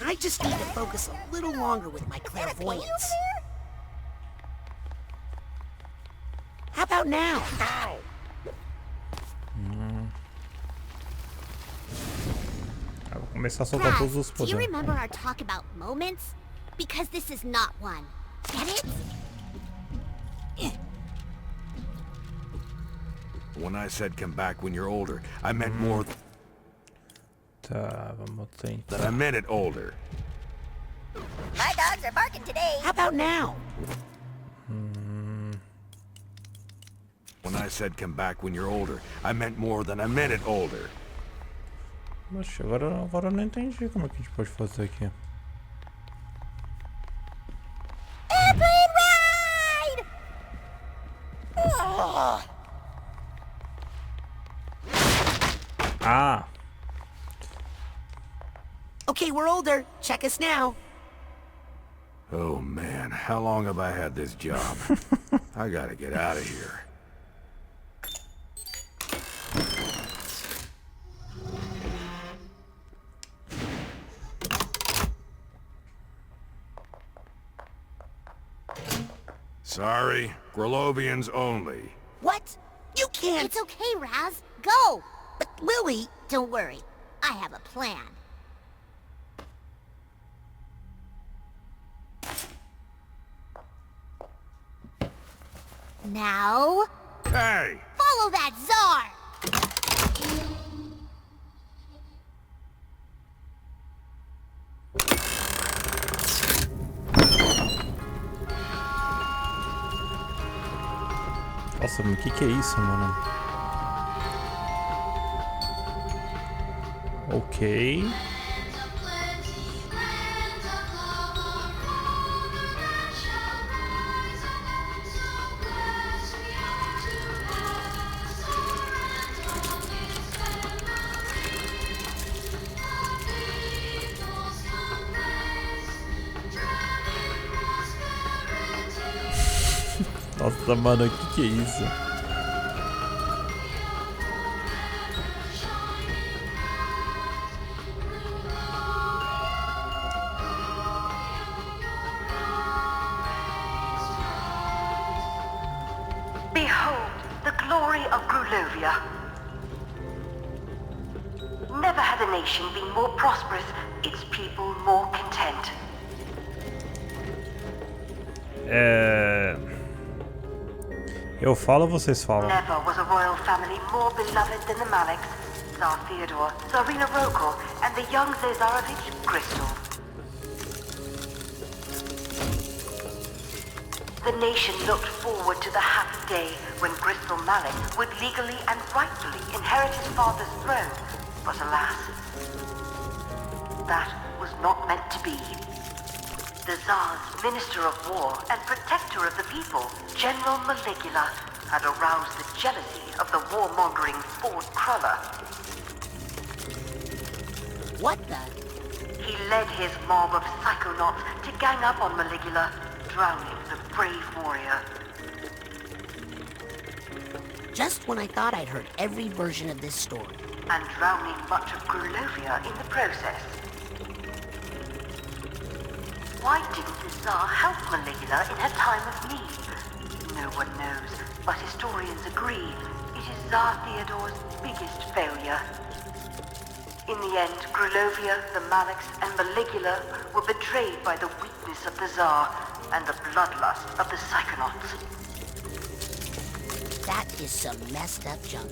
I just need to focus a little longer with my clairvoyance. How about now? Eu vou começar a soltar todos os Do you poderes. remember our talk about moments? Because this is not one. Get it? When I said come back when you're older, I meant more Tá, vamos tentar. than a minute older. My dogs are barking today. How about now? When I said come back when you're older, I meant more than a minute older. Oxe, agora eu não entendi como é que a gente pode fazer aqui. Airplane ride! Oh. Ah! Okay, we're older. Check us now. Oh man, how long have I had this job? I gotta get out of here. Sorry, Grolovians only. What? You can't. It's okay, Raz. Go! But Lily... Don't worry. I have a plan. Now... Hey! Follow that czar! Nossa, o que é isso, mano? Ok. Nossa, mano, o que é isso? Behold, the glory of Gloriosa. Never had a nation been more prosperous, its people more content. Eu falo ou vocês falam? Never was a royal family more beloved than the Maleks, Tsar Theodore, Tsarina Rokor, and the young Zazarovich Crystal. The nation looked forward to the happy day when Crystal Malek would legally and rightfully inherit his father's throne, but alas, that was not meant to be. The Tsar's Minister of War and Protector of the People, General Maligula, had aroused the jealousy of the warmongering Ford Cruller. What the? He led his mob of psychonauts to gang up on Maligula, drowning the brave warrior. Just when I thought I'd heard every version of this story. And drowning much of Gloriosa in the process. Why didn't the Tsar help Maligula in her time of need? No one knows, but historians agree it is Tsar Theodore's biggest failure. In the end, Gloriosa, the Maleks, and Maligula were betrayed by the weakness of the Tsar and the bloodlust of the Psychonauts. That is some messed up junk.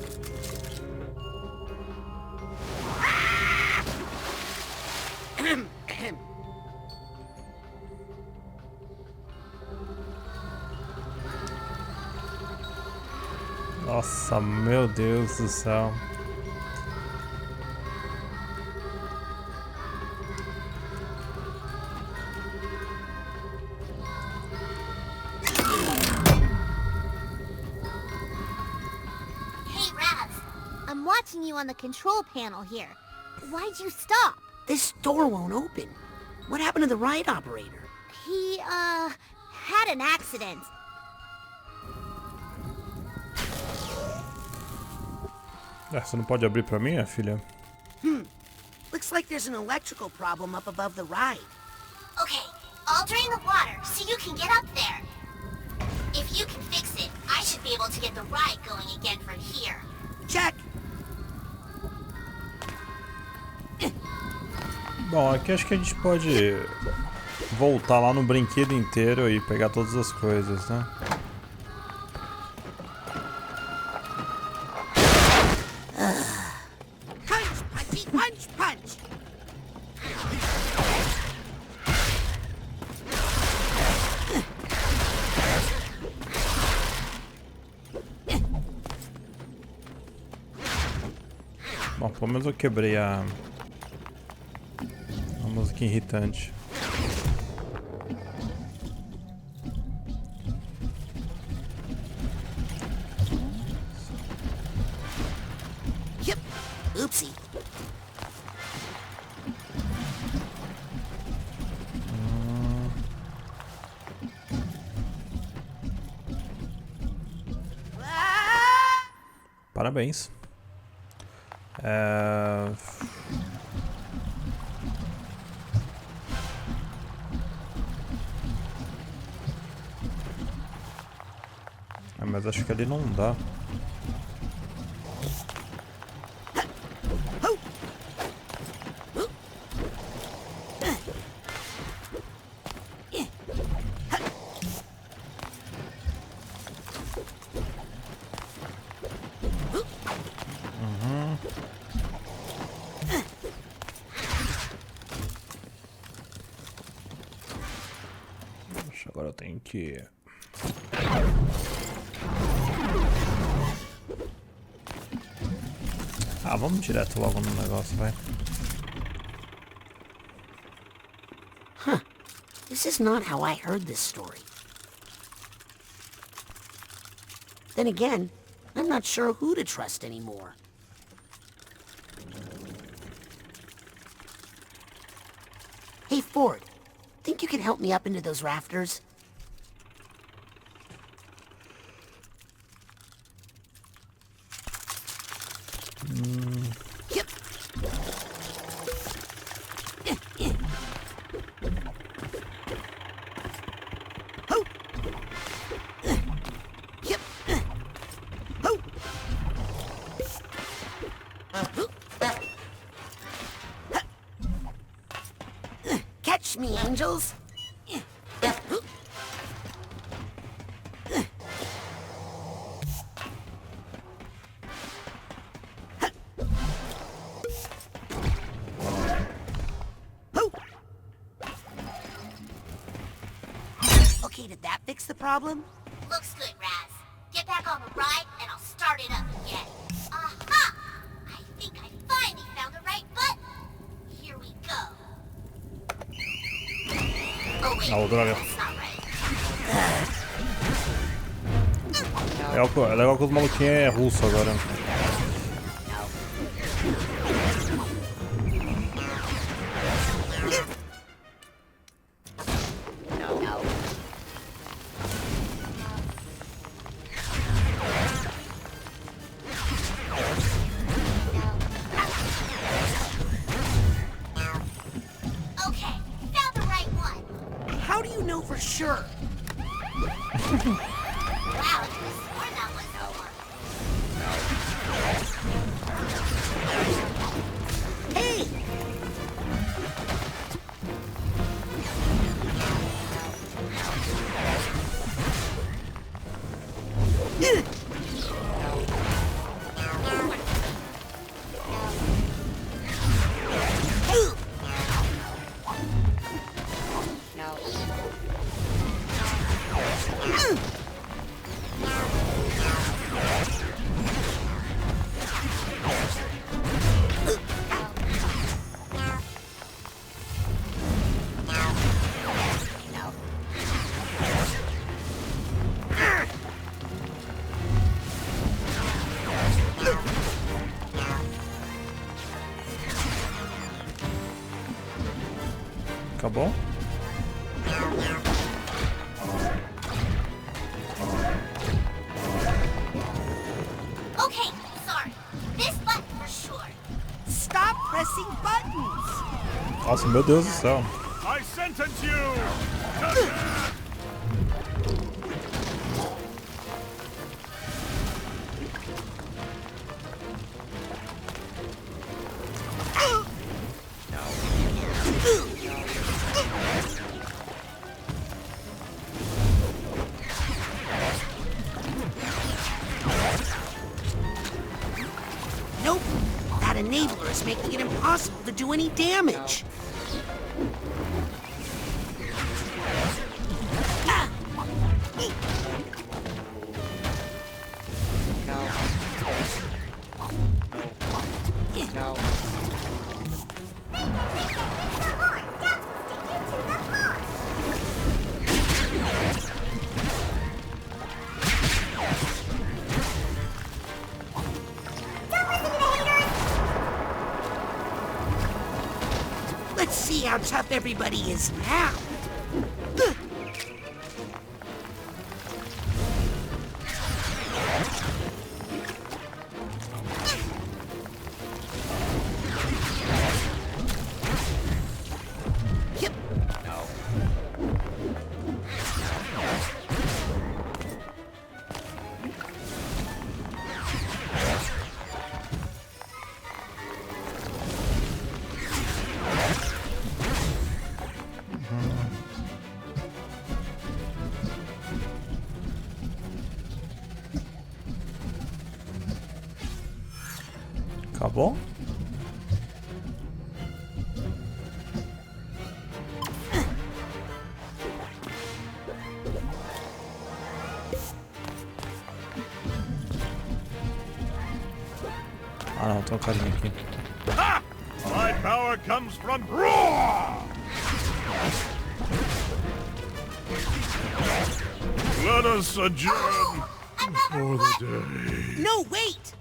Nossa, meu Deus do céu. Hey, Raz. I'm watching you on the control panel here. Why'd you stop? This door won't open. What happened to the ride operator? He, had an accident. Você não pode abrir pra mim, minha filha? Looks like there's an electrical problem up above the ride. Okay, I'll drain the water so you can get up there. If you can fix it, I should be able to get the ride going again from here. Check! Bom, aqui acho que a gente pode voltar lá no brinquedo inteiro e pegar todas as coisas, né? Punch, punchy, punch, punch! Bom, pelo menos eu quebrei a música irritante. Yep. Oopsie. Parabéns. Mas acho que ali não dá. Agora eu tenho que... Ah, vamos direto logo no negócio, vai. Huh. This is not how I heard this story. Then again, I'm not sure who to trust anymore. Hey, Ford. Think you can help me up into those rafters? Yep. Yep. me, angels. Okay, did that fix the problem? Looks good, Raz. Get back on the ride, and I'll start it up again. Aha! I think I finally found the right button. Here we go. Oh wait, droga. that's not right. É legal que os maluquinhos é russo agora. Sure. Wow, it was more than was over. Hey! Acabou? Okay, sorry. This button for sure. Stop pressing buttons. Nossa, meu Deus do céu. I sentence you to death! Nope. That enabler is making it impossible to do any damage. Let's see how tough everybody is now. Yep. Acabou? Ah não, tem um carinha aqui. Ha! My power comes from roar! Let us adjourn for the day. No, wait!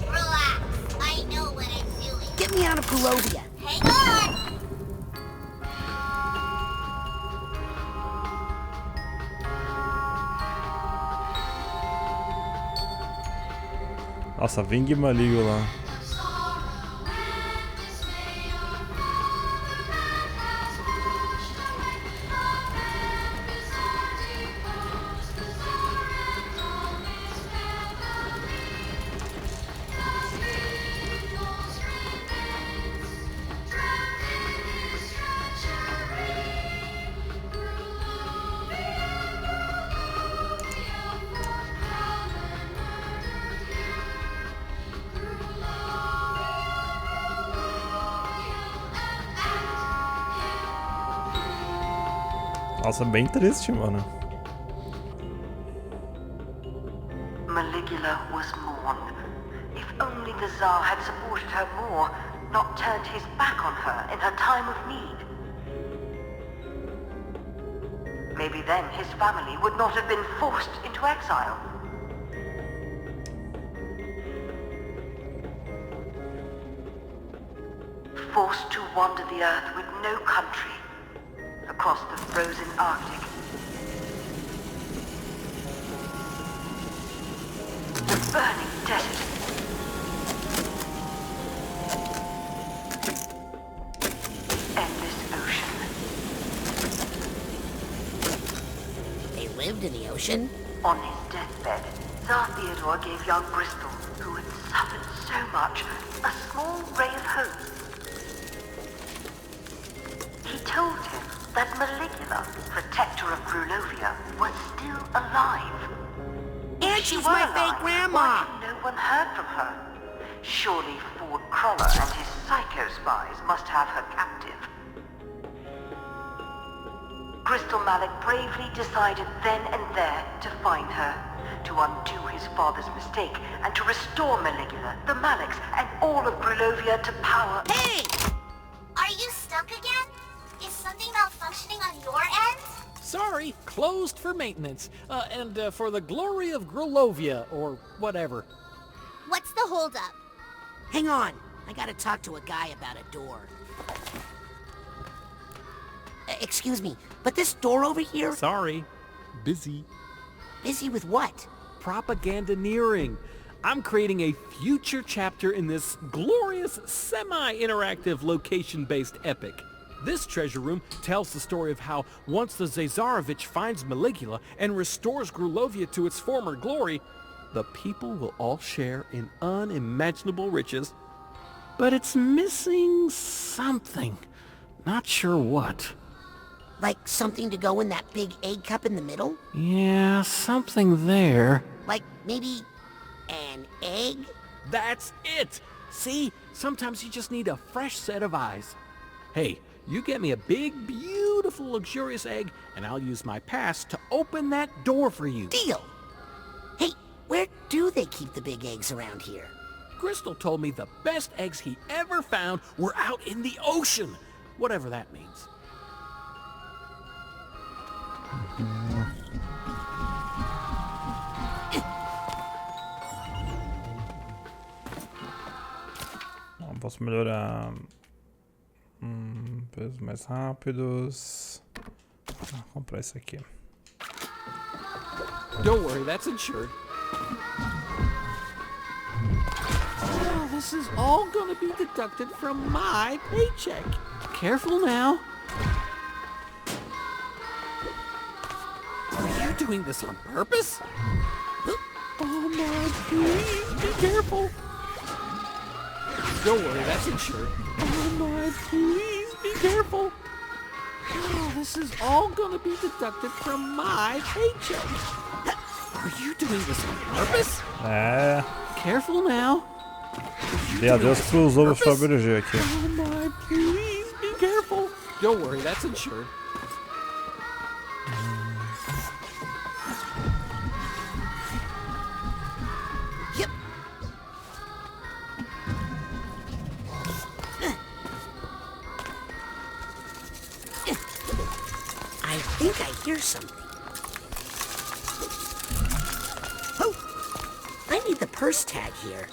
Relax. I know what I'm doing. Get me out of Gloriosa. Hang on! Nossa, Ving Maligula. Nossa, bem triste, mano. Maligula was mourned. If only the Tsar had supported her more, not turned his back on her in her time of need. Maybe then his family would not have been forced into exile. Forced to wander the earth with no country, across the frozen Arctic. The burning desert. Endless ocean. They lived in the ocean? On his deathbed, Tsar Theodore gave young Bristol, who had suffered so much, a small ray of hope. He told him that Maligula, protector of Grulovia, was still alive. And she's my fake grandma! Why had no one heard from her? Surely Ford Crawler and his psycho spies must have her captive. Crystal Malik bravely decided then and there to find her, to undo his father's mistake, and to restore Maligula, the Maliks, and all of Grulovia to power. Hey! Are you stuck again? Is something malfunctioning on your end? Sorry, closed for maintenance. And for the glory of Grulovia, or whatever. What's the holdup? Hang on. I gotta talk to a guy about a door. Excuse me, but this door over here... Sorry. Busy. Busy with what? Propagandaneering. I'm creating a future chapter in this glorious, semi-interactive, location-based epic. This treasure room tells the story of how once the Zazarovich finds Maligula and restores Grulovia to its former glory, the people will all share in unimaginable riches. But it's missing something. Not sure what. Like something to go in that big egg cup in the middle? Yeah, something there. Like maybe an egg? That's it! See? Sometimes you just need a fresh set of eyes. Hey, you get me a big, beautiful, luxurious egg, and I'll use my pass to open that door for you. Deal! Hey, where do they keep the big eggs around here? Crystal told me the best eggs he ever found were out in the ocean. Whatever that means. Não, posso melhorar pesos mais rápidos. Vou comprar isso aqui. Don't worry, that's insured. Oh, this is all gonna be deducted from my paycheck. Careful now. Are you doing this on purpose? Oh my, please be careful. Don't worry, that's insured. Oh my, please be careful. Oh, this is all gonna be deducted from my paycheck. Are you doing this on purpose? É. Careful now. Dê adeus pros ovos pra BG aqui. Oh my, please be careful. Don't worry, that's insured. Yep. I think I hear something. Oh! I need the purse tag here.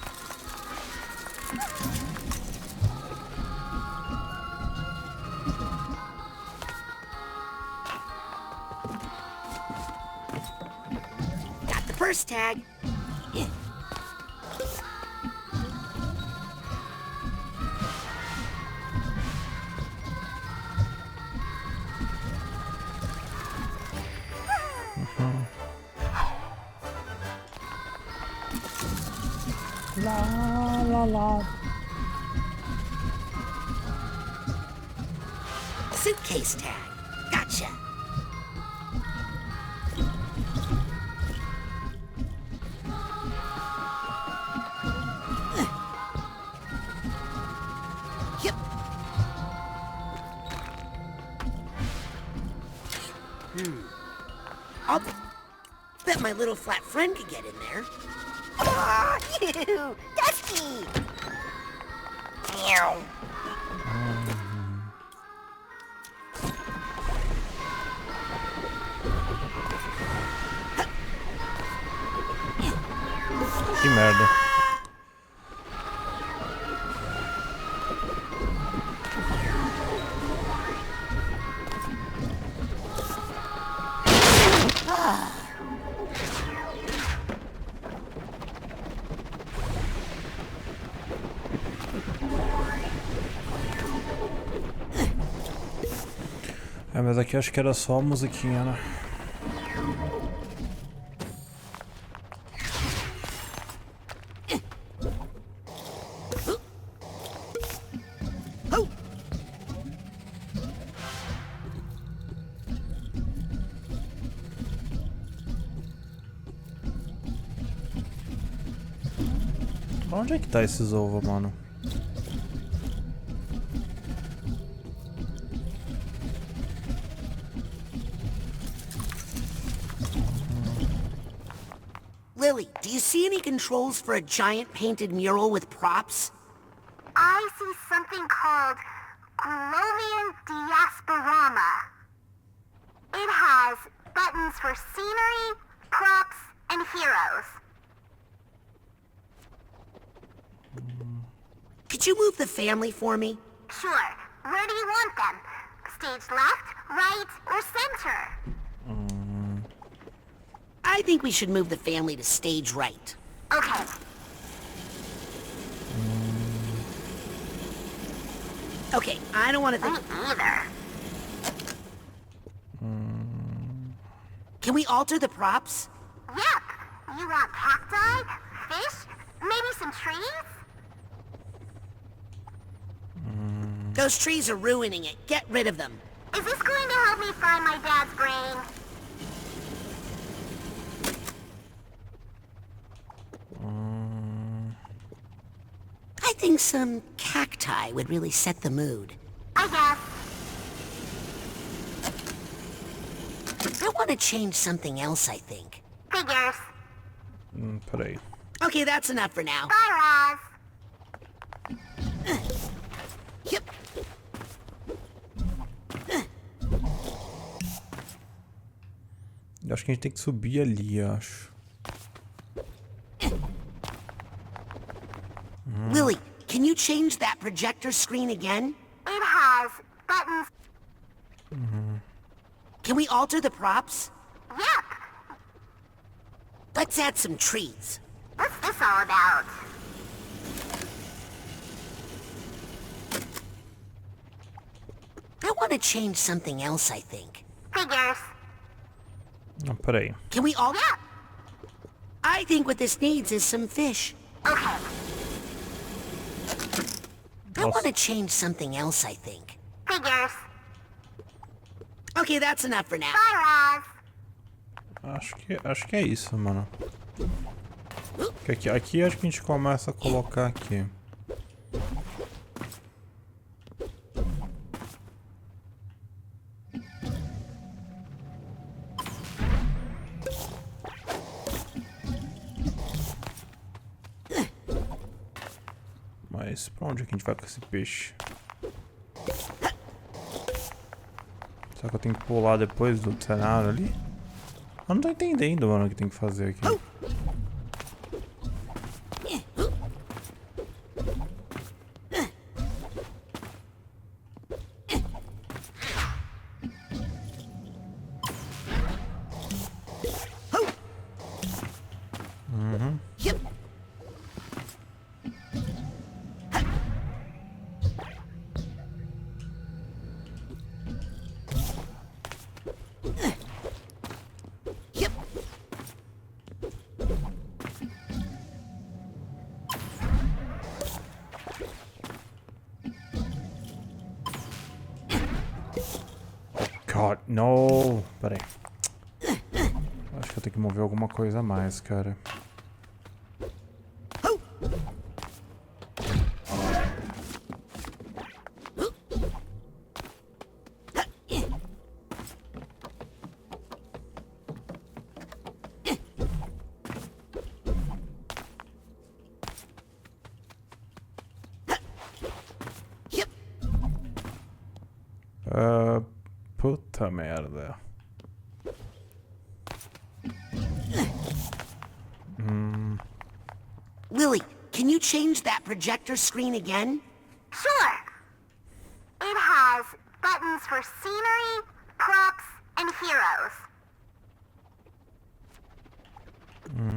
Got the purse tag. Yeah. La la la. Suitcase tag. Gotcha. Bet my little flat friend could get in there. Aw, you! Dusty! Meow. Que merda. É, mas aqui acho que era só a musiquinha, né? Onde é que tá esses ovos, mano? Lily, do you see any controls for a giant painted mural with props? I see something called Glovian Diasporama. It has buttons for scenery, props, and heroes. Could you move the family for me? Sure. Where do you want them? Stage left, right, or center? I think we should move the family to stage right. Okay. Okay, I don't want to think... Me either. Can we alter the props? Yep. You want cacti, fish, maybe some trees? Those trees are ruining it. Get rid of them. Is this going to help me find my dad's brain? I think some cacti would really set the mood. I guess. I want to change something else, I think. Figures. Peraí. Okay, that's enough for now. Bye, Roz. Yep. Eu acho que a gente tem que subir ali, acho. Lily, can you change that projector screen again? It has buttons. Can we alter the props? Yep. Let's add some trees. What's this all about? I want to change something else, I think. Figures. Ah, peraí. Can we all... Yep. I think what this needs is some fish. Okay. I want to change something else, I think. Figures. Okay, that's enough for now. Bye, Roz. Acho que é isso, mano. Aqui acho que a gente começa a colocar aqui. Mas pra onde é que a gente vai com esse peixe? Será que eu tenho que pular depois do cenário ali? Eu não tô entendendo, mano, o que tem que fazer aqui. God, no! Pera aí. Acho que eu tenho que mover alguma coisa a mais, cara. Puta merda. Lily, can you change that projector screen again? Sure. It has buttons for scenery, props, and heroes.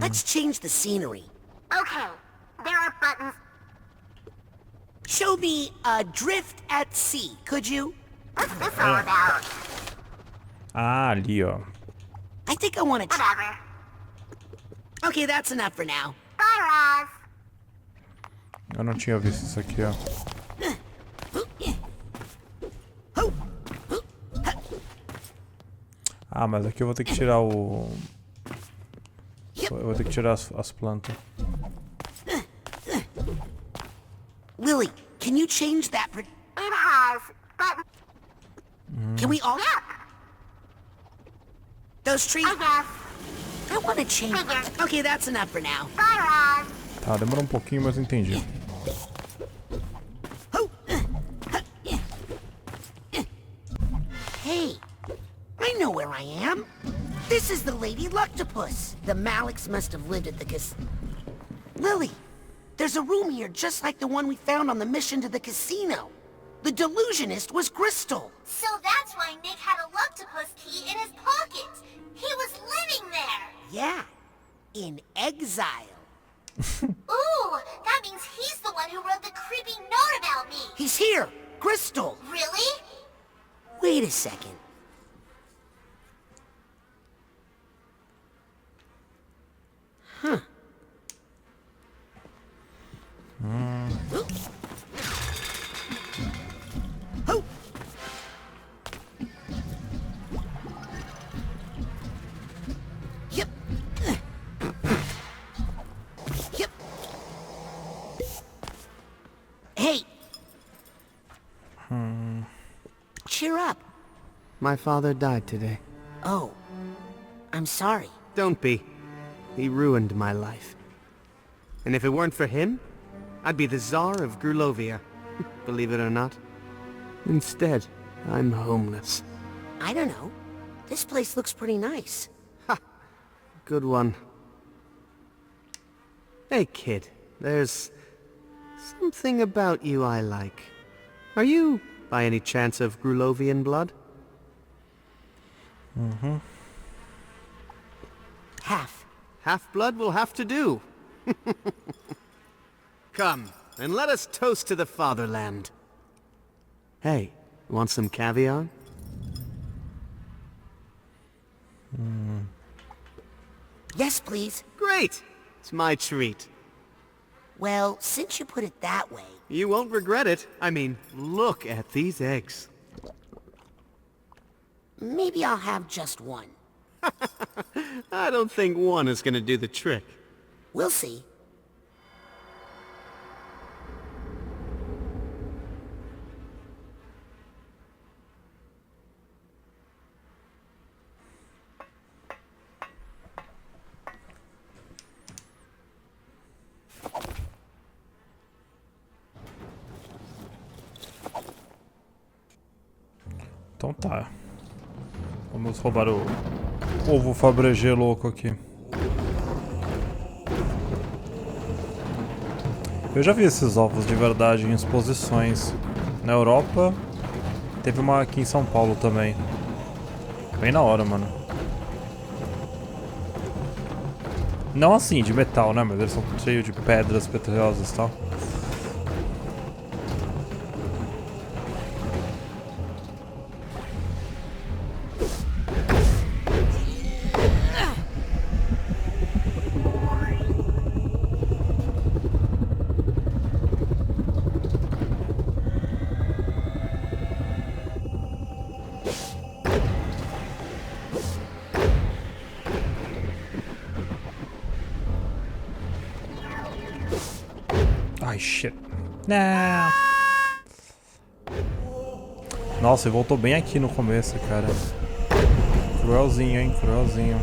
Let's change the scenery. Okay, there are buttons. Show me Drift at Sea, could you? What's this all about? Ah, ali, ó. I think I want to... Whatever. Okay, that's enough for now. Bye, Roz. Eu não tinha visto isso aqui, ó. Ah, mas aqui eu vou ter que tirar o... Eu vou ter que tirar as plantas. Lily, can you change that... It has buttons. Can we all... Yeah. Those trees... I guess. I want to change... Okay, that's enough for now. Bye, Roz. Tá, demorou um pouquinho, mas eu entendi. Hey, I know where I am. This is the Lady Luctopus. The Maliks must have lived at the Lily, there's a room here just like the one we found on the mission to the casino. The delusionist was Crystal. So that's why Nick had a Luctopus key in his pocket. He was living there. Yeah, in exile. Ooh, that means he's the one who wrote the creepy note about me. He's here, Crystal. Really? Wait a second. Huh. Yep. Yep. Hey. Cheer up. My father died today. Oh. I'm sorry. Don't be. He ruined my life. And if it weren't for him, I'd be the Tsar of Grulovia. Believe it or not. Instead, I'm homeless. I don't know. This place looks pretty nice. Ha! Good one. Hey, kid. There's something about you I like. Are you, by any chance, of Grulovian blood? Mm-hmm. Half. Half-blood will have to do. Come, and let us toast to the fatherland. Hey, want some caviar? Yes, please. Great! It's my treat. Well, since you put it that way... You won't regret it. I mean, look at these eggs. Maybe I'll have just one. I don't think one is gonna do the trick. We'll see. Então tá. Vamos roubar o ovo Fabergé louco aqui. Eu já vi esses ovos de verdade em exposições. Na Europa, teve uma aqui em São Paulo também. Bem na hora, mano. Não assim, de metal, né? Mas eles são cheios de pedras preciosas e tal. Ai, shit. Não. Nossa, ele voltou bem aqui no começo, cara. Cruelzinho, hein? Cruelzinho.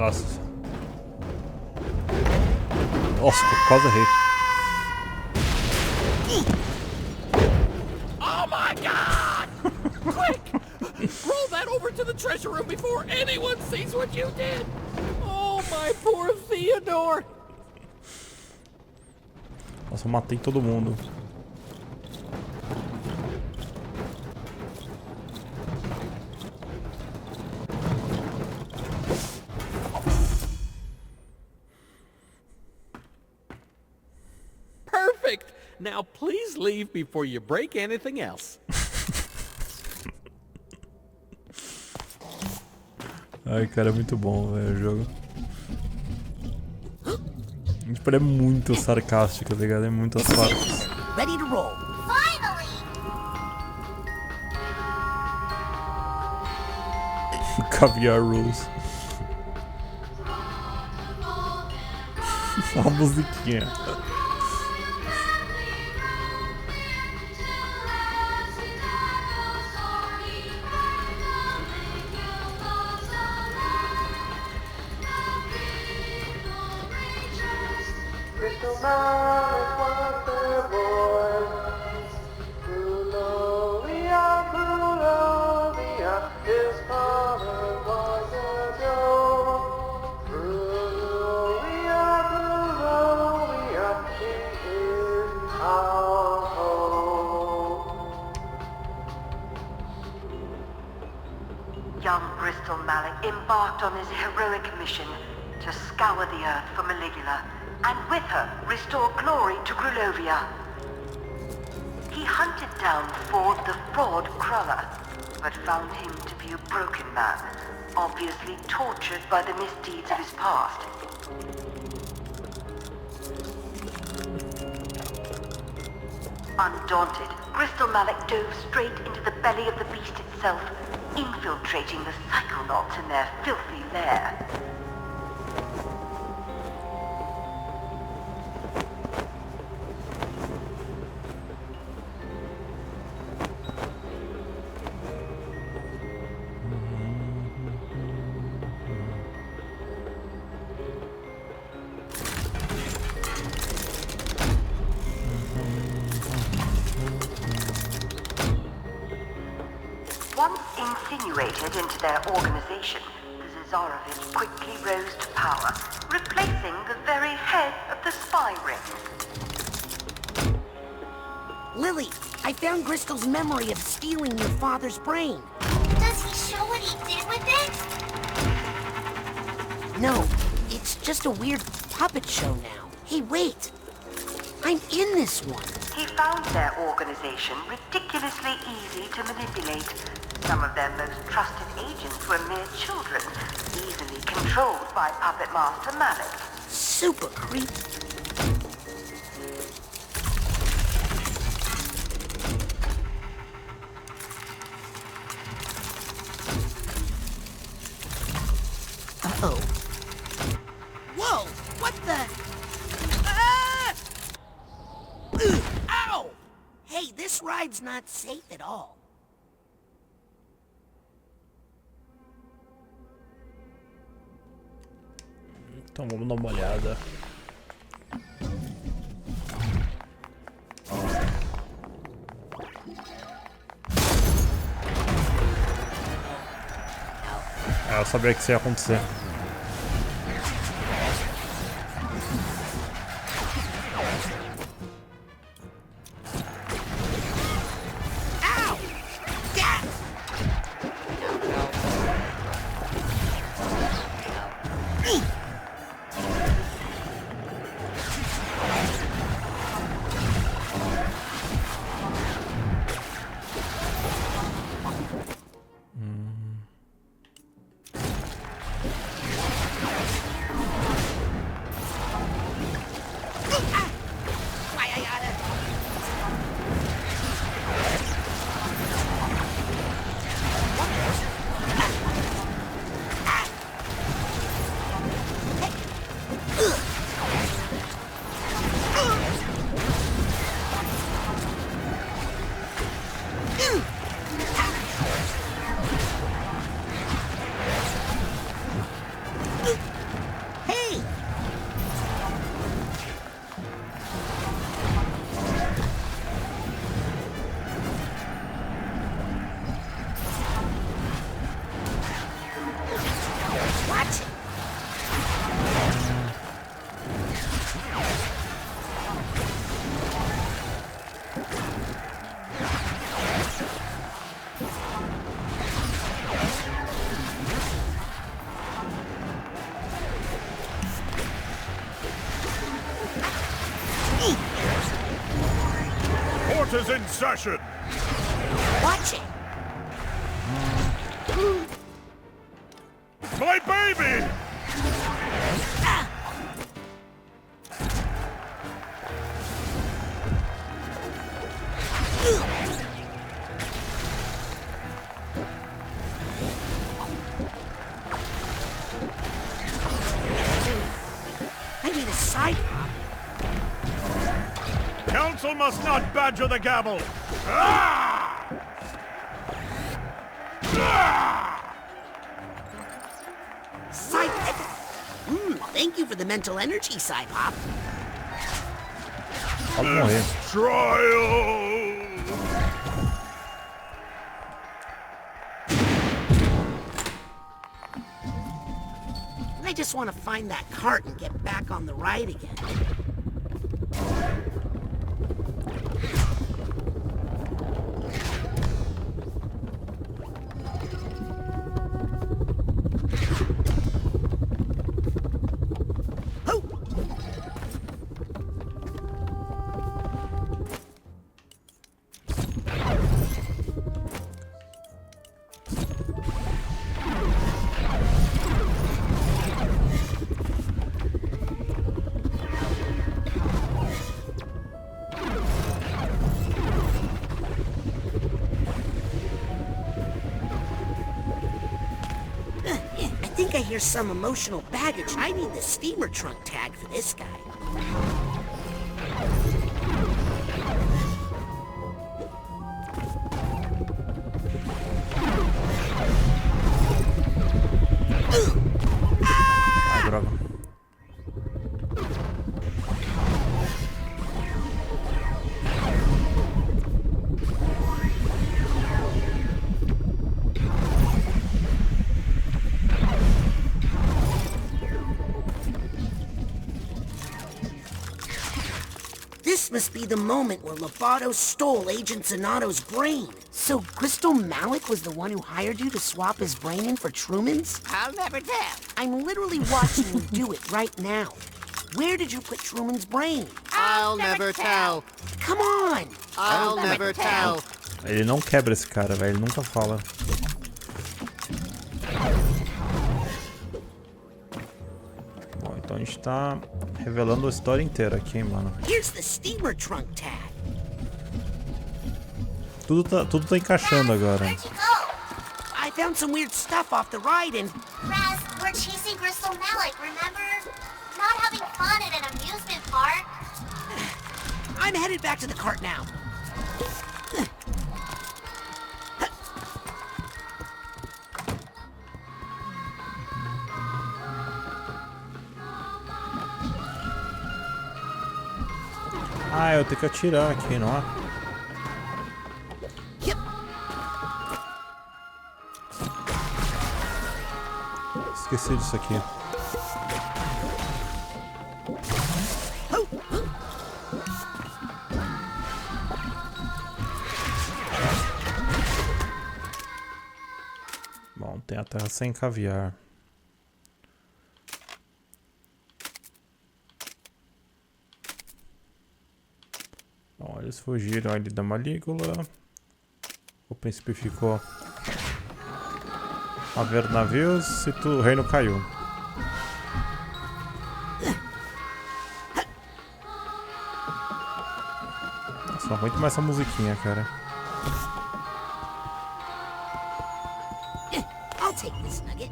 Nossa. Nossa, quase errei. Oh my God! Quick! Roll that over to the treasure room before anyone sees what you did! Oh, my poor Theodore! Nossa, eu matei todo mundo. Perfect! Now please leave before you break anything else. Ai, cara, é muito bom, velho, o jogo. Tipo, ele é muito sarcástico, tá ligado? É muitas partes. Ready to roll. Finally! Caviar Rules. A musiquinha. Young Bristol Mallet embarked on his heroic mission to scour the earth for Maligula, and with her restore glory to Grulovia. He hunted down Ford the Fraud Cruller, but found him to be a broken man, obviously tortured by the misdeeds of his past. Undaunted, Bristol Mallet dove straight into the belly of the beast itself, infiltrating the Psychonauts in their filthy lair. Once insinuated into their organization, the Zazarovich quickly rose to power, replacing the very head of the spy ring. Lily, I found Bristol's memory of stealing your father's brain. Does he show what he did with it? No, it's just a weird puppet show now. Hey, wait! I'm in this one. He found their organization ridiculously easy to manipulate. Some of their most trusted agents were mere children, easily controlled by Puppet Master Mallet. Super creepy. Uh-oh. Whoa! What the? Ah! Ugh, ow! Hey, this ride's not safe at all. Então vamos dar uma olhada. Eu sabia que isso ia acontecer. in session. Watch it. My baby! I need a side hop. Council must not badger the gavel. Ah! Ah! Side thank you for the mental energy, side hop. Trial! I just want to find that cart and get back on the ride again. I hear some emotional baggage. I need the steamer trunk tag for this guy. Ai, droga. This must be the moment where Lovato stole Agent Zanotto's brain. So Crystal Malik was the one who hired you to swap his brain in for Truman's? I'll never tell. I'm literally watching you do it right now. Where did you put Truman's brain? I'll never tell. Come on! I'll never tell. Ele não quebra esse cara, velho. Ele nunca fala. Bom, então a gente tá revelando a história inteira aqui, hein, mano. Here's the steamer trunk tag. Tudo tá encaixando agora. I found some weird stuff off the ride and... Raz, we're chasing Crystal Malik, remember? Not having fun at an amusement park. I'm headed back to the cart now. Ah, eu tenho que atirar aqui, não é? Esqueci disso aqui. Bom, tem a terra sem caviar. Bom, eles fugiram ali da Malígula. O príncipe ficou a ver navios e o reino caiu. Só muito mais essa musiquinha, cara. I'll take this nugget.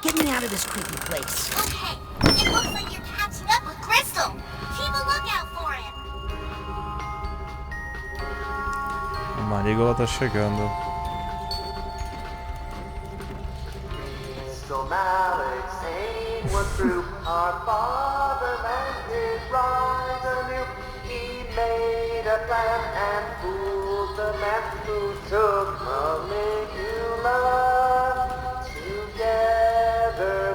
Get me out of this creepy place. Okay, it looks like you're catching up with Crystal. Keep a lookout for him. A Malígula tá chegando. Crystal Malik saying what through our fatherland did rise anew. He made a plan and fooled the man who took Maligula together.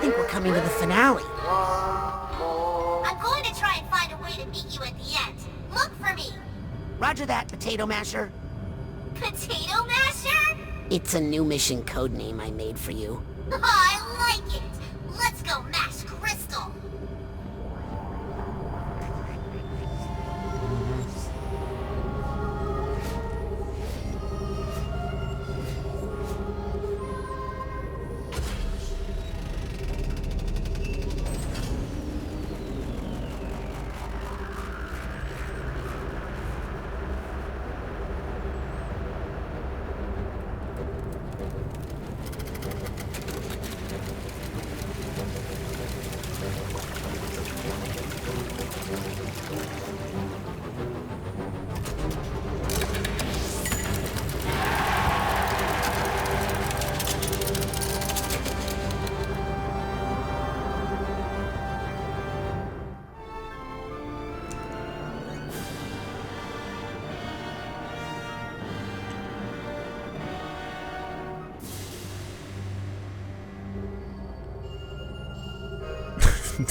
think we're coming to the finale. I'm going to try and find a way to meet you at the end. Look for me. Roger that, Potato Masher. Potato Masher? It's a new mission code name I made for you. I like it. Let's go mash Crystal.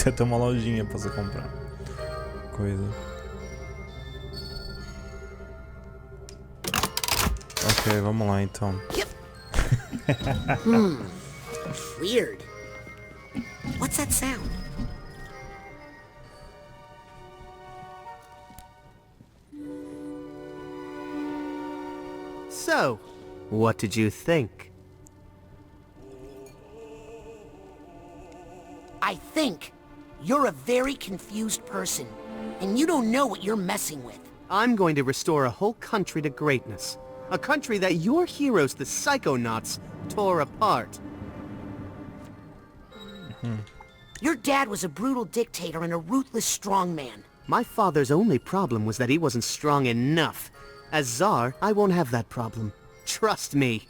Tem até uma lojinha pra você comprar coisa. Ok, vamos lá então. Weird. What's that sound? So, what did you think? I think you're a very confused person, and you don't know what you're messing with. I'm going to restore a whole country to greatness. A country that your heroes, the Psychonauts, tore apart. Your dad was a brutal dictator and a ruthless strongman. My father's only problem was that he wasn't strong enough. As Tsar, I won't have that problem. Trust me.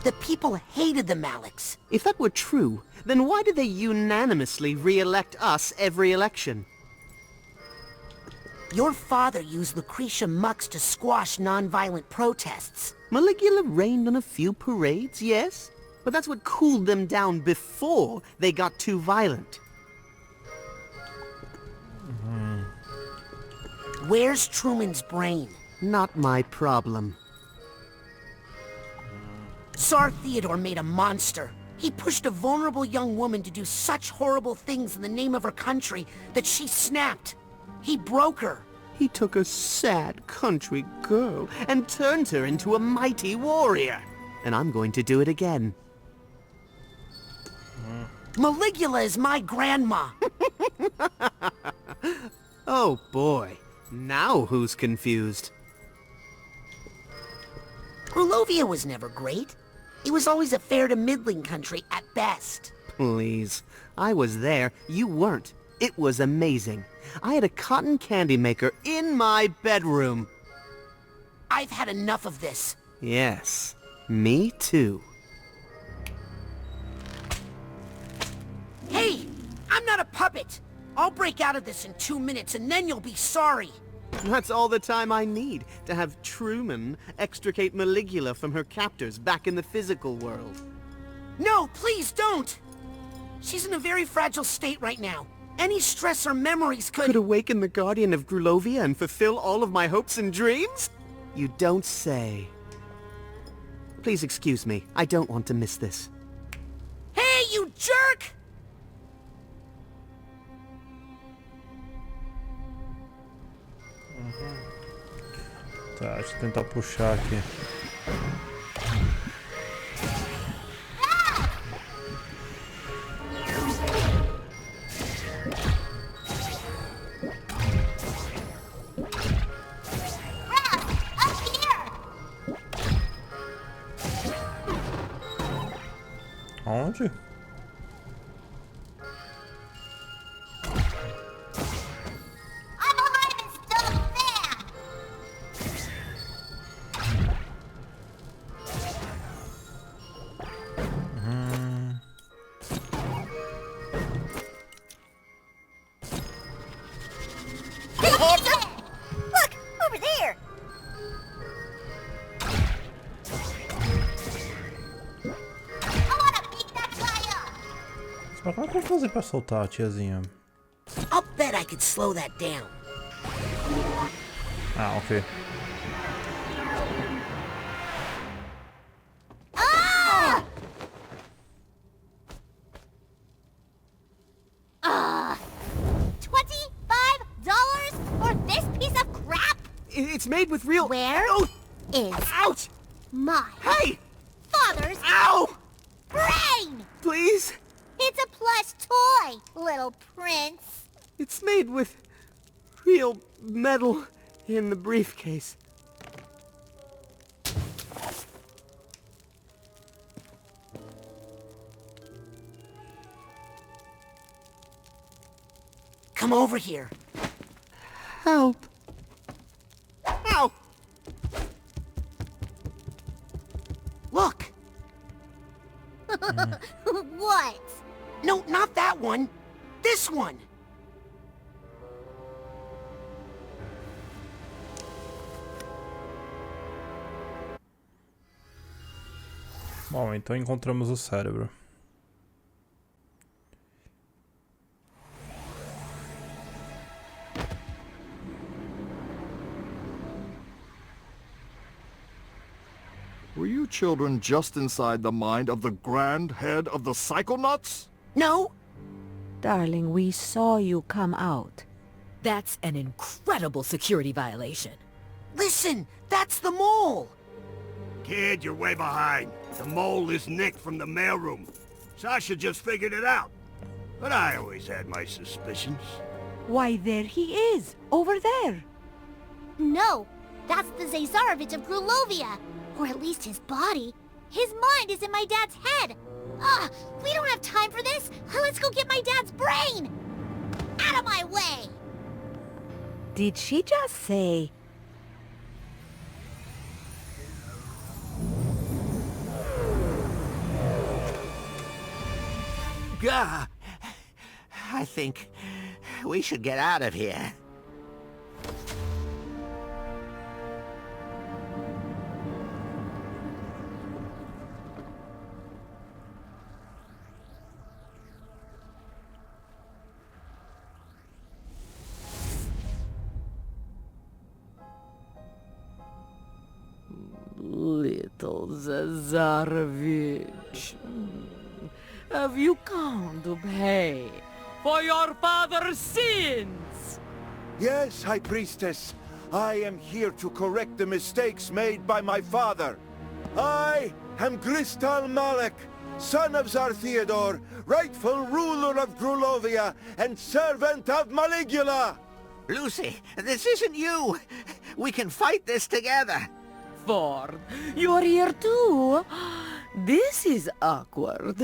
The people hated the Maliks. If that were true, then why did they unanimously re-elect us every election? Your father used Lucretia Mux to squash non-violent protests. Maligula rained on a few parades, yes? But that's what cooled them down before they got too violent. Where's Truman's brain? Not my problem. Tsar Theodore made a monster. He pushed a vulnerable young woman to do such horrible things in the name of her country that she snapped. He broke her. He took a sad country girl and turned her into a mighty warrior. And I'm going to do it again. Maligula is my grandma. Oh boy. Now who's confused? Grulovia was never great. It was always a fair to middling country at best. Please. I was there. You weren't. It was amazing. I had a cotton candy maker in my bedroom. I've had enough of this. Yes. Me too. Hey! I'm not a puppet! I'll break out of this in 2 minutes and then you'll be sorry. That's all the time I need to have Truman extricate Maligula from her captors back in the physical world. No, please don't! She's in a very fragile state right now. Any stress or memories Could awaken the Guardian of Grulovia and fulfill all of my hopes and dreams? You don't say. Please excuse me. I don't want to miss this. Hey, you jerk! Tá, deixa eu tentar puxar aqui. Onde? Look, over there. I want to beat that Mas como é que eu vou fazer pra soltar a tiazinha? I'll bet I could slow that down. Ah, ok. $25 for this piece of crap? It's made with real... Where is Ouch! my Hey! father's Ow! brain? Please? It's a plush toy, little prince. It's made with real metal in the briefcase. Come over here. Help. Ow! Look. What? No, not that one. This one. Bom, então encontramos o cérebro. Were you children just inside the mind of the grand head of the Psychonauts? No. Darling, we saw you come out. That's an incredible security violation. Listen, that's the mole. Kid, you're way behind. The mole is Nick from the mailroom. Sasha just figured it out. But I always had my suspicions. Why, there he is, over there. No, that's the Zazarovich of Grulovia. Or at least his body. His mind is in my dad's head. We don't have time for this. Let's go get my dad's brain. Out of my way. Did she just say... Gah! I think we should get out of here. Little Zazarovich, have you come to pay for your father's sins? Yes, High Priestess. I am here to correct the mistakes made by my father. I am Gristal Malek, son of Tsar Theodore, rightful ruler of Grulovia and servant of Maligula. Lucy, this isn't you. We can fight this together. Ford, you're here too? This is awkward.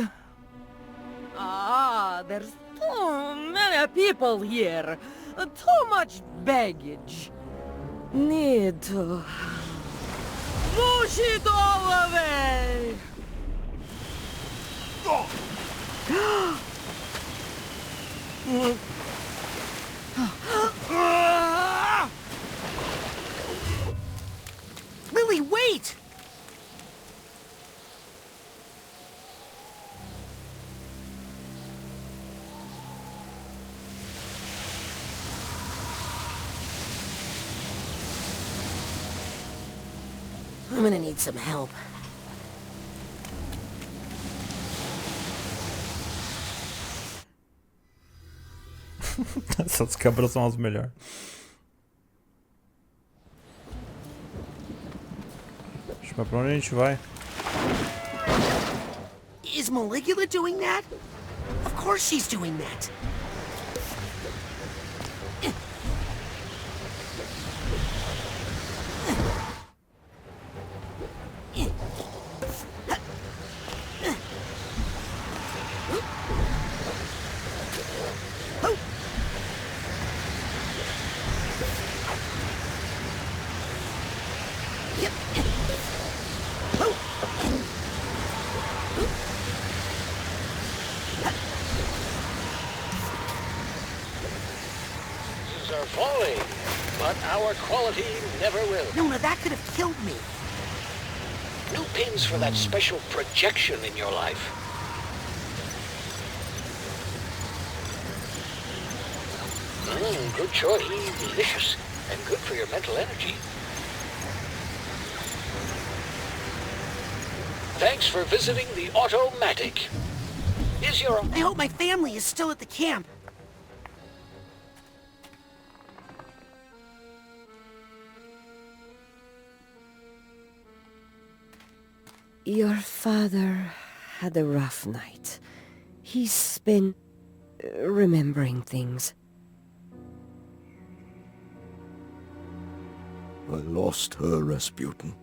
There's too many people here. Too much baggage. Need to push it all away. Lily, wait! I'm gonna need some help. Essas cabras são as melhores. Mas pra onde a gente vai? Is Maligula doing that? Of course she's doing that. Are falling, but our quality never will. No, that could have killed me. New pins for that special projection in your life. Good choice. Delicious. And good for your mental energy. Thanks for visiting the Automatic. Is your... I hope my family is still at the camp. Your father had a rough night. He's been remembering things. I lost her, Rasputin.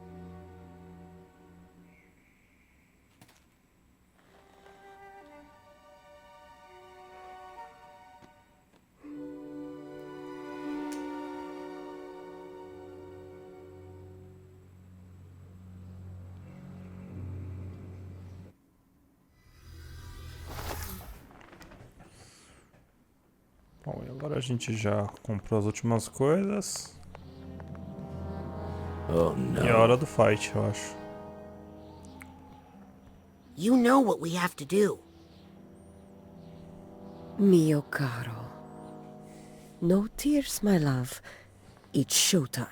Bom, e agora a gente já comprou as últimas coisas. Oh, no. E é hora do fight, eu acho. You know what we have to do. Mio caro. No tears, my love. It's showtime.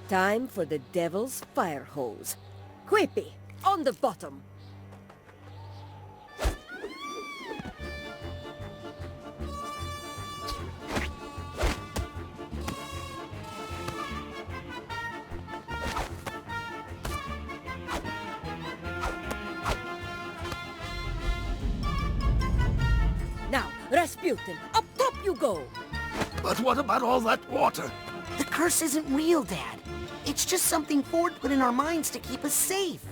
Time for the devil's fire hose. Quippy, on the bottom. Now, Rasputin, up top you go! But what about all that water? The curse isn't real, Dad. It's just something Ford put in our minds to keep us safe.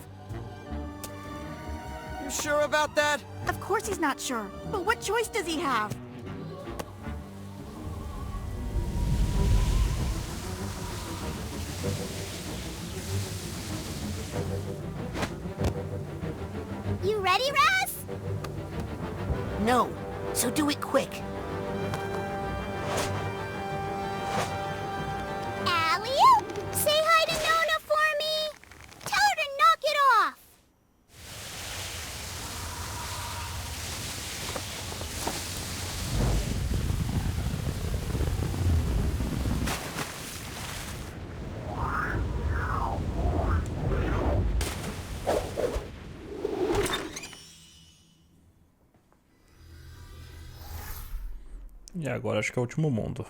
You sure about that? Of course he's not sure. But what choice does he have? You ready, Raz? No, so do it quick. Alley-oop! Say hi to Nona for me! Tell her to knock it off! E agora acho que é o último mundo.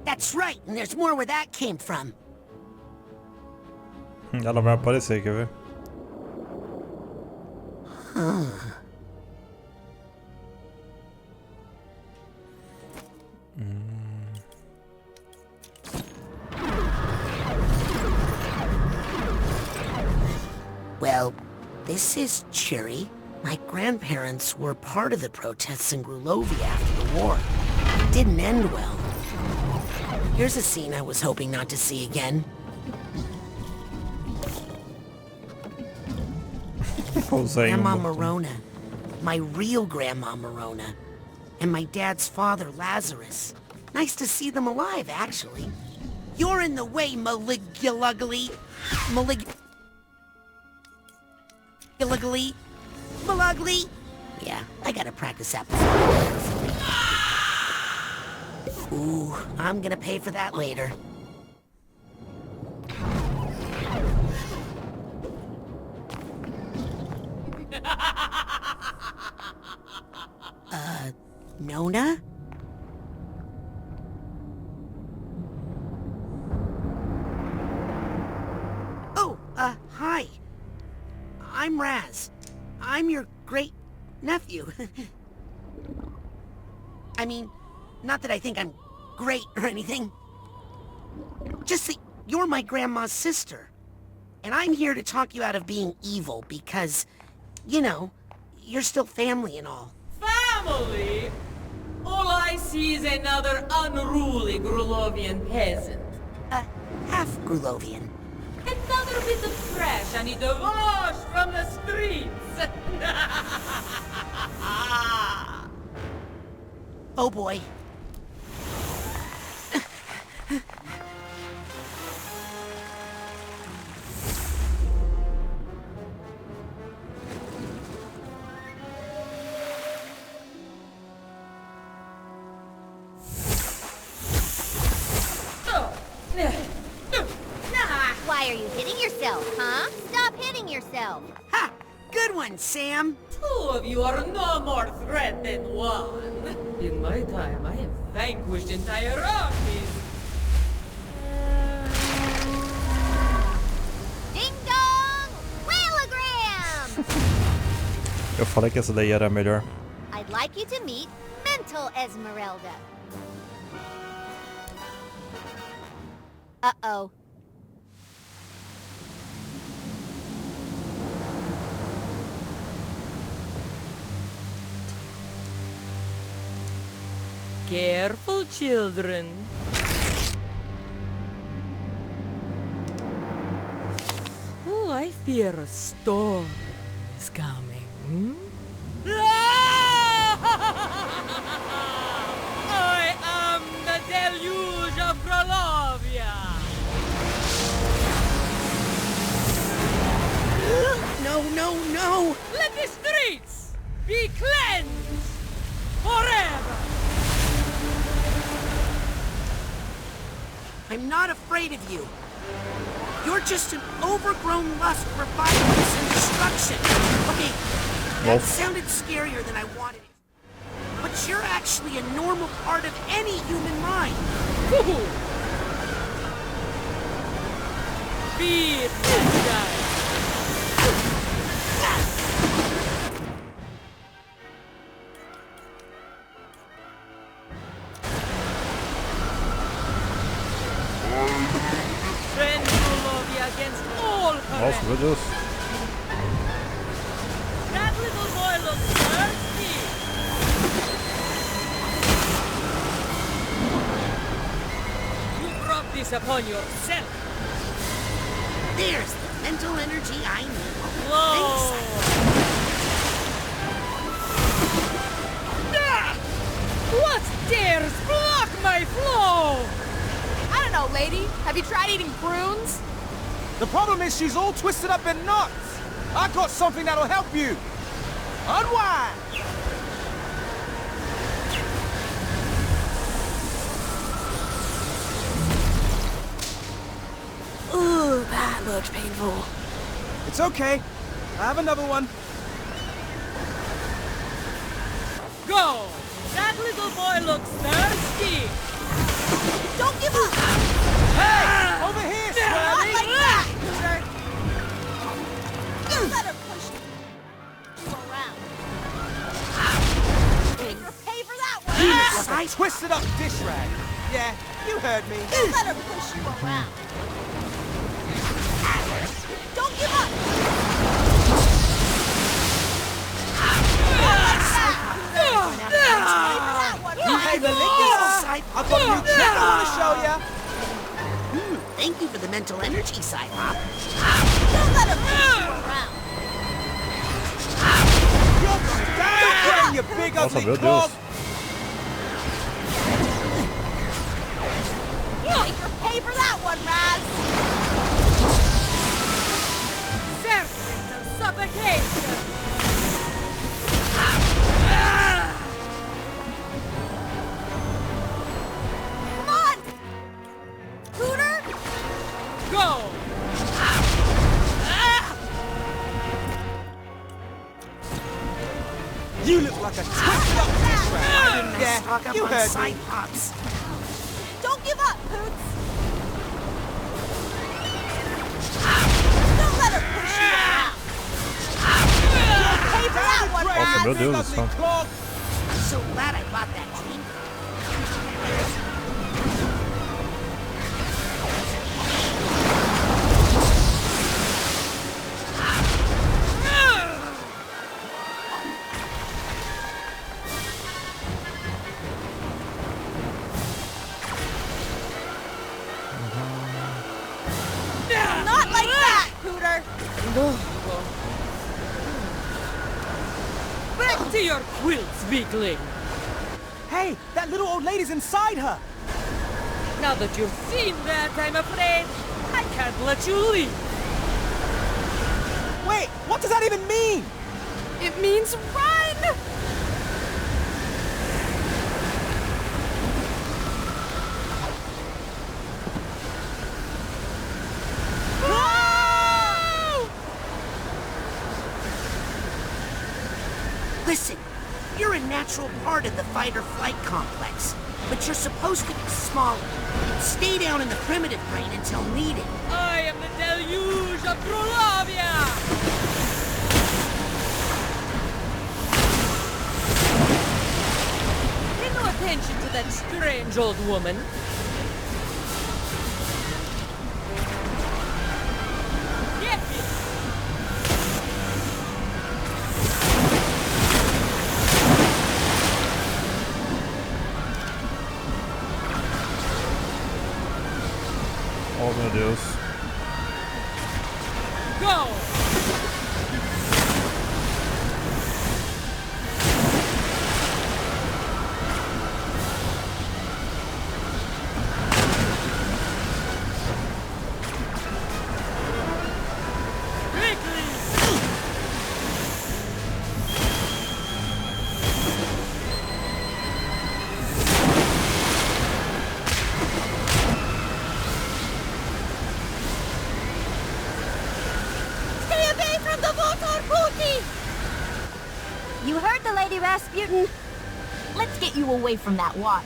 That's right, and there's more where that came from. Ela vai aparecer, quer ver? Well, this is Cherry. My grandparents were part of the protests in Gloriosa after the war. It didn't end well. Here's a scene I was hoping not to see again. Grandma Morona. My real Grandma Morona. And my dad's father, Lazarus. Nice to see them alive, actually. You're in the way, Maligulugly. Maligulugly. Malugly. Yeah, I gotta practice that before. Ooh, I'm gonna pay for that later. Nona? I'm Raz. I'm your great-nephew. I mean, not that I think I'm great or anything. Just that you're my grandma's sister. And I'm here to talk you out of being evil because, you know, you're still family and all. Family? All I see is another unruly Grulovian peasant. Half Grulovian. Another bit of trash I need to wash from the streets. Oh boy. Why are you hitting yourself, huh? Stop hitting yourself. Ha! Good one, Sam. Two of you are no more threat than one. In my time, I have vanquished entire armies. Ding dong! Whaleogram! Eu falei que essa daí era a melhor. I'd like you to meet Mental Esmeralda. Uh-oh. Careful, children. Oh, I fear a storm is coming. I am the deluge of Grolovia. No, no, no! Let the streets be cleansed forever. I'm not afraid of you. You're just an overgrown lust for violence and destruction. Okay, that sounded scarier than I wanted it. But you're actually a normal part of any human mind. Feed this guy. Nossa, meu Deus. That little boy looks thirsty. You brought this upon yourself. There's the mental energy I need. Whoa. What dares block my flow? I don't know, lady. Have you tried eating prunes? The problem is she's all twisted up in knots. I got something that'll help you. Unwind. Ooh, that looked painful. It's okay. I have another one. Go! That little boy looks thirsty. Don't give up! Hey! Over here, Not Swirly! like that, loser! Don't let her push you around. Make her pay for that one! You look like a twisted up dish rag. Yeah, you heard me. Don't let her push you around. Don't give up! Hey, Malika! I've got a new trick I want to show ya! Thank you for the mental energy, Cyclops. Don't let him push you around! You're down, you big Nossa, ugly meu clog! Deus. Make her pay for that one, Raz! Serpent of suffocation. Come on! Hooter? Go! You look like a twisted up dish rag. Yeah, Stock up you on heard me. Cyclops. Don't give up, Poots! Don't let her push you around! Meu Deus do céu. So glad I bought that dream. Not like that, Hooter! Back to your quilts, weakling! Hey, that little old lady's inside her! Now that you've seen that, I'm afraid I can't let you leave. Wait, what does that even mean? It means run! Listen, you're a natural part of the fight-or-flight complex, but you're supposed to be smaller. Stay down in the primitive brain until needed. I am the deluge of Gloriosa! Pay no attention to that strange old woman. Get it! Oh meu Deus. Go! You heard the Lady Rasputin. Let's get you away from that water.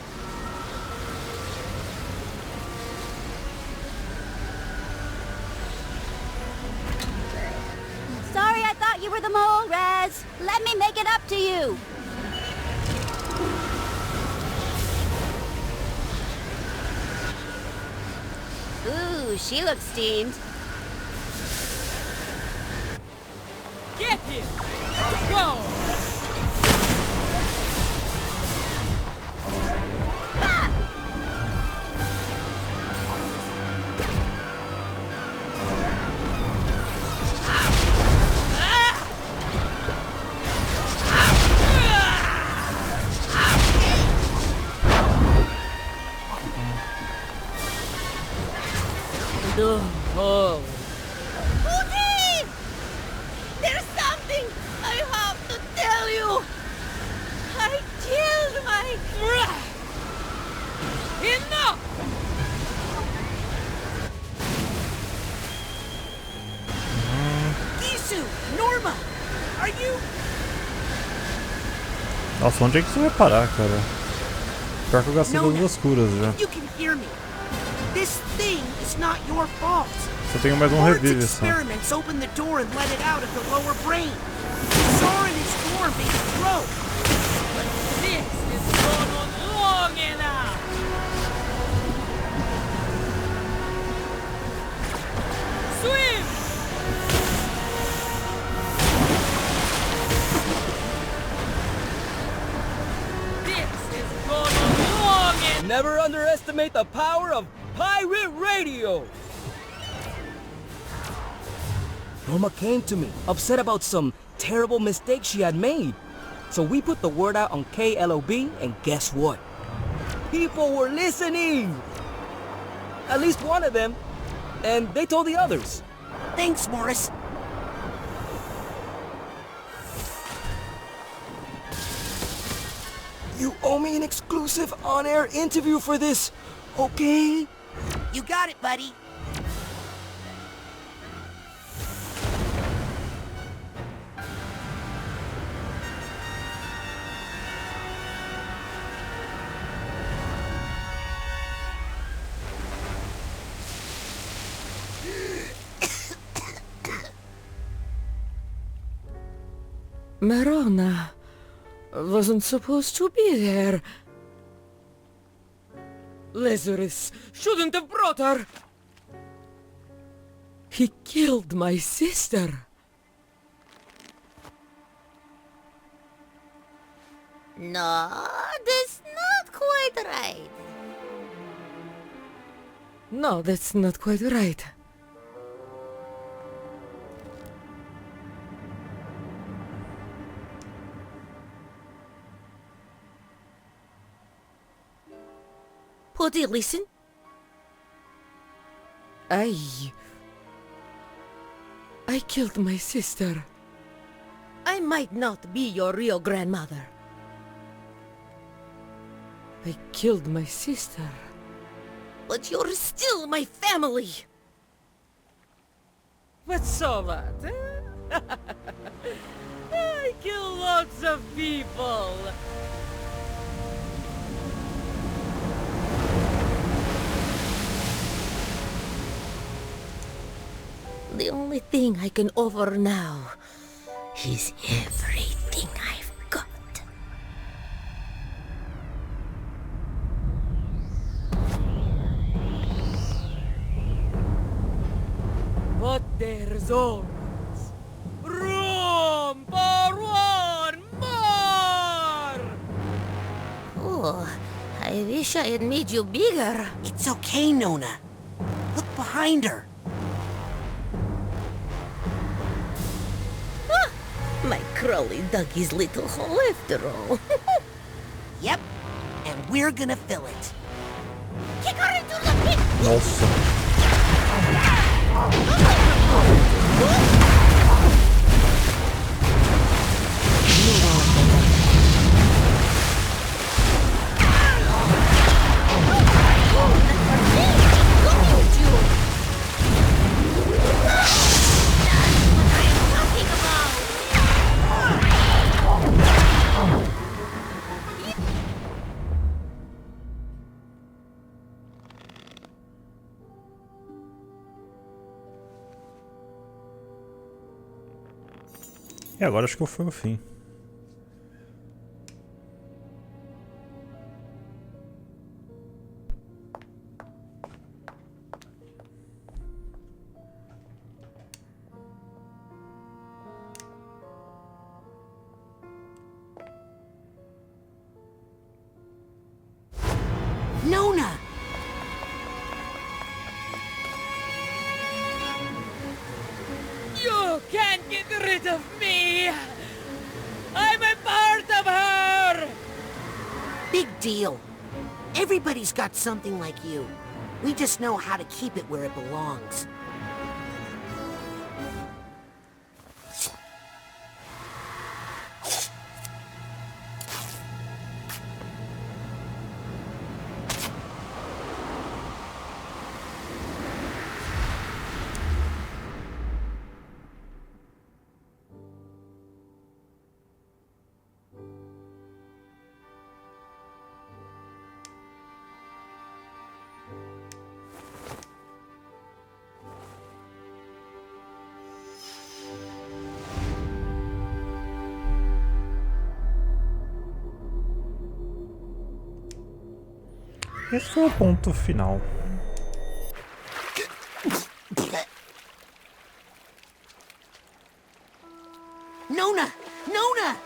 Sorry, I thought you were the mole, Raz. Let me make it up to you. Ooh, she looks steamed. Get him! Go! Oh. Pookie! There's something I have to tell you! I killed my... Enough! Gisu! Norma! Are you... Nossa, onde é que isso vai parar, cara? Pior que eu gastei todas as curas já. You can hear me. This thing is not your fault. Só tenho mais um revive só. Experiments opened the door and let it out of the lower brain. Soren is form made it grow. But this is going on long enough. Swim! This is going on long enough. Never underestimate the power of pirate radio! Norma came to me, upset about some terrible mistake she had made. So we put the word out on KLOB, and guess what? People were listening! At least one of them. And they told the others. Thanks, Morris. You owe me an exclusive on-air interview for this, okay? You got it, buddy. Merona, I wasn't supposed to be there. Lazarus shouldn't have brought her. He killed my sister. No, that's not quite right. No, that's not quite right. Pody, listen. I killed my sister. I might not be your real grandmother. I killed my sister. But you're still my family. What's so that, eh? I kill lots of people. The only thing I can offer now is everything I've got. But there's always room for one more! Oh, I wish I had made you bigger. It's okay, Nona. Look behind her. My Crowley dug his little hole after all. Yep, and we're gonna fill it. Kick her into the pit! Nossa. E agora acho que foi o fim. Nona! You can't get rid of me! I'm a part of her! Big deal. Everybody's got something like you. We just know how to keep it where it belongs. Esse foi o ponto final. Nona! Nona!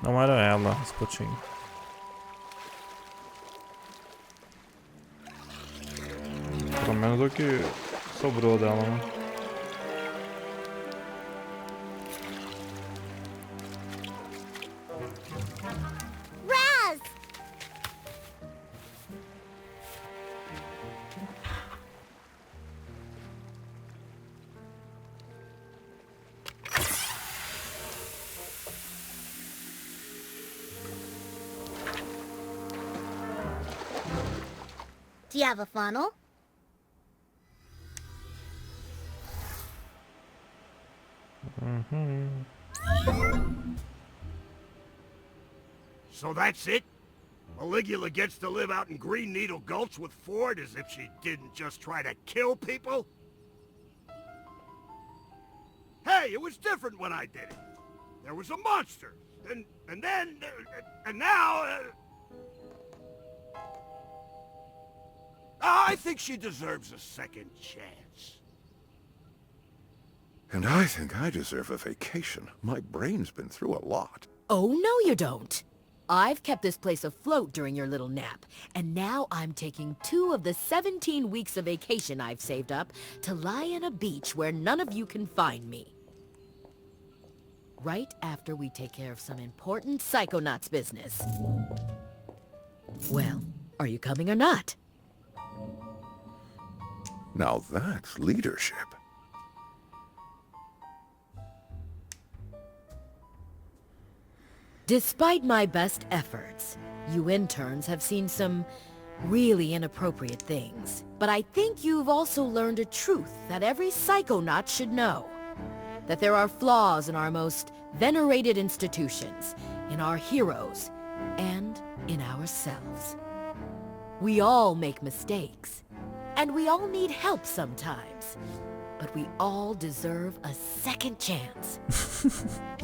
Não era ela, Spotting. Pelo menos o que sobrou dela, né? Do you have a funnel? So that's it? Maligula gets to live out in Green Needle Gulch with Ford as if she didn't just try to kill people? Hey, it was different when I did it. there was a monster. And then, and now... I think she deserves a second chance. And I think I deserve a vacation. My brain's been through a lot. Oh, no you don't. I've kept this place afloat during your little nap, and now I'm taking 2 of the 17 weeks of vacation I've saved up to lie on a beach where none of you can find me. Right after we take care of some important Psychonauts business. Well, are you coming or not? Now that's leadership. Despite my best efforts, you interns have seen some really inappropriate things. But I think you've also learned a truth that every Psychonaut should know. That there are flaws in our most venerated institutions, in our heroes, and in ourselves. We all make mistakes, and we all need help sometimes. But we all deserve a second chance.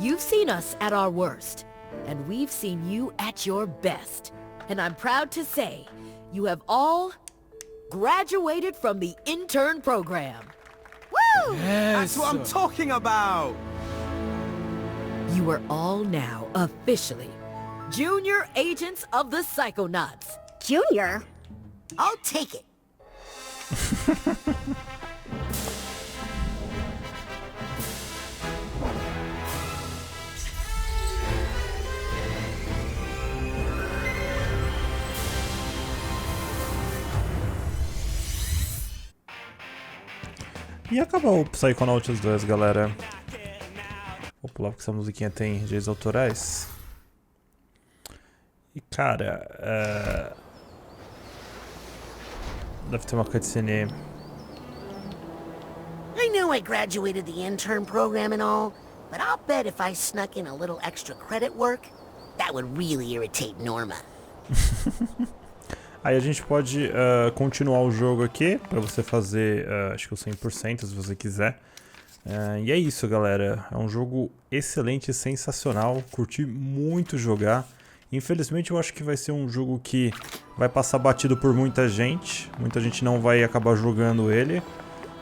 You've seen us at our worst, and we've seen you at your best. And I'm proud to say, you have all graduated from the intern program. Woo! That's what I'm talking about! You are all now officially Junior Agents of the Psychonauts. Junior? I'll take it. E acabou o Psychonauts 2, galera. Vou pular porque essa musiquinha tem direitos autorais. E cara, deve ter uma cutscene aí. I know I graduated the intern program and all, but I'll bet if I snuck in a little extra credit work, that would really irritate Norma. Aí a gente pode continuar o jogo aqui, pra você fazer, acho que o 100% se você quiser. E é isso, galera. É um jogo excelente, sensacional. Curti muito jogar. Infelizmente eu acho que vai ser um jogo que vai passar batido por muita gente. Muita gente não vai acabar jogando ele.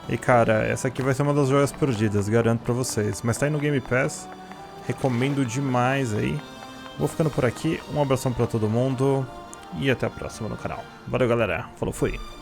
E cara, essa aqui vai ser uma das joias perdidas, garanto pra vocês. Mas tá aí no Game Pass. Recomendo demais aí. Vou ficando por aqui. Um abração pra todo mundo. E até a próxima no canal. Valeu, galera. Falou, fui.